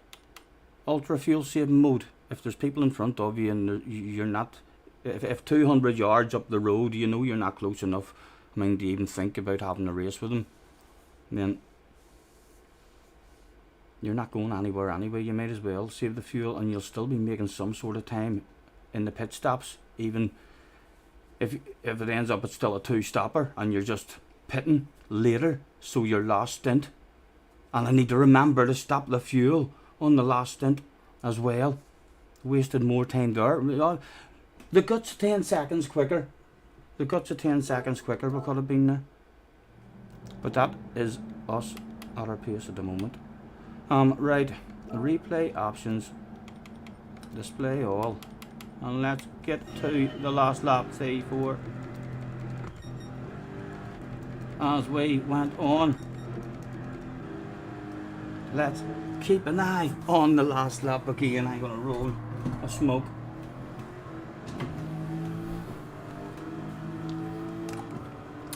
ultra fuel saving mode if there's people in front of you and you're not, if 200 yards up the road you know you're not close enough, I mean, to even think about having a race with them, then you're not going anywhere anyway. You might as well save the fuel and you'll still be making some sort of time in the pit stops, even if it ends up it's still a 2-stopper and you're just pitting later, so your last stint. And I need to remember to stop the fuel on the last stint as well. Wasted more time there. The guts 10 seconds quicker. The guts are 10 seconds quicker we could have been there. But that is us at our pace at the moment. Right, replay options, display all, and let's get to the last lap, 3-4. As we went on, let's keep an eye on the last lap again. I'm gonna roll a smoke.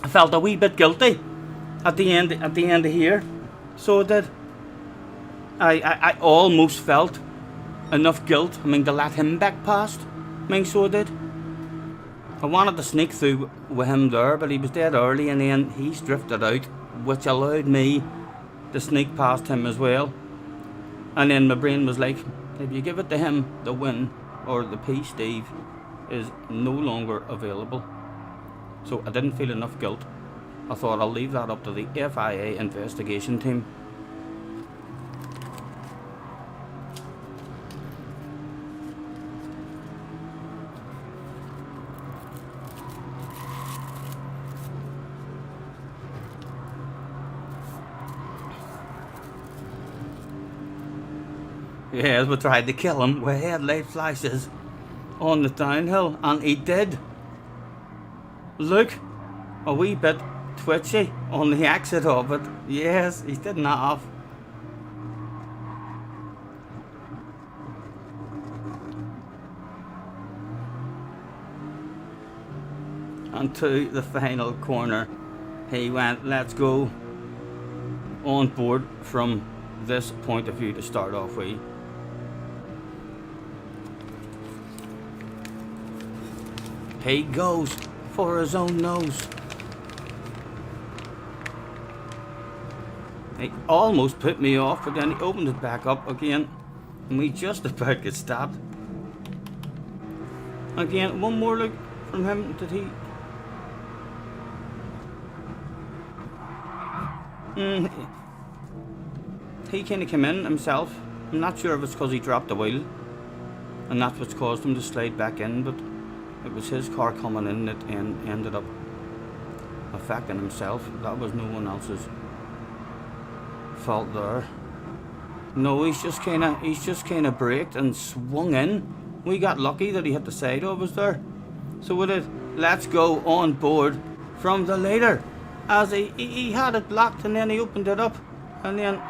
I felt a wee bit guilty at the end of here, so I did. I almost felt enough guilt, I mean, to let him back past. I mean, so I did. I wanted to sneak through with him there, but he was dead early, and then he's drifted out, which allowed me to sneak past him as well. And then my brain was like, if you give it to him, the win, or the P Steve, is no longer available. So I didn't feel enough guilt. I thought I'll leave that up to the FIA investigation team. Yes, we tried to kill him with headlight flashes on the downhill, and he did. Look, a wee bit twitchy on the exit of it. Yes, he did not off. And to the final corner, he went, let's go on board from this point of view to start off with. He goes for his own nose. He almost put me off, but then he opened it back up again, and we just about get stopped. Again, one more look from him. Did he? He kind of came in himself. I'm not sure if it's because he dropped the wheel, and that's what's caused him to slide back in, but it was his car coming in that ended up affecting himself. That was no one else's fault there. No, he's just kind of braked and swung in. We got lucky that he hit the side of us there. So with it, let's go on board from the leader, as he had it blocked, and then he opened it up, and then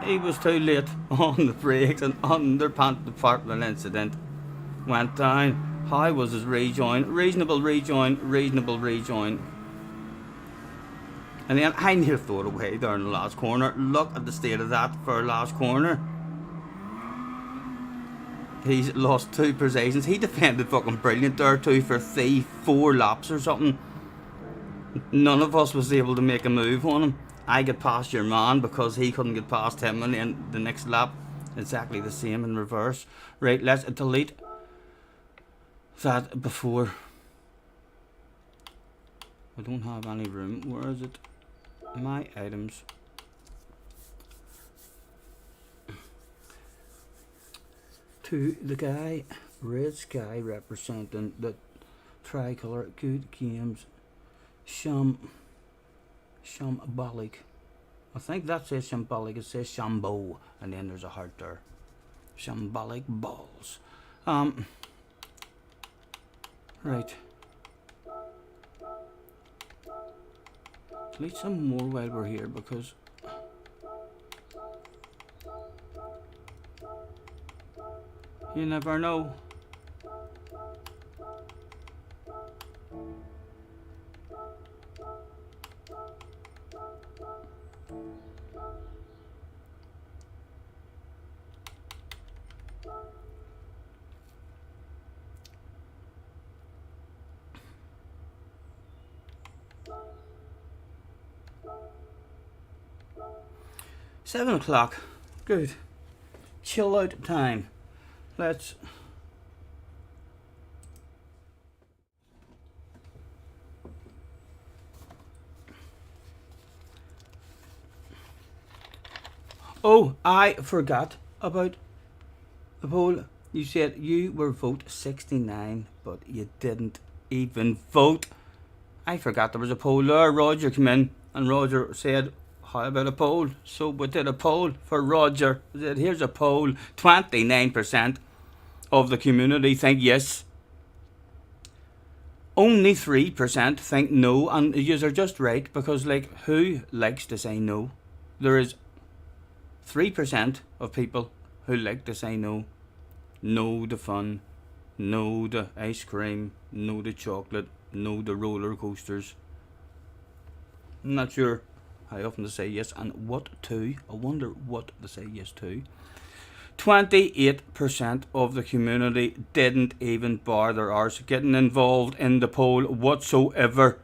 he was too late on the brakes, and underpants department incident went down. How was his rejoin? Reasonable rejoin. And then I near threw it away there in the last corner. Look at the state of that for last corner. He's lost 2 positions. He defended fucking brilliant there too for 4 laps or something. None of us was able to make a move on him. I got past your man because he couldn't get past him, and then the next lap exactly the same in reverse. Right, let's delete that before. I don't have any room. Where is it? My items. To the guy, red sky representing the tricolor, good games, shambolic. I think that says shambolic, it says shambo, and then there's a heart there. Shambolic balls. Right. Delete some more while we're here because you never know. Seven o'clock. Good. Chill out time. Let's. Oh, I forgot about the poll. You said you were vote 69, but you didn't even vote. I forgot there was a poll there. Roger came in and Roger said, how about a poll? So we did a poll for Roger. We said, here's a poll. 29% of the community think yes. Only 3% think no. And yous are just right, because like, who likes to say no? There is 3% of people who like to say no. No to fun, no to ice cream, no to chocolate, no to roller coasters. I'm not sure how often to say yes and what to. I wonder what to say yes to. 28% of the community didn't even bother ours getting involved in the poll whatsoever.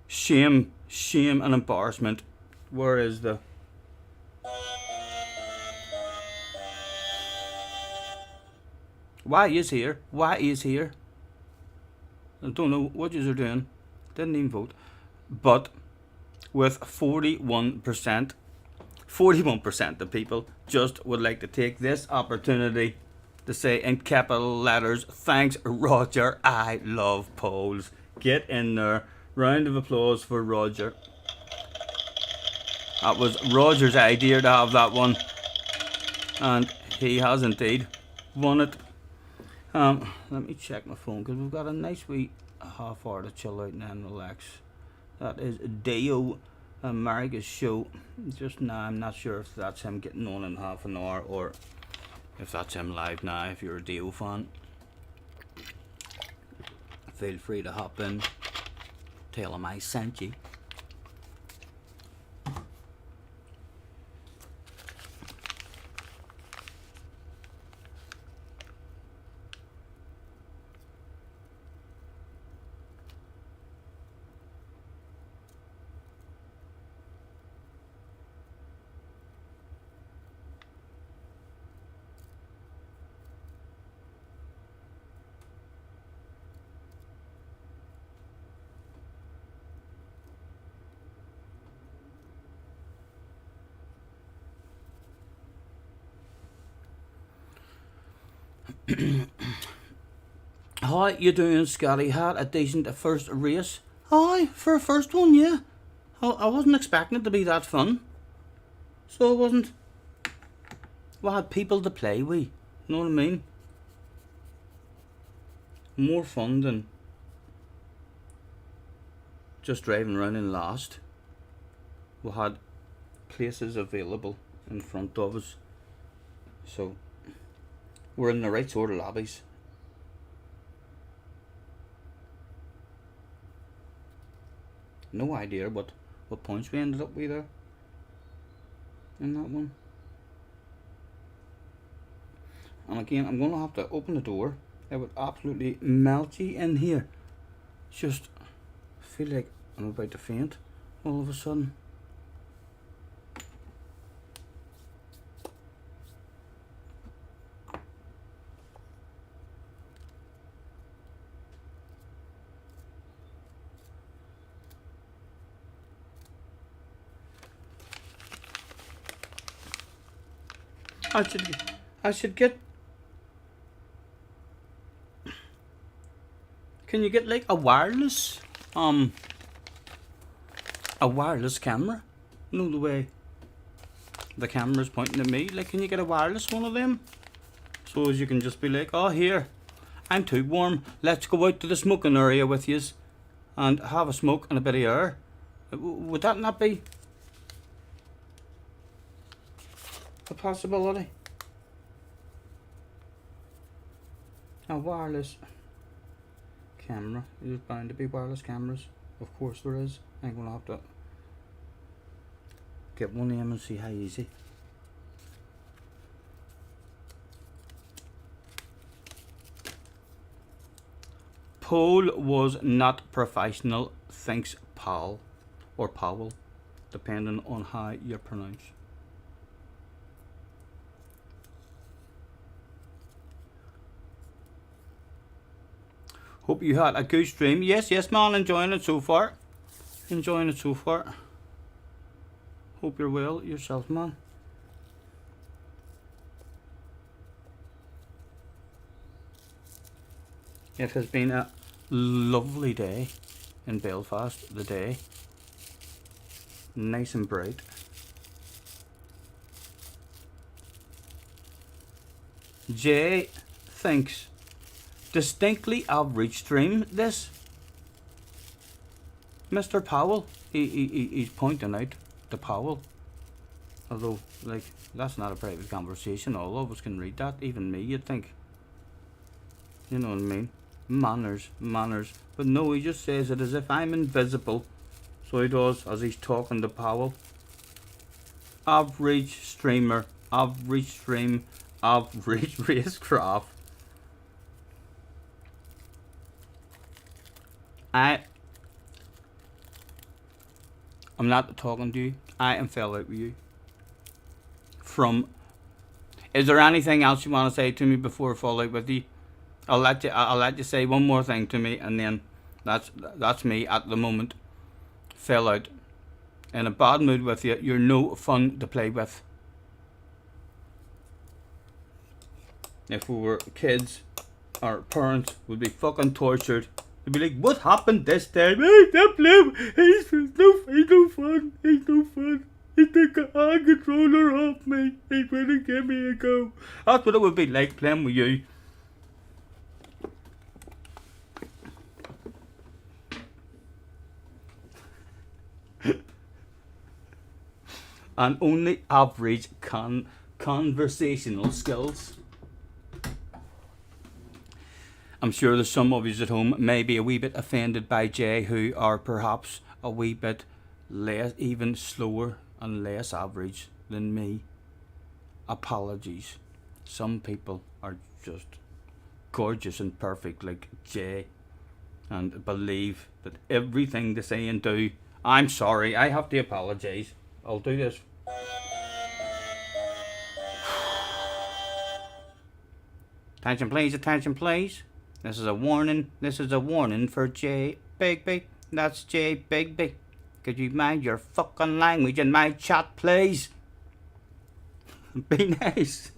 Shame, shame and embarrassment. Where is the... Why is here? Why is here? I don't know what you are doing. Didn't even vote. But with 41% of people just would like to take this opportunity to say in capital letters, thanks Roger, I love polls. Get in there. Round of applause for Roger. That was Roger's idea to have that one, and he has indeed won it. Let me check my phone, because we've got a nice wee half hour to chill out and relax. That is Deo America's show. Just now, I'm not sure if that's him getting on in half an hour or if that's him live now. If you're a Deo fan, feel free to hop in, tell him I sent you. How you doing, Scotty? Had a decent first race? Aye, for a first one, yeah. I wasn't expecting it to be that fun. So I wasn't. We had people to play with, you know what I mean? More fun than just driving around in last. We had places available in front of us. So we're in the right sort of lobbies. No idea what points we ended up with there in that one. And again, I'm going to have to open the door. It would absolutely melt you in here. Just feel like I'm about to faint all of a sudden. I should get. Can you get like a wireless camera? No, the way the camera's pointing at me. Like, can you get a wireless one of them? So as you can just be like, oh, here, I'm too warm. Let's go out to the smoking area with yous and have a smoke and a bit of air. Would that not be a possibility? A wireless camera. There's bound to be wireless cameras. Of course there is. I'm gonna have to get one of them and see how easy. Paul was not professional, thinks Paul, or Powell, depending on how you pronounce. Hope you had a good stream. Yes, man, enjoying it so far. Hope you're well yourself, man. It has been a lovely day in Belfast, the day. Nice and bright. Jay thinks, distinctly average stream this. Mr. Powell, he's pointing out to Powell. Although, like, that's not a private conversation. All of us can read that, even me, you'd think. You know what I mean? Manners. But no, he just says it as if I'm invisible. So he does, as he's talking to Powell. Average streamer, average stream, average racecraft. I'm not talking to you. I am fell out with you. Is there anything else you want to say to me before I fall out with you? I'll let you say one more thing to me, and then that's me at the moment. Fell out. In a bad mood with you. You're no fun to play with. If we were kids, our parents would be fucking tortured. They'd be like, what happened this time? Hey, that blue, he's no fun. He took a hand controller off me. He wouldn't give me a go. That's what it would be like playing with you. And only average conversational skills. I'm sure there's some of you at home may be a wee bit offended by Jay, who are perhaps a wee bit less, even slower and less average than me. Apologies. Some people are just gorgeous and perfect like Jay and believe that everything they say and do. I'm sorry, I have to apologise. I'll do this. Attention please. This is a warning for Jay Bigby. That's Jay Bigby. Could you mind your fucking language in my chat, please? Be nice.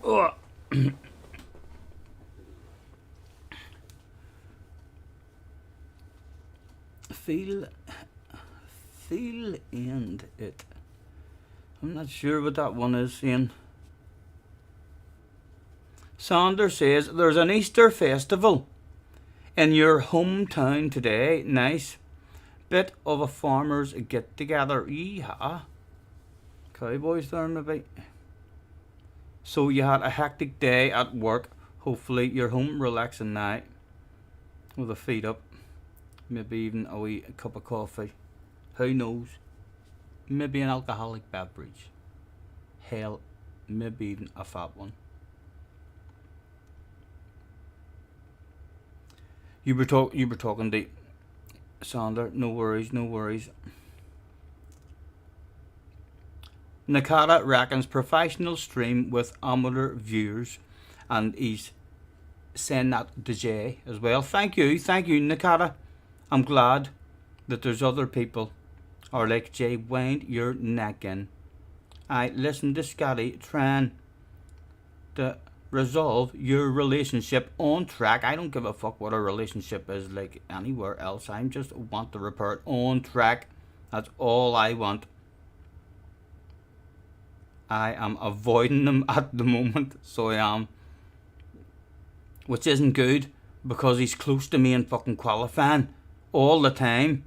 Oh. Feel and it. I'm not sure what that one is saying. Sander says there's an Easter festival in your hometown today. Nice. Bit of a farmers get together. Yeehaw. Cowboys there maybe. So you had a hectic day at work. Hopefully you're home relaxing now with the feet up. Maybe even a wee cup of coffee. Who knows? Maybe an alcoholic beverage. Hell, maybe even a fat one. You were talking to Sander. No worries. Nakata reckons professional stream with amateur viewers, and he's saying that to Jay as well. Thank you, Nakata. I'm glad that there's other people are like, Jay, wind your neck in. I listen to Scotty trying to resolve your relationship on track. I don't give a fuck what a relationship is like anywhere else. I just want to repair it on track. That's all I want. I am avoiding them at the moment, so I am. Which isn't good, because he's close to me in fucking qualifying all the time.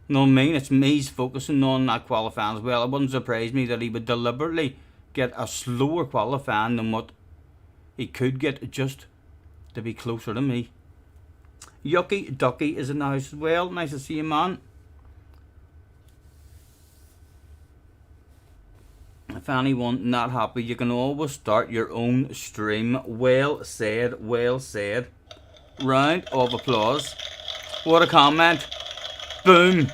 You know what I mean? It's me's focusing on that qualifying as well. It wouldn't surprise me that he would deliberately get a slower qualifying than what he could get just to be closer to me. Yucky Ducky is in the house as well. Nice to see you, man. If anyone not happy, you can always start your own stream. Well said, well said. Round of applause. What a comment. Boom,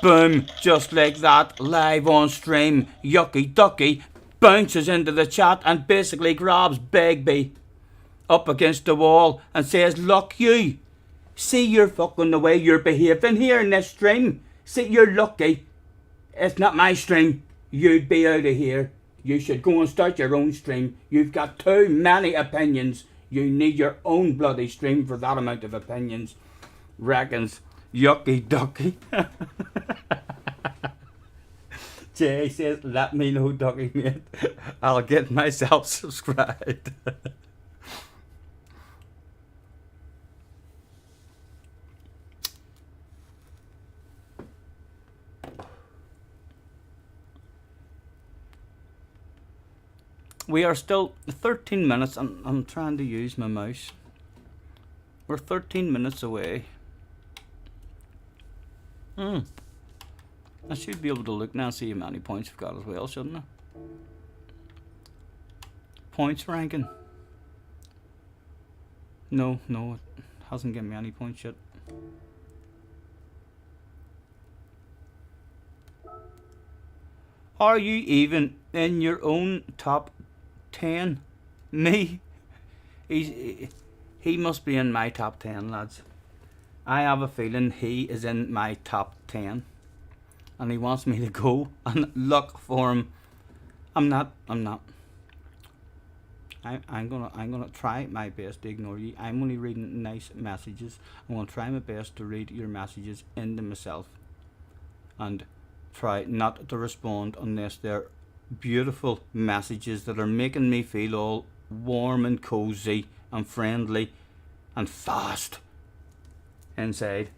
boom, just like that, live on stream. Yucky Ducky bounces into the chat and basically grabs Begbie up against the wall and says, look you, see you're fucking the way you're behaving here in this stream. See, you're lucky. It's not my stream. You'd be out of here. You should go and start your own stream. You've got too many opinions. You need your own bloody stream for that amount of opinions. Reckons Yucky Ducky. Jay says, let me know, Ducky, mate. I'll get myself subscribed. We are still 13 minutes. I'm trying to use my mouse. We're 13 minutes away. I should be able to look now and see how many points we've got as well, shouldn't I? Points ranking. No, it hasn't given me any points yet. Are you even in your own top 10? Me? He must be in my top 10, lads. I have a feeling he is in my top 10. And he wants me to go and look for him. I'm not. I'm gonna try my best to ignore you. I'm only reading nice messages. I'm gonna try my best to read your messages into myself. And try not to respond unless they're beautiful messages that are making me feel all warm and cozy and friendly and fast inside.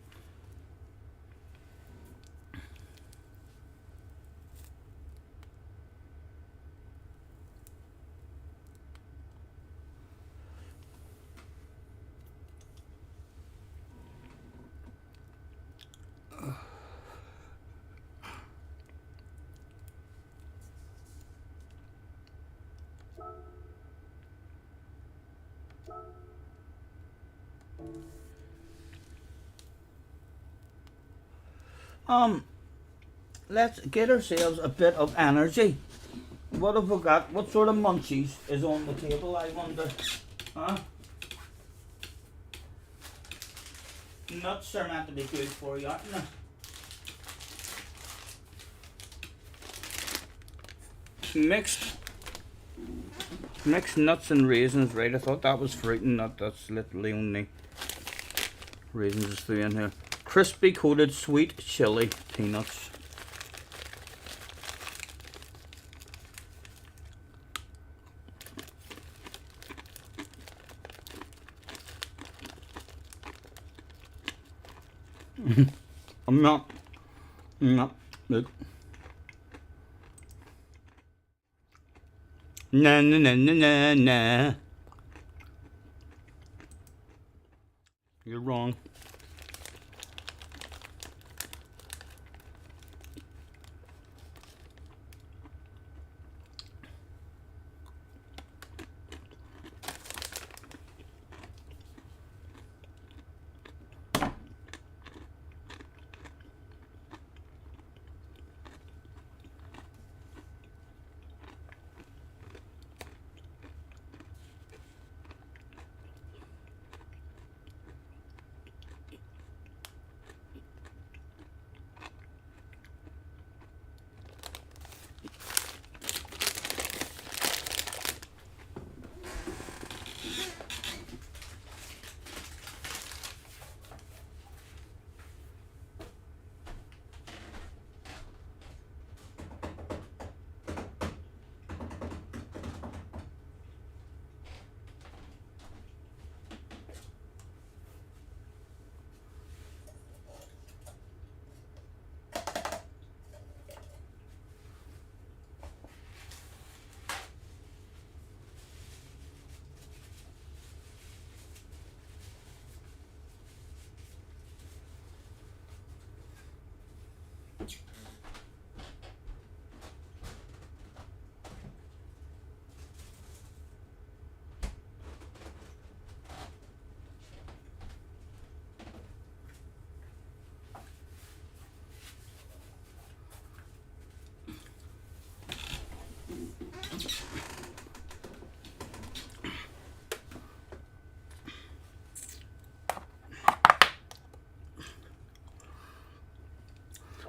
Let's get ourselves a bit of energy. What have we got? What sort of munchies is on the table, I wonder? Huh? Nuts are meant to be good for you, aren't they? Mixed nuts and raisins, right? I thought that was fruit and nut. That's literally only raisins is through in here. Crispy coated sweet chili peanuts. I'm not. Look. Nah. You're wrong.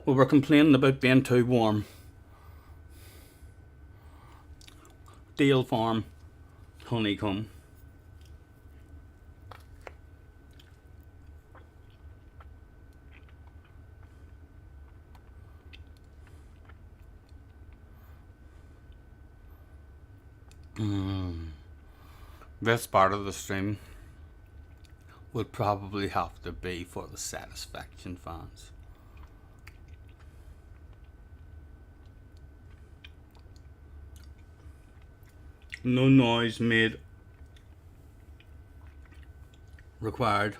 We were complaining about being too warm. Dale Farm honeycomb. This part of the stream would probably have to be for the satisfaction fans. No noise made required.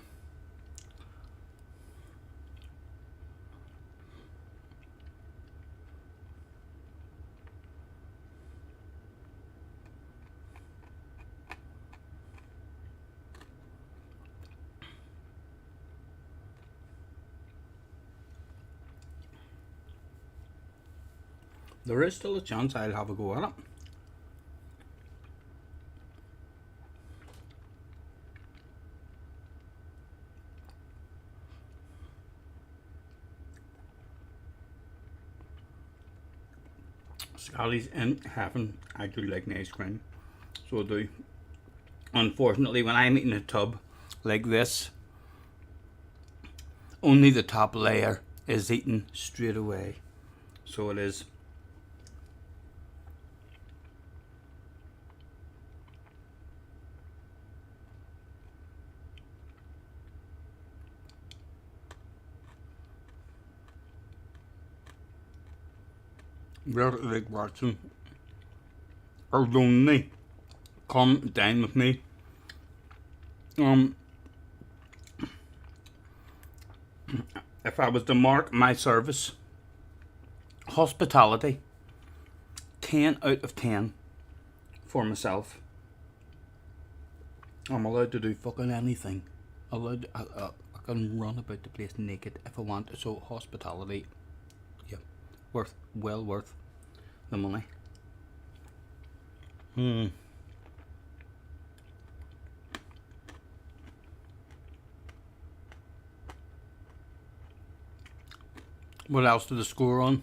There is still a chance I'll have a go at it. Scotty's in heaven. I do like ice cream, so I do. Unfortunately, when I'm eating a tub like this, only the top layer is eaten straight away. So it is. Really like watching or lonely come dine with me. If I was to mark my service, hospitality, 10 out of 10 for myself. I'm allowed to do fucking anything. I can run about the place naked if I want. So hospitality, yeah, well worth the money. What else did the score on?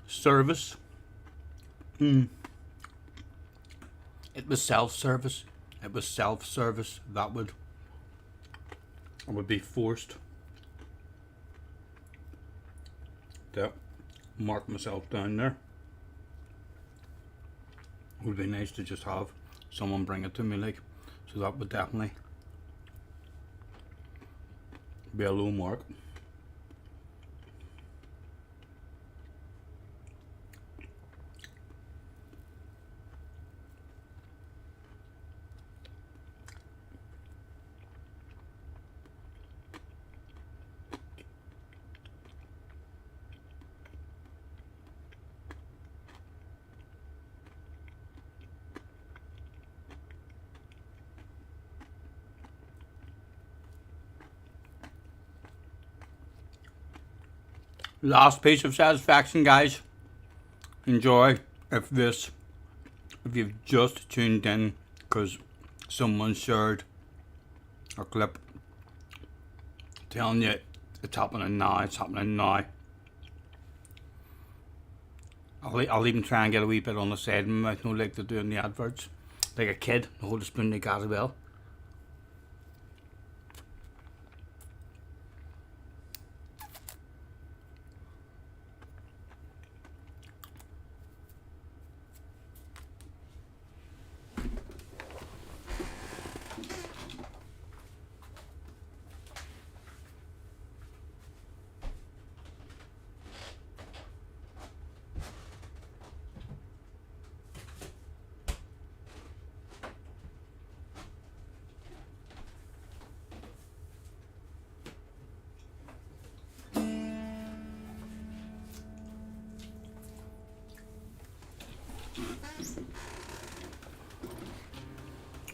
Service. It was self-service. It was self-service. That would be forced to mark myself down there. It would be nice to just have someone bring it to me, like, so that would definitely be a low mark. Last piece of satisfaction, guys. Enjoy. If you've just tuned in because someone shared a clip telling you it's happening now, it's happening now. I'll even try and get a wee bit on the side of my mouth, no, like they do in the adverts. Like a kid, hold a spoon like that as well.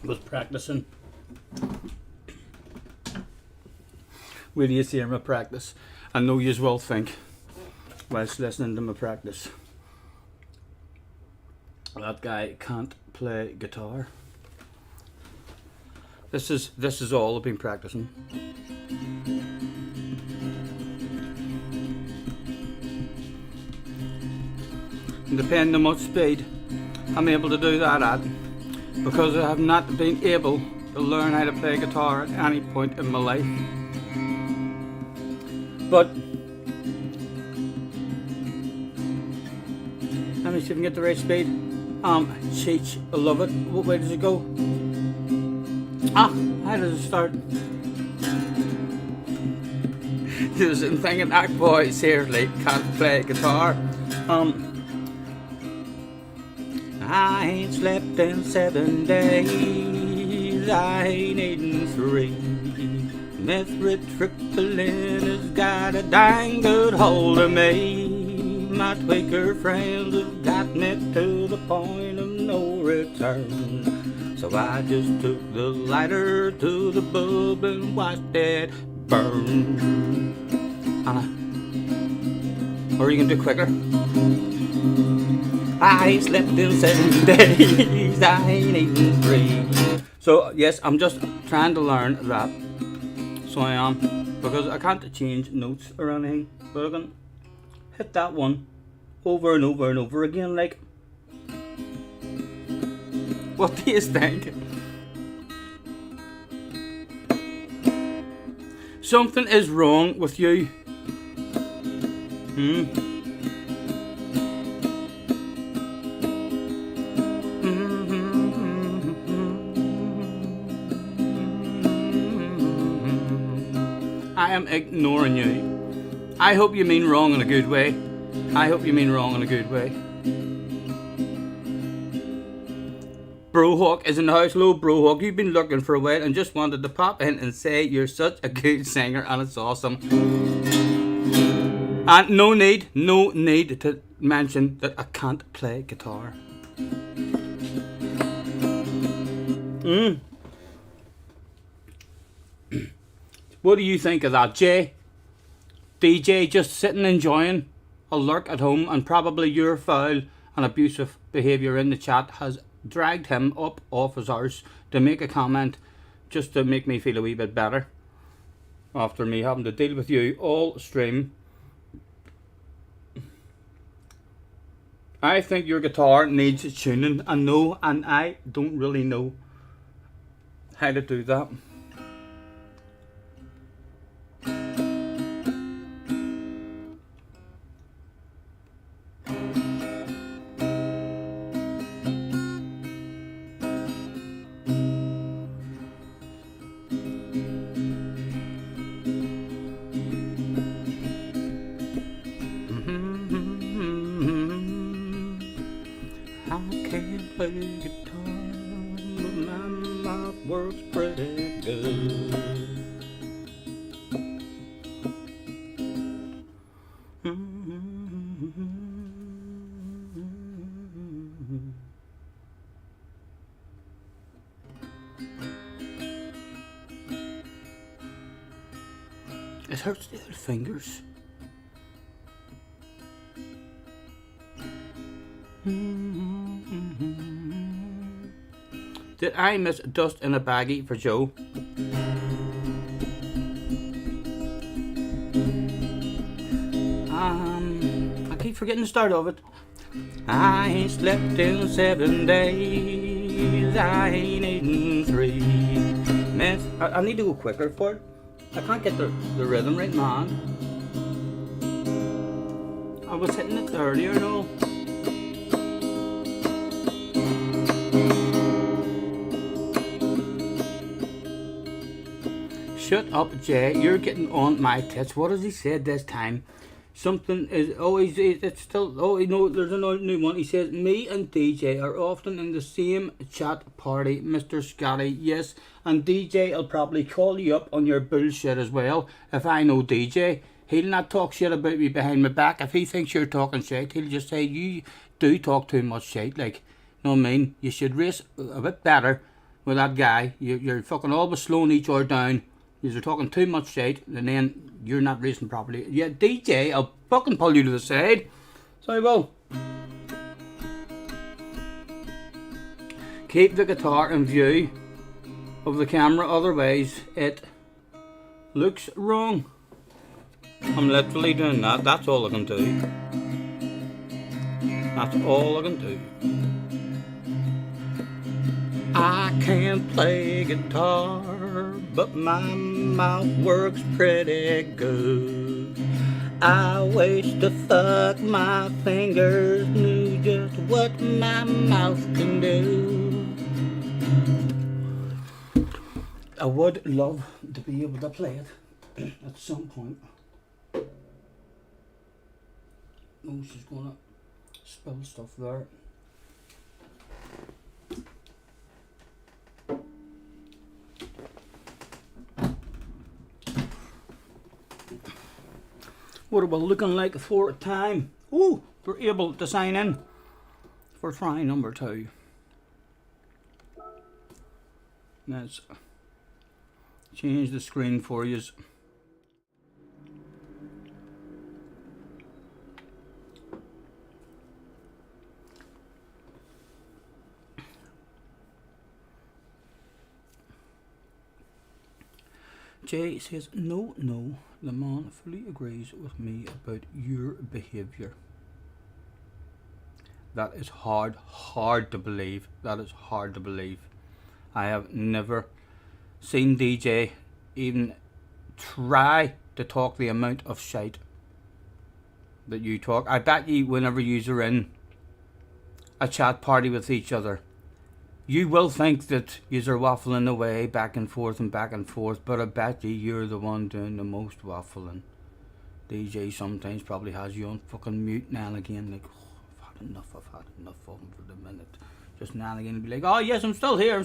was practicing. Wait till you see my practice. I know you will think, whilst listening to my practice, that guy can't play guitar. This is all I've been practicing. And depending on what speed I'm able to do that at, because I have not been able to learn how to play guitar at any point in my life. But let me see if I can get the right speed. Cheech, I love it. What way does it go? How does it start? I'm thinking, that boy seriously can't play guitar. I ain't slept in 7 days, I ain't eaten 3. Methyltryptamine has got a dang good hold of me. My tweaker friends have got me to the point of no return. So I just took the lighter to the bulb and watched it burn. Or you can do quicker. I ain't slept in 7 days, I ain't eaten 3. So yes, I'm just trying to learn that. So I am, because I can't change notes or anything, but I can hit that one over and over and over again, like. What do you think? Something is wrong with you. I am ignoring you. I hope you mean wrong in a good way. I hope you mean wrong in a good way. Brohawk is in the house. Hello, Brohawk. You've been looking for a while and just wanted to pop in and say you're such a good singer and it's awesome. And no need to mention that I can't play guitar. What do you think of that, Jay? DJ just sitting enjoying a lurk at home, and probably your foul and abusive behaviour in the chat has dragged him up off his arse to make a comment just to make me feel a wee bit better after me having to deal with you all stream. I think your guitar needs tuning. I know, and I don't really know how to do that. Play guitar, but my mouth works pretty good. It hurts the other fingers. Did I miss dust in a baggie for Joe? I keep forgetting the start of it. I ain't slept in 7 days, I ain't eaten 3. I need to go quicker for it. I can't get the rhythm right, man. I was hitting it earlier and all. Shut up, Jay. You're getting on my tits. What has he said this time? Something is... it's still... Oh, you know, there's another new one. He says, me and DJ are often in the same chat party, Mr. Scotty. Yes, and DJ will probably call you up on your bullshit as well. If I know DJ, he'll not talk shit about me behind my back. If he thinks you're talking shit, he'll just say, you do talk too much shit. Like, you know what I mean? You should race a bit better with that guy. You're fucking always slowing each other down. You're talking too much shit, and then you're not racing properly. Yeah, DJ, I'll fucking pull you to the side. So I will. Keep the guitar in view of the camera, otherwise it looks wrong. I'm literally doing that. That's all I can do. That's all I can do. I can play guitar, but my mouth works pretty good. I wish the fuck my fingers knew just what my mouth can do. I would love to be able to play it at some point. Oh, she's gonna spill stuff there. What are we looking like for time? Oh, we're able to sign in for try number 2. Let's change the screen for you. Jay says, no, the man fully agrees with me about your behaviour. That is hard to believe. That is hard to believe. I have never seen DJ even try to talk the amount of shite that you talk. I bet you whenever you're in a chat party with each other, you will think that you're waffling away back and forth, but I bet you're the one doing the most waffling. DJ sometimes probably has you on fucking mute now and again, like, oh, I've had enough of him for the minute. Just now and again be like, oh yes, I'm still here.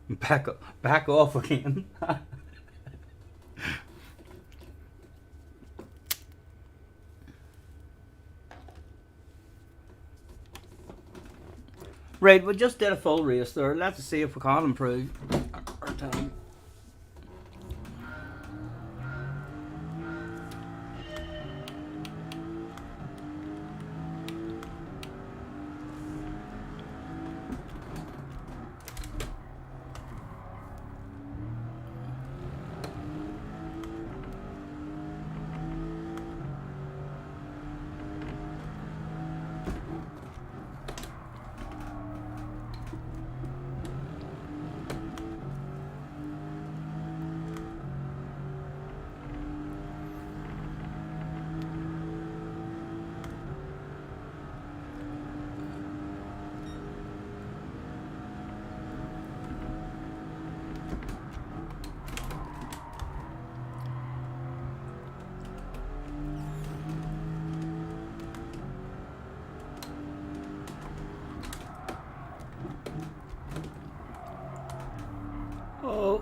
And back off again. Right, we just did a full race there. Let's see if we can improve our time. Oh.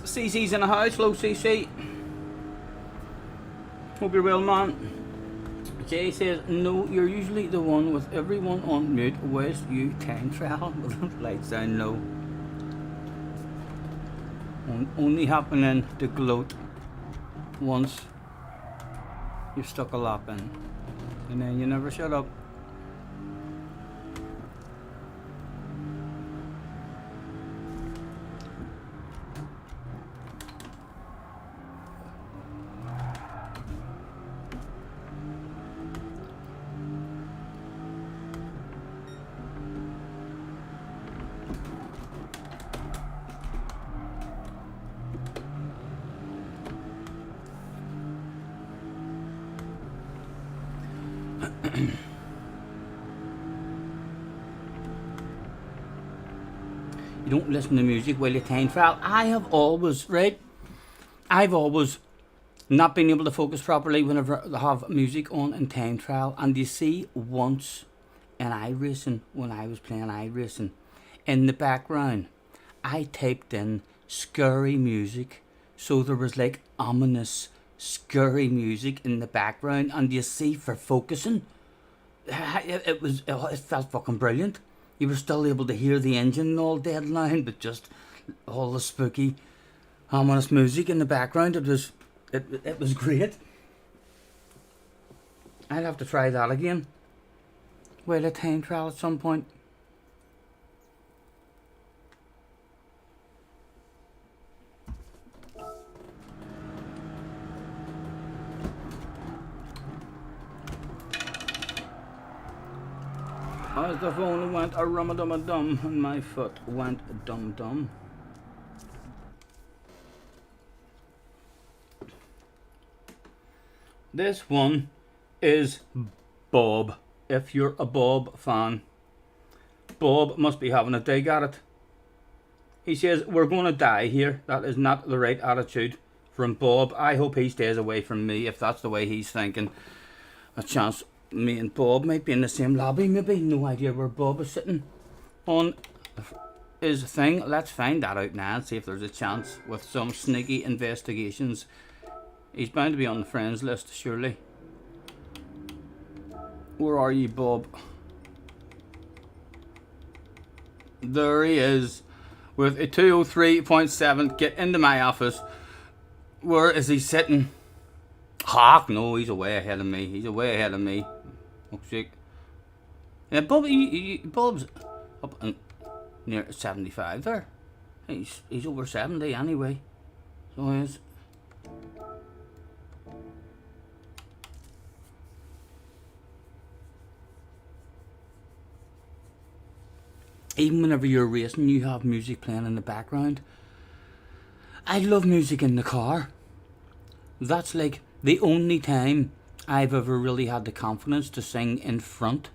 CC's in the house. Hello, CC. Hope you're well, man. Jay says, no, you're usually the one with everyone on mute. Where's you time trial with the lights down low? Only happening to gloat once you've stuck a lap in. And then you never shut up. You don't listen to music while you time trial. I've always not been able to focus properly whenever I have music on in time trial. And you see, once in iRacing, when I was playing iRacing, in the background, I typed in scary music, so there was like ominous, scary music in the background, and you see, for focusing, it felt fucking brilliant. You were still able to hear the engine all dead loud, but just all the spooky, ominous music in the background. It was great. I'll have to try that again. While a time trial at some point. As the phone went a rum-a-dum-a-dum and my foot went dum-dum. This one is Bob. If you're a Bob fan, Bob must be having a dig at it. He says, we're going to die here. That is not the right attitude from Bob. I hope he stays away from me if that's the way he's thinking. A chance me and Bob might be in the same lobby, maybe. No idea where Bob is sitting on his thing. Let's find that out now and see if there's a chance with some sneaky investigations. He's bound to be on the friends list, surely. Where are you, Bob? There he is with a 203.7. Get into my office. Where is he sitting? Hawk, no, he's way ahead of me. He's way ahead of me. Oh, shit. Yeah, Bob, Bob's up near 75 there. He's over 70 anyway. So he is. Even whenever you're racing, you have music playing in the background. I love music in the car. That's like the only time I've ever really had the confidence to sing in front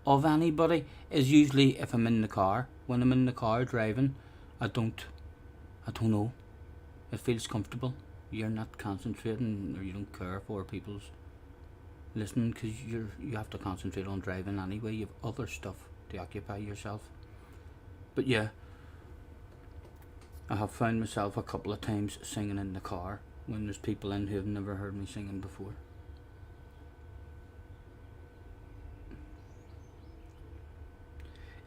of anybody is usually if I'm in the car. When I'm in the car driving, I don't know. It feels comfortable. You're not concentrating, or you don't care for people's listening, because you have to concentrate on driving anyway. You have other stuff to occupy yourself. But yeah, I have found myself a couple of times singing in the car when there's people in who have never heard me singing before.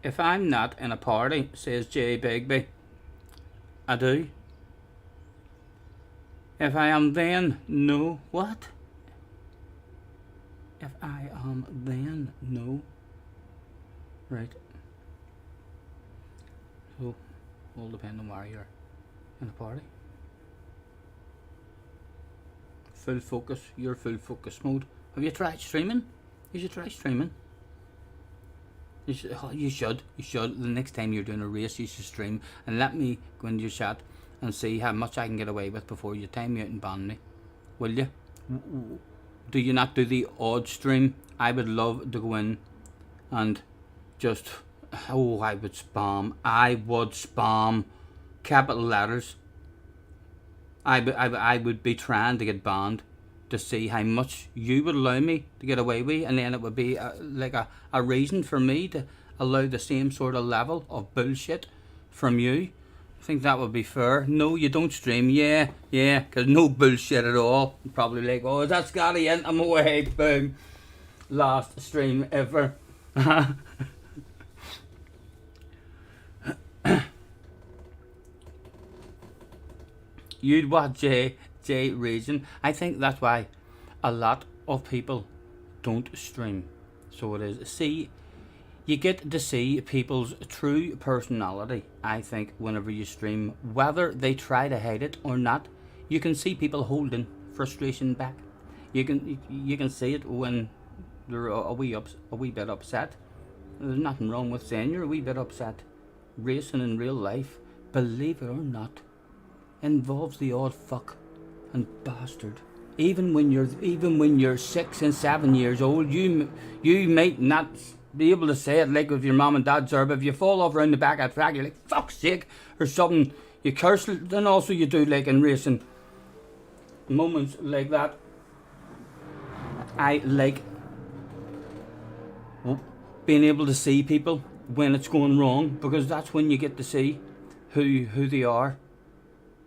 If I'm not in a party, says Jay Bigby, I do. If I am, then no. What? If I am, then no. Right. So, all depend on where you're in a party. Full focus, you're full focus mode. Have you tried streaming? You should try streaming. You should. The next time you're doing a race, you should stream. And let me go into your chat and see how much I can get away with before you time me out and ban me. Will you? Do you not do the odd stream? I would love to go in and just... Oh, I would spam capital letters. I would be trying to get banned to see how much you would allow me to get away with, and then it would be like a reason for me to allow the same sort of level of bullshit from you. I think that would be fair. No, you don't stream. Yeah, because no bullshit at all. Probably like, oh, that's got to end. I'm away. Boom. Last stream ever. You'd watch J Region. I think that's why a lot of people don't stream. So it is. See, you get to see people's true personality, I think, whenever you stream. Whether they try to hide it or not, you can see people holding frustration back. You can see it when they're a wee bit upset. There's nothing wrong with saying you're a wee bit upset. Racing in real life, believe it or not, involves the odd fuck and bastard, even when you're 6 and 7 years old, you might not be able to say it like with your mom and dad's there, but if you fall off around the back of the track, you're like, fuck's sake, or something, you curse. Then also you do, like in racing, moments like that. I like being able to see people when it's going wrong, because that's when you get to see who they are,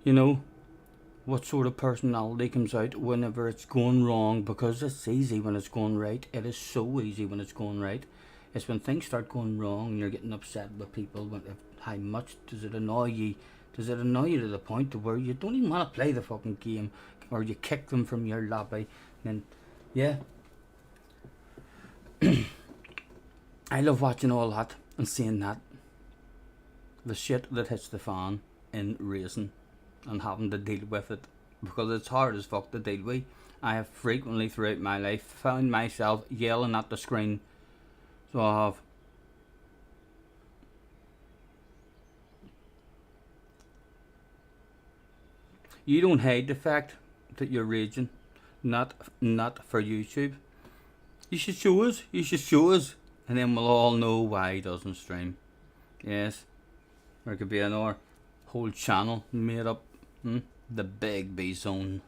you know, what sort of personality comes out whenever it's going wrong, because it's easy when it's going right. It is so easy when it's going right. It's when things start going wrong and you're getting upset with people. How much does it annoy you? Does it annoy you to the point to where you don't even want to play the fucking game, or you kick them from your lobby? And yeah, I love watching all that and seeing that, the shit that hits the fan in racing and having to deal with it, because it's hard as fuck to deal with. I have frequently throughout my life found myself yelling at the screen. So I have. You don't hide the fact that you're raging, not for YouTube. You should show us. You should show us, and then we'll all know why he doesn't stream. Yes, there could be another whole channel made up. The Big B Zone.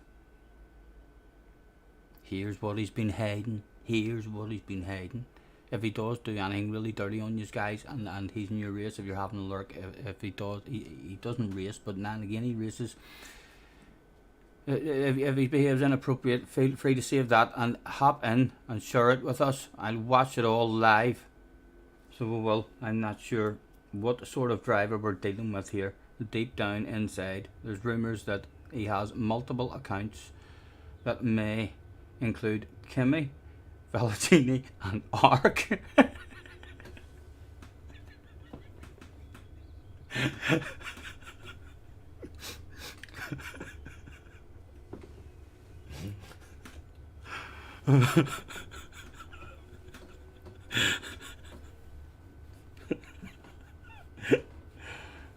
Here's what he's been hiding. Here's what he's been hiding. If he does do anything really dirty on you guys, and he's in your race, if you're having a lurk, if he does, he doesn't race, but now and again he races. If he behaves inappropriate, feel free to save that and hop in and share it with us. I'll watch it all live. So we will. I'm not sure what sort of driver we're dealing with here. Deep down inside, there's rumours that he has multiple accounts that may include Kimi, Valentini and Ark.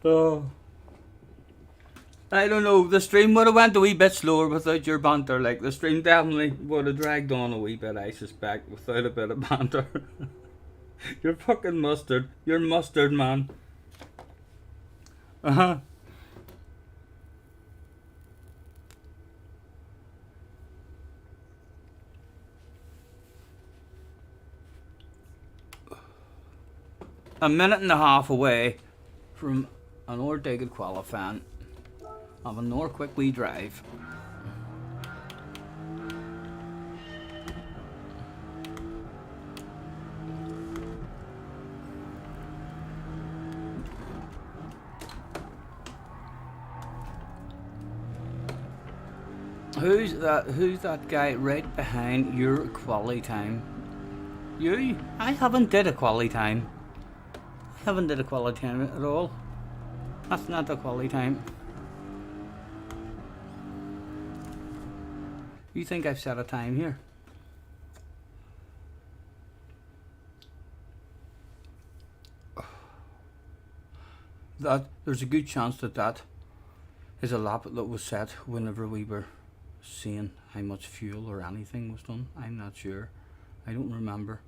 Oh, I don't know, the stream would have went a wee bit slower without your banter. Like, the stream definitely would have dragged on a wee bit, I suspect, without a bit of banter. You're fucking mustard. You're mustard, man. Uh-huh. A minute and a half away from an Ordegged qualifying of a more quick wee drive. Who's that guy right behind your quality time? You? I haven't did a quality time. I haven't did a quality time at all. That's not a quality time. You think I've set a time here? That there's a good chance that is a lap that was set whenever we were seeing how much fuel or anything was done. I'm not sure. I don't remember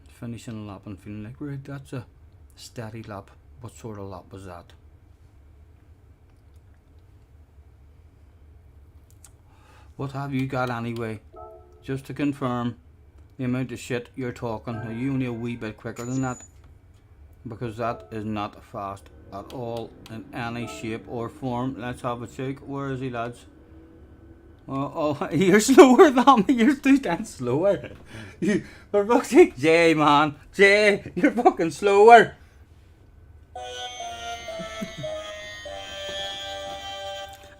finishing a lap and feeling like, right, that's a steady lap. What sort of lap was that? What have you got anyway? Just to confirm the amount of shit you're talking. Are you only a wee bit quicker than that? Because that is not fast at all in any shape or form. Let's have a check. Where is he, lads? Oh, you're slower than me. You're 2 times slower. For fuck's sake, Jay, man. Jay, you're fucking slower.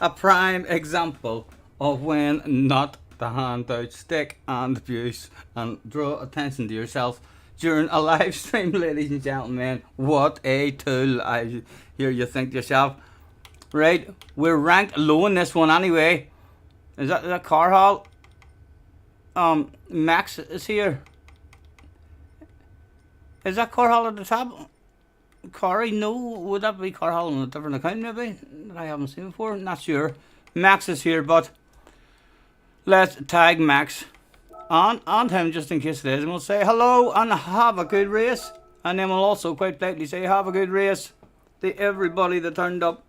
A prime example of when not to hand out stick and abuse and draw attention to yourself during a live stream, ladies and gentlemen. What a tool. I hear you think to yourself, right, we're ranked low in this one anyway. Is that car hall? Max is here. Is that car hall at the top? Corey, no, would that be car hall on a different account maybe that I haven't seen before? Not sure. Max is here, but let's tag Max on him just in case it is, and we'll say hello and have a good race, and then we'll also quite politely say have a good race to everybody that turned up.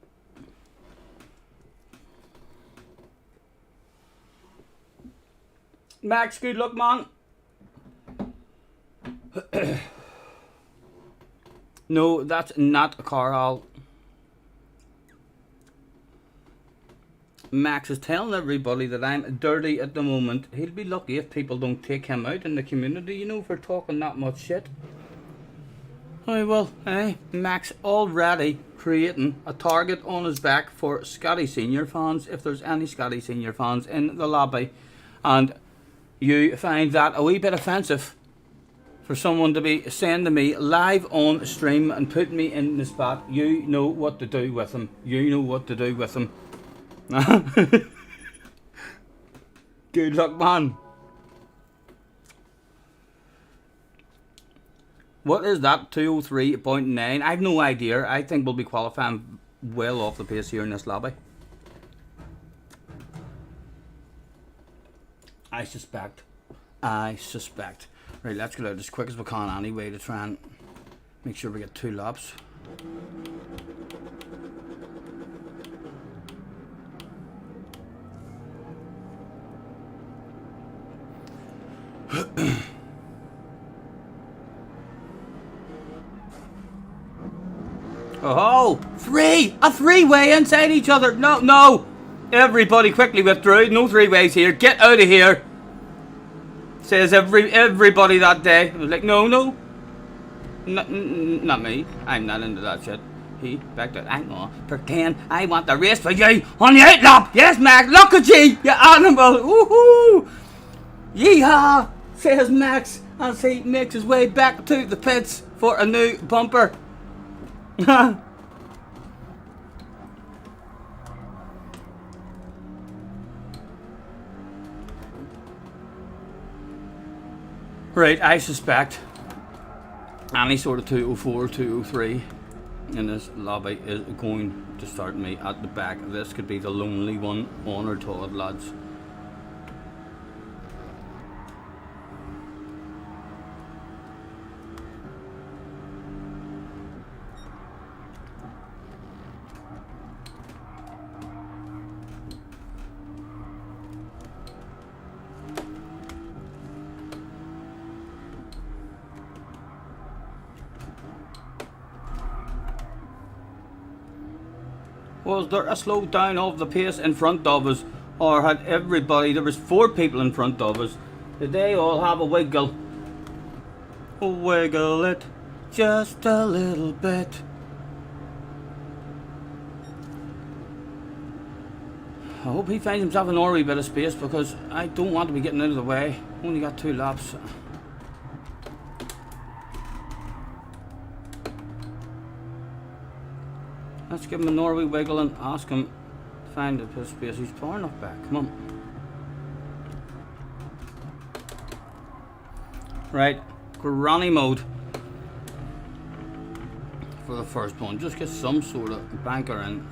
Max, good luck, man. No, that's not a Carl. Max is telling everybody that I'm dirty at the moment. He'll be lucky if people don't take him out in the community, you know, for talking that much shit. Oh well, Max already creating a target on his back for Scotty Senior fans, if there's any Scotty Senior fans in the lobby. And you find that a wee bit offensive for someone to be saying to me live on stream and putting me in the spot, you know what to do with him. You know what to do with him. Good luck, man. What is that? 203.9? I've no idea. I think we'll be qualifying well off the pace here in this lobby. I suspect. Right, let's get out as quick as we can anyway to try and make sure we get 2 laps. Oh, a three-way inside each other. No. Everybody quickly withdrew. No 3-ways here. Get out of here. Says everybody that day. I was like, no. Not me. I'm not into that shit. He backed out. I'm gonna pretend I want the race for you on the 8th lap. Yes, Max. Look at you animal. Woohoo. Yeehaw, says Max as he makes his way back to the pits for a new bumper. Right, I suspect any sort of 204, 203 in this lobby is going to start me at the back. This could be the lonely one on our Todd, lads. Was there a slowdown of the pace in front of us, or had everybody, there was 4 people in front of us, did they all have a wiggle? Wiggle it just a little bit. I hope he finds himself an orby bit of space, because I don't want to be getting out of the way. Only got 2 laps. Let's give him a Norway wiggle and ask him to find a space. He's far enough back. Come on. Right, granny mode for the first one. Just get some sort of banker in.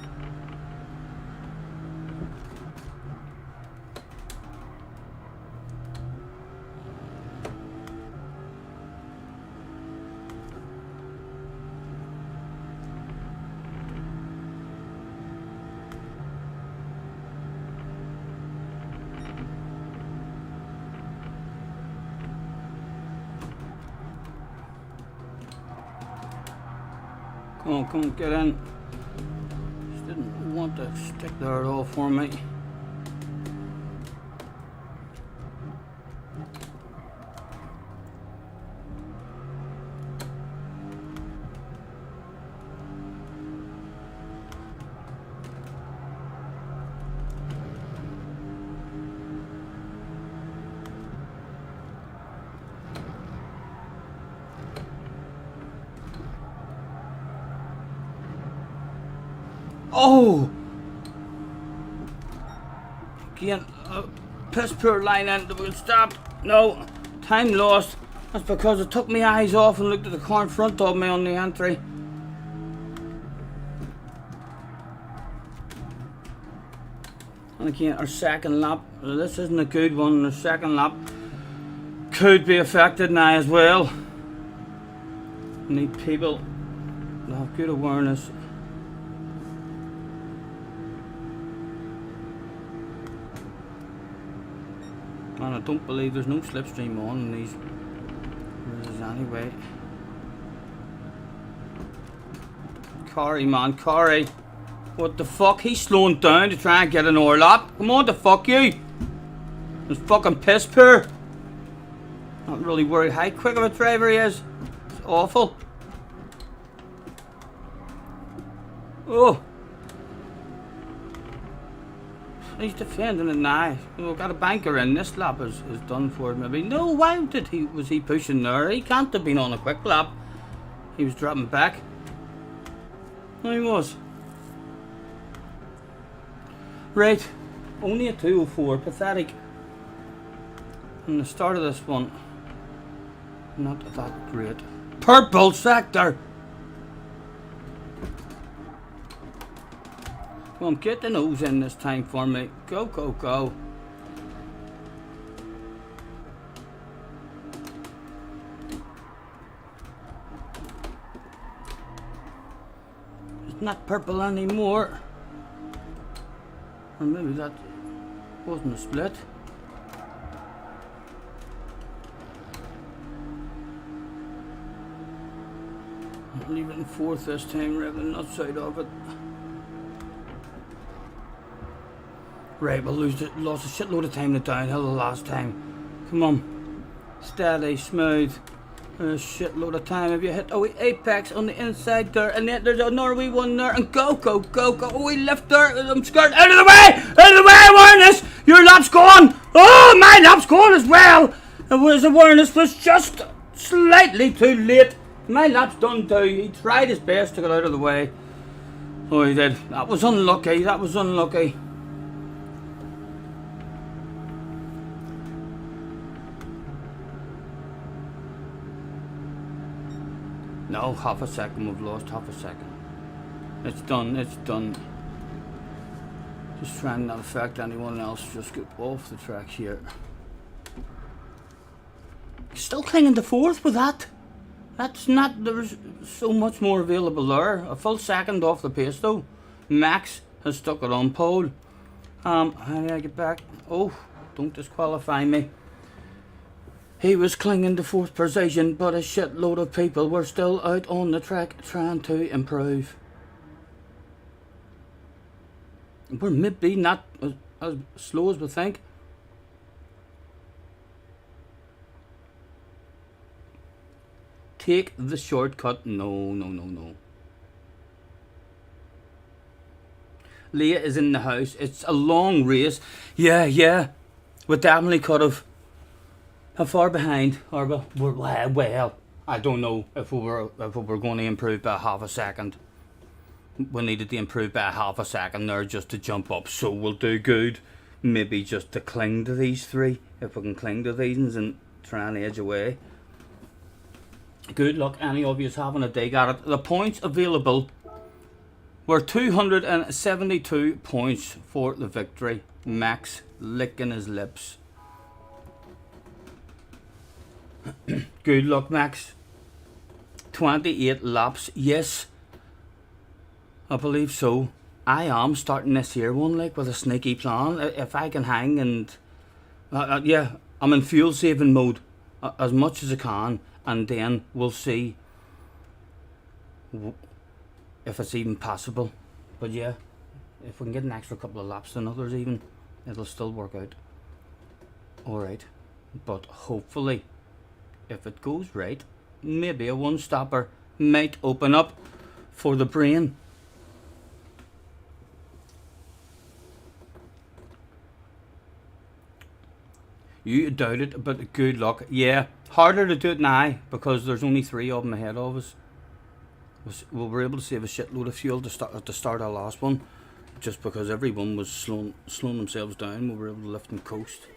Come on, get in. Just didn't want to stick there at all for me. Oh! Again, piss poor line end that will stop. No, time lost. That's because I took my eyes off and looked at the car in front of me on the entry. And again, our second lap, this isn't a good one. Our second lap could be affected now as well. We need people to have good awareness. And I don't believe there's no slipstream on in these races anyway. Corey, man, Corey. What the fuck? He's slowing down to try and get an overlap. Come on, the fuck you. It's fucking piss poor. Not really worried how quick of a driver he is. It's awful. Oh. He's defending it now. We've got a banker in. This lap is done for it maybe. No, why was he pushing there? He can't have been on a quick lap. He was dropping back. No, he was. Right. Only a 2:04. Pathetic. And the start of this one, not that great. Purple sector! Come on, get the nose in this time for me. Go, go, go. It's not purple anymore. Or maybe that wasn't a split. I'll leave it in fourth this time, rather than not side of it. Right, we'll lost a shitload of time in the downhill the last time. Come on. Steady, smooth. A shitload of time. Have you hit apex on the inside there? And then there's another wee one there. And go, go, go, go. Oh, we left there. I'm scared. Out of the way! Out of the way, awareness! Your lap's gone! Oh, my lap's gone as well! Awareness was just slightly too late. My lap's done too. He tried his best to get out of the way. Oh, he did. That was unlucky. That was unlucky. No, half a second. We've lost half a second. It's done. It's done. Just trying not to affect anyone else. Just get off the track here. Still clinging to fourth with that. That's not. There's so much more available there. A full second off the pace though. Max has stuck it on pole. How do I get back? Oh, don't disqualify me. He was clinging to fourth position, but a shitload of people were still out on the track trying to improve. We're maybe not as slow as we think. Take the shortcut. No, no, no, no. Leah is in the house. It's a long race. Yeah. We definitely could have. How far behind are we? Well, I don't know if we were going to improve by half a second. We needed to improve by half a second there just to jump up. So we'll do good. Maybe just to cling to these three. If we can cling to these and try and edge away. Good luck any of you having a dig at it. The points available were 272 points for the victory. Max licking his lips. Good luck, Max. 28 laps. Yes, I believe so. I am starting this here one like with a sneaky plan. If I can hang and yeah, I'm in fuel saving mode as much as I can, and then we'll see if it's even possible. But yeah, if we can get an extra couple of laps than others even, it'll still work out. Alright, but hopefully if it goes right, maybe a one-stopper might open up for the brain. You doubt it, but good luck. Yeah, harder to do it now because there's only 3 of them ahead of us. We were able to save a shitload of fuel to start our last one, just because everyone was slowing themselves down. We were able to lift and coast.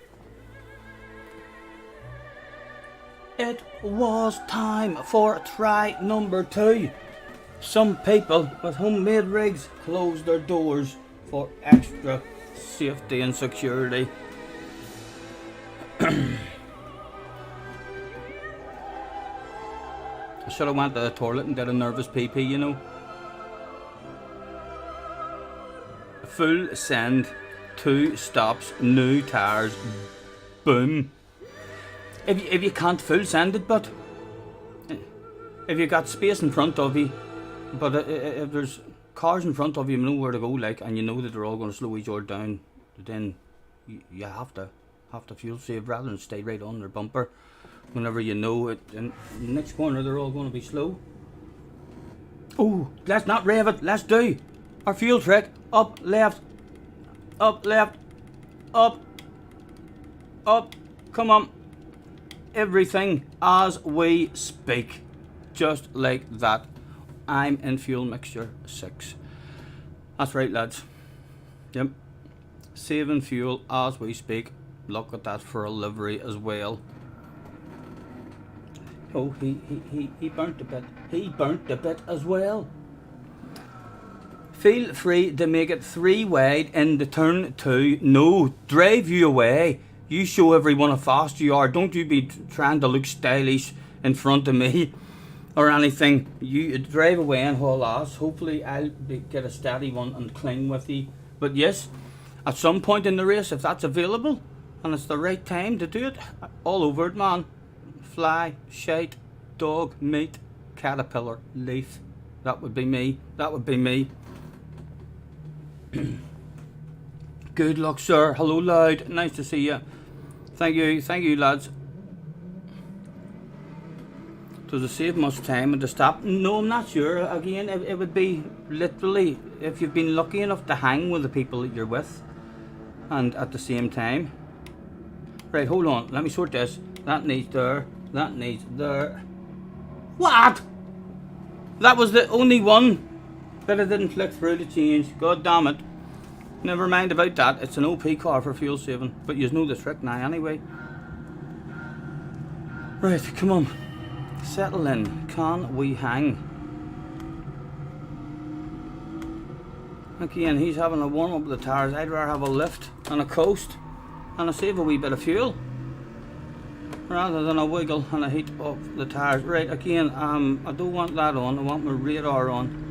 It was time for try number 2. Some people with homemade rigs closed their doors for extra Safety and security. I should have went to the toilet and did a nervous pee-pee, you know. Full send, 2 stops, new tires, boom. If you can't full send it, but if you got space in front of you, but if there's cars in front of you, you know where to go, like, and you know that they're all going to slow each other down, then you have to fuel save rather than stay right on their bumper. Whenever you know it, in the next corner they're all going to be slow. Oh, let's not rev it. Let's do our fuel trick. Up, left, up, left, up, up. Come on. Everything as we speak. Just like that. I'm in fuel mixture 6. That's right, lads. Yep. Saving fuel as we speak. Look at that for a livery as well. Oh, he burnt a bit. He burnt a bit as well. Feel free to make it 3 wide in the turn 2. No, drive you away. You show everyone how fast you are. Don't you be trying to look stylish in front of me or anything. You drive away and haul ass. Hopefully I'll get a steady one and cling with you. But yes, at some point in the race, if that's available and it's the right time to do it, all over it, man. Fly, shite, dog, meat, caterpillar, leaf. That would be me. That would be me. Good luck, sir. Hello, Loud. Nice to see you. Thank you, lads. Does it save much time and to stop? No, I'm not sure. Again, it would be literally if you've been lucky enough to hang with the people that you're with, and at the same time. Right, hold on. Let me sort this. That needs there. That needs there. What? That was the only one that I didn't flick through to change. God damn it. Never mind about that. It's an OP car for fuel saving. But you know the trick now anyway. Right, come on. Settle in. Can we hang? Again, he's having a warm up of the tires. I'd rather have a lift and a coast and a save a wee bit of fuel rather than a wiggle and a heat up the tires. Right, again, I don't want that on. I want my radar on.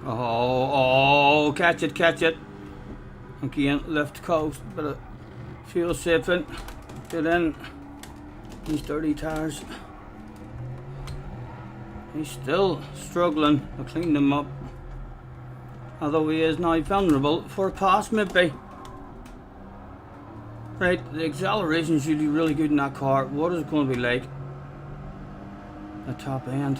Oh, catch it. Again, left coast, bit of fuel saving. Get in. These dirty tires. He's still struggling to clean them up. Although he is now vulnerable for a pass, maybe. Right, the acceleration is usually really good in that car. What is it going to be like? The top end.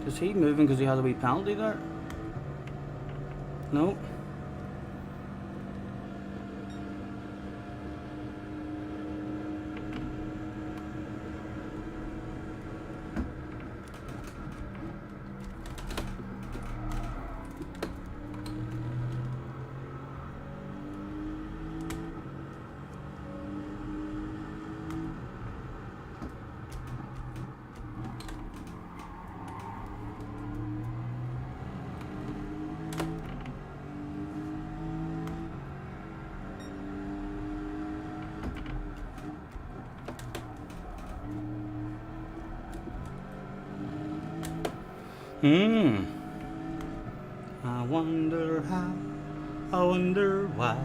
Is he moving because he has a wee penalty there? No. I wonder how, I wonder why.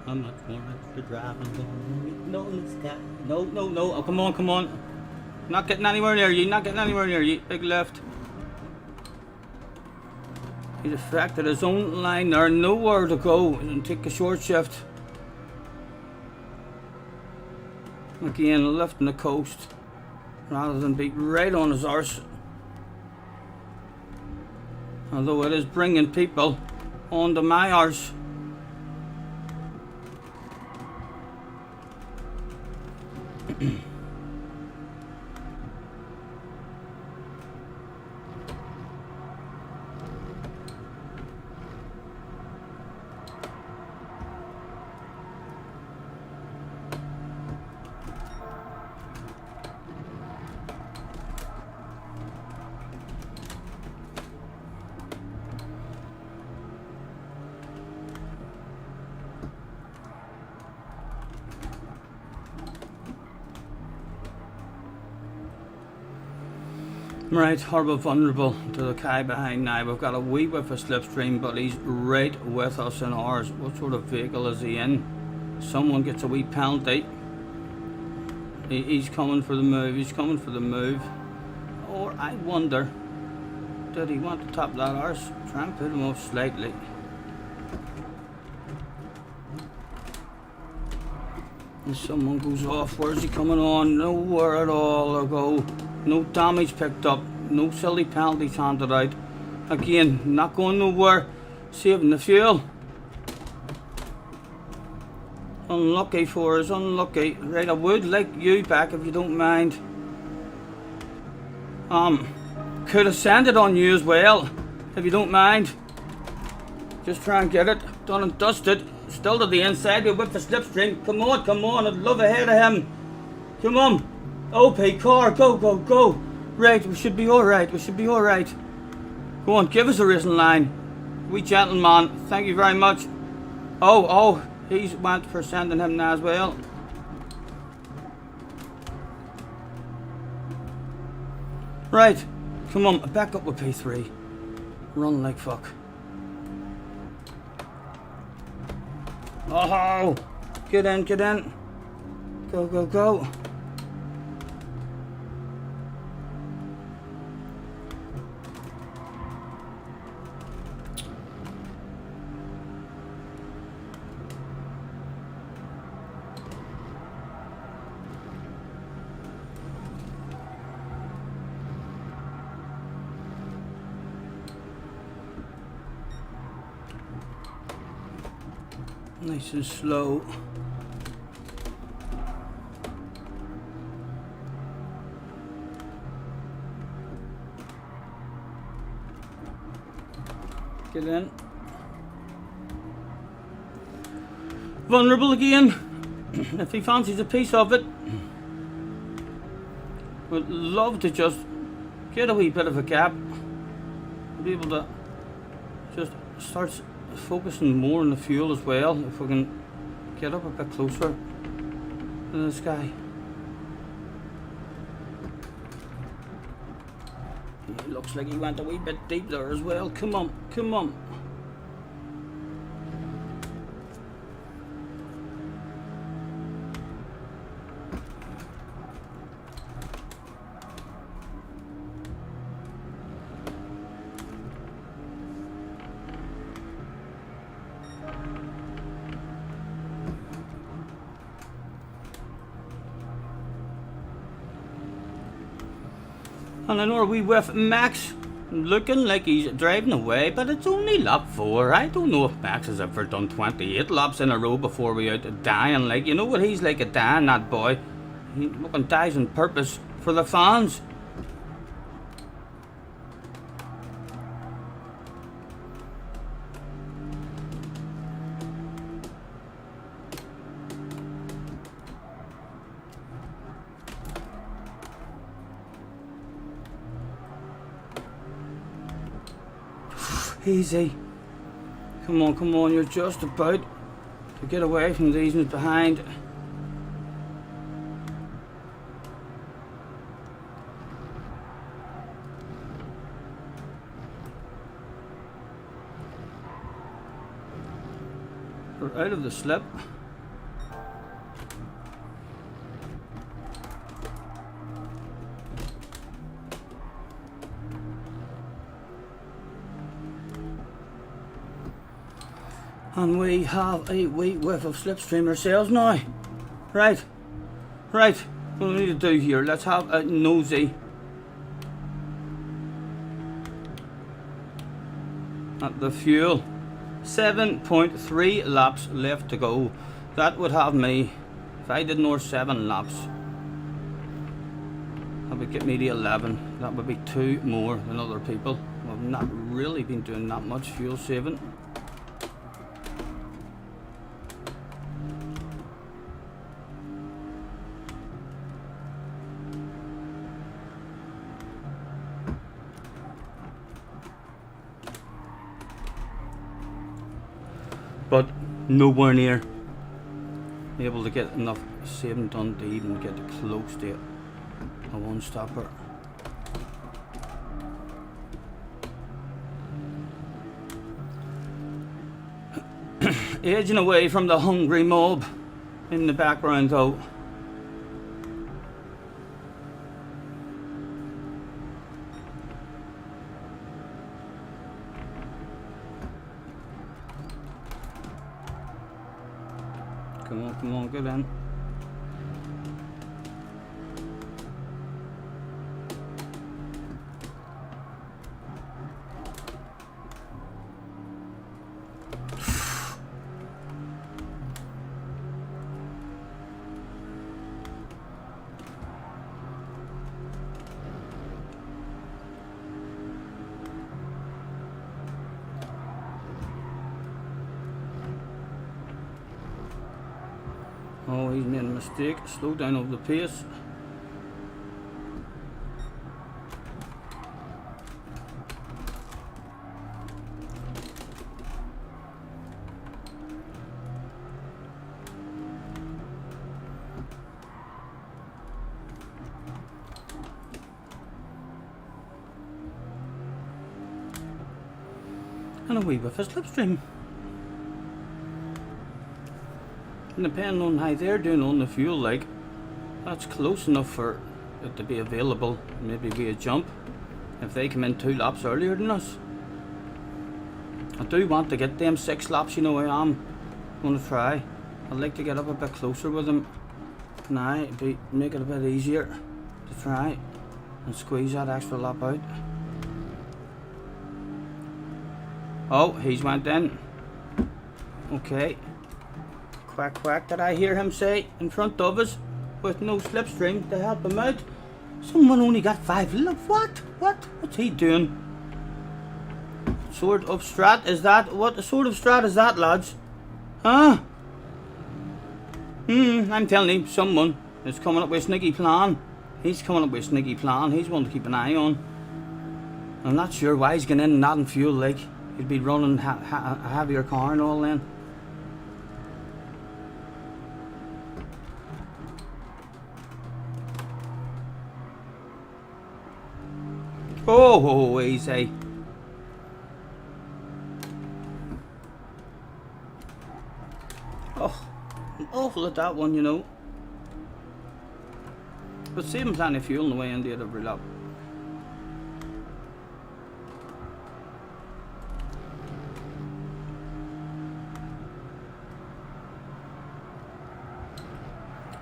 I'm not more after driving no in the sky. No. Oh, come on. Not getting anywhere near you, Big left. He's affected his own line there, nowhere to go, and take a short shift. Again, lifting the coast rather than be right on his arse. Although it is bringing people onto my arse. Right, horrible vulnerable to the guy behind now. We've got a wee whiff of slipstream, but he's right with us in ours. What sort of vehicle is he in? Someone gets a wee penalty. He's coming for the move, he's coming for the move. Or I wonder, did he want to top that arse? Try and put him off slightly. And someone goes off. Where's he coming on? Nowhere at all to go. No damage picked up. No silly penalties handed out. Again, not going nowhere. Saving the fuel. Unlucky for us, unlucky. Right, I would like you back if you don't mind. Could have sent it on you as well, if you don't mind. Just try and get it done and dusted. Still to the inside, we whip the slipstream. Come on, come on, I'd love ahead of him. Come on. OP car, go, go, go. Right, we should be alright, we should be alright. Go on, give us a racing line. Wee gentleman, thank you very much. Oh, he's went for sending him now as well. Right, come on, back up with P3. Run like fuck. Oh, get in, get in. Go, go, go. Nice and slow. Get in. Vulnerable again. If he fancies a piece of it. Would love to just get a wee bit of a gap. Be able to just start focusing more on the fuel as well, if we can get up a bit closer to this guy. He looks like he went a wee bit deep there as well. Come on, come on. And I know we with Max looking like he's driving away, but it's only lap 4. I don't know if Max has ever done 28 laps in a row before we out dying. Like, you know what he's like, a dying, that boy. He fucking dies on purpose for the fans. Easy. Come on, you're just about to get away from these ones behind. We're out of the slip. And we have a wee whiff of slipstream ourselves now. Right. Right. What do we need to do here? Let's have a nosy at the fuel. 7.3 laps left to go. That would have me, if I did another 7 laps, that would get me to 11. That would be 2 more than other people. I've not really been doing that much fuel saving. But nowhere near able to get enough saving done to even get close to it. A one-stopper. Edging away from the hungry mob in the background though. Come on, get in. Oh, he's made a mistake. Slow down over the pace. And a wee bit of slipstream. And depending on how they're doing on the fuel, like, that's close enough for it to be available. Maybe be a jump if they come in 2 laps earlier than us. I do want to get them 6 laps, you know. I am going to try. I'd like to get up a bit closer with them now, make it a bit easier to try and squeeze that extra lap out. Oh, he's went in. Okay. Quack quack, did I hear him say in front of us with no slipstream to help him out? Someone only got 5 laps. What's he doing? Sort of strat is that? What sort of strat is that, lads? Huh? I'm telling you, someone is coming up with a sneaky plan. He's coming up with a sneaky plan. He's one to keep an eye on. I'm not sure why he's getting in and adding fuel, like he'd be running a heavier car and all then. Oh, easy. Oh, I'm awful at that one, you know. But saving plenty of fuel on the way into it every lap.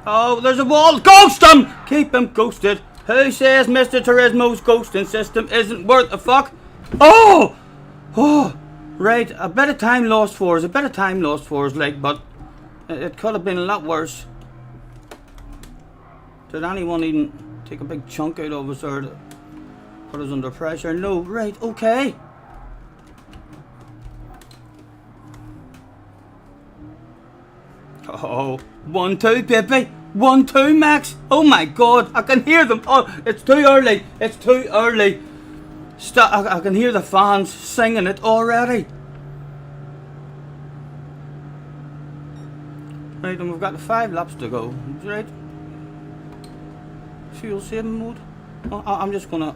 Oh, there's a wall. Ghost him! Keep him ghosted. Who says Mr. Turismo's ghosting system isn't worth a fuck? Oh! Oh! Right, a bit of time lost for us, like, but it could have been a lot worse. Did anyone even take a big chunk out of us or put us under pressure? No, right, okay. Oh, 1-2, baby. 1-2, Max. Oh my God, I can hear them. Oh, it's too early. It's too early. Stop. I can hear the fans singing it already. Right, and we've got 5 laps to go. Right. Fuel saving mode. I'm just gonna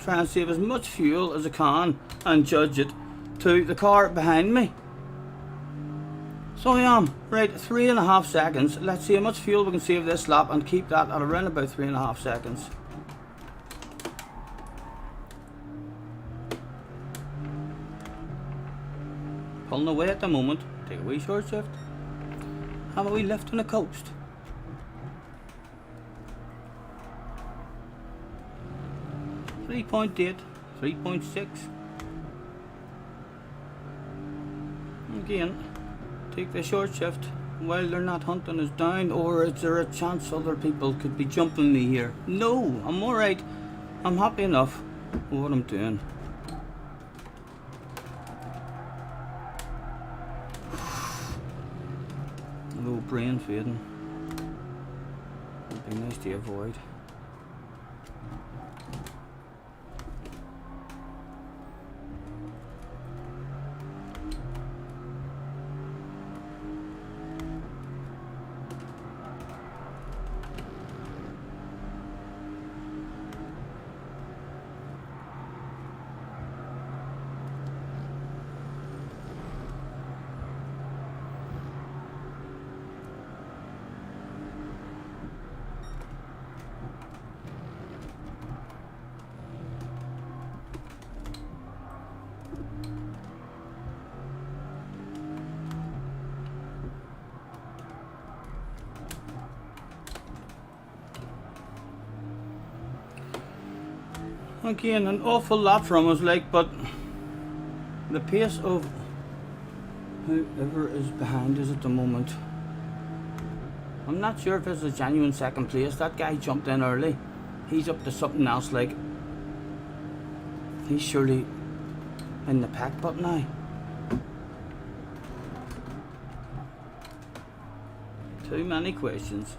try and save as much fuel as I can and judge it to the car behind me. So I am. Right, 3.5 seconds. Let's see how much fuel we can save this lap and keep that at around about 3.5 seconds. Pulling away at the moment. Take a wee short shift. Have a wee lift on the coast. .8, 3.6. Again, take the short shift while they're not hunting us down, or is there a chance other people could be jumping me here? No, I'm alright. I'm happy enough with what I'm doing. Low brain fading. Would be nice to avoid. Again, an awful lot from us, like, but the pace of whoever is behind us at the moment, I'm not sure if it's a genuine second place. That guy jumped in early. He's up to something else, like. He's surely in the pack, but now. Too many questions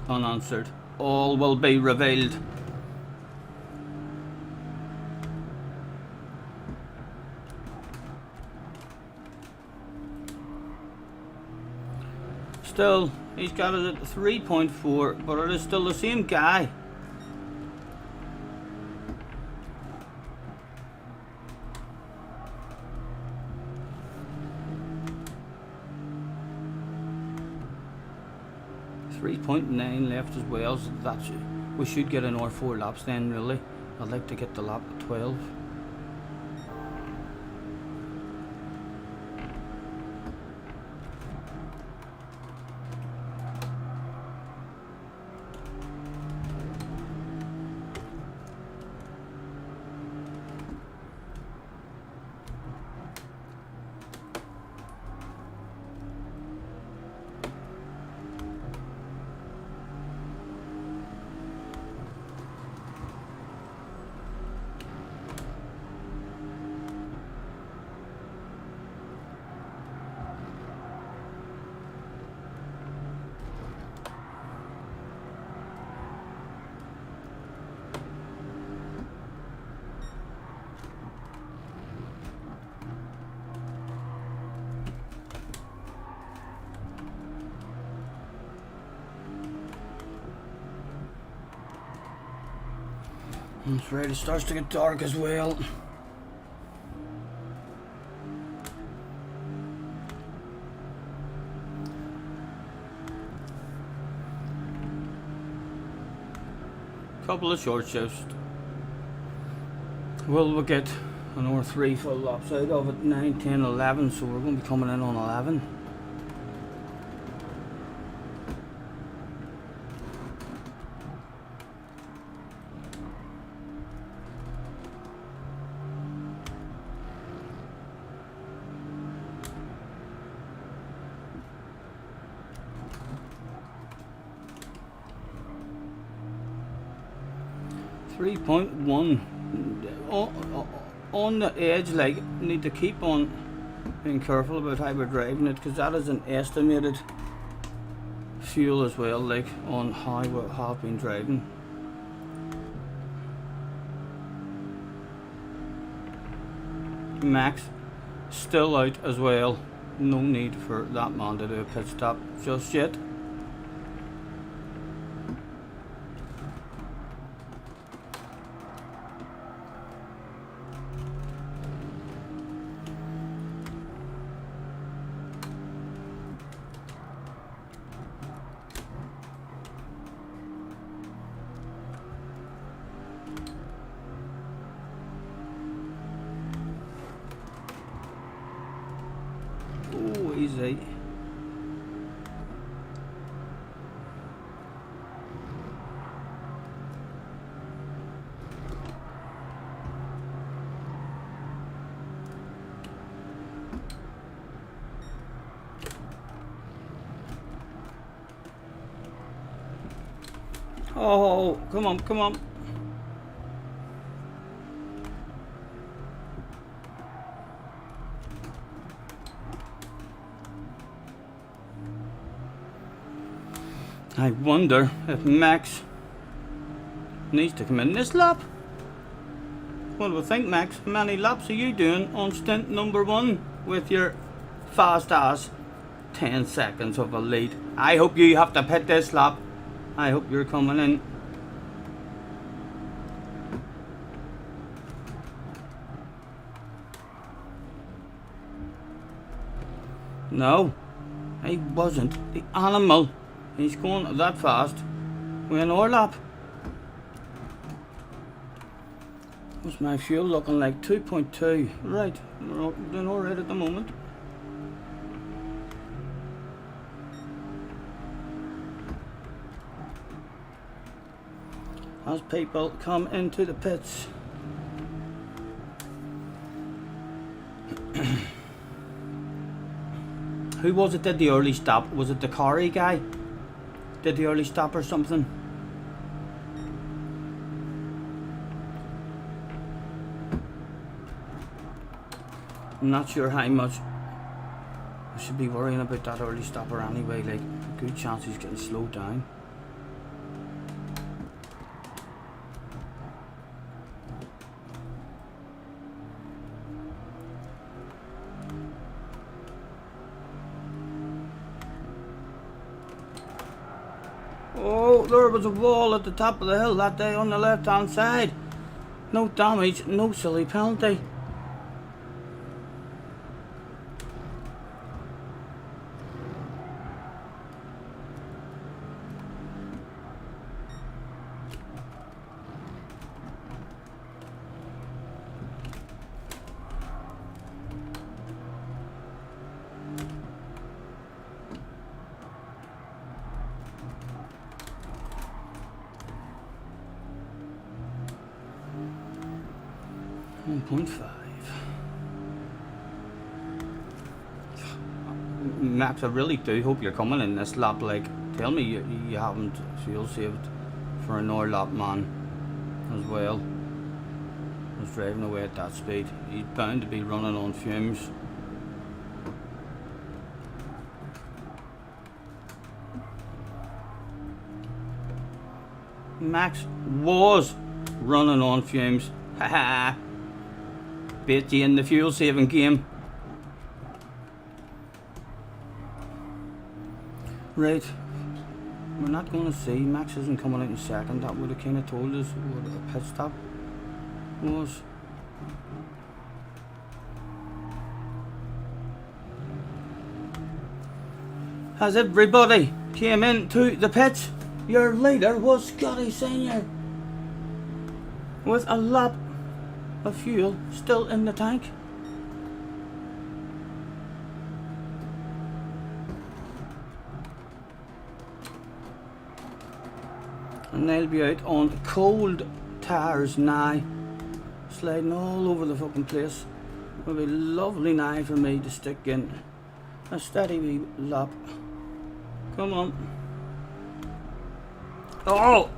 unanswered. All will be revealed. Still, he's got it at 3.4, but it is still the same guy. .9 left as well, so we should get another 4 laps then, really. I'd like to get the lap at 12. I'm afraid it starts to get dark as well. Couple of short shifts. Well, we'll get another 3 full laps out of it, 9, 10, 11, so we're going to be coming in on 11. .1 on the edge, like, need to keep on being careful about how we're driving it, because that is an estimated fuel as well, like, on how we have been driving. Max still out as well. No need for that man to do a pit stop just yet. see. Oh, come on, come on. I wonder if Max needs to come in this lap. What do we think, Max? How many laps are you doing on stint number 1 with your fast ass 10 seconds of a lead? I hope you have to pit this lap. I hope you're coming in. No, he wasn't. The animal. He's going that fast. We're in our lap. What's my fuel looking like? 2.2. Right, we're doing alright at the moment. As people come into the pits. Who was it did the early stop? Was it the Corey guy? Did the early stop or something? I'm not sure how much I should be worrying about that early stopper anyway. Like, a good chance he's getting slowed down. Oh, there was a wall at the top of the hill that day on the left hand side. No damage, no silly penalty. Max, I really do hope you're coming in this lap. Like, tell me you haven't fuel saved for another lap, man, as well. I was driving away at that speed. He's bound to be running on fumes. Max was running on fumes. Haha. Bit you in the fuel saving game. Right, we're not going to see. Max isn't coming out in second. That would have kind of told us what a pit stop was. As everybody came into the pits, your leader was Scotty Senior, with a lap of fuel still in the tank. And they'll be out on cold tires now, sliding all over the fucking place. It'll be lovely now for me to stick in a steady wee lap. Come on. Oh!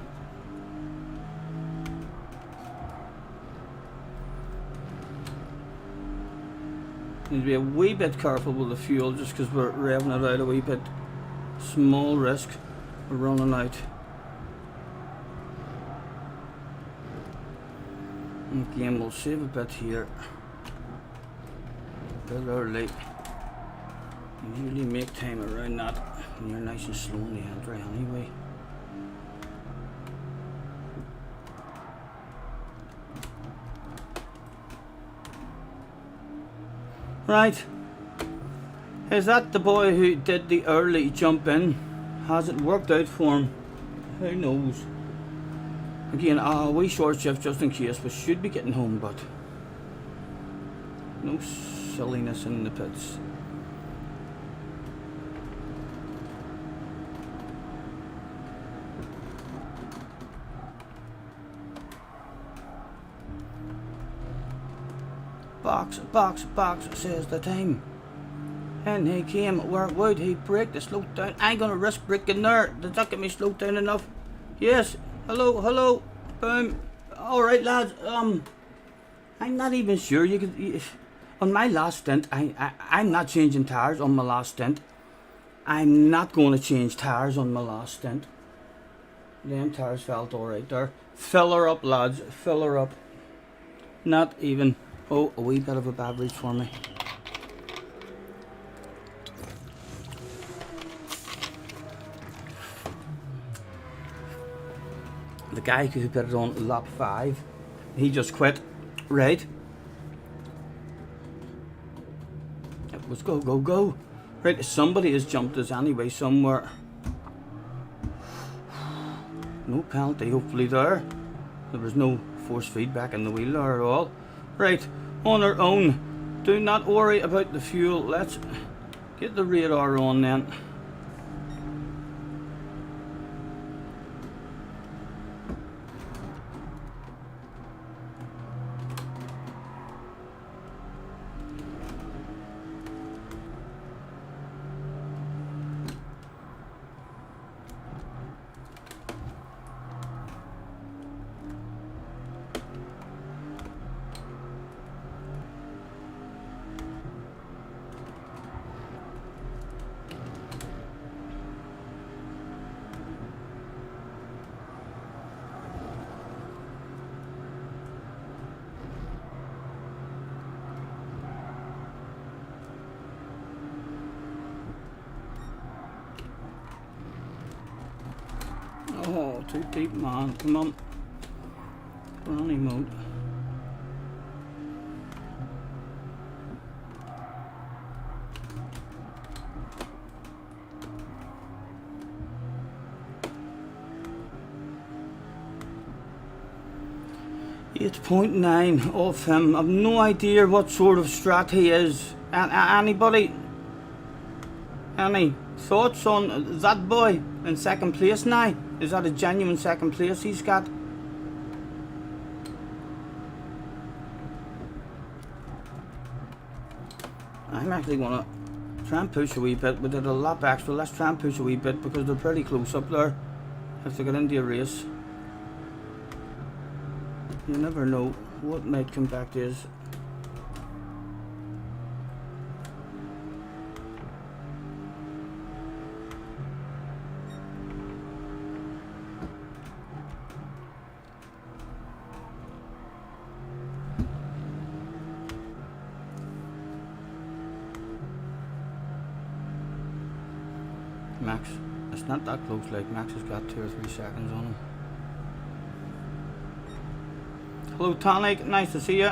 Need to be a wee bit careful with the fuel just because we're revving it out a wee bit. Small risk. We're running out. Again, we'll save a bit here. A bit early. Usually make time around that when you're nice and slow in the entry anyway. Right. Is that the boy who did the early jump in? Has it worked out for him? Who knows? Again, a wee short shift just in case. We should be getting home, but no silliness in the pits. box, says the time. And he came, where would he break the slope down? I ain't gonna risk breaking there. Did that get me slowed down enough? Yes. Hello. Boom. Alright lads, I'm not even sure you could... On my last stint, I'm not changing tyres on my last stint. I'm not going to change tyres on my last stint. Them tyres felt alright there. Fill her up lads, fill her up. Not even... Oh, a wee bit of a beverage for me. The guy who put it on lap 5, he just quit. Right. It was go. Right, somebody has jumped us anyway somewhere. No penalty hopefully there. There was no force feedback in the wheel there at all. Right, on our own. Do not worry about the fuel. Let's get the radar on then. Oh, too deep, man. Come on. Granny mode. .9 off him. I've no idea what sort of strat he is. Anybody? Any thoughts on that boy in second place now? Is that a genuine second place he's got? I'm actually gonna try and push a wee bit. We did a lap extra. Let's try and push a wee bit because they're pretty close up there. If they get into a race, you never know what might come back to us. Max, it's not that close, like Max has got 2 or 3 seconds on him. Hello Tonic, nice to see you.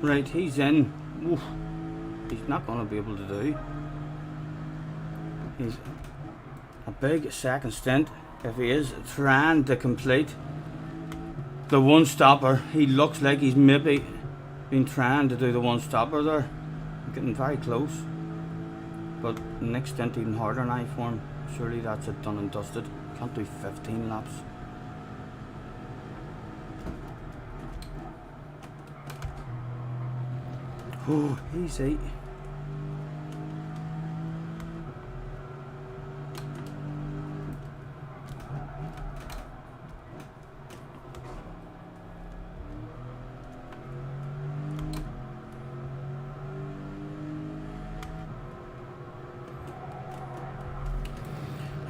Right, he's in. Oof. He's not going to be able to do. a big second stint if he is trying to complete the one stopper. He looks like he's maybe been trying to do the one stopper there, getting very close, but next stint even harder now for him. Surely that's it, done and dusted. Can't do 15 laps. Oh, easy.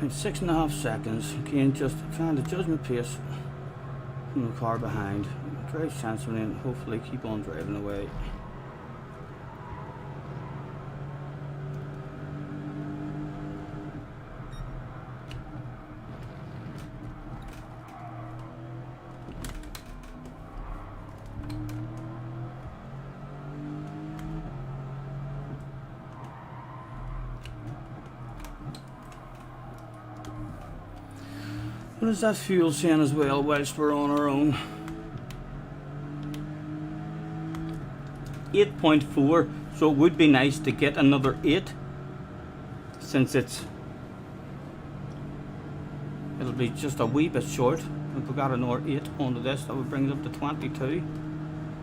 Right, 6.5 seconds. Again, just trying to judge my pace from the car behind. Drive sensibly and hopefully keep on driving away. What is that fuel saying as well whilst we're on our own? 8.4, so it would be nice to get another 8 since it'll be just a wee bit short. If we got another 8 onto this, that would bring it up to 22. And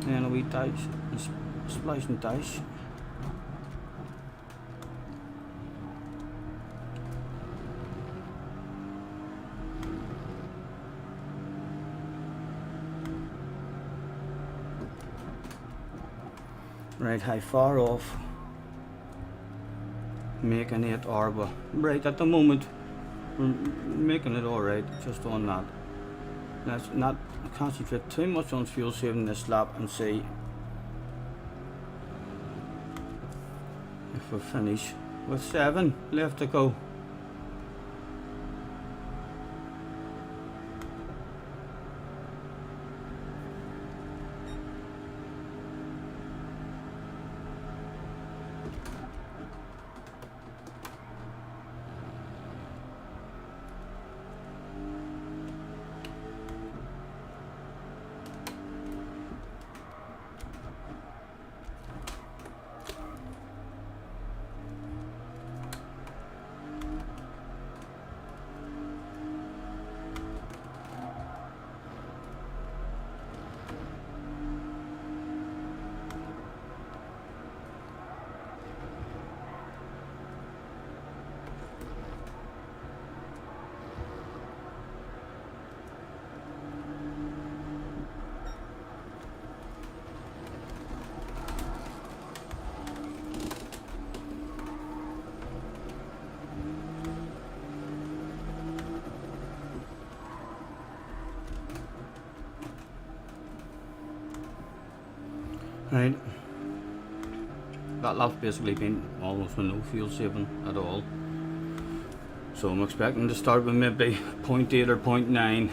then a wee dash, a splice and dash. Right, how far off making it are we? Right, at the moment we're making it alright, just on that. Let's not concentrate too much on fuel saving this lap and see if we finish with 7 left to go. Right, that lap's basically been almost with no fuel saving at all, so I'm expecting to start with maybe 0.8 or 0.9.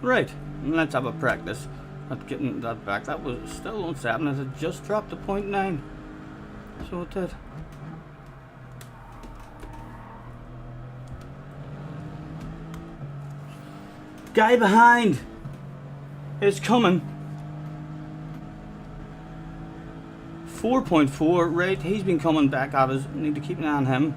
Right, let's have a practice at getting that back. That was still on 7 as it just dropped to 0.9. So it did. Guy behind is coming. 4.4, right, he's been coming back at us. Need to keep an eye on him.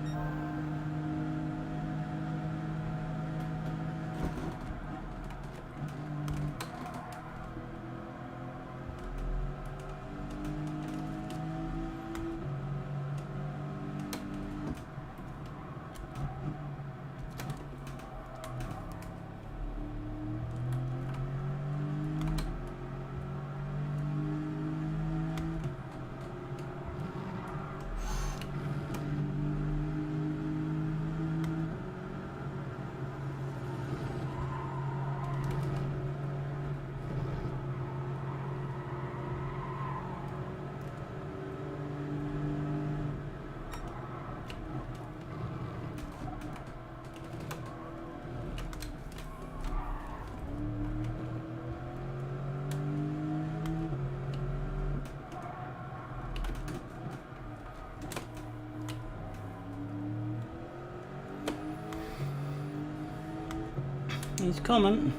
He's coming.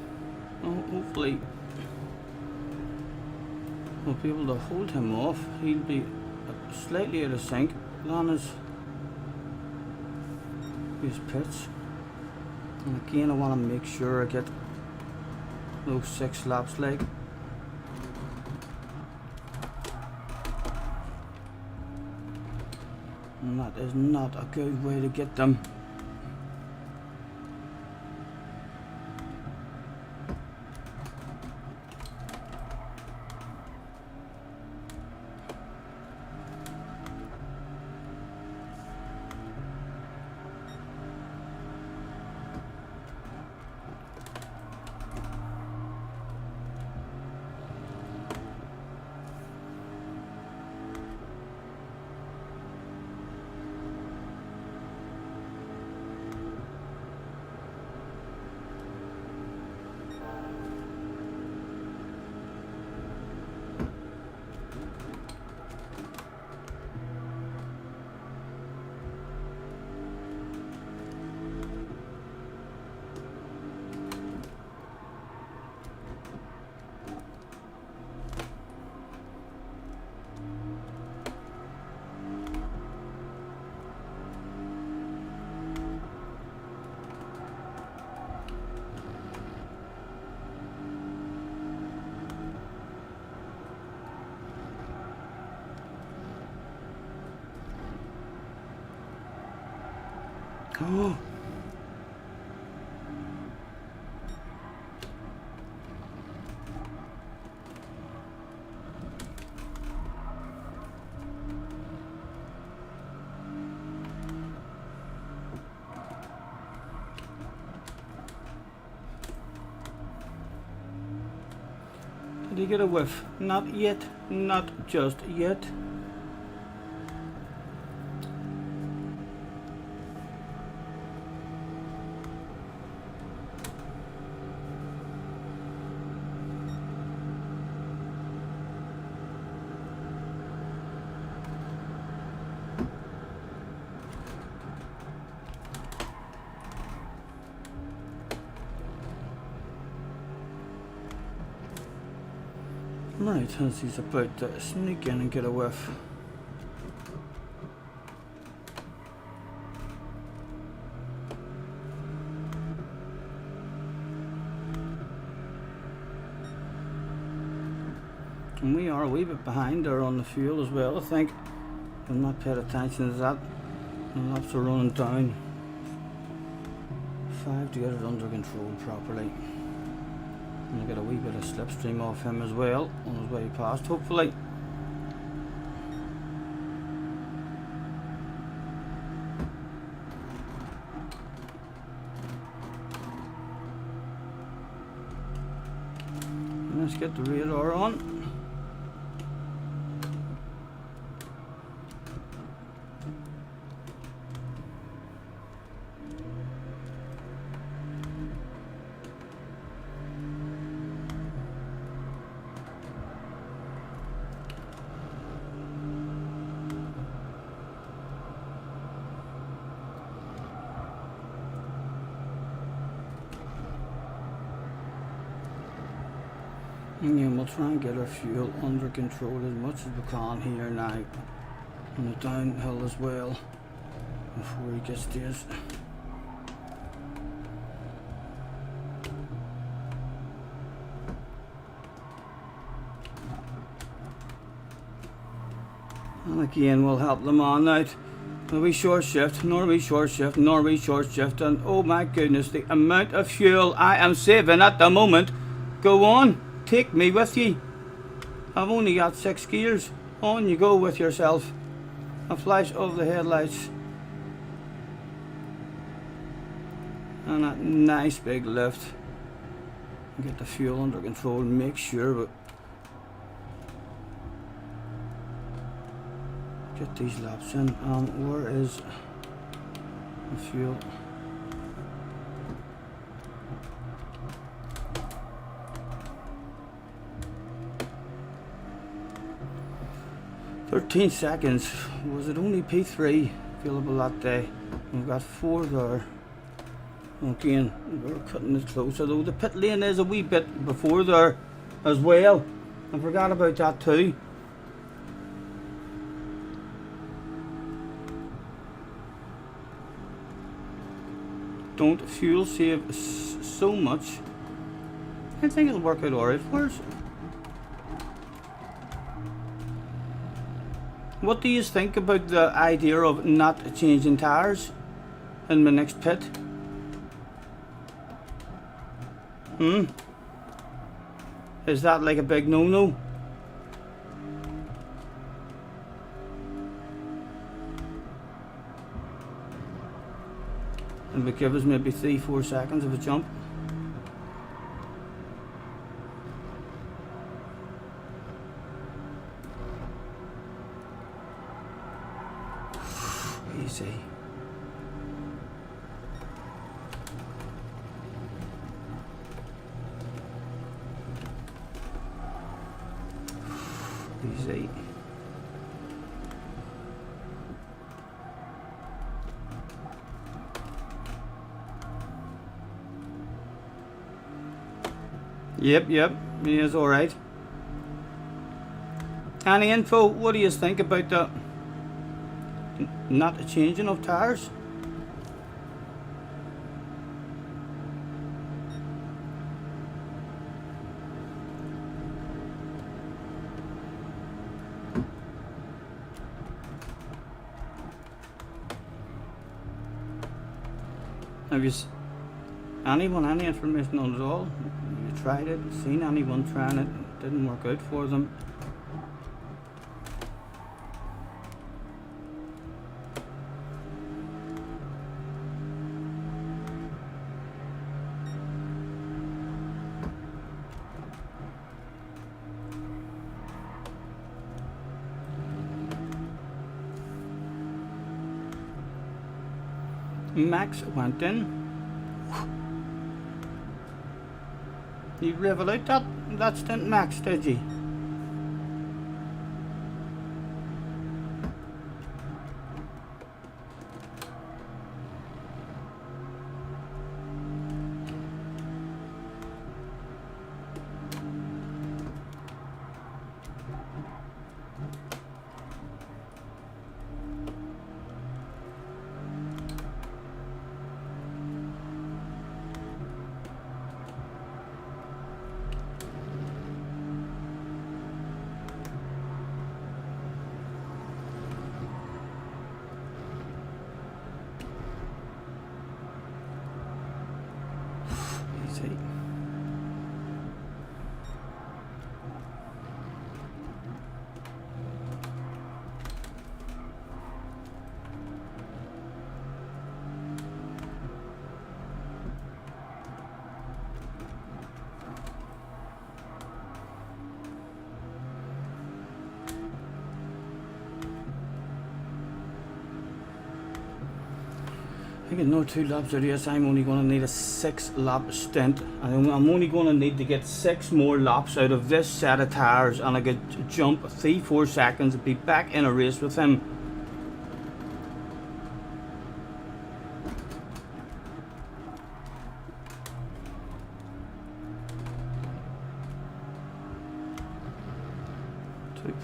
Oh, hopefully we'll be able to hold him off. He'll be slightly out of sync. Lana's his pits. And again, I want to make sure I get those 6 laps like. And that is not a good way to get them. Oh. Did he get a whiff? Not yet, not just yet. Right, as he's about to sneak in and get a whiff. And we are a wee bit behind there on the fuel as well, I think. I've not paid attention to that. The laps are running down. 5 to get it under control properly. And we'll get a wee bit of slipstream off him as well on his way past, hopefully. And let's get the radar on. Yeah, we'll try and get our fuel under control as much as we can here now on the downhill as well before he gets to us. And again we'll help them on out. Norway short shift, Norway short shift, Norway short shift, and oh my goodness, the amount of fuel I am saving at the moment. Go on. Take me with you. I've only got 6 gears. On you go with yourself. A flash of the headlights. And a nice big lift. Get the fuel under control. Make sure we get these laps in. Where is the fuel? "13 seconds. Was it only P3 available that day? We've got 4 there. Again, we're cutting it close, although the pit lane is a wee bit before there as well. I forgot about that too. Don't fuel save so much. I think it'll work out alright for us. What do you think about the idea of not changing tyres in my next pit? Is that like a big no-no? It would give us maybe 3-4 seconds of a jump. Easy. Easy. Yep, he is alright. Any info, what do you think about the not changing of tyres? Have you any information on it all? Have you tried it? Seen anyone trying it? Didn't work out for them? Max went in. You level out that stint, Max, did you? I get no 2 laps out of this. I'm only going to need a 6 lap stint. I'm only going to need to get 6 more laps out of this set of tyres, and I could jump 3-4 seconds and be back in a race with him.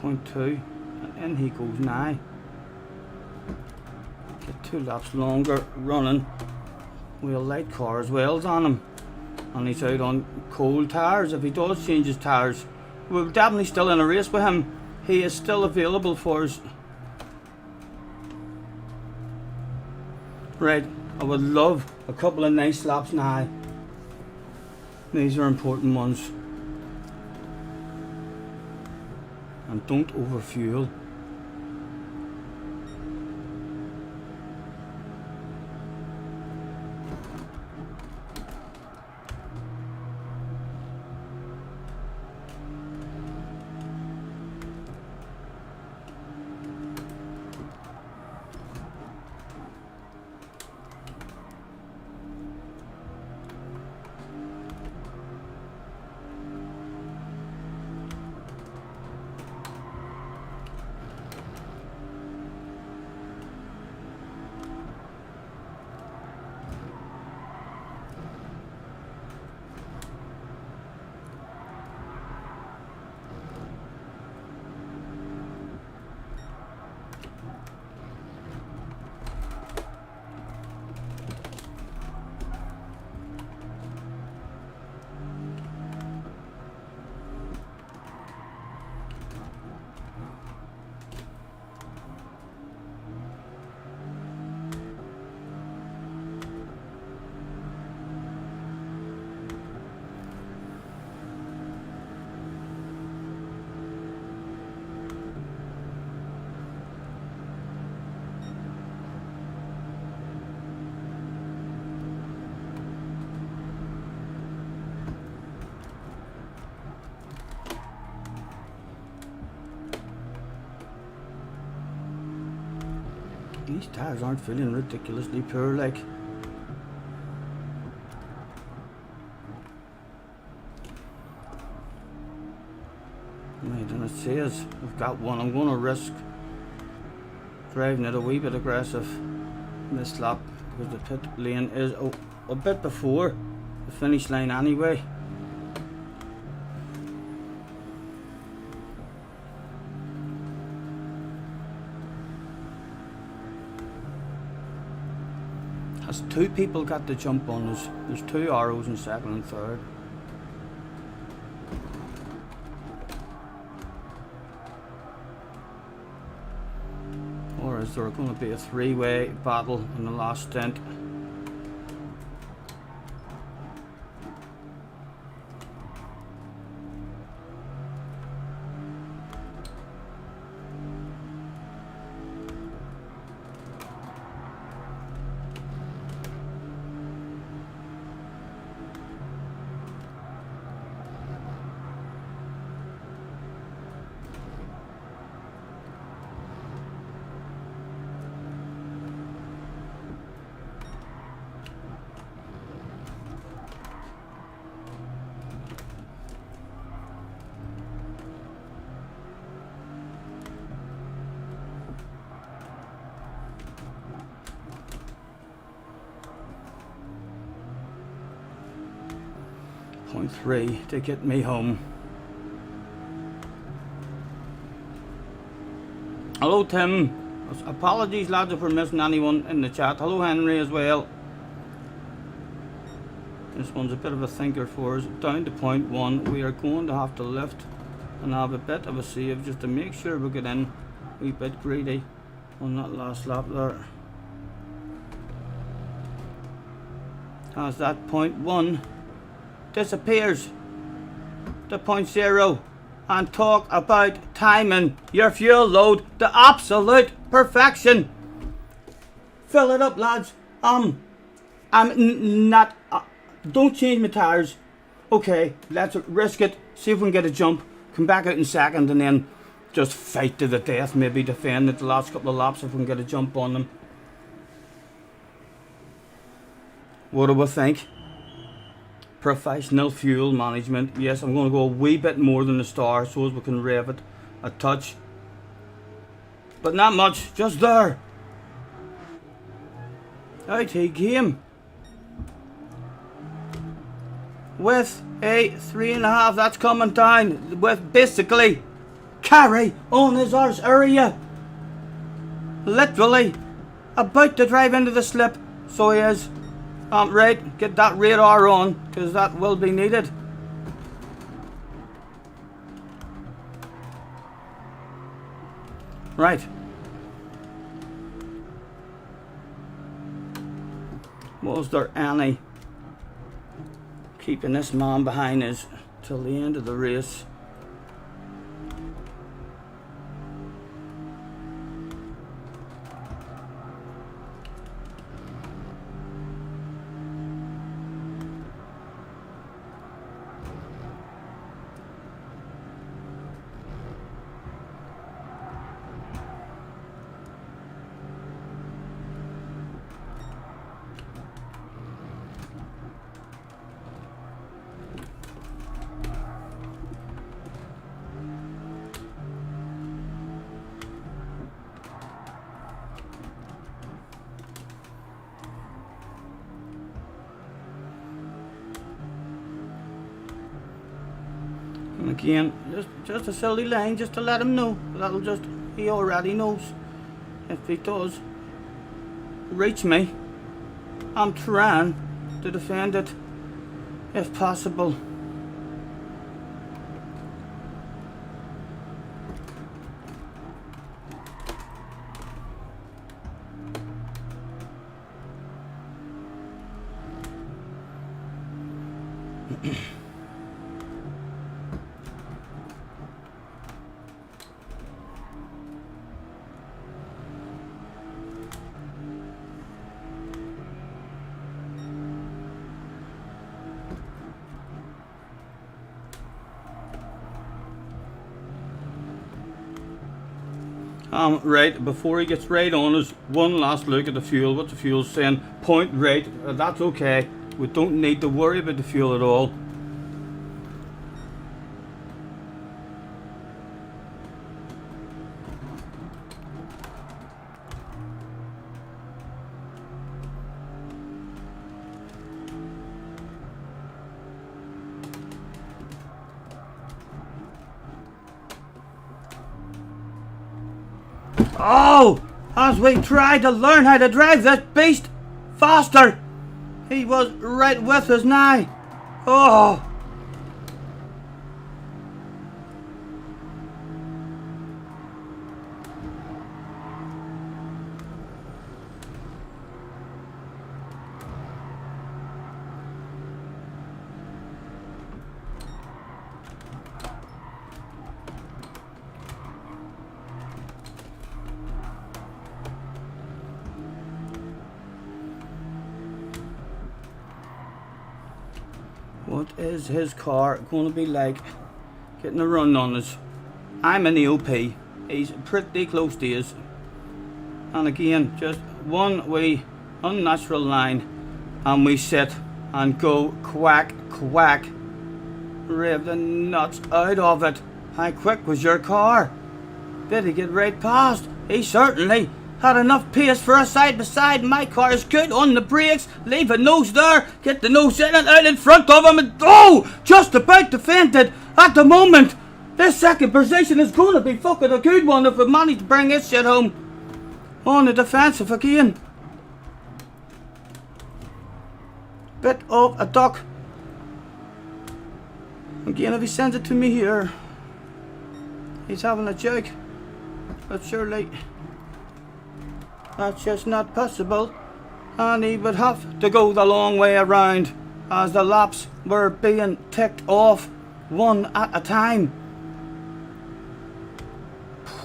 .2, and in he goes now. Get 2 laps longer running. We'll light car as well on him, and he's out on cold tyres. If he does change his tyres, we're definitely still in a race with him. He is still available for us. Right, I would love a couple of nice laps now. These are important ones. And don't overfuel. These tires aren't feeling ridiculously poor, like. Right, and it says I've got one. I'm going to risk driving it a wee bit aggressive this lap because the pit lane is a bit before the finish line anyway. Has two people got the jump on us? There's two arrows in second and third. Or is there going to be a three-way battle in the last stint? .3 to get me home. Hello Tim. Apologies lads if we're missing anyone in the chat. Hello Henry as well. This one's a bit of a thinker for us. Down to .1 we are going to have to lift and have a bit of a save just to make sure we get in a wee bit greedy on that last lap there. As that .1 disappears to .0 and talk about timing your fuel load to absolute perfection. Fill it up lads. I'm not don't change my tires. Okay, let's risk it, see if we can get a jump, come back out in second and then just fight to the death, maybe defend it the last couple of laps if we can get a jump on them. What do we think? Professional fuel management. Yes, I'm going to go a wee bit more than the star so as we can rev it a touch. But not much, just there. Out he came. With a 3.5, that's coming down. With basically carry on his arse area. Literally about to drive into the slip. So he is. Right, get that radar on, because that will be needed. Right. Was there any keeping this man behind us till the end of the race? And again, just a silly line just to let him know. That'll just, he already knows. If he does reach me, I'm trying to defend it if possible. Right, before he gets right on us, one last look at the fuel, what the fuel's saying. Point right, that's okay. We don't need to worry about the fuel at all. Oh, as we tried to learn how to drive this beast faster, he was right with us now. Oh. What is his car going to be like getting a run on us? I'm in the OP. He's pretty close to us. And again, just one wee unnatural line. And we sit and go quack, quack. Rev the nuts out of it. How quick was your car? Did he get right past? He certainly had enough pace for a side-by-side. My car is good on the brakes. Leave a nose there. Get the nose in and out in front of him. And oh, just about defended at the moment. This second position is going to be fucking a good one if we manage to bring this shit home. On the defensive again. Bit of a duck. Again, if he sends it to me here, he's having a joke. But surely that's just not possible, and he would have to go the long way around as the laps were being ticked off one at a time.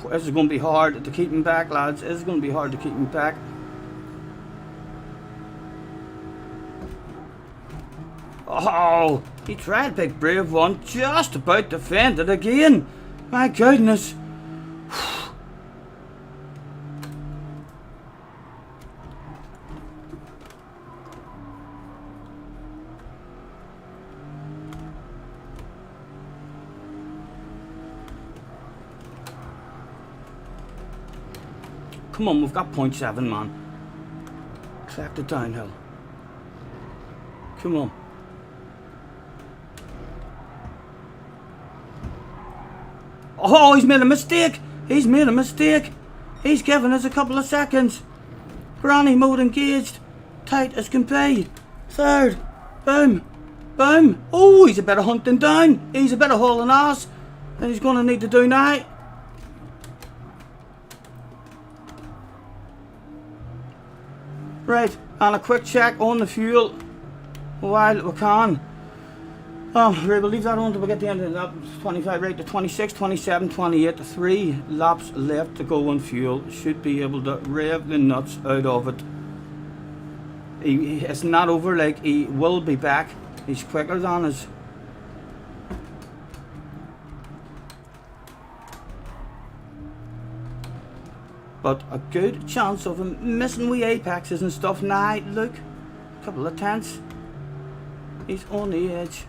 This is going to be hard to keep him back, lads. This is going to be hard to keep him back. Oh, he tried big brave one, just about defended again. My goodness. Come on, we've got 0.7, man. Crack the downhill. Come on. Oh, he's made a mistake. He's made a mistake. He's given us a couple of seconds. Granny mode engaged. Tight as can be. Third. Boom. Boom. Oh, he's a bit of hunting down. He's a bit of hauling ass. And he's going to need to do now. Right, and a quick check on the fuel while we can. Right, we'll leave that on until we get the end of that. 25 right to 26, 27, 28. 3 laps left to go on fuel. Should be able to rev the nuts out of it. It's not over, like, he will be back. He's quicker than us. But a good chance of him missing wee apexes and stuff. Now, look, a couple of tenths. He's on the edge.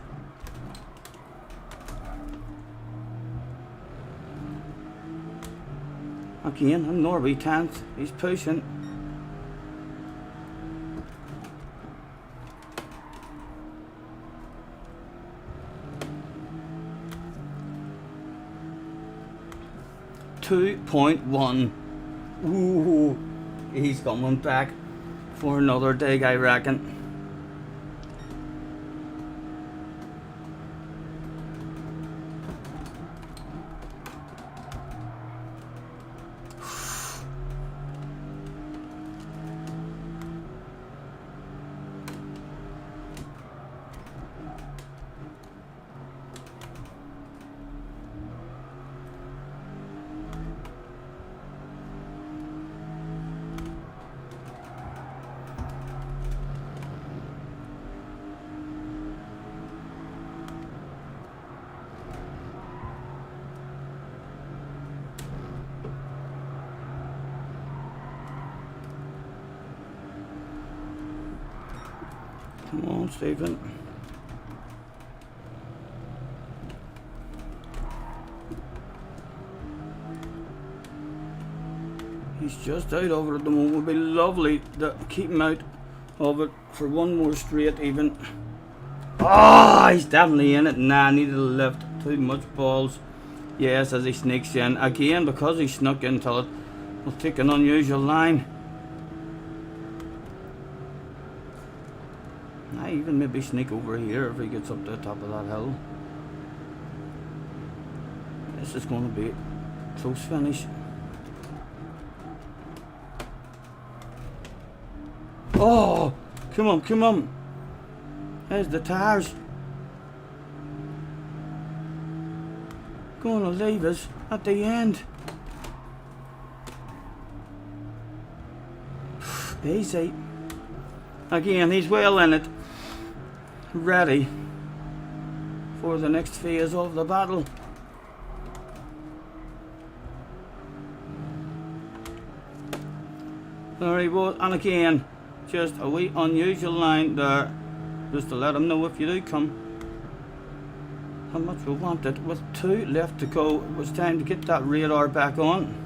Again, a Norby tenth. He's pushing. .1. Ooh, he's coming back for another dig, I reckon. Come on, Stephen. He's just out of it at the moment. It would be lovely to keep him out of it for one more straight even. Oh, he's definitely in it. Nah, needed a lift. Too much balls. Yes, as he sneaks in. Again, because he snuck into it, we'll take an unusual line. I even maybe sneak over here if he gets up to the top of that hill. This is going to be a close finish. Oh, come on, come on. There's the tires. Going to leave us at the end. Easy. Again, he's well in it. Ready for the next phase of the battle. There he was, and again, just a wee unusual line there, just to let him know if you do come, how much we wanted. With 2 left to go, it was time to get that radar back on.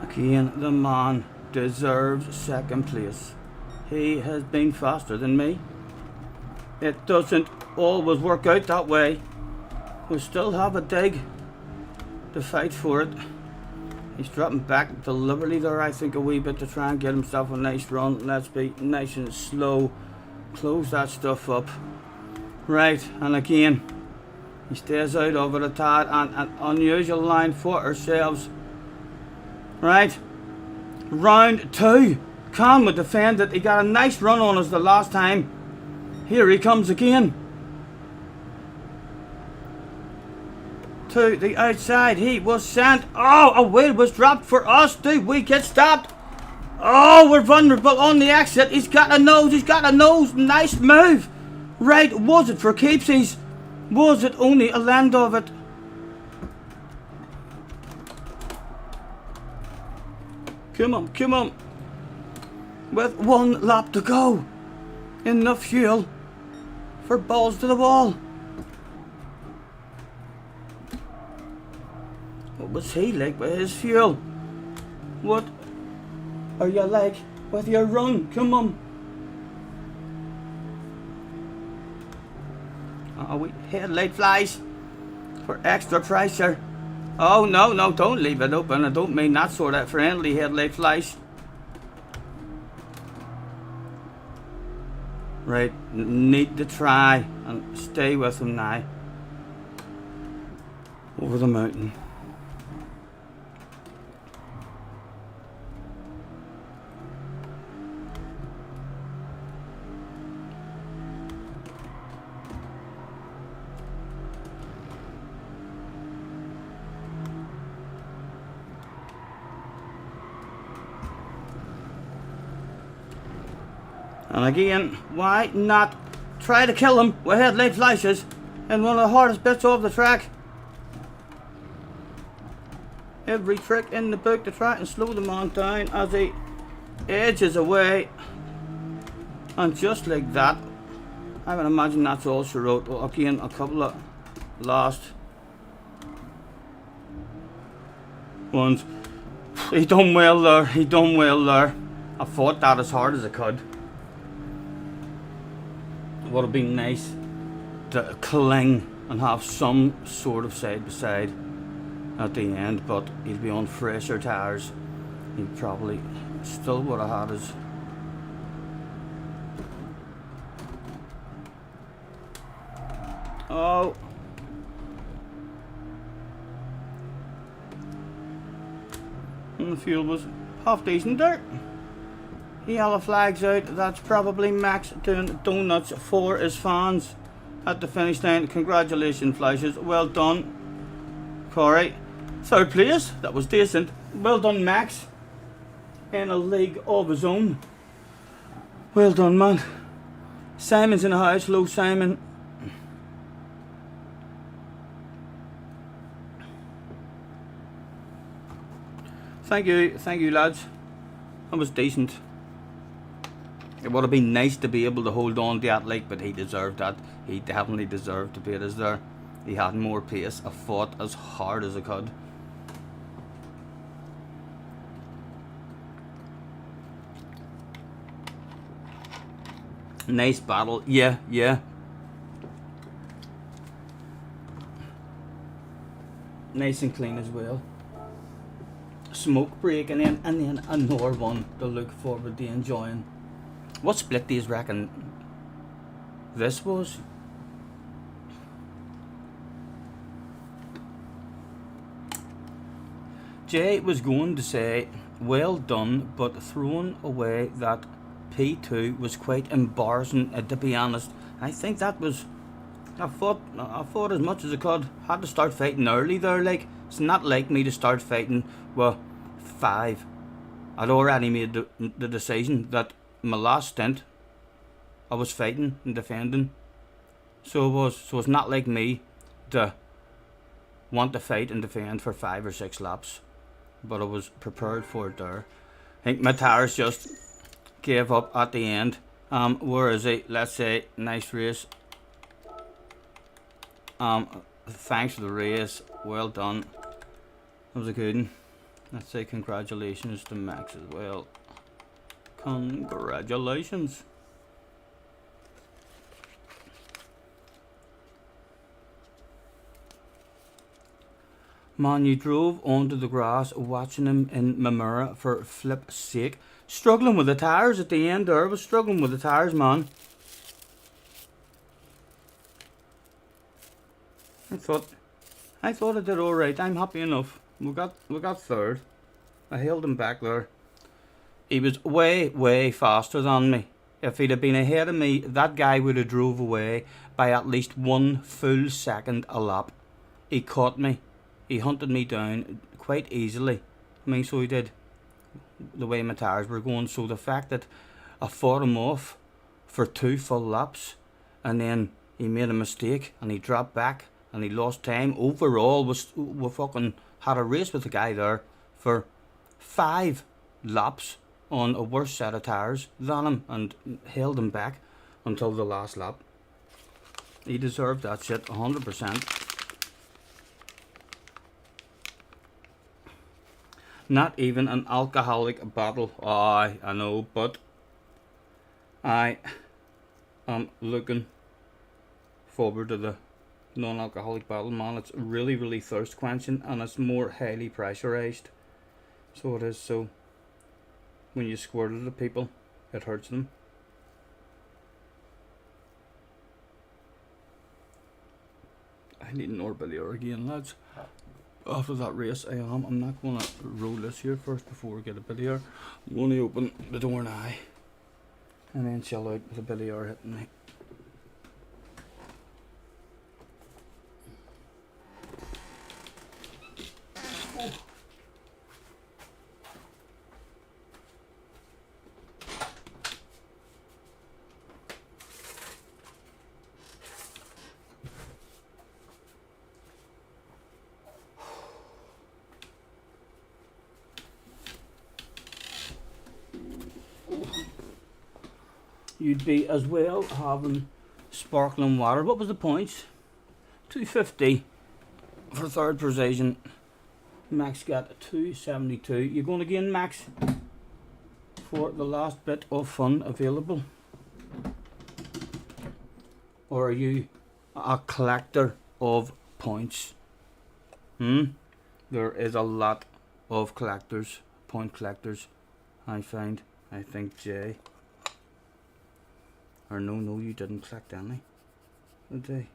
Again, the man deserves second place. He has been faster than me. It doesn't always work out that way. We still have a dig to fight for it. He's dropping back deliberately there, I think, a wee bit to try and get himself a nice run. Let's be nice and slow. Close that stuff up. Right, and again, he stays out of it a tad, and an unusual line for ourselves. Right, round 2. Can we defend it? He got a nice run on us the last time. Here he comes again. To the outside, he was sent. Oh, a wheel was dropped for us. Do we get stopped? Oh, we're vulnerable on the exit. He's got a nose. He's got a nose. Nice move. Right, was it for keepsies? Was it only a land of it? Come on, come on. With 1 lap to go. Enough fuel for balls to the wall. What was he like with his fuel? What are you like with your run? Come on. Oh, we headlight flies for extra pressure. Oh, no, no, don't leave it open. I don't mean that sort of friendly headlight flash. Right, need to try and stay with him now. Over the mountain. And again, why not try to kill him with headlight flashes in one of the hardest bits of the track? Every trick in the book to try and slow the man down as he edges away. And just like that, I would imagine that's all she wrote. Well, again, a couple of last ones. He done well there, he done well there. I fought that as hard as I could. Would have been nice to cling and have some sort of side by side at the end, but he'd be on fresher tires. He probably still would have had his. Oh. And the fuel was half decent there. Yellow flags out. That's probably Max doing donuts for his fans at the finish line. Congratulations, Flashes. Well done, Corey. Third place. That was decent. Well done, Max. In a league of his own. Well done, man. Simon's in the house. Hello, Simon. Thank you, lads. That was decent. It would have been nice to be able to hold on to that, like, but he deserved that. He definitely deserved to beat us there. He had more pace. I fought as hard as I could. Nice battle. Yeah. Nice and clean as well. Smoke breaking in, and then another one to look forward to enjoying. What split do you reckon this was? Jay was going to say, well done, but throwing away that P2 was quite embarrassing, to be honest. I think that was... I fought as much as I could. Had to start fighting early there, like. It's not like me to start fighting, well, 5. I'd already made the decision that my last stint, I was fighting and defending. So it's not like me to want to fight and defend for 5 or 6 laps. But I was prepared for it there. I think my tires just gave up at the end. Where is it? Let's say, nice race. Thanks for the race. Well done. That was a good one. Let's say congratulations to Max as well. Congratulations. Man, you drove onto the grass watching him in my mirror for flip's sake. Struggling with the tires at the end there. I was struggling with the tires, man. I thought I did alright. I'm happy enough. We got third. I held him back there. He was way faster than me. If he'd have been ahead of me, that guy would have drove away by at least 1 full second a lap. He caught me. He hunted me down quite easily. I mean, so he did. The way my tires were going. So the fact that I fought him off for 2 full laps, and then he made a mistake and he dropped back and he lost time. Overall, we fucking had a race with the guy there for 5 laps on a worse set of tires than him, and held him back until the last lap. He deserved that shit 100%. Not even an alcoholic battle. I know, but I am looking forward to the non-alcoholic battle, man. It's really thirst quenching, and it's more highly pressurized. So it is. So when you squirt it at people, it hurts them. I need an Orbiter again, lads. After that race, I'm not going to roll this here first before we get a Billiard. I'm going to open the door now and then chill out with a Billiard hitting me. You'd be as well having sparkling water. What was the points? 250 for third position. Max got 272. You're going again, Max, for the last bit of fun available? Or are you a collector of points? There is a lot of collectors, point collectors, I find. I think Jay. Or no, you didn't collect any, did they?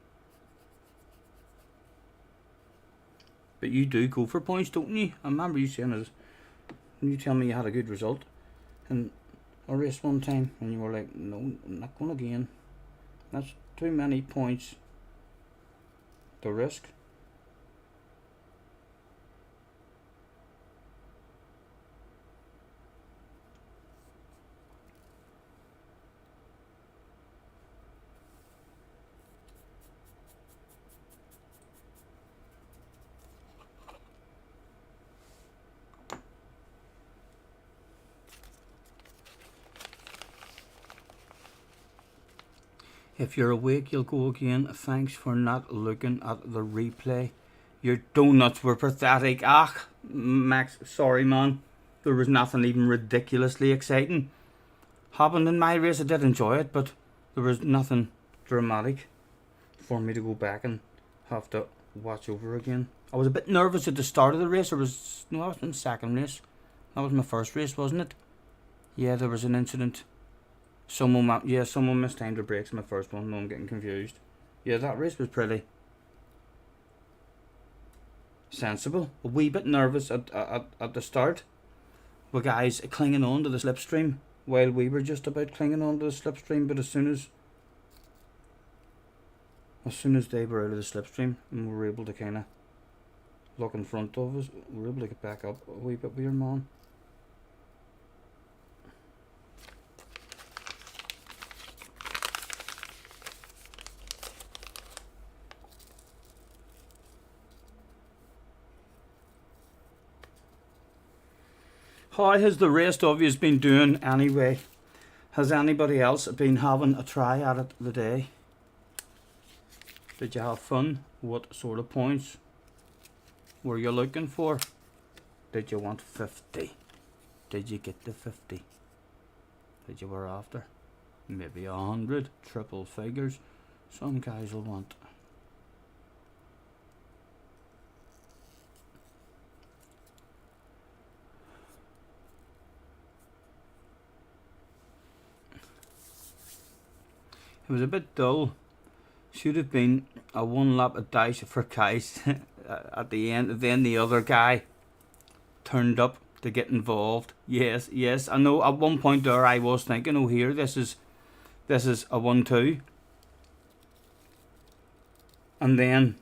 But you do go for points, don't you? I remember you saying it. And you tell me you had a good result in a race one time, and you were like, no, I'm not going again. That's too many points to risk. If you're awake, you'll go again. Thanks for not looking at the replay. Your donuts were pathetic. Ah, Max, sorry man. There was nothing even ridiculously exciting happened in my race. I did enjoy it, but there was nothing dramatic for me to go back and have to watch over again. I was a bit nervous at the start of the race. I was in the second race. That was my first race, wasn't it? Yeah, there was an incident. Someone mistimed their brakes in my first one. No, I'm getting confused. Yeah, that race was pretty sensible. A wee bit nervous at the start, with guys clinging on to the slipstream while we were just about clinging on to the slipstream. But as soon as they were out of the slipstream and we were able to kind of look in front of us, we were able to get back up a wee bit weird, man. How has the rest of you been doing anyway? Has anybody else been having a try at it today? Did you have fun? What sort of points were you looking for? Did you want 50? Did you get the 50? Did you were after? Maybe 100, triple figures. Some guys will want. It was a bit dull. Should have been a one lap of dice for guys at the end. Then the other guy turned up to get involved. Yes, I know. At one point there, I was thinking, oh, here, this is a 1-2, and then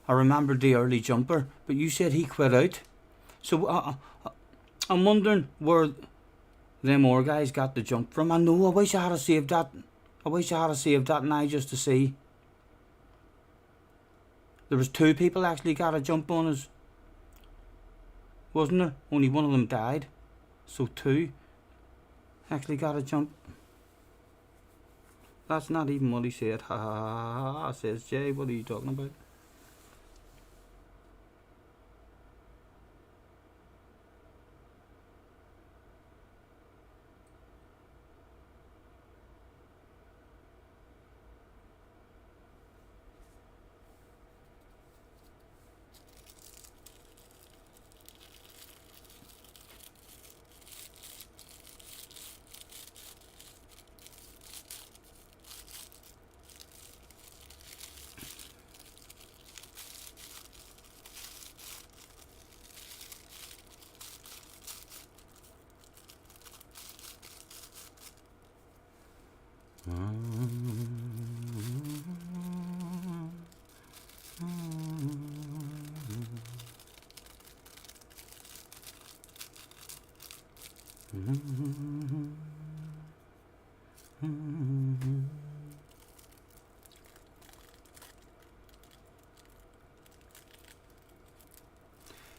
I remembered the early jumper. But you said he quit out, so I'm wondering where them more guys got the jump from. I know. I wish I had saved that. And I just to see. There was 2 people actually got a jump on us, wasn't there? Only one of them died, so 2 actually got a jump. That's not even what he said. Ha ha ha ha, says Jay. What are you talking about?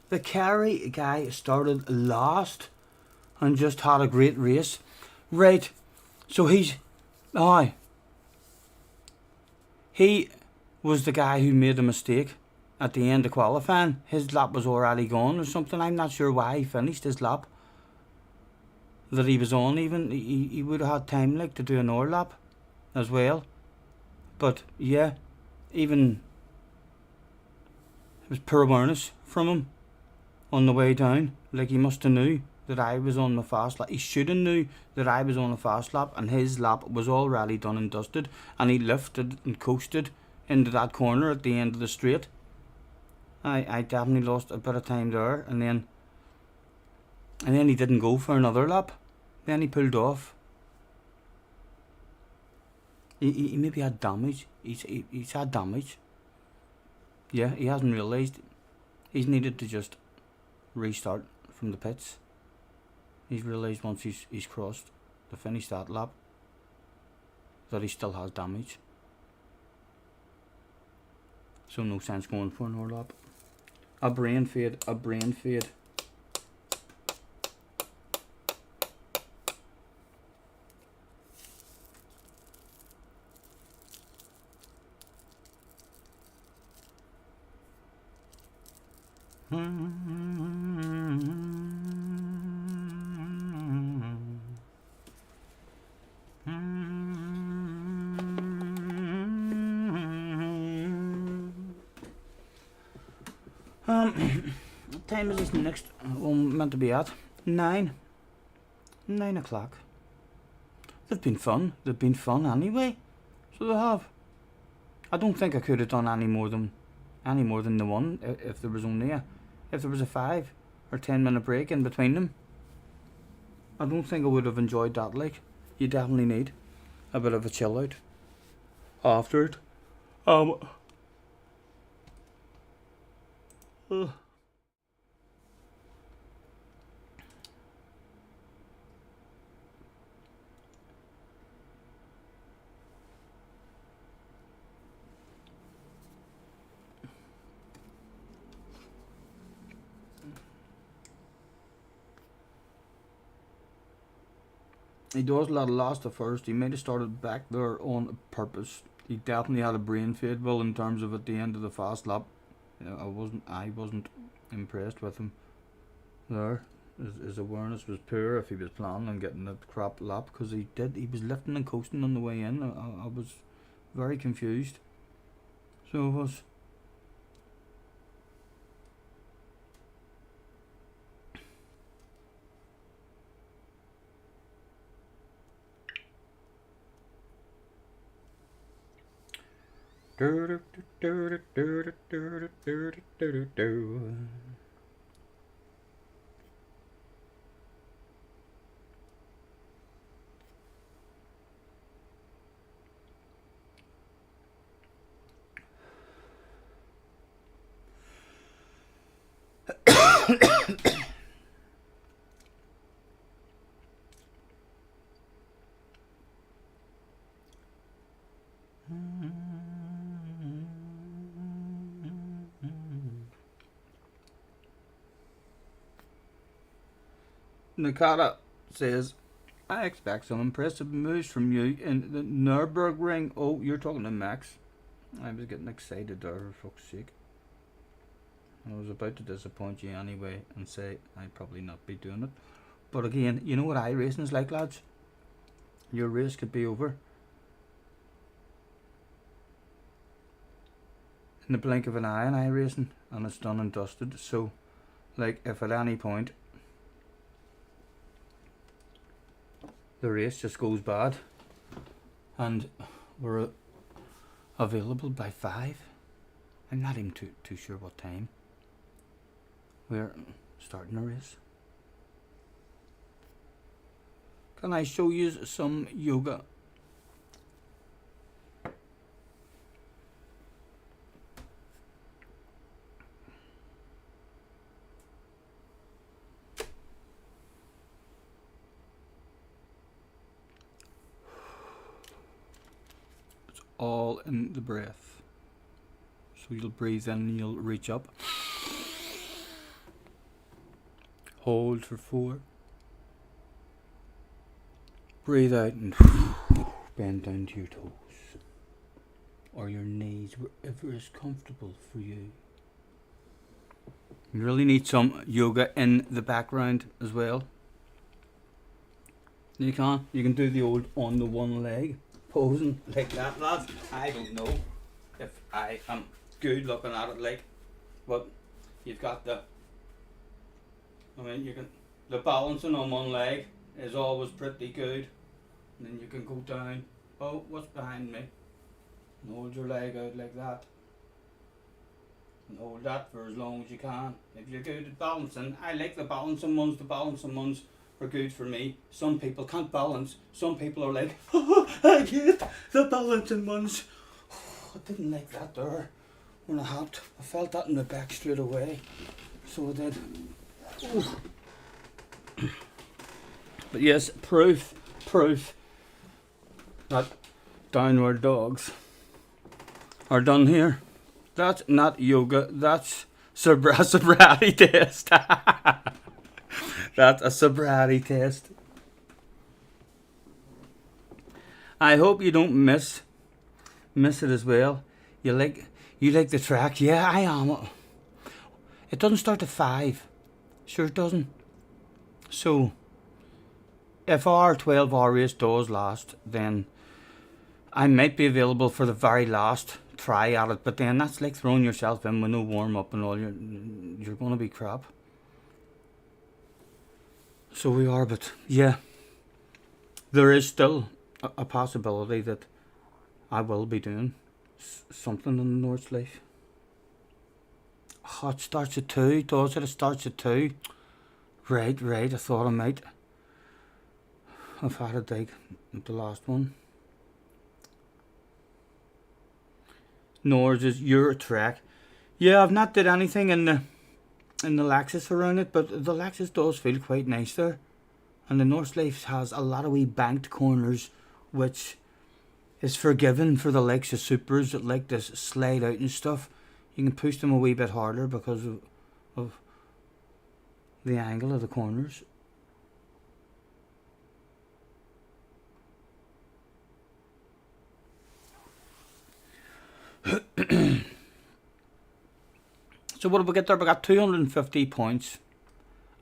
The Kerry guy started last and just had a great race. Right, so he was the guy who made a mistake at the end of qualifying. His lap was already gone or something. I'm not sure why he finished his lap that he was on. Even he would have had time like to do another lap as well. But yeah, even it was poor awareness from him on the way down. Like, he must have knew that I was on the fast lap. He should have knew that I was on a fast lap, and his lap was already done and dusted, and he lifted and coasted into that corner at the end of the straight. I definitely lost a bit of time there, and then And then he didn't go for another lap. Then he pulled off. He maybe had damage. He's had damage. Yeah, he hasn't realised. He's needed to just restart from the pits. He's realised once he's crossed to finish that lap that he still has damage. So no sense going for another lap. A brain fade. What time is this next one meant to be at? 9 o'clock. They've been fun anyway. So they have. I don't think I could have done any more than the one if there was only if there was a 5 or 10 minute break in between them. I don't think I would have enjoyed that. Like, you definitely need a bit of a chill out after it. He does let it last at first. He might have started back there on purpose. He definitely had a brain fade, Will, in terms of at the end of the fast lap. I wasn't impressed with him there. His awareness was poor if he was planning on getting that crap lap, because he was lifting and coasting on the way in. I was very confused. So it was. Nakata says, I expect some impressive moves from you in the Nürburgring. Oh, you're talking to Max. I was getting excited there, for fuck's sake. I was about to disappoint you anyway and say I'd probably not be doing it. But again, you know what iRacing is like, lads? Your race could be over in the blink of an eye in iRacing, and it's done and dusted. So, like, if at any point the race just goes bad and we're available by 5, I'm not even too sure what time we're starting a race. Can I show you some yoga? All in the breath. So you'll breathe in and you'll reach up. Hold for 4. Breathe out and bend down to your toes or your knees, wherever is comfortable for you. You really need some yoga in the background as well. You can do the old on the one leg posing like that, lads. I don't know if I am good looking at it, like, but you've got the balancing on one leg is always pretty good, and then you can go down. Oh, what's behind me? And hold your leg out like that. and hold that for as long as you can. If you're good at balancing, I like the balancing ones. The balancing ones are good for me. Some people can't balance. Some people are like, oh, I hate the balancing ones. I didn't like that there when I hopped. I felt that in the back straight away. So I did. Ooh. But yes, proof that downward dogs are done here. That's not yoga, that's sobriety test. That's a sobriety test. I hope you don't miss it as well. You like the track? Yeah, I am. It doesn't start at 5. Sure it doesn't. So if our 12-hour race does last, then I might be available for the very last try at it, but then that's like throwing yourself in with no warm up and all. You're gonna be crap. So we are, but yeah, there is still a possibility that I will be doing something in the North Leaf. Oh, it starts at 2, does it? It starts at 2. Right, I thought I might. I've had a dig at the last one. Nors is your track. Yeah, I've not did anything in the Lexus around it, but the Lexus does feel quite nice there. And the North Leaf has a lot of wee banked corners, which is forgiven for the likes of Supras that like to slide out and stuff. You can push them a wee bit harder because of the angle of the corners. So what did we get there? We got 250 points.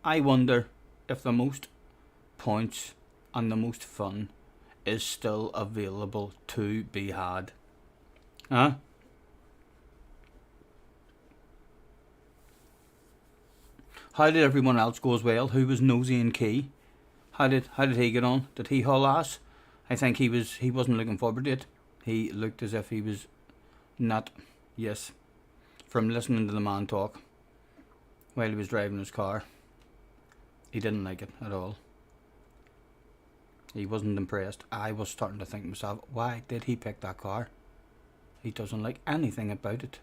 I wonder if the most points and the most fun is still available to be had. Huh? How did everyone else go as well? Who was Nosy and Key? How did he get on? Did he haul ass? I think he wasn't looking forward to it. He looked as if he was not. Yes. From listening to the man talk while he was driving his car, he didn't like it at all. He wasn't impressed. I was starting to think to myself, why did he pick that car? He doesn't like anything about it.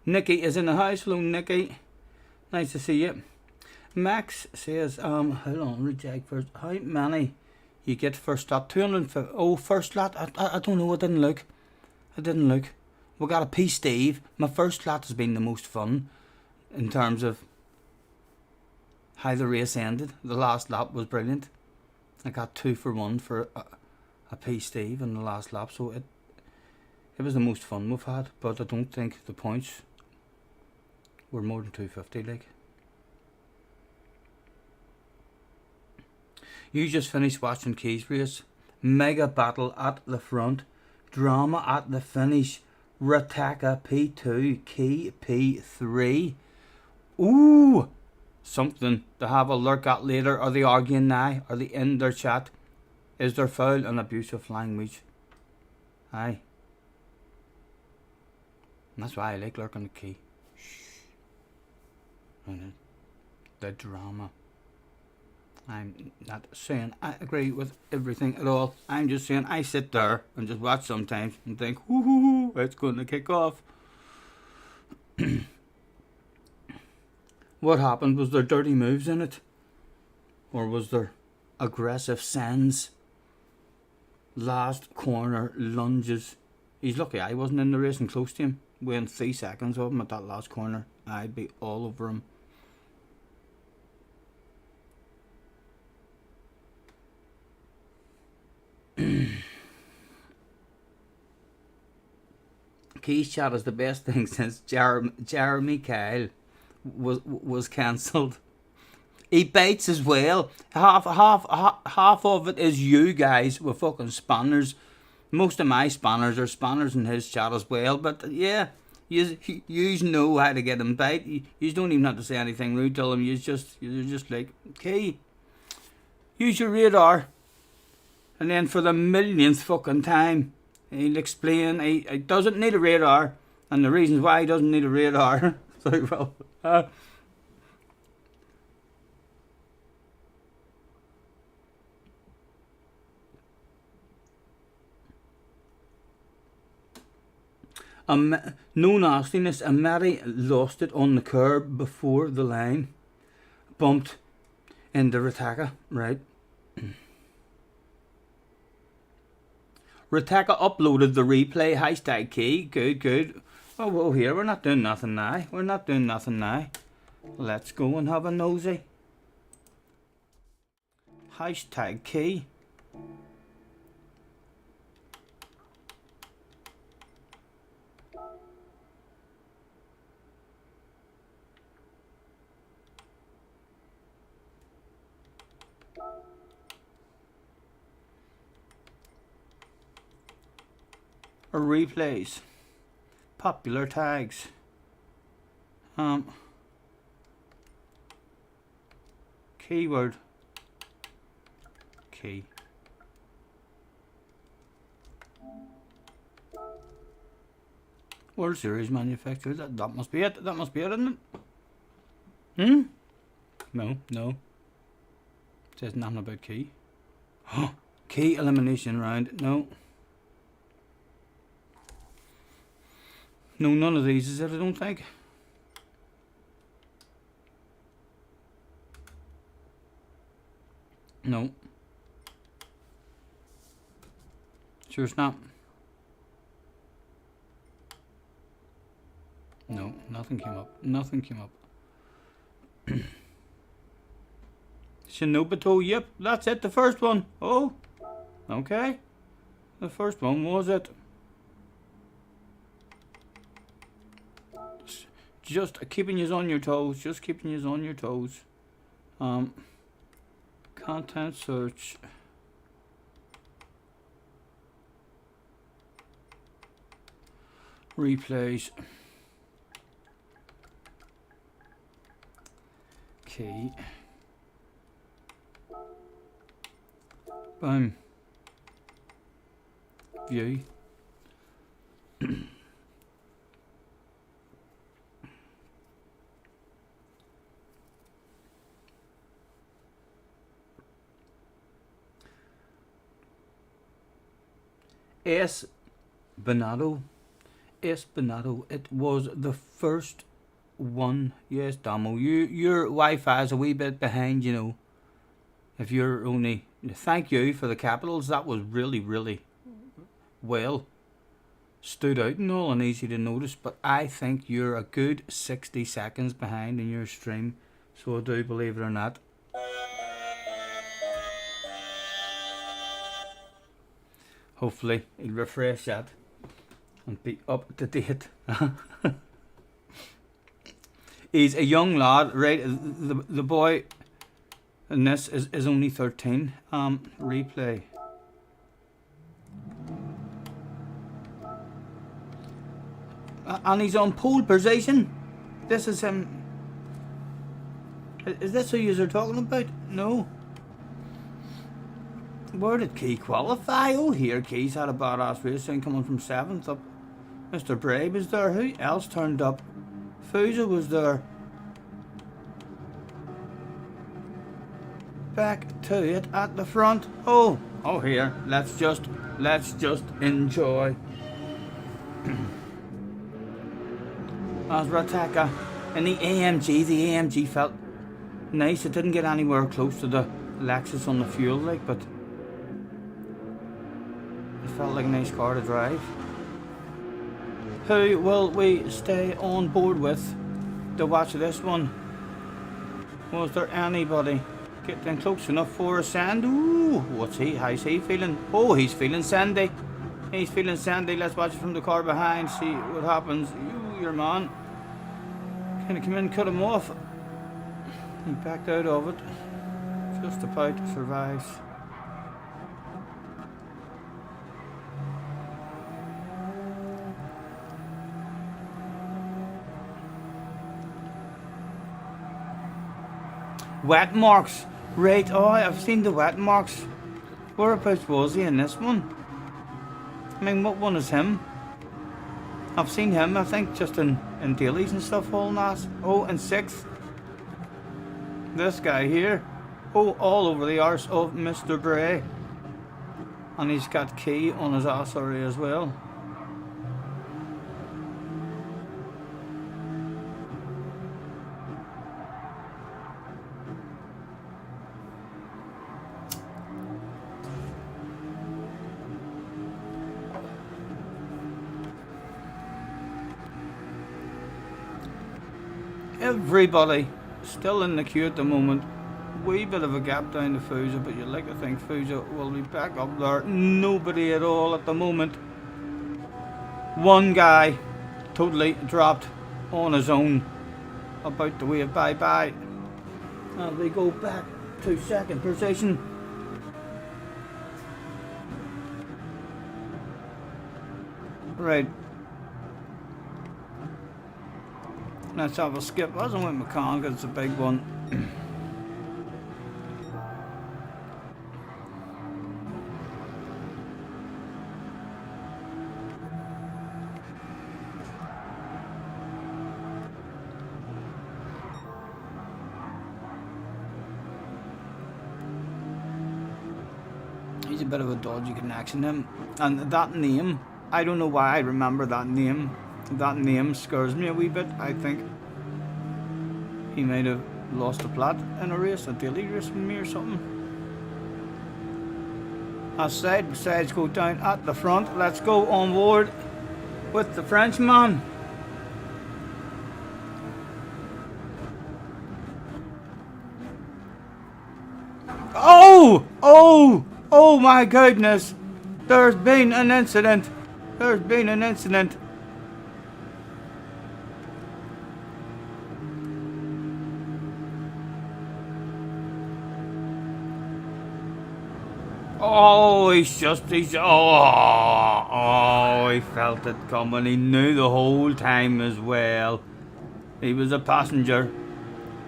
Nikki is in the house. Hello, Nikki. Nice to see you. Max says, hold on, reject first. How many you get first lap? 250. Oh, first lap. I don't know. I didn't look. We got a P Steve. My first lap has been the most fun in terms of how the race ended. The last lap was brilliant. I got 2 for 1 for a P Steve in the last lap, so it was the most fun we've had. But I don't think the points were more than 250. Like, you just finished watching Key's race. Mega battle at the front, drama at the finish. Rataka P2, Key P3. Ooh, something to have a look at later. Are they arguing now? Are they in their chat? Is there foul and abusive language? Aye. And that's why I like lurking the Key. Shh. The drama. I'm not saying I agree with everything at all. I'm just saying I sit there and just watch sometimes and think, whoo, it's going to kick off. What happened? Was there dirty moves in it? Or was there aggressive sends? Last corner lunges. He's lucky I wasn't in the race and close to him. Within 3 seconds of him at that last corner, I'd be all over him. Key's chat is the best thing since Jeremy Kyle was cancelled. He bites as well. Half of it is you guys with fucking spanners. Most of my spanners are spanners in his chat as well. But yeah, you know how to get him bite. You don't even have to say anything rude to him. You're just like, Key, use your radar. And then for the millionth fucking time, he'll explain he doesn't need a radar. And the reasons why he doesn't need a radar. So, well, no nastiness. Mary lost it on the curb before the line. Bumped into Ritaka, right? Ritaka uploaded the replay hashtag key. Good, good. Oh, well, here, we're not doing nothing now. We're not doing nothing now. Let's go and have a nosy. Hashtag key. Replays. Popular tags. Keyword. Key. World Series manufacturer. That must be it. That must be it, isn't it? No, no. It says nothing about key. Key elimination round. No. No, none of these is it, I don't think. No. Sure it's not. No, nothing came up. Nothing came up. Shinobuto, yep, that's it, the first one. Oh, okay. The first one was it. Just keeping you on your toes. Just keeping you on your toes. Content search. Replays. Key. Boom. View. Espinado. It was the first one. Yes, Damo. Your Wi-Fi is a wee bit behind, you know. If you're only, thank you for the capitals. That was really, really well stood out and all and easy to notice. But I think you're a good 60 seconds behind in your stream. So I do, believe it or not. Hopefully he'll refresh that and be up to date. He's a young lad, right? The boy in this is only 13. Replay. And he's on pole position. This is him. Is this who you're talking about? No. Where did Key qualify? Oh, here Key's had a badass racing coming from 7th up. Mr. Bray was there. Who else turned up? Fuza was there. Back to it at the front. Oh, here. Let's just enjoy. As Rataka in the AMG felt nice. It didn't get anywhere close to the Lexus on the fuel, like, but it felt like a nice car to drive. Who will we stay on board with to watch this one? Was there anybody getting close enough for a sand? Ooh, how's he feeling? Oh, he's feeling sandy. He's feeling sandy. Let's watch it from the car behind, see what happens. Your man. Can he come in and cut him off? He backed out of it. Just about survives. Wet marks. Right, oh, I've seen the wet marks. Whereabouts was he in this one? I mean, what one is him? I've seen him, I think, just in dailies and stuff hauling ass. Oh, and 6th. This guy here. Oh, all over the arse of Mr. Bray. And he's got key on his ass area as well. Everybody still in the queue at the moment. Wee bit of a gap down to Fuja, but you'd like to think Fuja will be back up there. Nobody at all at the moment. One guy totally dropped on his own, about to wave bye bye. And we go back to second position. Right. Let's have a skip. I wasn't with McCann because it's a big one. He's a bit of a dodgy connection, him. And that name, I don't know why I remember that name. That name scares me a wee bit. I think he might have lost a plot in a race, a daily race with me or something. As said, besides go down at the front. Let's go on board with the Frenchman. Oh my goodness. There's been an incident. There's been an incident. Oh, he felt it coming. He knew the whole time as well. He was a passenger.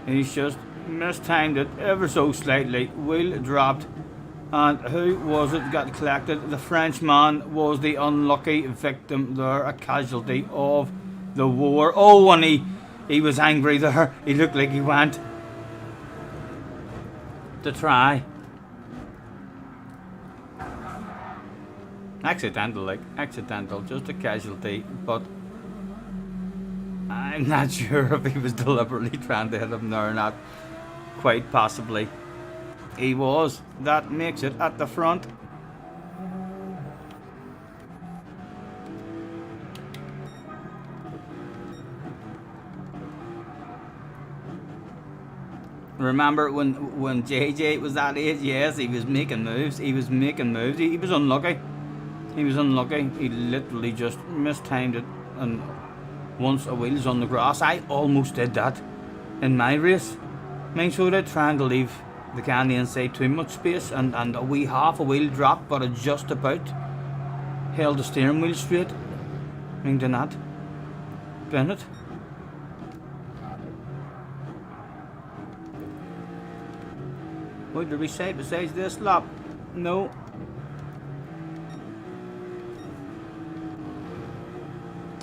He's just mistimed it ever so slightly. Wheel dropped. And who was it got collected? The Frenchman was the unlucky victim there, a casualty of the war. Oh, and he was angry there. He looked like he went to try. Accidental, just a casualty, but I'm not sure if he was deliberately trying to hit him there or not. Quite possibly he was. That makes it at the front. Remember when JJ was that age? Yes, he was making moves. He was unlucky. He literally just mistimed it, and once a wheel's on the grass, I almost did that in my race. Mine so did, trying to leave the candy inside too much space, and a wee half a wheel dropped, but it just about held the steering wheel straight. Mine did not. Bennett. What did we say besides this lap? No.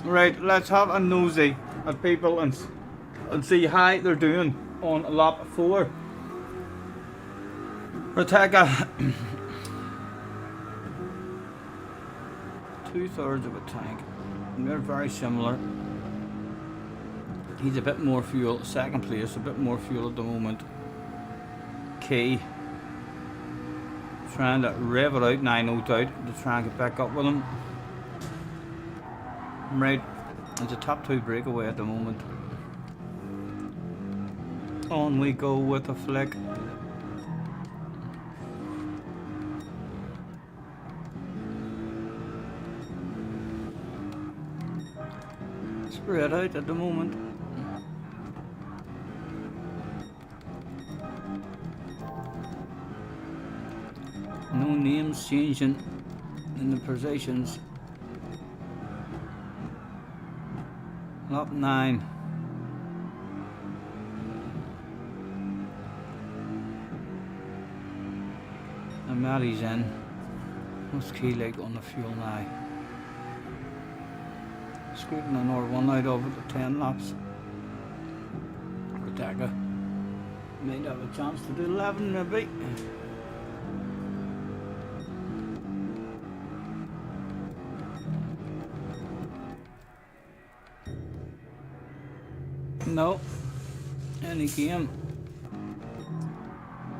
Right, let's have a nosy at people and see how they're doing on lap 4. Rateka, 2/3 of a tank. They're very similar. He's a bit more fuel. Second place, a bit more fuel at the moment. Key. Trying to rev it out, 9 out to try and get back up with him. Right, it's a top 2 breakaway at the moment. On we go with a flick. Spread out at the moment. No names changing in the positions. Lap 9. And Maddie's in. What's key leg on the fuel now? Squeaking another one out of it at 10 laps. Rebecca might have a chance to do 11 maybe. No, and he came.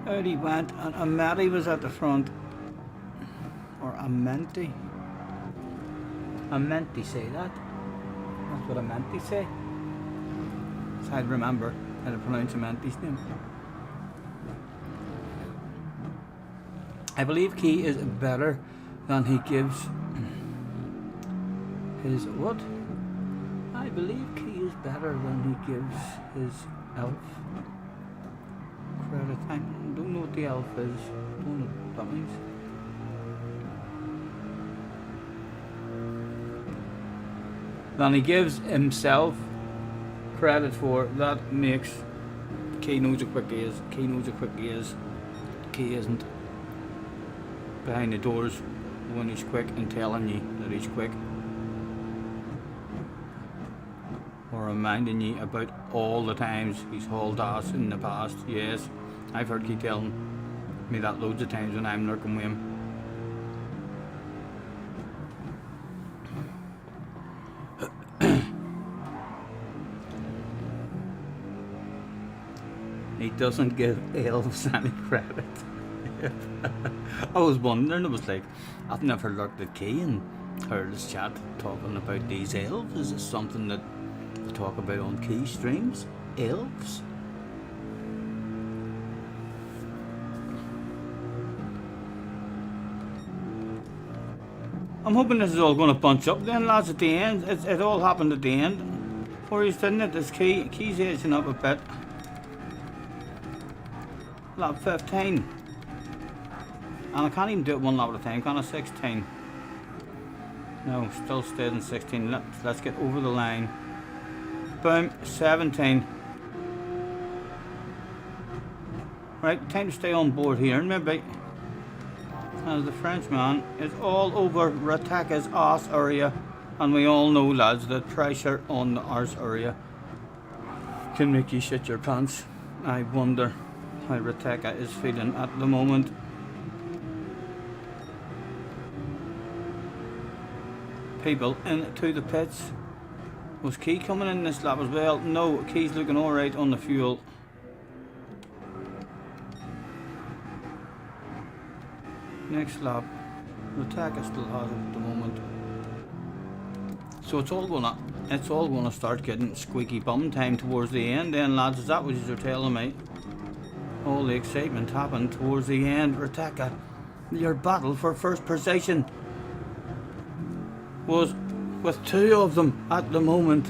Out he went, and Amati was at the front. Or Amenti. Amenti say that. That's what Amenti say. So I'd remember how to pronounce Amenti's name. I believe Key is better than he gives his what? I believe Key is better than he gives his elf credit. I don't know what the elf is. Don't know what that means. Than he gives himself credit for. That makes Key knows how quick he is. Key knows how quick he is. Key isn't behind the doors when he's quick and telling you that he's quick, or reminding you about all the times he's hauled ass in the past. Yes, I've heard Key telling me that loads of times when I'm lurking with him. He doesn't give elves any credit. I was wondering, it was like, I've never looked at Key and heard his chat talking about these elves. Is this something that they talk about on Key streams? Elves? I'm hoping this is all going to bunch up then, lads, at the end. It all happened at the end. For you, didn't it? This Key's edging up a bit. Lap 15. And I can't even do it one lap at a time, can I? 16. No, still stayed in 16. Let's get over the line. Boom, 17. Right, time to stay on board here, maybe. As the Frenchman is all over Rataka's arse area. And we all know, lads, that pressure on the arse area can make you shit your pants. I wonder how Rataka is feeling at the moment. People into the pits. Was Key coming in this lap as well? No, Key's looking alright on the fuel. Next lap, Rataka still has it at the moment. So it's all gonna start getting squeaky bum time towards the end then, lads. Is that what you're telling me? All the excitement happened towards the end. Rataka, your battle for first position was with two of them at the moment.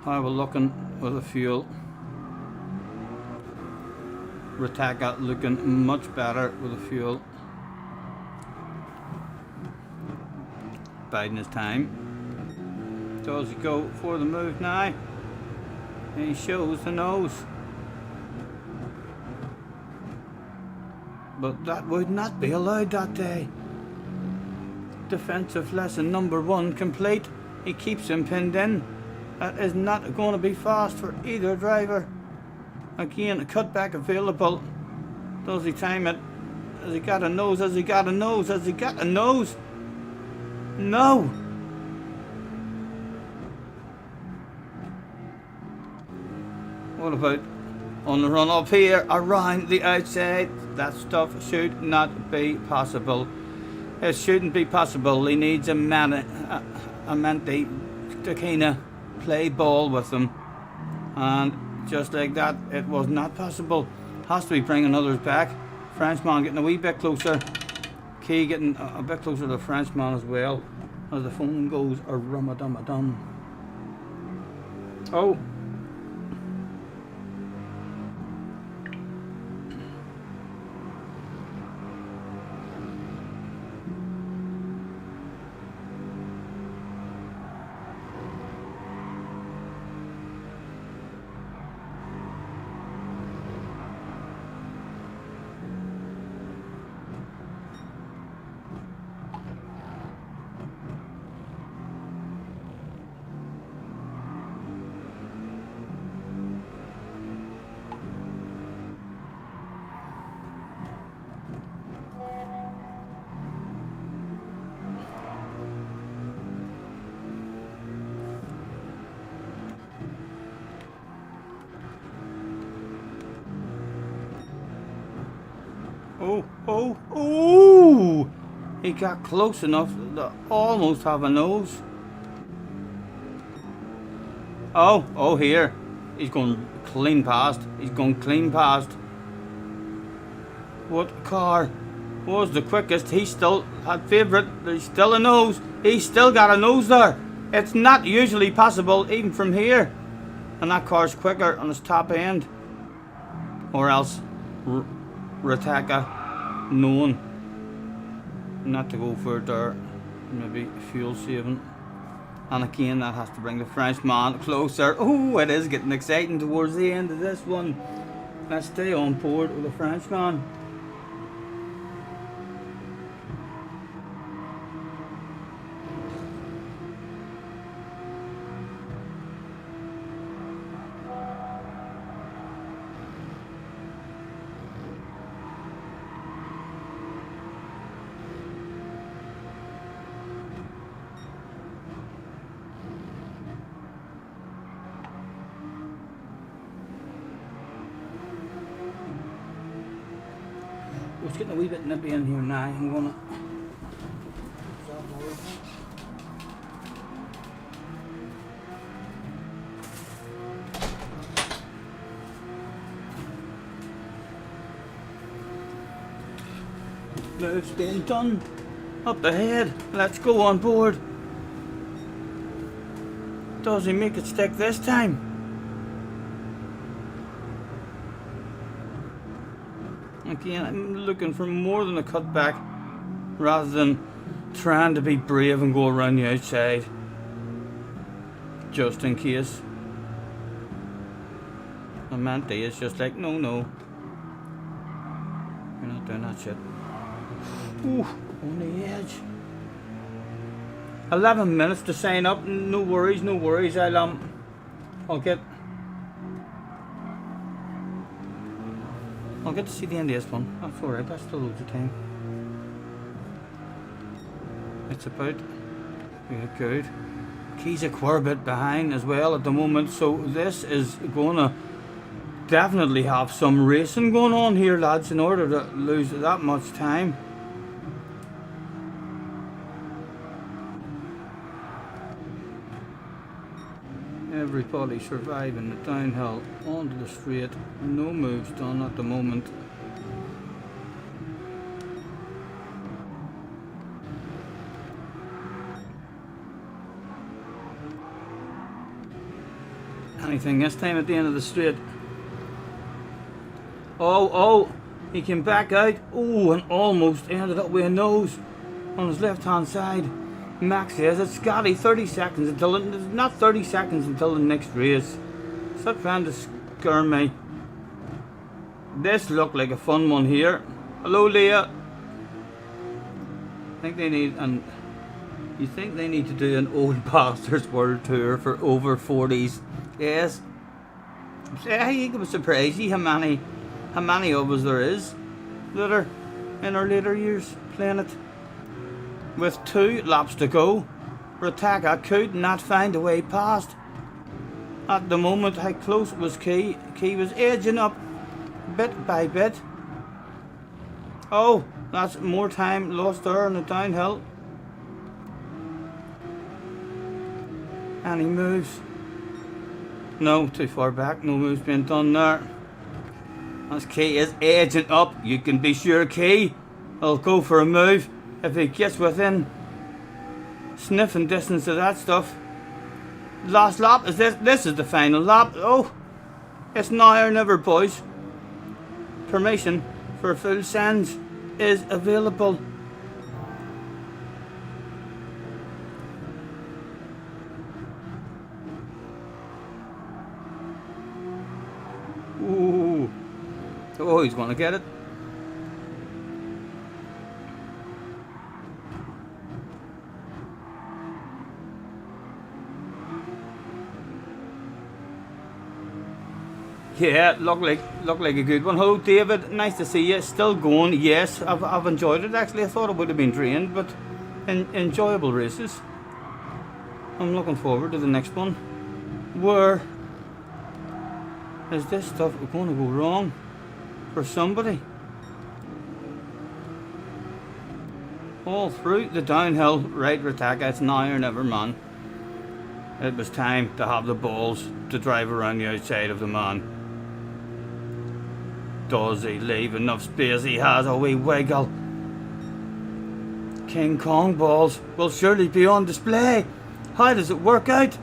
How we're looking with the fuel. Rataka looking much better with the fuel. Biding his time. Does he go for the move now? He shows the nose. But that would not be allowed that day. Defensive lesson number 1 complete. He keeps him pinned in. That is not going to be fast for either driver. Again, a cutback available. Does he time it? Has he got a nose? Has he got a nose? Has he got a nose? No! What about on the run up here around the outside? That stuff should not be possible. It shouldn't be possible. He needs a Menti to kind of play ball with them. And just like that, it was not possible. Has to be bringing others back. Frenchman getting a wee bit closer. Key getting a bit closer to the Frenchman as well. As the phone goes a rum-a-dum-a-dum. Oh. Oh, oh, oh! He got close enough to almost have a nose. Oh, oh, here. He's going clean past. He's going clean past. What car was the quickest? He still had favourite. There's still a nose. He's still got a nose there. It's not usually possible, even from here. And that car's quicker on its top end. Or else, Rataka, knowing not to go for it there. Maybe fuel saving. And again, that has to bring the Frenchman closer. Oh, it is getting exciting towards the end of this one. Let's stay on board with the Frenchman. It's getting a wee bit nippy in here now. I'm gonna move's being done. Up ahead. Let's go on board. Does he make it stick this time? Again, I'm looking for more than a cutback rather than trying to be brave and go around the outside just in case. Amanda is just like, no, no, you're not doing that shit. Ooh, on the edge. 11 minutes to sign up. No worries, no worries. I'll get to see the end of this one. That's alright, that's still loads of time. It's about, yeah, good. Key's a quite a bit behind as well at the moment, so this is gonna definitely have some racing going on here, lads, in order to lose that much time. Everybody surviving the downhill onto the straight. No moves done at the moment. Anything this time at the end of the straight. Oh, oh, he came back out. Oh, and almost ended up with a nose on his left hand side. Max says it's Scotty, 30 seconds until not 30 seconds until the next race. Stop trying to scare me. This looked like a fun one here. Hello, Leah. I think they need you think they need to do an Old Bastards World Tour for over 40s? Yes. I was surprised how many of us there is that are in our later years playing it. With 2 laps to go, Rataka could not find a way past. At the moment, how close was Key? Key was edging up bit by bit. Oh, that's more time lost there on the downhill. Any moves? No, too far back. No moves being done there. As Key is edging up, you can be sure Key will go for a move. If he gets within sniffing distance of that stuff. Last lap is this. This is the final lap. Oh, it's now or never, boys. Permission for full sends is available. Ooh. Oh, he's gonna get it. Yeah, look like a good one. Hello, David. Nice to see you. Still going. Yes, I've enjoyed it. Actually, I thought it would have been drained, but enjoyable races. I'm looking forward to the next one. Where is this stuff going to go wrong for somebody? all through the downhill right attack. It's now or never, man. It was time to have the balls to drive around the outside of the man. Does he leave enough space? He has a wee wiggle. King Kong balls will surely be on display. How does it work out?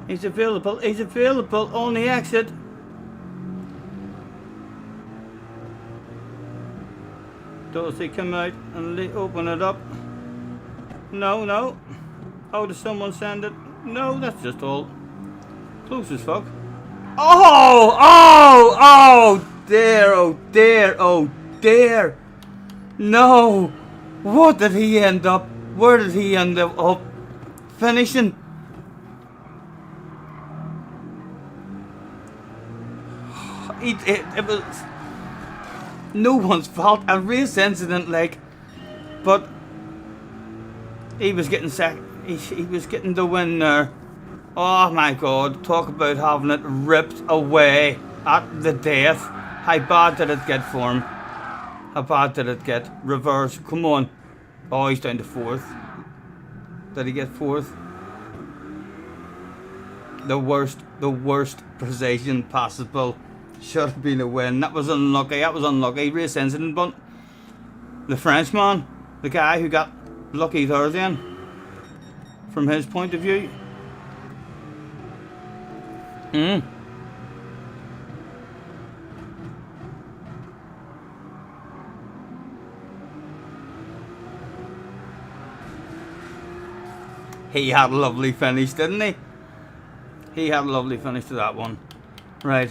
He's available on the exit. Does he come out and open it up? No, no. Oh, does someone send it? No, that's just all. Close as fuck. Oh, oh, oh dear, oh dear, oh dear. No. What did he end up? Where did he end up finishing? It was no one's fault. A race incident, like, but he was getting he was getting the win there. Oh my God! Talk about having it ripped away at the death. How bad did it get for him? How bad did it get? Reverse. Come on. Oh, he's down to fourth. Did he get fourth? The worst position possible. Should have been a win. That was unlucky. That was unlucky. Race incident, but the Frenchman, the guy who got lucky there then, from his point of view. He had a lovely finish, didn't he? He had a lovely finish to that one. Right.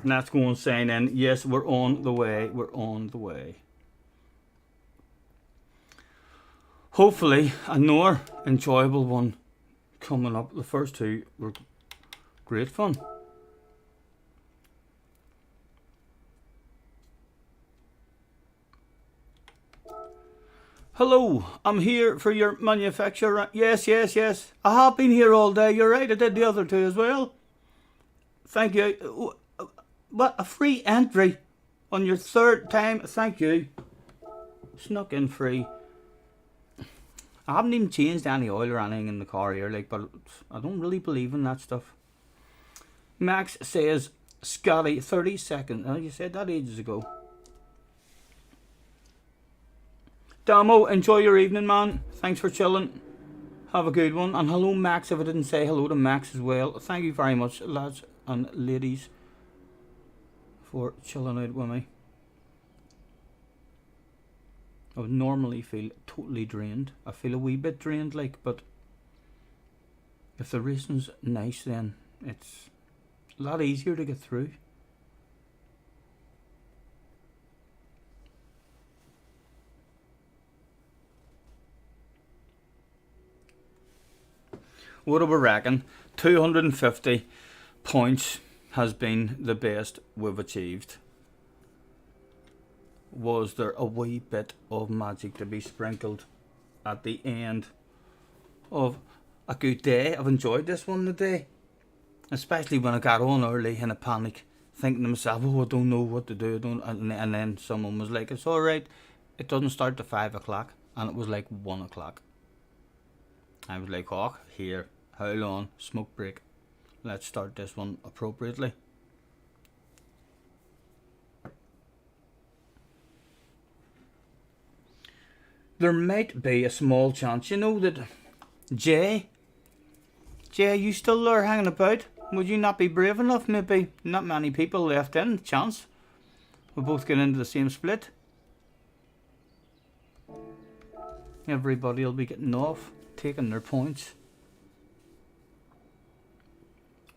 Let's go and sign in. Yes, we're on the way. We're on the way. Hopefully, another enjoyable one coming up. The first two were great fun. Hello, I'm here for your manufacturer. Yes, yes, yes. I have been here all day. You're right, I did the other two as well. Thank you. What, a free entry on your third time? Thank you. Snuck in free. I haven't even changed any oil or anything in the car here, like, but I don't really believe in that stuff. Max says, Scotty, 30 seconds. Oh, you said that ages ago. Damo, enjoy your evening, man. Thanks for chilling. Have a good one. And hello, Max, if I didn't say hello to Max as well. Thank you very much, lads and ladies, for chilling out with me. I would normally feel totally drained. I feel a wee bit drained, like, but if the racing's nice, then it's a lot easier to get through. What do we reckon? 250 points has been the best we've achieved. Was there a wee bit of magic to be sprinkled at the end of a good day? I've enjoyed this one today, especially when I got on early in a panic, thinking to myself, oh, I don't know what to do. And then someone was like, it's alright, it doesn't start till 5 o'clock, and it was like 1 o'clock. I was like, oh, here, hold on, smoke break. Let's start this one appropriately. There might be a small chance, you know, that Jay, you still there hanging about? Would you not be brave enough? Maybe not many people left in. Chance we both get into the same split. Everybody will be getting off, taking their points.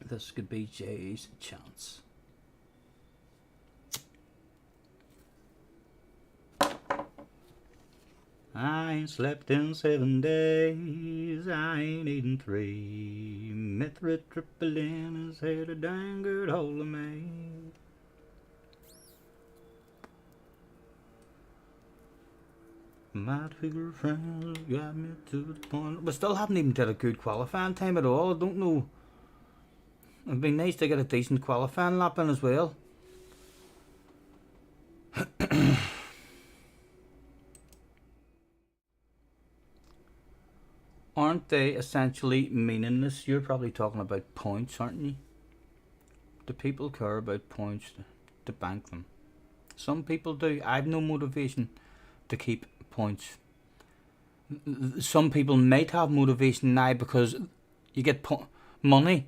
This could be Jay's chance. I ain't slept in 7 days, I ain't eaten 3. Mithritriptyline has had a dang good hold of me. My figure friends got me to the point. We still haven't even did a good qualifying time at all. I don't know. It'd be nice to get a decent qualifying lap in as well. aren't they essentially meaningless? You're probably talking about points, aren't you? Do people care about points to bank them? Some people do. I've no motivation to keep points. Some people might have motivation now because you get money.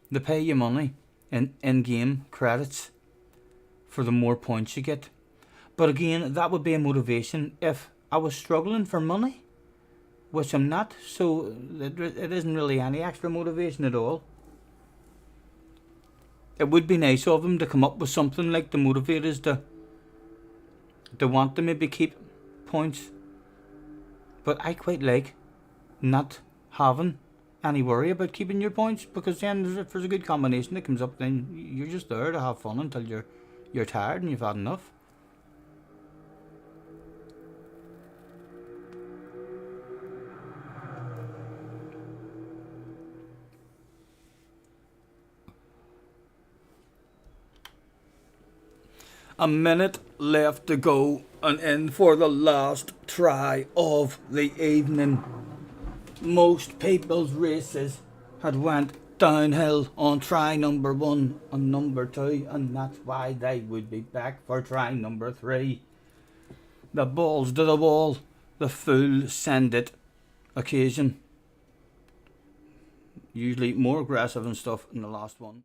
They pay you money in-game credits for the more points you get. But again, that would be a motivation if I was struggling for money, which I'm not, so it isn't really any extra motivation at all. It would be nice of them to come up with something like to motivate us to want to maybe keep points. But I quite like not having any worry about keeping your points, because then if there's a good combination that comes up, then you're just there to have fun until you're tired and you've had enough. A minute left to go and in for the last try of the evening. Most people's races had went downhill on try number 1 and number 2, and that's why they would be back for try number 3. The balls to the wall, the full send it occasion. Usually more aggressive and stuff in the last one.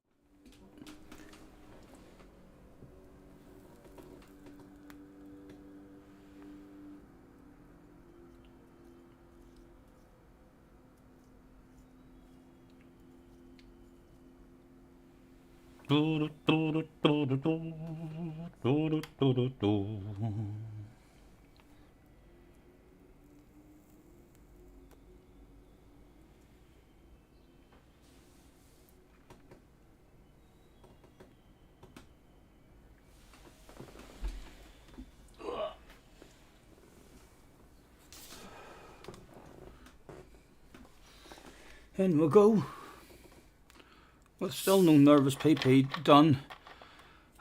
In we go. Well, still no nervous PP done.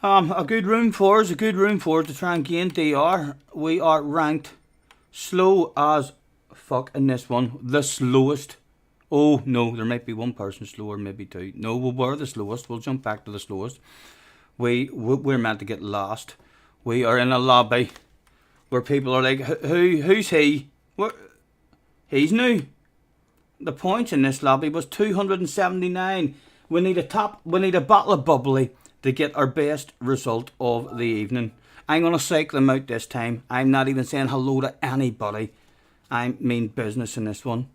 A good room for us, to try and gain DR. We are ranked slow as fuck in this one. The slowest. Oh no, there might be one person slower, maybe two. No, we were the slowest. We'll jump back to the slowest. We're meant to get last. We are in a lobby where people are like, who's he? He's new. The points in this lobby was 279. We need a bottle of bubbly to get our best result of the evening. I'm going to psych them out this time. I'm not even saying hello to anybody. I mean business in this one.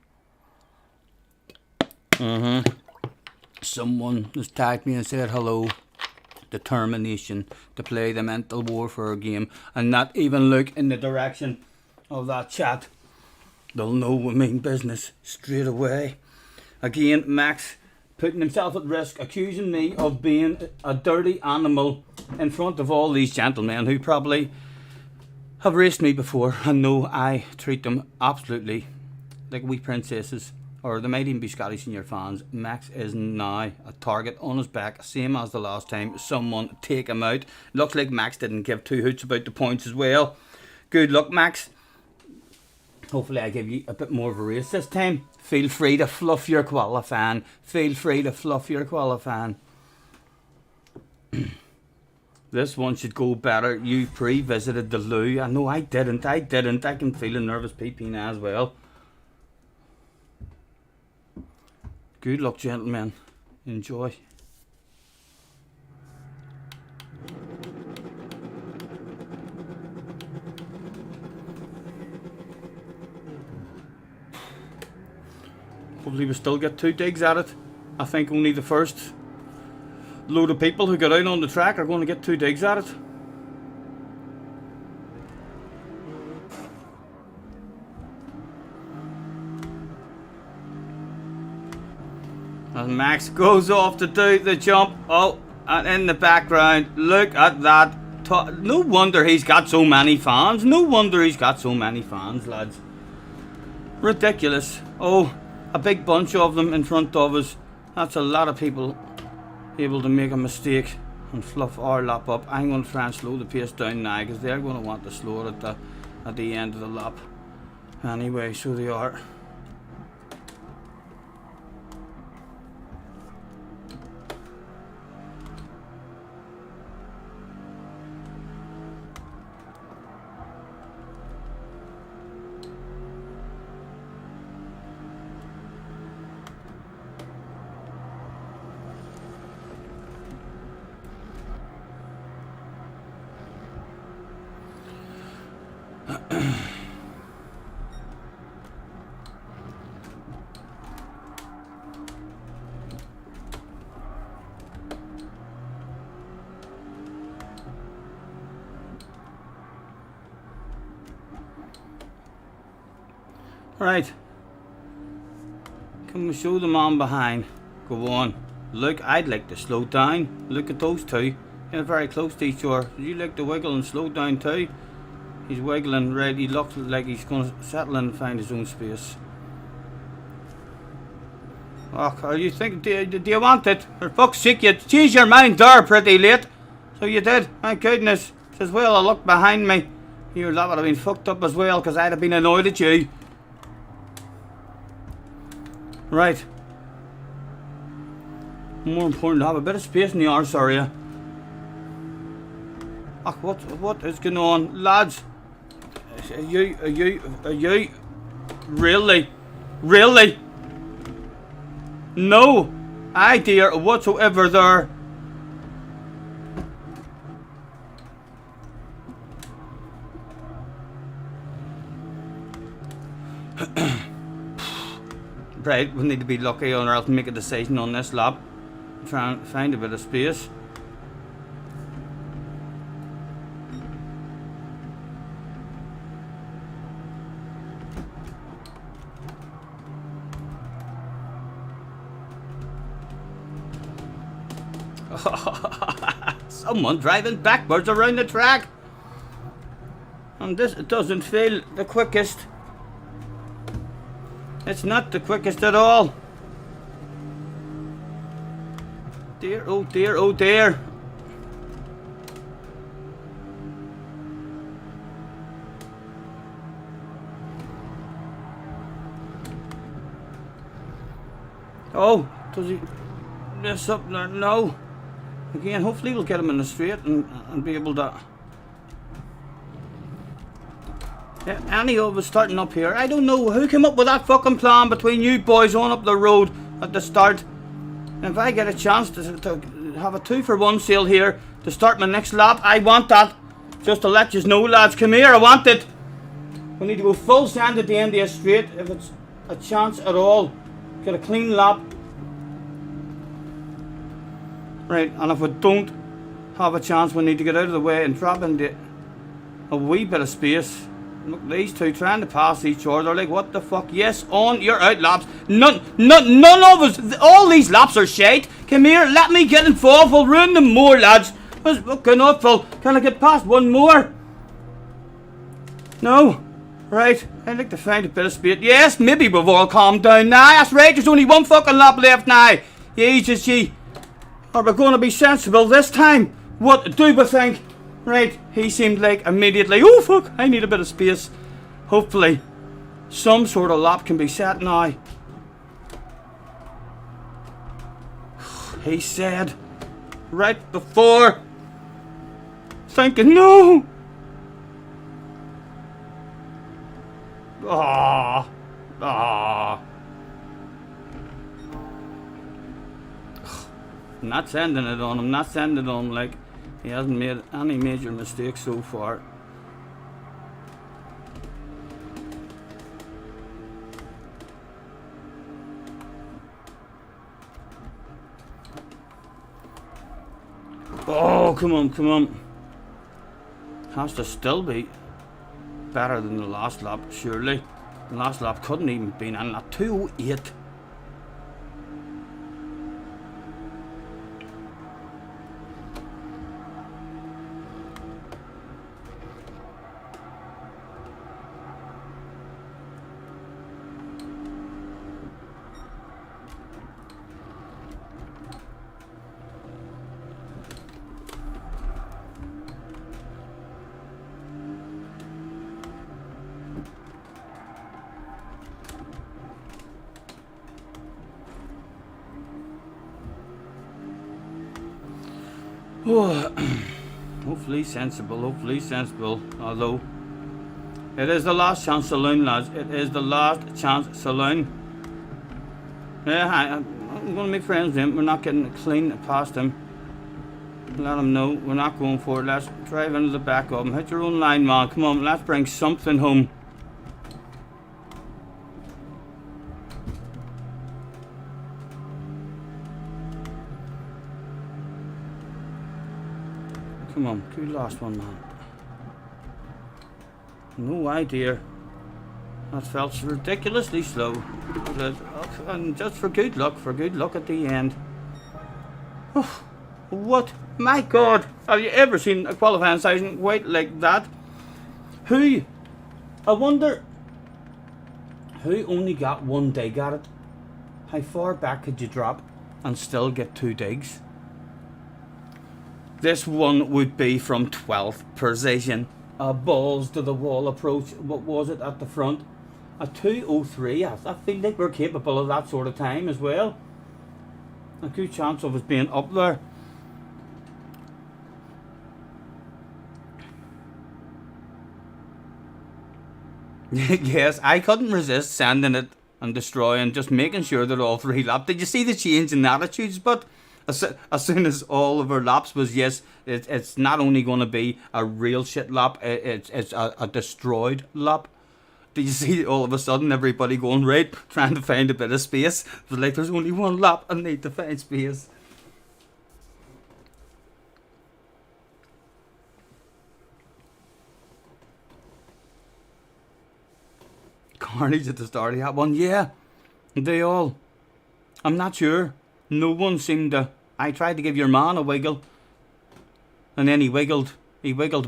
Someone has tagged me and said hello. Determination to play the mental warfare game and not even look in the direction of that chat. They'll know we mean business straight away. Again, Max putting himself at risk, accusing me of being a dirty animal in front of all these gentlemen who probably have raced me before and know I treat them absolutely like wee princesses, or they might even be Scottish Senior fans. Max is now a target on his back, same as the last time. Someone take him out. Looks like Max didn't give two hoots about the points as well. Good luck, Max. Hopefully I give you a bit more of a race this time. Feel free to fluff your qualifying. This one should go better. You pre-visited the loo. I know I didn't. I can feel a nervous PP now as well. Good luck, gentlemen. Enjoy. Hopefully we still get two digs at it. I think only the first load of people who got out on the track are going to get two digs at it. And Max goes off to do the jump. Oh, and in the background, look at that. No wonder he's got so many fans. Lads. Ridiculous. Oh, a big bunch of them in front of us. That's a lot of people able to make a mistake and fluff our lap up. I'm going to try and slow the pace down now because they're going to want to slow it at the end of the lap. Anyway, so they are. Right. Can we show the man behind? Go on. Look, I'd like to slow down. Look at those two. They're very close to each other. Would you like to wiggle and slow down too? He's wiggling right. He looks like he's going to settle in and find his own space. Oh, are you thinking? Do you want it? For fuck's sake, you changed your mind there pretty late. So you did. My goodness. As well, I looked behind me. That would have been fucked up as well, because I'd have been annoyed at you. Right. More important to have a bit of space in the arse area. Ach, what is going on, lads? Are you really? No idea whatsoever there. Right, we need to be lucky or else make a decision on this lap. Try and find a bit of space. Someone driving backwards around the track. And this doesn't feel the quickest. It's not the quickest at all. Dear, oh dear, oh dear. Oh, does he mess up there? No. Again, hopefully we'll get him in the straight and be able to... Yeah, any of us starting up here. I don't know who came up with that fucking plan between you boys on up the road at the start. And if I get a chance to have a 2-for-1 sale here to start my next lap, I want that. Just to let you know, lads, come here, I want it. We need to go full sand at the end of the straight if it's a chance at all. Get a clean lap. Right, and if we don't have a chance, we need to get out of the way and drop into a wee bit of space. Look, these two trying to pass each other. They're like, what the fuck? Yes, on, you're out laps. None of us, all these laps are shite. Come here, let me get involved. We'll ruin them more, lads. What's fucking awful? Can I get past one more? No. Right, I'd like to find a bit of space. Yes, maybe we've all calmed down now. That's right, there's only one fucking lap left now. Jesus, gee. Are we going to be sensible this time? What do we think? Right, he seemed like immediately, oh fuck, I need a bit of space. Hopefully, some sort of lap can be set now. He said, right before, thinking, no. Ah. I'm not sending it on him, not sending it on him like he hasn't made any major mistakes so far. Oh, come on. Has to still be better than the last lap, surely. The last lap couldn't even be in lap 208. Hopefully sensible, although it is the last chance saloon, lads. It is the last chance saloon. Yeah, I'm going to make friends with him. We're not getting clean past him. Let him know we're not going for it. Let's drive into the back of him. Hit your own line, man. Come on, let's bring something home. Come on, good last one, man. No idea. That felt ridiculously slow. And just for good luck at the end. Oh, what? My God! Have you ever seen a qualifying session quite like that? I wonder who only got one dig at it? How far back could you drop and still get 2 digs? This one would be from 12th position. A balls to the wall approach. What was it at the front? A 2:03. I feel like we're capable of that sort of time as well. A good chance of us being up there. Yes, I couldn't resist sending it and destroying, just making sure that all 3 laps. Did you see the change in attitudes? But as soon as all of our laps was yes, it's not only going to be a real shit lap, it's a destroyed lap. Did you see all of a sudden everybody going right, trying to find a bit of space? It was like there's only 1 lap, I need to find space. Carnage at the start of that one, yeah. They all. I'm not sure. No one seemed to. I tried to give your man a wiggle, and then he wiggled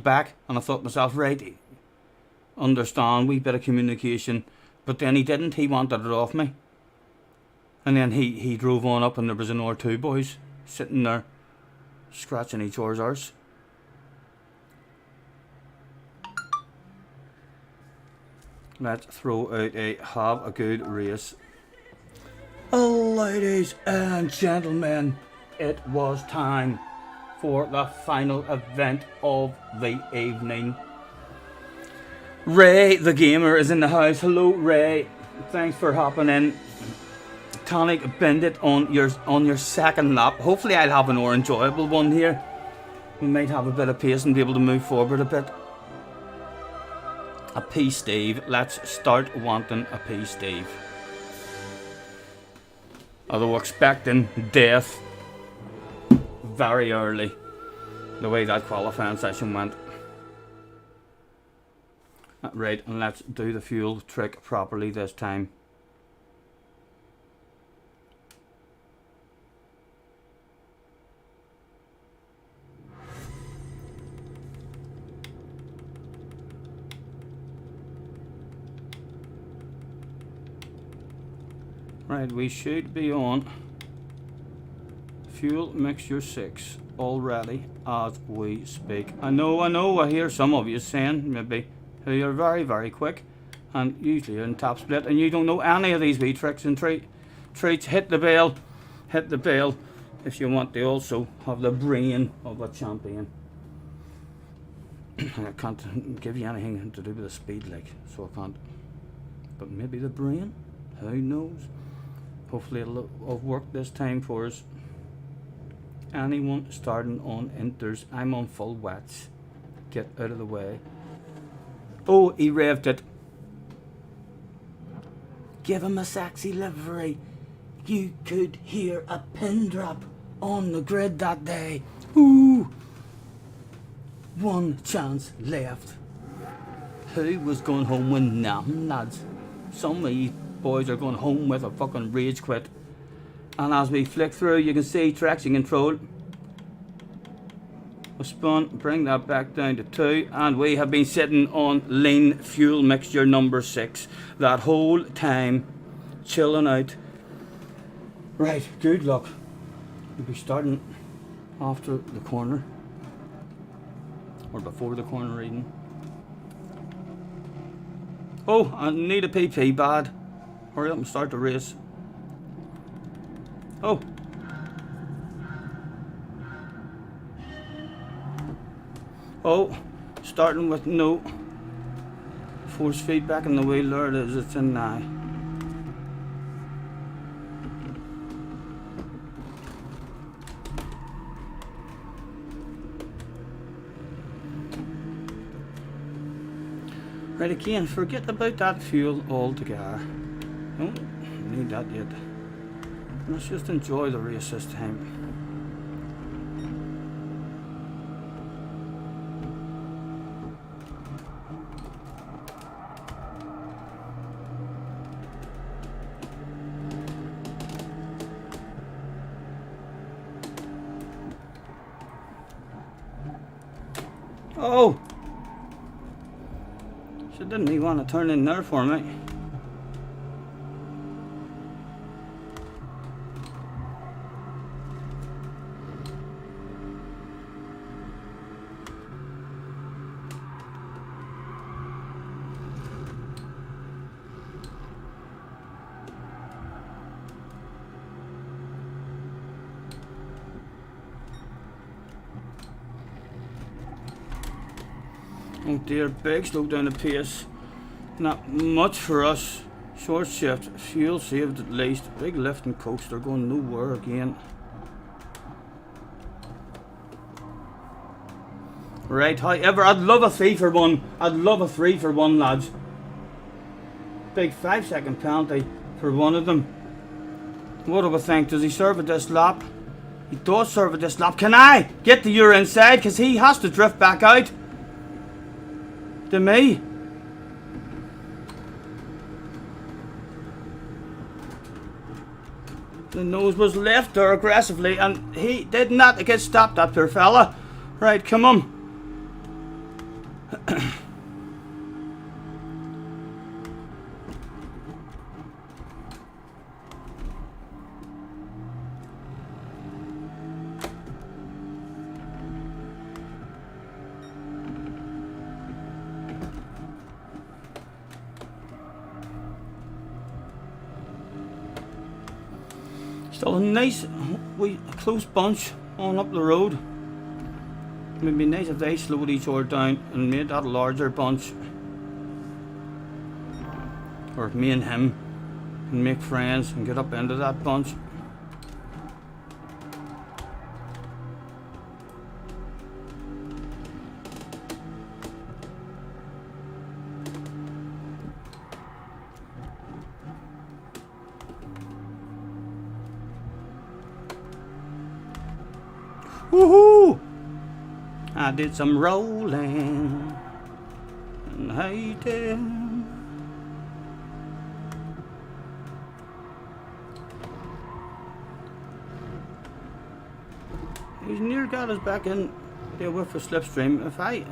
back, and I thought to myself, right, understand, wee bit of communication, but then he didn't. He wanted it off me, and then he drove on up, and there was another 2 boys sitting there, scratching each other's arse. Let's throw out a have a good race. Ladies and gentlemen, it was time for the final event of the evening. Ray the gamer is in the house. Hello Ray, thanks for hopping in. Tonic, bend it on your second lap. Hopefully I'll have an more enjoyable one here. We might have a bit of pace and be able to move forward a bit. A P Steve. Let's start wanting a P Steve. Although expecting death very early, the way that qualifying session went. Right, and let's do the fuel trick properly this time. Right, we should be on fuel mixture 6 already as we speak. I know, I hear some of you saying maybe who you're very, very quick and usually you're in top split and you don't know any of these wee tricks and treats. Hit the bell if you want to also have the brain of a champion. I can't give you anything to do with the speed, like, so I can't, but maybe the brain, who knows. Hopefully it'll work this time for us. Anyone starting on inters, I'm on full wets. Get out of the way. Oh, he revved it. Give him a sexy livery. You could hear a pin drop on the grid that day. Ooh. 1 chance left. Who was going home with nothing, lads? Some of you boys are going home with a fucking rage quit. And as we flick through, you can see traction control. A spun, bring that back down to 2, and we have been sitting on lean fuel mixture number 6 that whole time, chilling out. Right, good luck. We'll be starting after the corner, or before the corner even. Oh, I need a PP bad. Hurry up and start the race. Oh. Oh, starting with no force feedback in the wheel. There it is, it's in now. Right, again, forget about that fuel altogether. Don't need that yet. Let's just enjoy the race this time. Oh! She didn't even want to turn in there for me. Oh dear, big slow down the pace. Not much for us. Short shift, fuel saved at least. Big lift and coaster going nowhere again. Right, however, I'd love a 3 for 1. I'd love a 3 for 1, lads. Big 5-second penalty for one of them. What do we think? Does he serve at this lap? He does serve at this lap. Can I get the Euro inside? Because he has to drift back out. To me. The nose was left there aggressively and he did not get stopped, that poor fella. Right, come on. Still a nice, close bunch on up the road. It would be nice if they slowed each other down and made that a larger bunch. Or me and him can make friends and get up into that bunch. Woohoo! I did some rolling and hating. He's near got us back in there with a slipstream. If I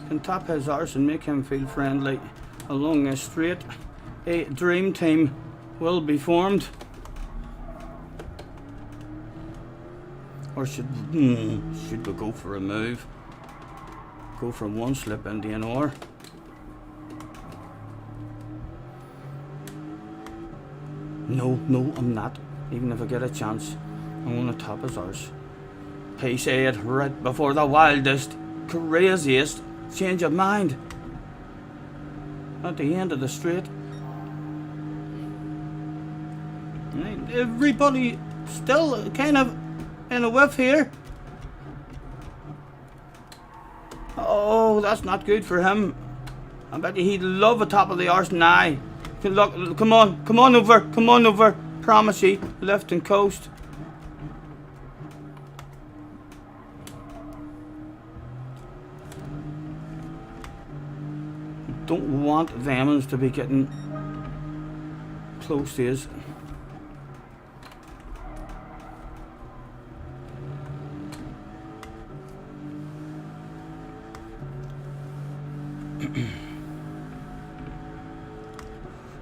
can tap his arse and make him feel friendly along a straight, a dream team will be formed. Or should we go for a move? Go from one slip into another. No, I'm not. Even if I get a chance, I'm gonna top his arse. He said right before the wildest, craziest change of mind. At the end of the straight. Everybody still kind of in a whiff here. Oh, that's not good for him. I bet he'd love the top of the arse now. Look, come on over. Promise you, left and coast. Don't want them to be getting close to us.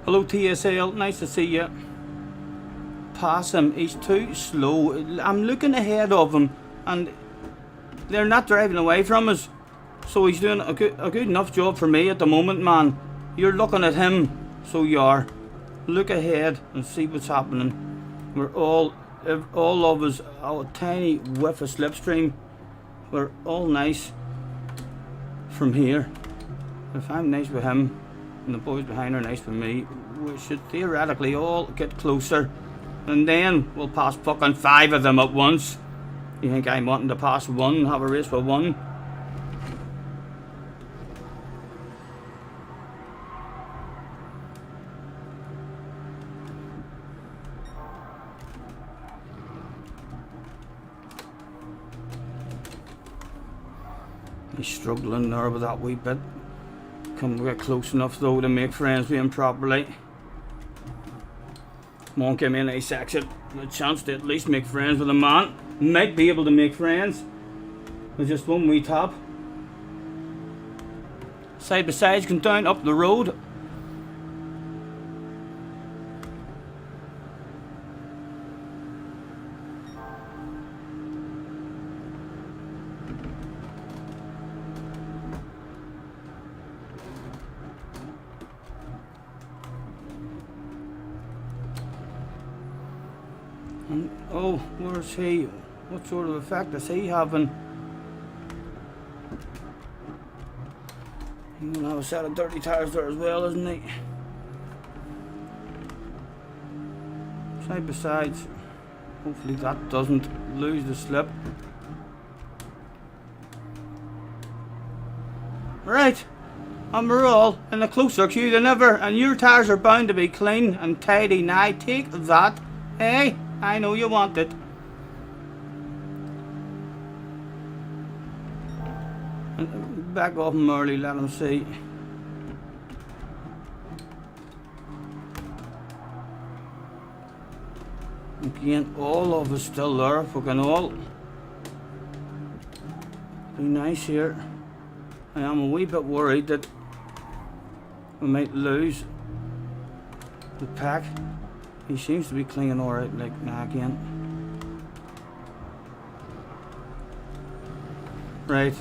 Hello TSL, nice to see you. Pass him, he's too slow. I'm looking ahead of him and they're not driving away from us. So he's doing a good enough job for me at the moment, man. You're looking at him, so you are. Look ahead and see what's happening. We're all of us, a tiny whiff of slipstream. We're all nice from here. If I'm nice with him and the boys behind are nice with me, we should theoretically all get closer. And then we'll pass fucking 5 of them at once. You think I'm wanting to pass one and have a race for one? He's struggling there with that wee bit. Come get close enough though to make friends with him properly. Come on, give me a nice exit. A chance to at least make friends with a man. Might be able to make friends with just one wee tap. Side by sides going down up the road. And, oh, where's he? What sort of effect is he having? He's gonna have a set of dirty tires there as well, isn't he? Side by sides. Hopefully that doesn't lose the slip. Right, and we're all in a closer queue than ever, and your tires are bound to be clean and tidy now. Take that. Hey, I know you want it. Back off him early, let him see. Again, all of us still there, fucking all. Be nice here. I am a wee bit worried that we might lose the pack. He seems to be clinging alright, like now again. Right,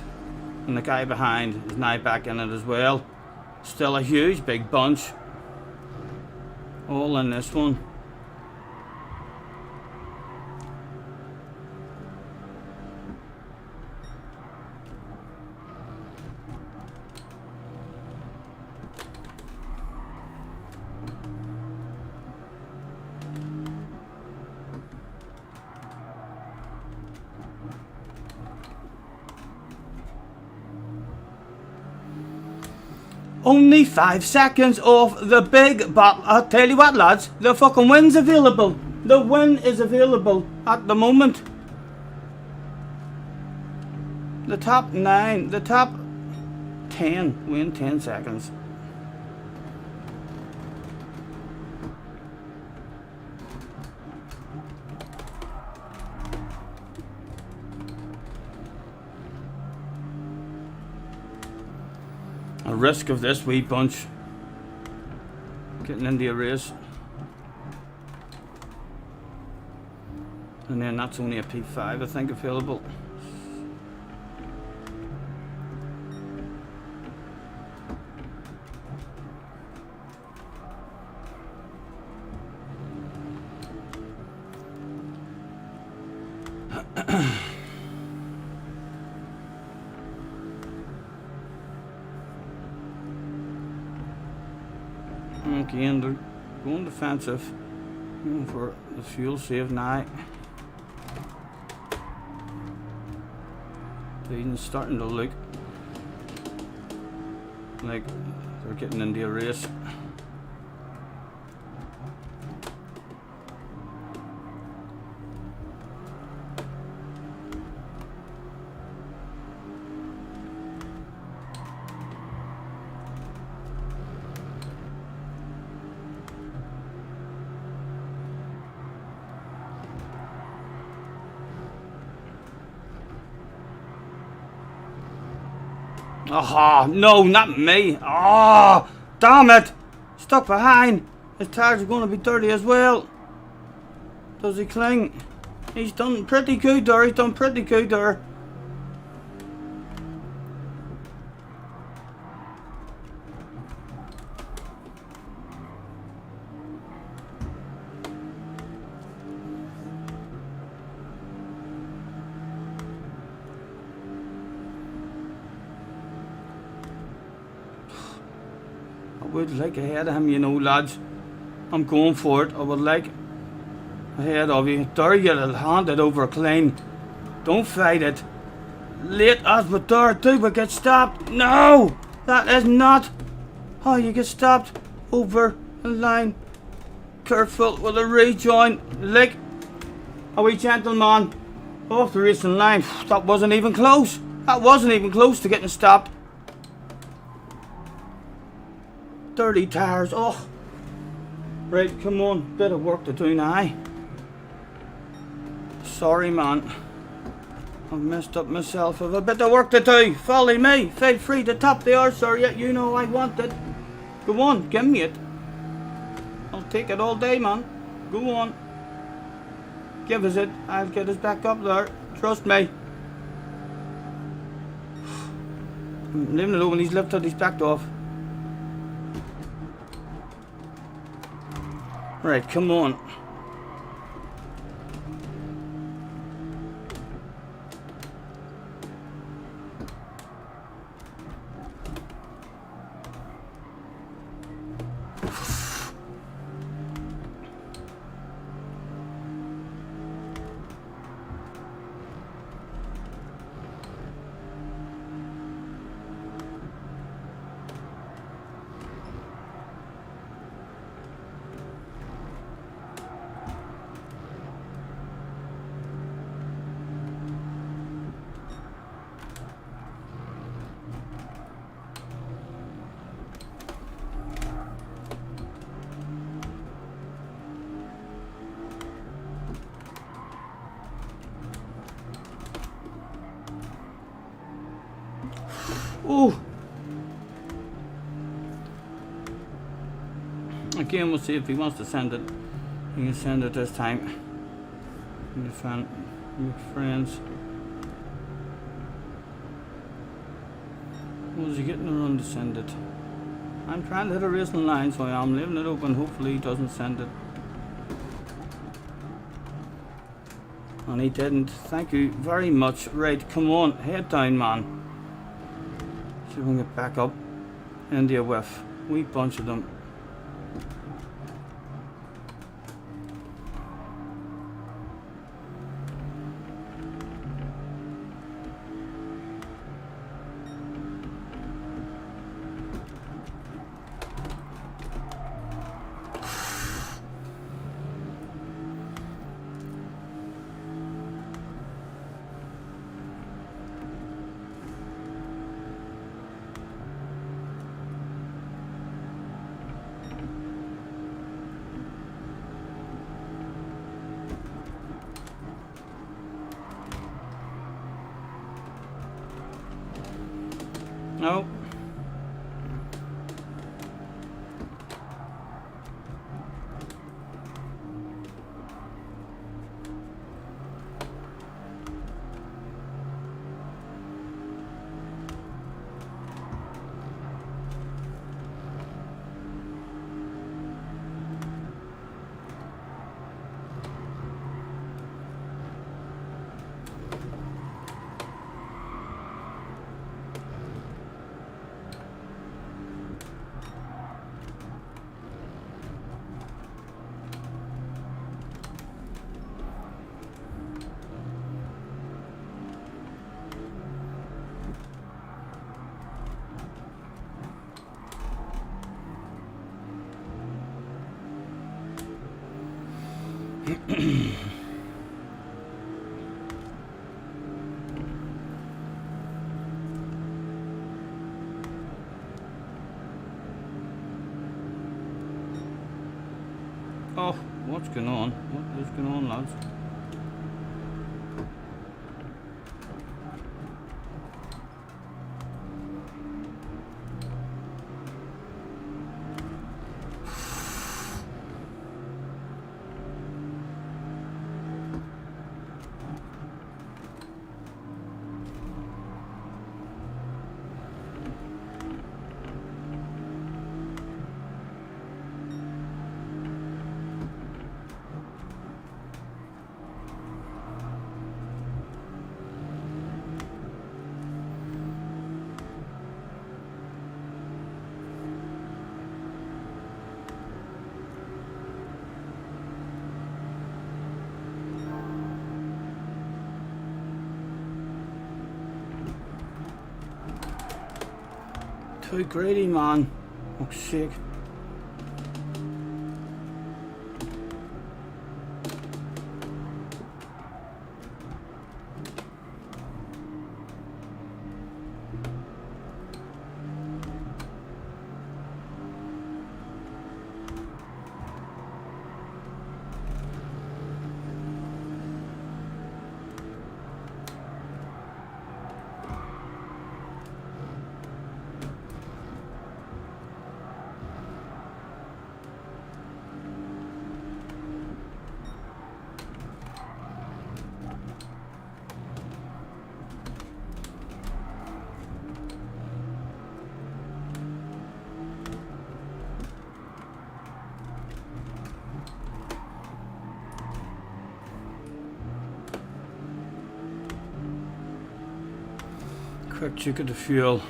and the guy behind is now back in it as well. Still a huge big bunch. All in this one. Only 5 seconds off the big battle. I'll tell you what, lads, the fucking win's available. The win is available at the moment. The top 9, the top 10 win 10 seconds. A risk of this wee bunch getting into a race, and then that's only a P5 I think available. Again, they're going defensive, going for the fuel save now. They're starting to look like they're getting into a race. Aha, no, not me. Ah, oh, damn it. Stuck behind. His tires are going to be dirty as well. Does he cling? He's done pretty good there. He's done pretty good there. I would like ahead of him, you know, lads. I'm going for it. I would like ahead of you. There you'll hand it over clean. Don't fight it. Late as but there, do we get stopped? No! That is not how you get stopped over the line. Careful with a rejoin. Like a wee gentleman off the racing line. That wasn't even close. That wasn't even close to getting stopped. Dirty tires. Oh. Right, come on. Bit of work to do now. Sorry, man. I've messed up myself. I've a bit of work to do. Follow me. Feel free to tap the arse, sir. Yet you know I want it. Go on, give me it. I'll take it all day, man. Go on. Give us it. I'll get us back up there. Trust me. I'm leaving it open. He's lifted. He's backed off. Right, come on. Oh! Again, we'll see if he wants to send it. He can send it this time. Your friends. Was he getting around to send it? I'm trying to hit a racing line, so I'm leaving it open. Hopefully he doesn't send it. And he didn't. Thank you very much. Right, come on, head down, man. See if we can get back up. India whiff. Wee bunch of them. No. Oh, what's going on? What is going on, lads? Too greedy, man. Oh, sick. Quick check of the fuel.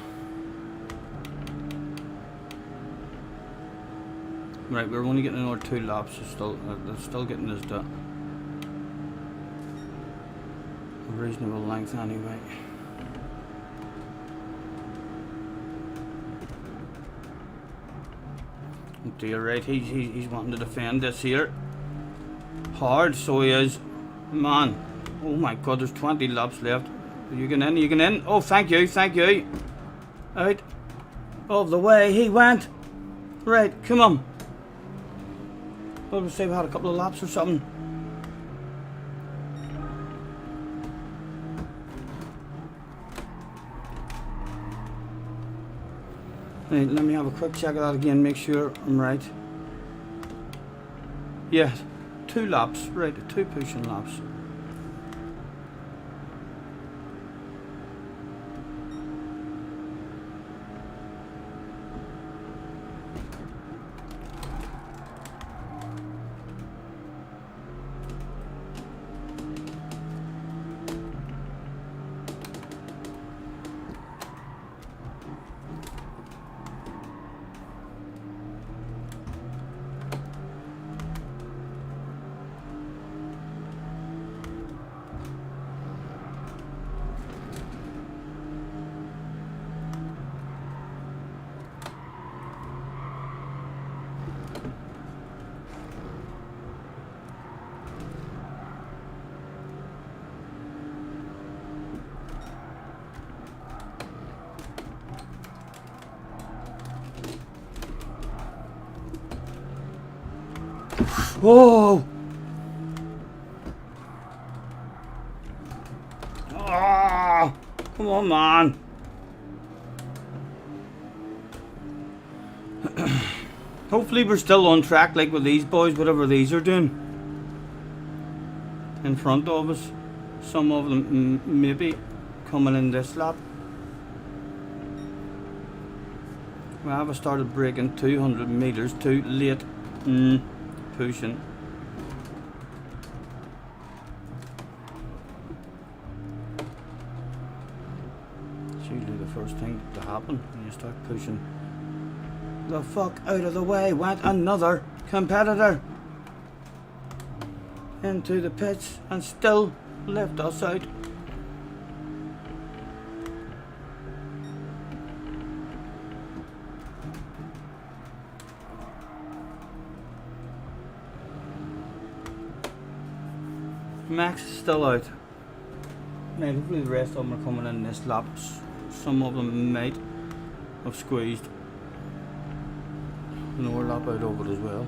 Right, we're only getting another 2 laps, so they're still getting us to a reasonable length anyway. Oh dear, right, he's wanting to defend this here. Hard, so he is. Man, oh my god, there's 20 laps left. You can in, you can in. Oh, thank you, thank you. Out of the way he went. Right, come on. Well, say we had a couple of laps or something. Right, let me have a quick check of that again, make sure I'm right. Yeah, 2 laps, right, 2 pushing laps. Whoa! Ah! Come on, man! Hopefully we're still on track like with these boys, whatever these are doing. In front of us. Some of them maybe coming in this lap. Well, I started braking 200 meters too late. Pushing. It's usually the first thing to happen when you start pushing. The fuck out of the way went another competitor into the pits and still left us out. Max is still out. Now hopefully the rest of them are coming in this lap. Some of them might have squeezed another lap out of it as well.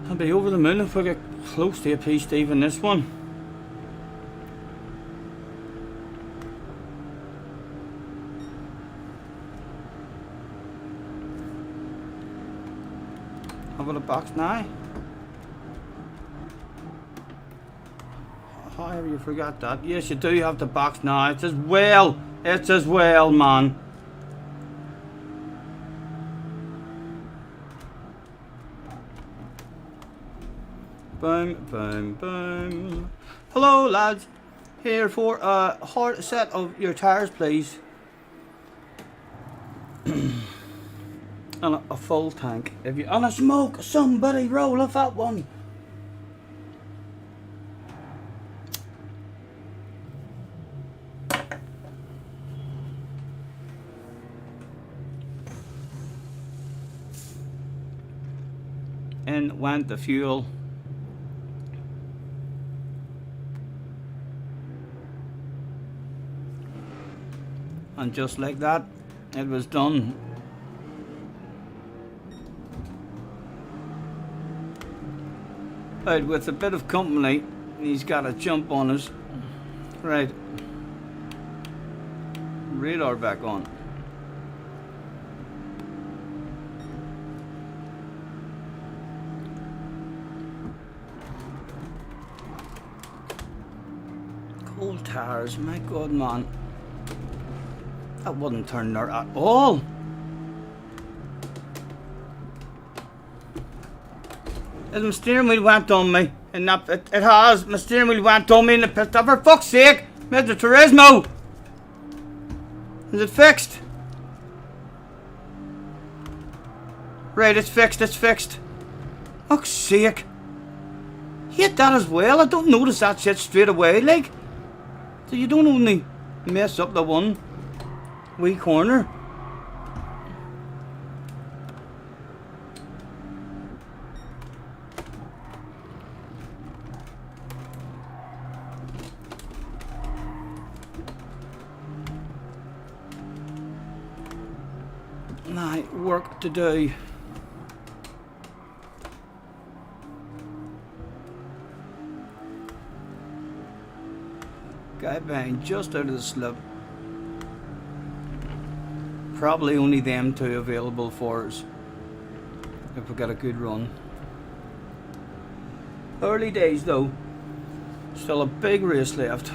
I'll be over the moon if we get close to a P-Steve in this one. I've got a box now. However you forgot that. Yes, you do have the box now. It's as well. It's as well, man. Boom, boom, boom. Hello, lads. Here for a hard set of your tires, please. And a full tank. If you and a smoke, somebody roll a fat one. In went the fuel. And just like that, it was done. Right, with a bit of company, he's got a jump on us. Right. Radar back on. Cold tires, my god, man. That wouldn't turn there at all. As my steering wheel went on me, and that, it has, my steering wheel went on me and it pissed off. For fuck's sake, Mr. Turismo! Is it fixed? Right, it's fixed, it's fixed. Fuck's sake. Hate that as well, I don't notice that shit straight away, like. So you don't only mess up the one wee corner. Now, work to do. Guy behind just out of the slip. Probably only them two available for us if we got a good run. Early days though. Still a big race left.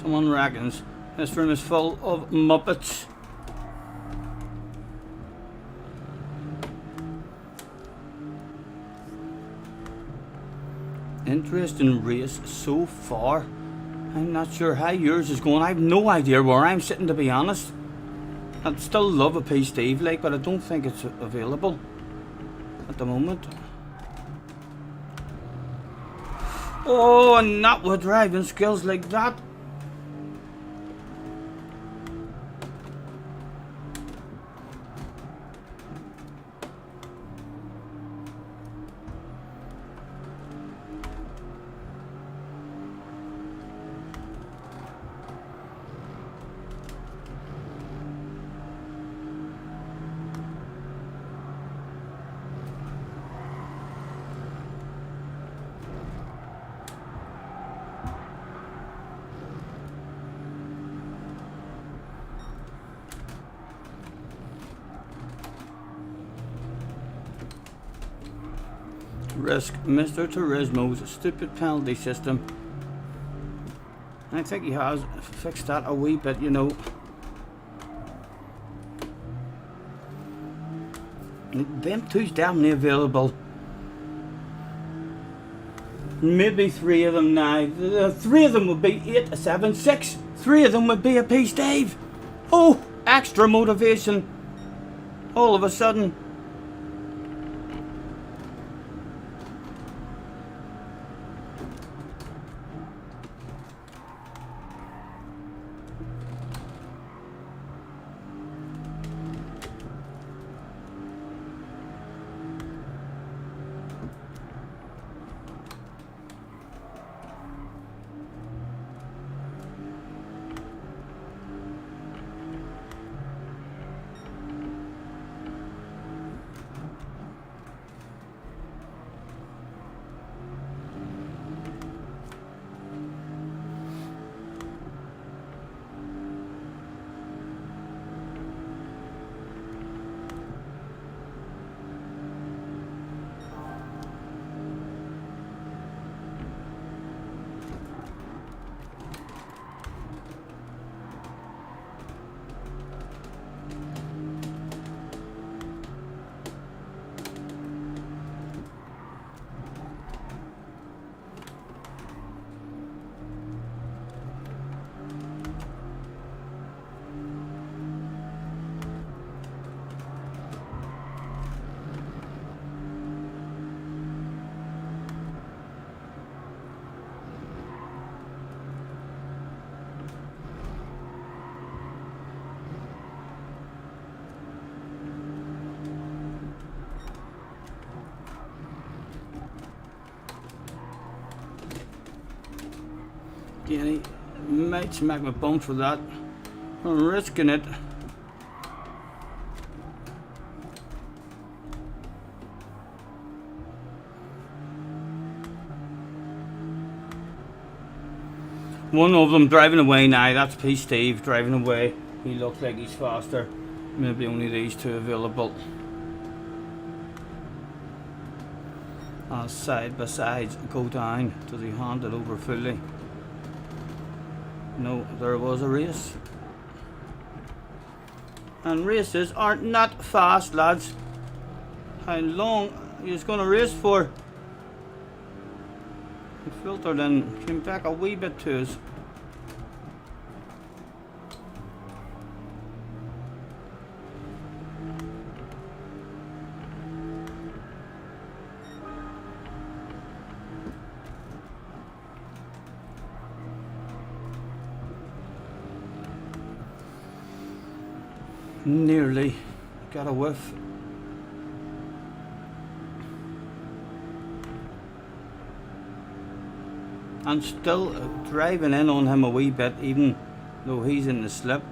Someone reckons this room is full of Muppets. Interesting race so far. I'm not sure how yours is going. I have no idea where I'm sitting, to be honest. I'd still love a piece Steve like, but I don't think it's available at the moment. Oh, and not with driving skills like that. Risk Mr. Turismo's stupid penalty system. I think he has fixed that a wee bit, you know. Them two's definitely available. Maybe three of them now. Three of them would be 8, 7, 6. Three of them would be a piece Dave. Oh, extra motivation. All of a sudden. Again, he might smack my bum for that. I'm risking it. One of them driving away now. That's P. Steve driving away. He looks like he's faster. Maybe only these two available. As side by sides go down. Does he hand it over fully? No, there was a race. And races are not fast, lads. How long are you going to race for? He filtered in, came back a wee bit to us. Nearly got a whiff. And still driving in on him a wee bit, even though he's in the slip.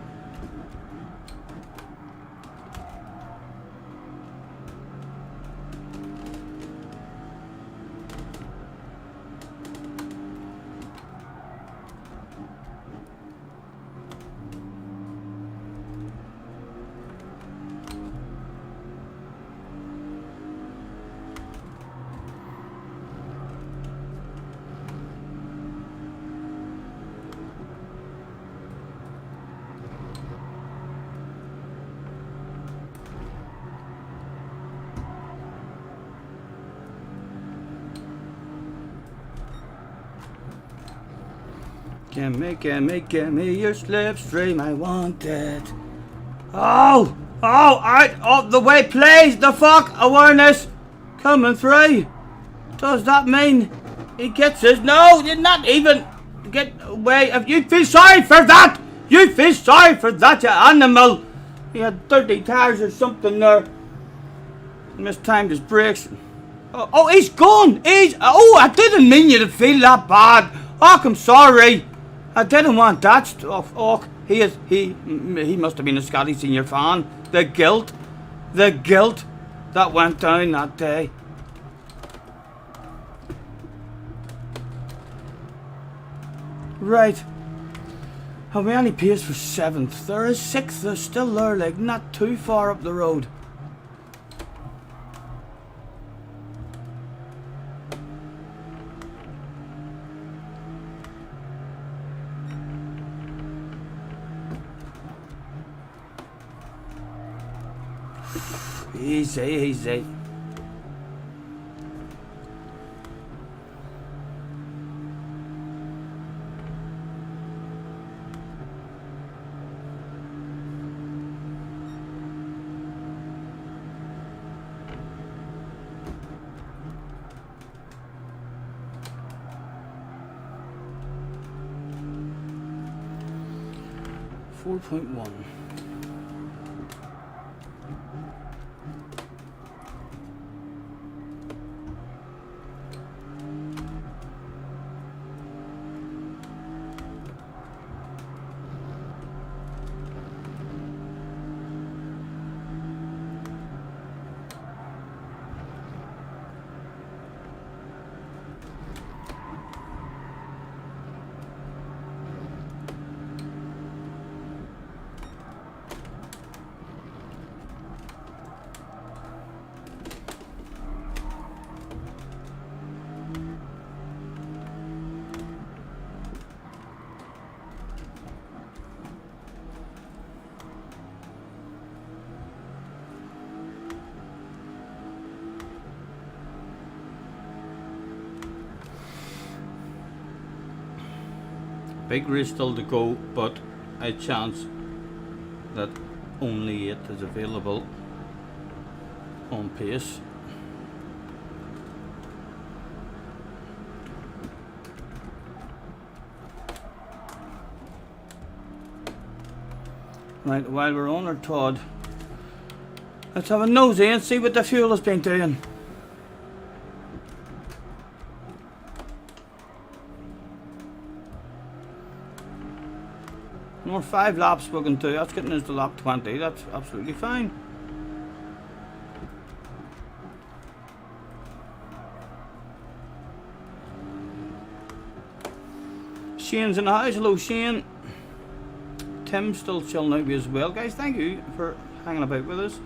Gimme your slipstream, I want it. Oh, out of the way, please. The fuck awareness coming through. Does that mean he gets us? No, did not even get away. If you feel sorry for that, you feel sorry for that, you animal. He had 30 tires or something there. Mistimed his brakes. Oh, he's gone. I didn't mean you to feel that bad. Oh, I'm sorry. I didn't want that stuff. Oh, he must have been a Scotty Senior fan. The guilt that went down that day. Right. Have we any pace for 7th? There is 6th. They're still there, like not too far up the road. Easy. .1. Big race still to go, but a chance that only it is available on pace. Right, while we're on our Todd, let's have a nosy and see what the fuel has been doing. We're 5 laps we can do. That's getting us to lap 20. That's absolutely fine. Shane's in the house. Hello, Shane. Tim's still chilling out as well. Guys, thank you for hanging about with us.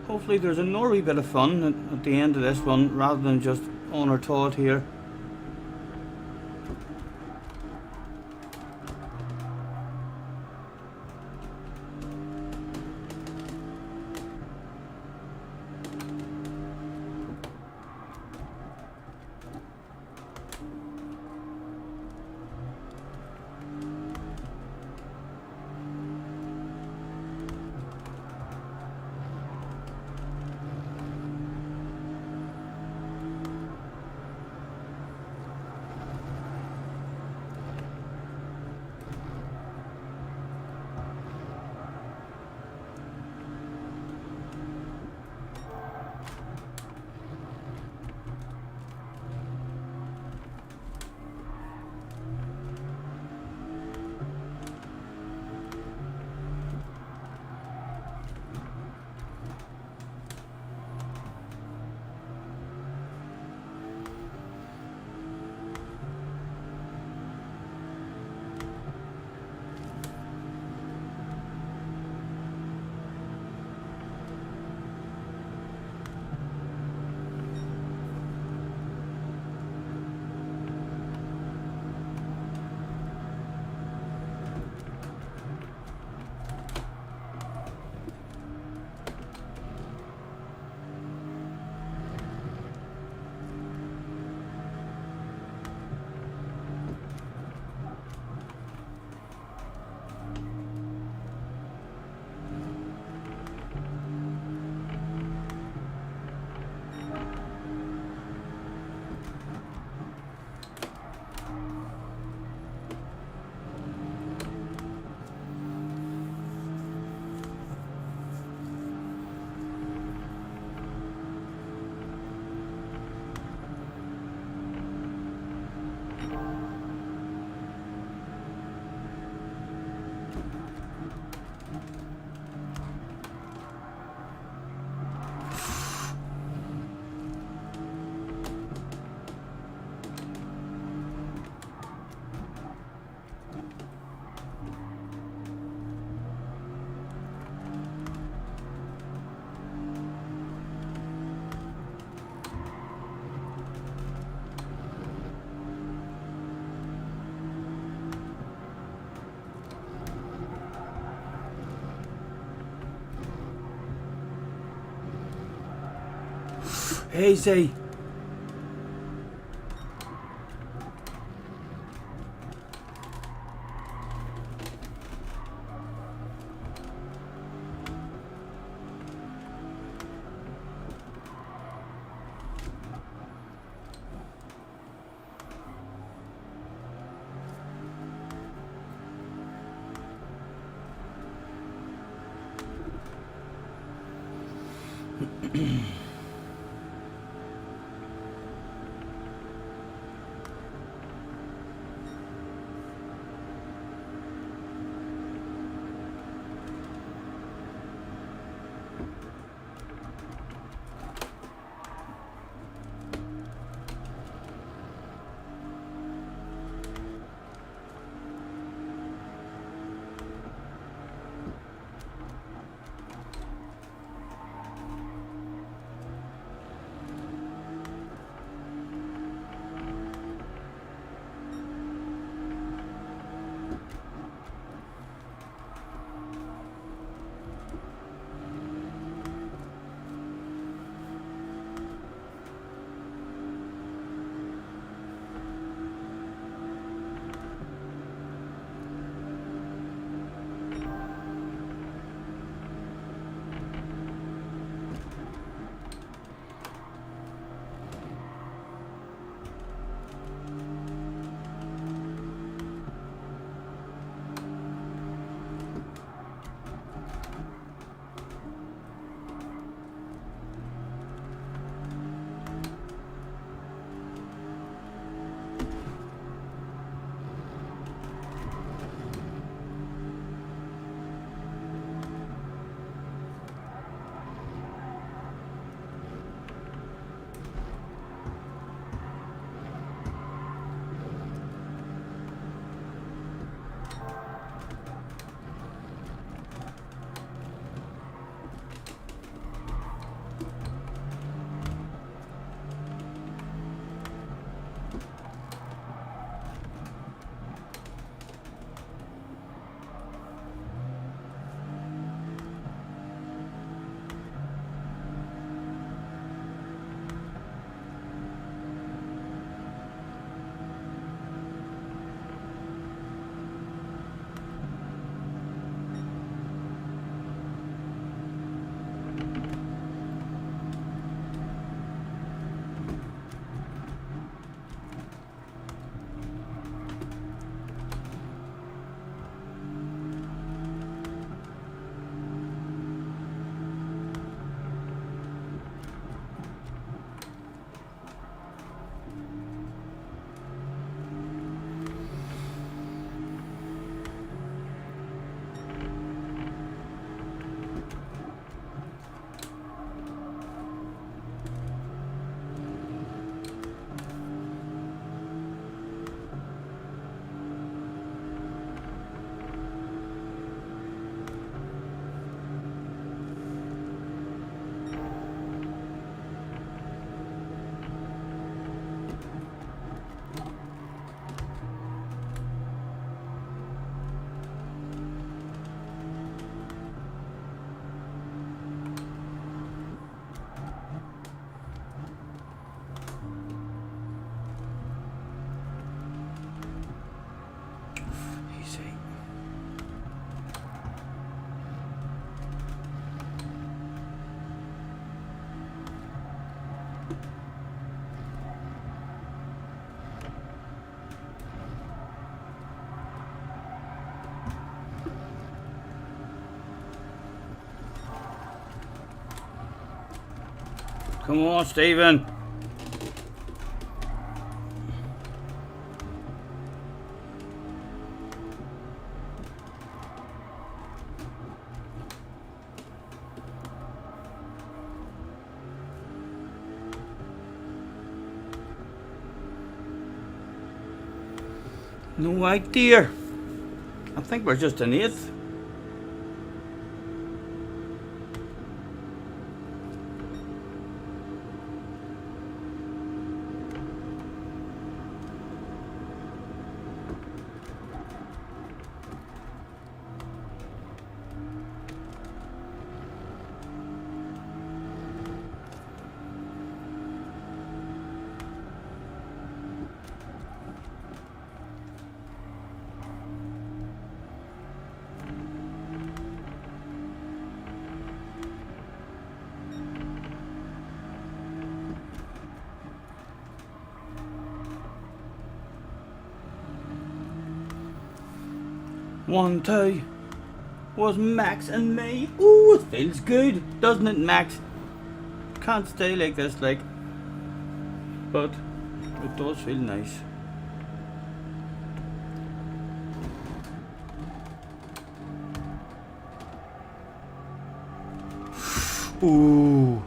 Hopefully there's another wee bit of fun at the end of this one, rather than just on our Todd here. Easy. Come on, Stephen. No idea. I think we're just an eighth. One, two. Was Max and me. Ooh, it feels good, doesn't it, Max? Can't stay like this, like. But it does feel nice. Ooh.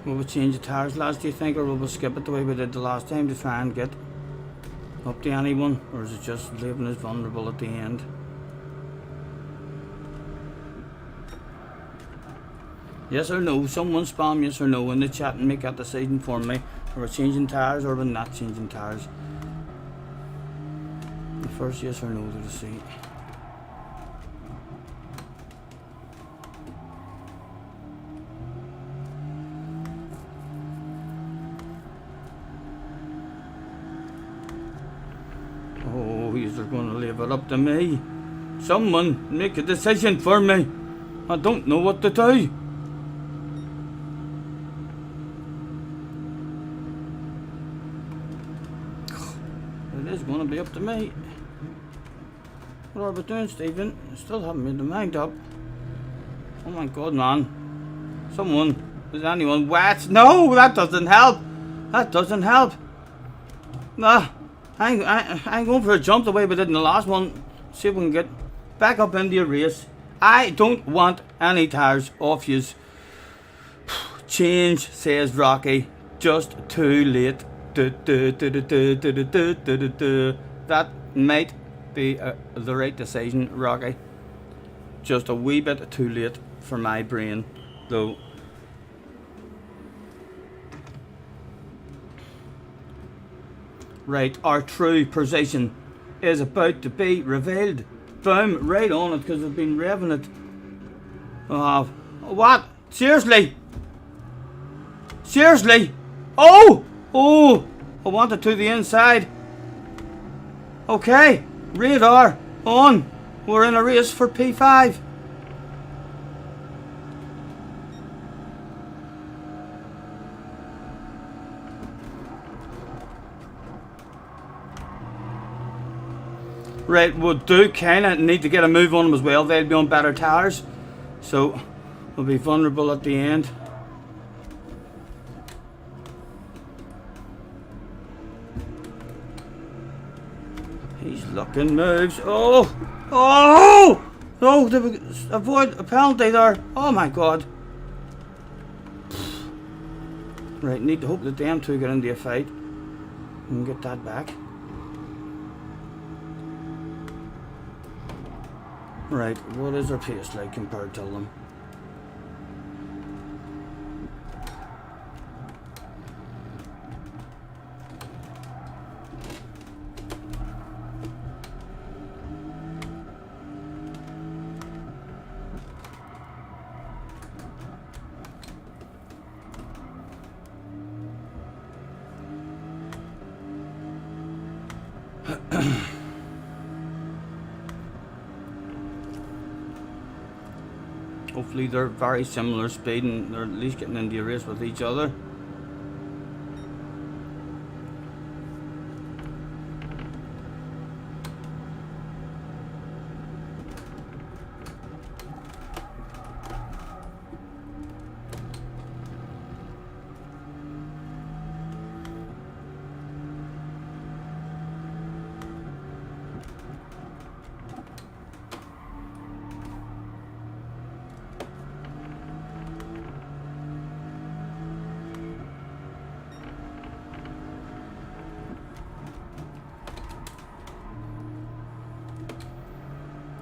Will we change the tyres, lads, do you think, or will we skip it the way we did the last time to try and get up to anyone, or is it just leaving us vulnerable at the end? Yes or no? Someone spam yes or no in the chat and make that decision for me. Are we changing tyres or are we not changing tyres? The first yes or no to the seat. Oh, you're going to leave it up to me. Someone make a decision for me. I don't know what to do. It is going to be up to me. What are we doing, Stephen? I still haven't made the mind up. Oh my god, man. Someone, is anyone wet? No, that doesn't help. That doesn't help. Nah. I'm going for a jump the way we did in the last one. See if we can get back up into a race. I don't want any tyres off yous. Change, says Rocky. Just too late. That might be the right decision, Rocky. Just a wee bit too late for my brain, though. Right, our true position is about to be revealed. Boom, right on it, because we've been revving it. What? Seriously? Seriously? Oh! Oh! I want it to the inside. Okay, radar on. We're in a race for P5. Right, we do kind of need to get a move on them as well. They'll be on better tires, so we'll be vulnerable at the end. He's looking moves. Oh! Oh! Oh! Avoid a penalty there. Oh my god. Right, need to hope that them two get into a fight and get that back. Right, what is our pace like compared to them? Hopefully they're very similar speed and they're at least getting into a race with each other.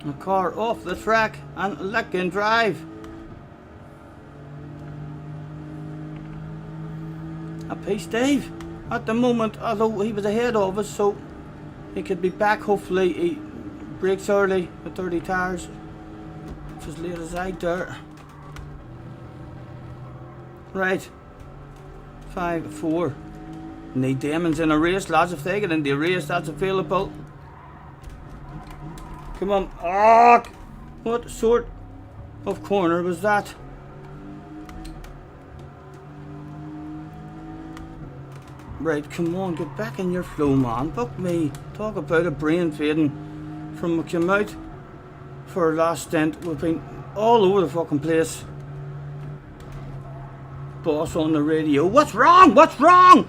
A car off the track and lick and drive. A piece, Dave. At the moment, although he was ahead of us, so he could be back. Hopefully, he brakes early with 30 tires. It's as late as I dare. Right. 5-4. Need Damon's in a race, lads. If they get in the race, that's available. Come on. Oh, what sort of corner was that? Right, come on, get back in your flow, man. Fuck me. Talk about a brain fading from we came out for our last stint. We've been all over the fucking place. Boss on the radio. What's wrong? What's wrong?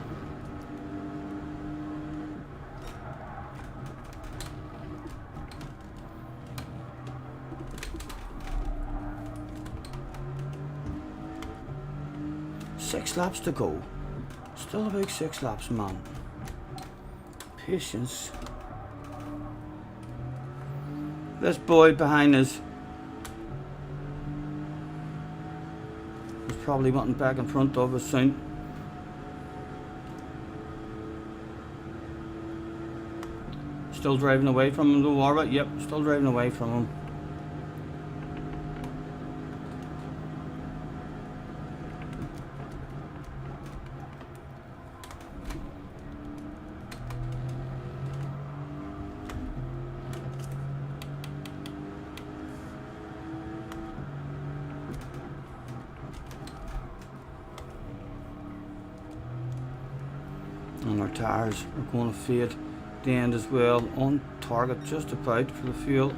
Six laps to go. Still about 6 laps, man. Patience. This boy behind us is probably wanting back in front of us soon. Still driving away from him though, alright? Yep, still driving away from him. And our tires are going to fade the end as well. On target just about for the fuel.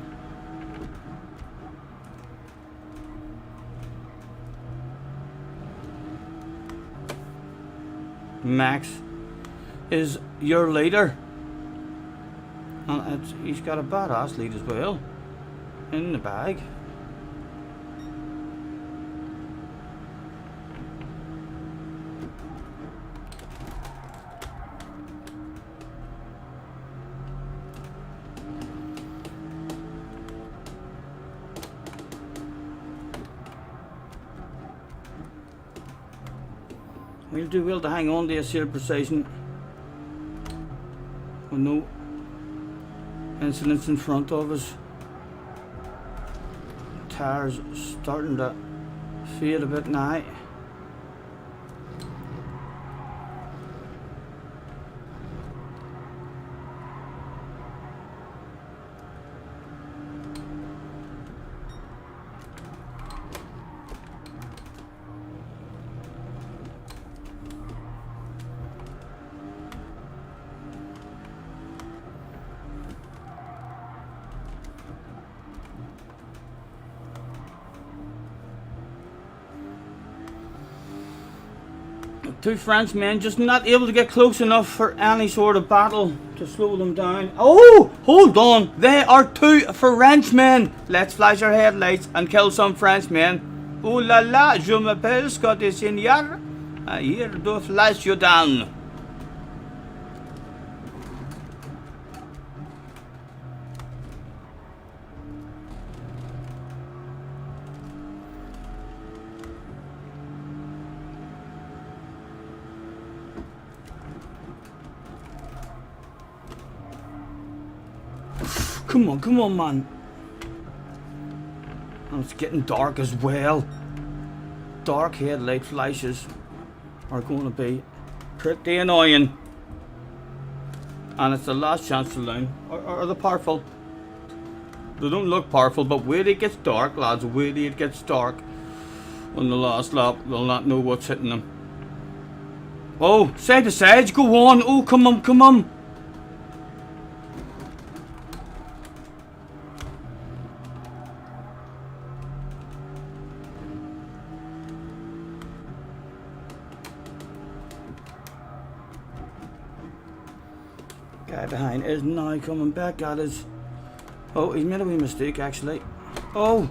Max is your leader, and he's got a badass lead as well in the bag. We'll do well to hang on to a sail precision with no incidents in front of us. Tires starting to fade a bit now. Two Frenchmen just not able to get close enough for any sort of battle to slow them down. Oh, hold on. They are two Frenchmen. Let's flash our headlights and kill some Frenchmen. Oh la la, je m'appelle Scott de Seigneur. Here to flash you down. Come on, man. And it's getting dark as well. Dark headlight flashes are going to be pretty annoying. And it's the last chance to learn. Are they powerful? They don't look powerful, but wait till it gets dark, lads. Wait till it gets dark. On the last lap, they'll not know what's hitting them. Oh, side to side, go on. Oh, come on. Guy behind is now coming back at us. Oh, he's made a wee mistake actually. Oh!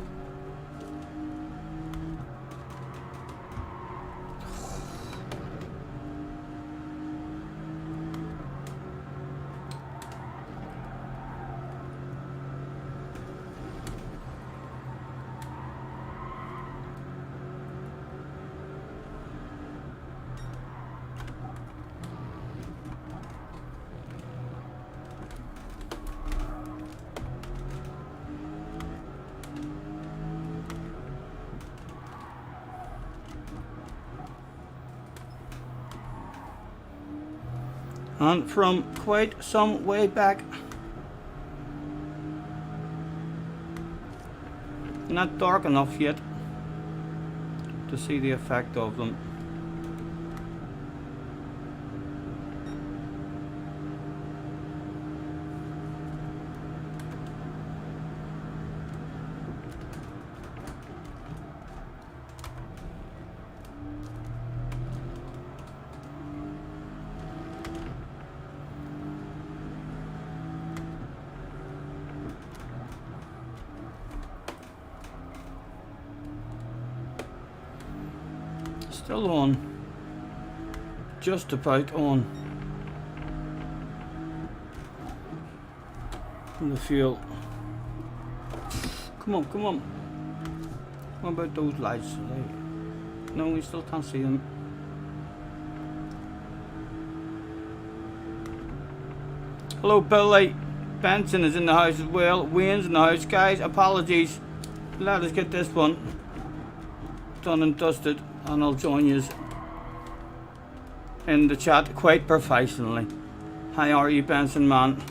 And from quite some way back. Not dark enough yet to see the effect of them. Still on. Just about on. From the fuel. Come on. What about those lights? No, we still can't see them. Hello, Billy. Benson is in the house as well. Wayne's in the house. Guys, apologies. Let us get this one done and dusted, and I'll join you in the chat quite professionally. How are you, Benson, man?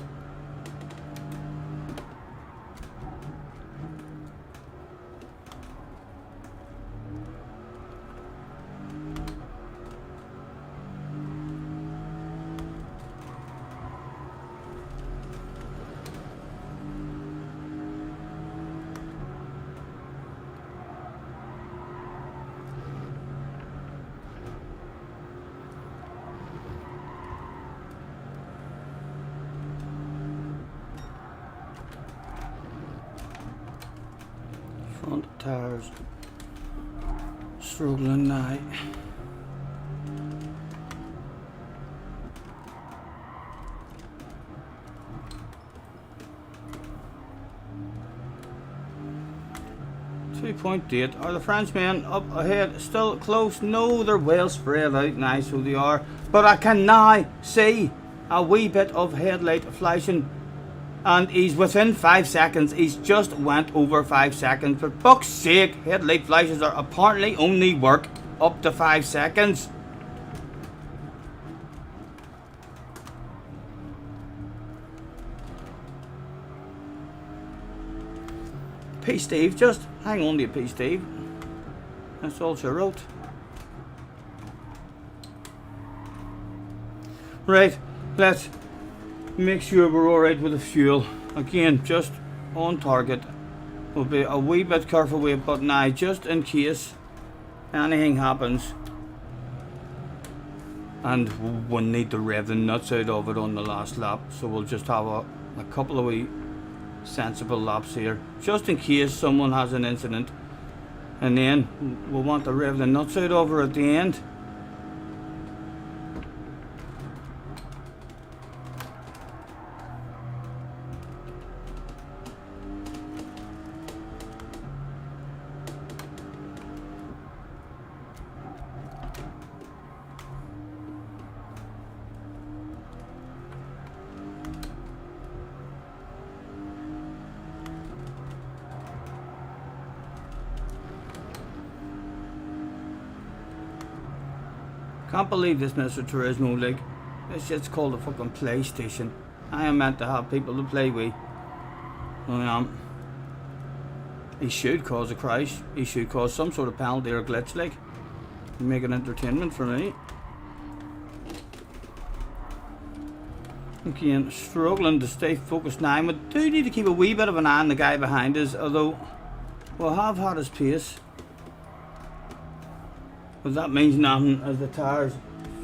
Front tires struggling now. 2.8. Are the Frenchmen up ahead? Still close? No, they're well spread out. Nice, so they are. But I can now see a wee bit of headlight flashing. And he's within 5 seconds. He's just went over 5 seconds. For fuck's sake, headlight flashes are apparently only work up to 5 seconds. P. Steve, just hang on to your P. Steve. That's all she wrote. Right, let's make sure we're alright with the fuel. Again, just on target. We'll be a wee bit careful with it, but now, just in case anything happens. And we'll need to rev the nuts out of it on the last lap. So we'll just have a couple of wee sensible laps here, just in case someone has an incident, and then we'll want to rev the nuts out of her at the end. Can't believe this Mr. Turismo, like, this shit's called a fucking PlayStation. I am meant to have people to play with. I am. He should cause a crash. He should cause some sort of penalty or glitch, like. Make an entertainment for me. Again, struggling to stay focused now. We do need to keep a wee bit of an eye on the guy behind us, although we'll have had his pace. But that means nothing as the tires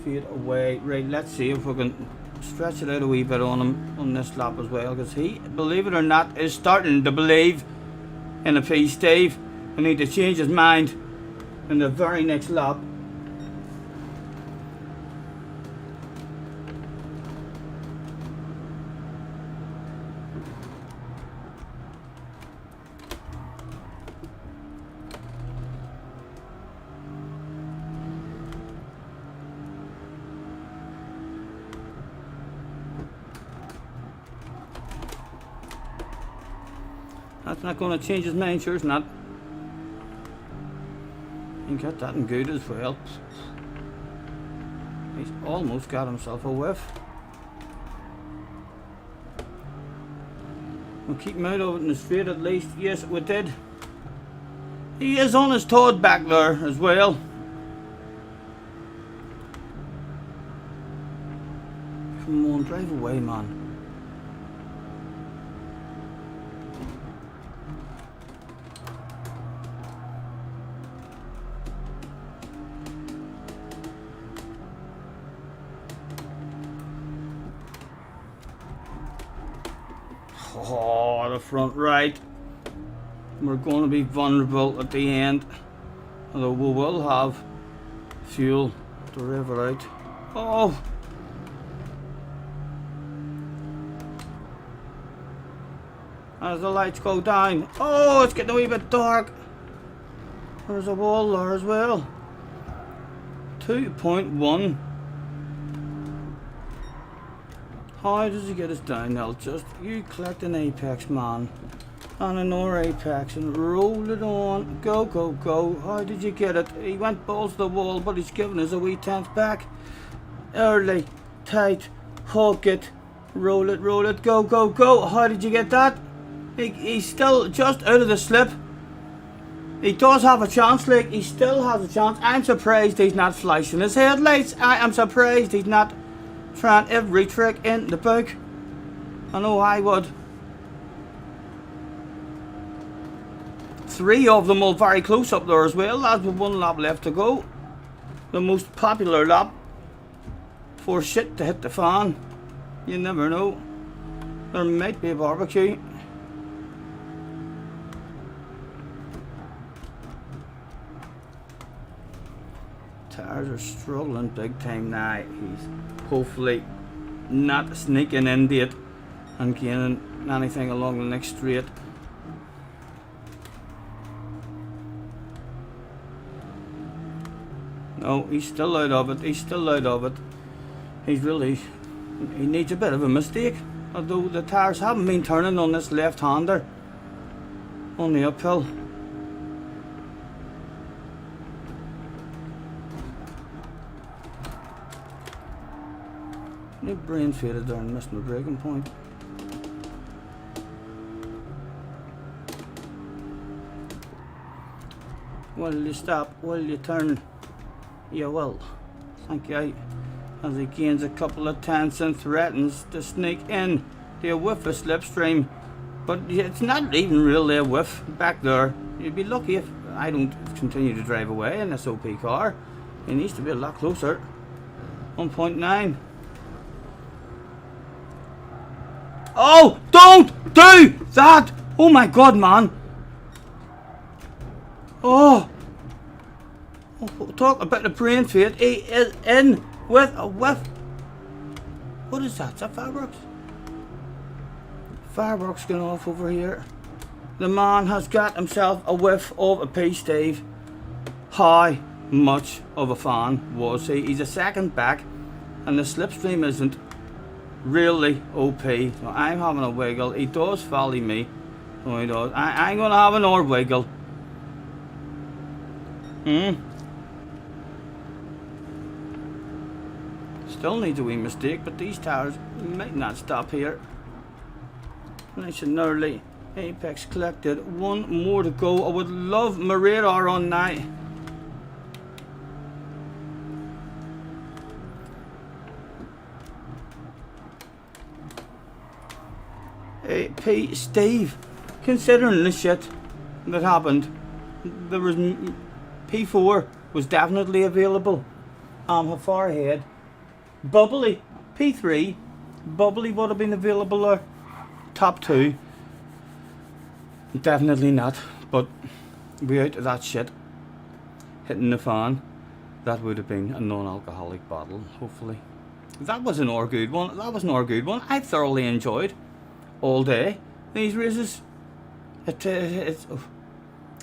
fade away. Right, let's see if we can stretch it out a wee bit on him on this lap as well, because he, believe it or not, is starting to believe in a P. Steve. I need to change his mind in the very next lap. That's not going to change his mind, sure it's not. He got that in good as well. He's almost got himself a whiff. We'll keep him out of it in the straight at least. Yes, we did. He is on his toad back there as well. Come on, drive away, man. Oh, the front right. We're going to be vulnerable at the end. Although we will have fuel to rev it out. Oh! As the lights go down. Oh, it's getting a wee bit dark. There's a wall there as well. 2.1. How does he get us downhill? Just you collect an apex, man, and another apex, and roll it on. Go, go, go. How did you get it? He went balls to the wall, but he's giving us a wee tenth back. Early, tight, hook it, roll it, go, go, go. How did you get that? He's still just out of the slip. He does have a chance, like, he still has a chance. I'm surprised he's not flashing his headlights. I am surprised he's not trying every trick in the book. I know I would. 3 of them all very close up there as well. That's with 1 lap left to go. The most popular lap for shit to hit the fan. You never know. There might be a barbecue. Tires are struggling big time now. He's hopefully not sneaking into it and gaining anything along the next straight. No, he's still out of it. He's still out of it. He's really... He needs a bit of a mistake. Although the tyres haven't been turning on this left-hander on the uphill. My brain faded there and missed my braking point. Will you stop? Will you turn? You will. Thank you. As he gains a couple of tenths and threatens to sneak in to a whiff of slipstream. But it's not even really a whiff back there. You'd be lucky if I don't continue to drive away in this OP car. It needs to be a lot closer. 1.9. Oh, don't do that! Oh my god, man. Oh, talk about the brain fade. He is in with a whiff. What is that? Is that fireworks? Fireworks going off over here. The man has got himself a whiff of a piece, Steve. How much of a fan was he? He's a second back, and the slipstream isn't really OP. So I'm having a wiggle. He does follow me. Oh, he does. I'm going to have another wiggle. Still needs a wee mistake, but these tires might not stop here. Nice and early. Apex collected. One more to go. I would love my radar on now. Hey, P. Steve, considering the shit that happened, there was P4 was definitely available. How far ahead? Bubbly, P3, Bubbly would have been available there. Top 2, definitely not. But we out of that shit hitting the fan. That would have been a non-alcoholic bottle, hopefully. That was an or good one. That was an or good one. I thoroughly enjoyed all day these races. It's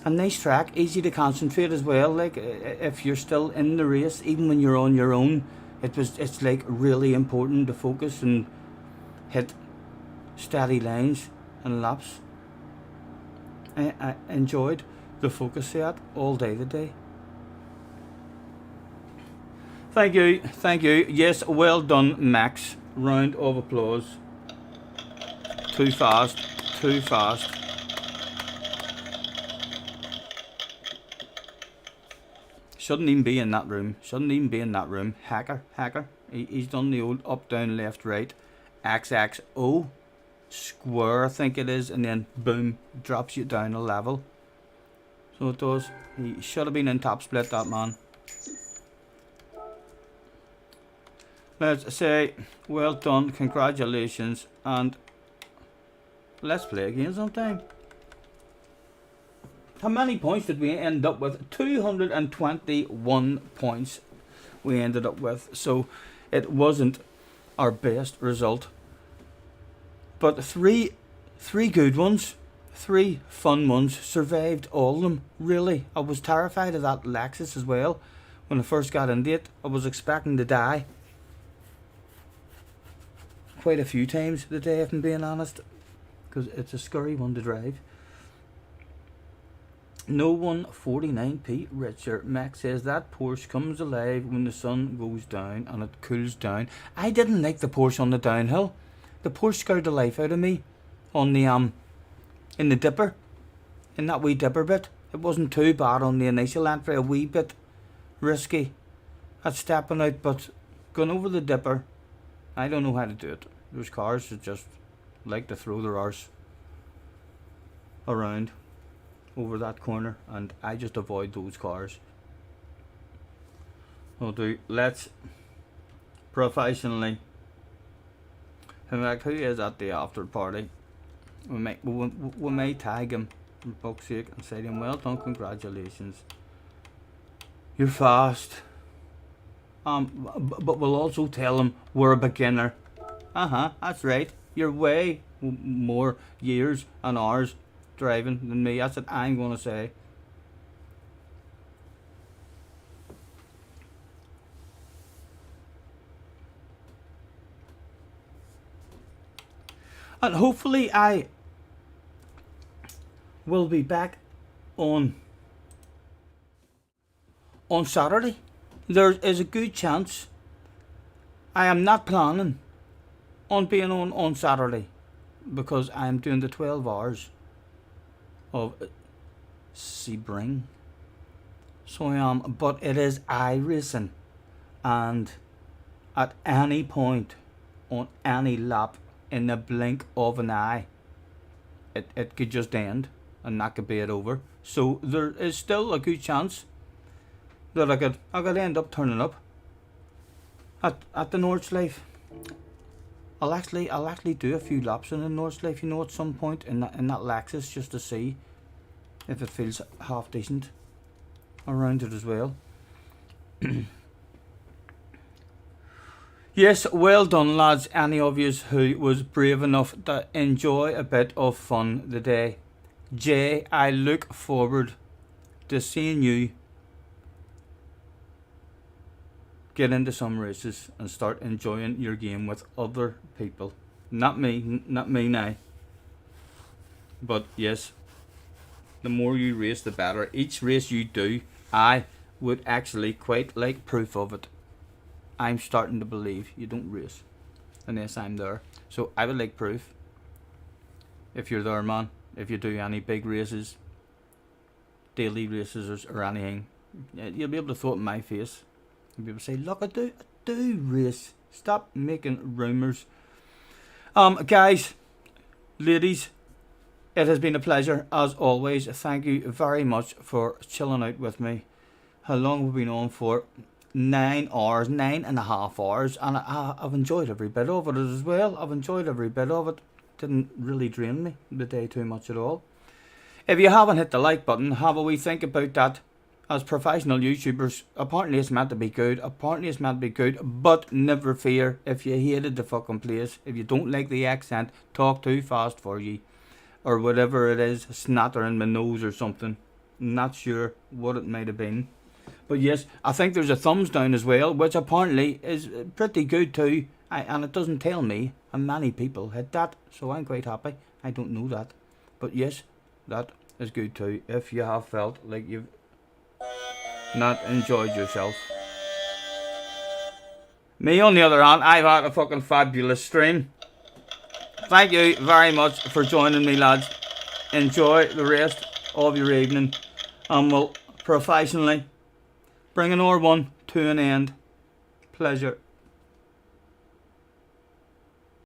a nice track, easy to concentrate as well. Like if you're still in the race, even when you're on your own, it's like really important to focus and hit steady lines and laps. I enjoyed the focus set all day today. Thank you, thank you. Yes, well done, Max. Round of applause. Too fast, too fast. Shouldn't even be in that room. Shouldn't even be in that room. Hacker. He's done the old up, down, left, right. XXO. Square, I think it is. And then boom, drops you down a level. So it does. He should have been in top split, that man. Let's say, well done, congratulations, and let's play again sometime. How many points did we end up with? 221 points we ended up with. So it wasn't our best result. But three good ones, 3 fun ones, survived all of them, really. I was terrified of that Lexus as well. When I first got into it, I was expecting to die. Quite a few times today, if I'm being honest. Because it's a scary one to drive. No one 49p richer. Max says that Porsche comes alive when the sun goes down and it cools down. I didn't like the Porsche on the downhill. The Porsche scared the life out of me on the in the dipper, in that wee dipper bit. It wasn't too bad on the initial entry, a wee bit risky at stepping out, but going over the dipper, I don't know how to do it. Those cars that just like to throw their arse around over that corner, and I just avoid those cars. Let's professionally. In fact, who is at the after party? We may tag him for fuck's sake and say to him, well done, congratulations. You're fast. But we'll also tell him we're a beginner. That's right. You're way more years and hours driving than me. That's what I'm going to say. And hopefully I will be back on Saturday. There is a good chance. I am not planning on being on Saturday because I am doing the 12 hours of Sebring. So I am, but it is iRacing, and at any point on any lap in the blink of an eye, it could just end and that could be it over. So there is still a good chance that I could end up turning up at the Nordschleife. I'll actually do a few laps in the Nordschleife, you know, at some point in that Lexus, just to see if it feels half decent around it as well. Yes, well done lads, any of you who was brave enough to enjoy a bit of fun today. Jay, I look forward to seeing you get into some races and start enjoying your game with other people. Not me now. But yes, the more you race the better. Each race you do, I would actually quite like proof of it. I'm starting to believe you don't race unless I'm there. So I would like proof. If you're there, man, if you do any big races, daily races or anything, you'll be able to throw it in my face. You'll be able to say, look, I do race. Stop making rumours. Guys, ladies, it has been a pleasure as always. Thank you very much for chilling out with me. How long have we been on for? 9 hours, 9.5 hours, and I've enjoyed every bit of it as well. I've enjoyed every bit of it. Didn't really drain me the day too much at all. If you haven't hit the like button, have a wee think about that. As professional YouTubers, apparently it's meant to be good. Apparently it's meant to be good, but never fear if you hated the fucking place. If you don't like the accent, talk too fast for you, or whatever it is, snatter in my nose or something. Not sure what it might have been. But yes, I think there's a thumbs down as well, which apparently is pretty good too. And it doesn't tell me how many people hit that, so I'm quite happy. I don't know that. But yes, that is good too, if you have felt like you've not enjoyed yourself. Me, on the other hand, I've had a fucking fabulous stream. Thank you very much for joining me, lads. Enjoy the rest of your evening, and we'll professionally bring an R1 to an end. Pleasure.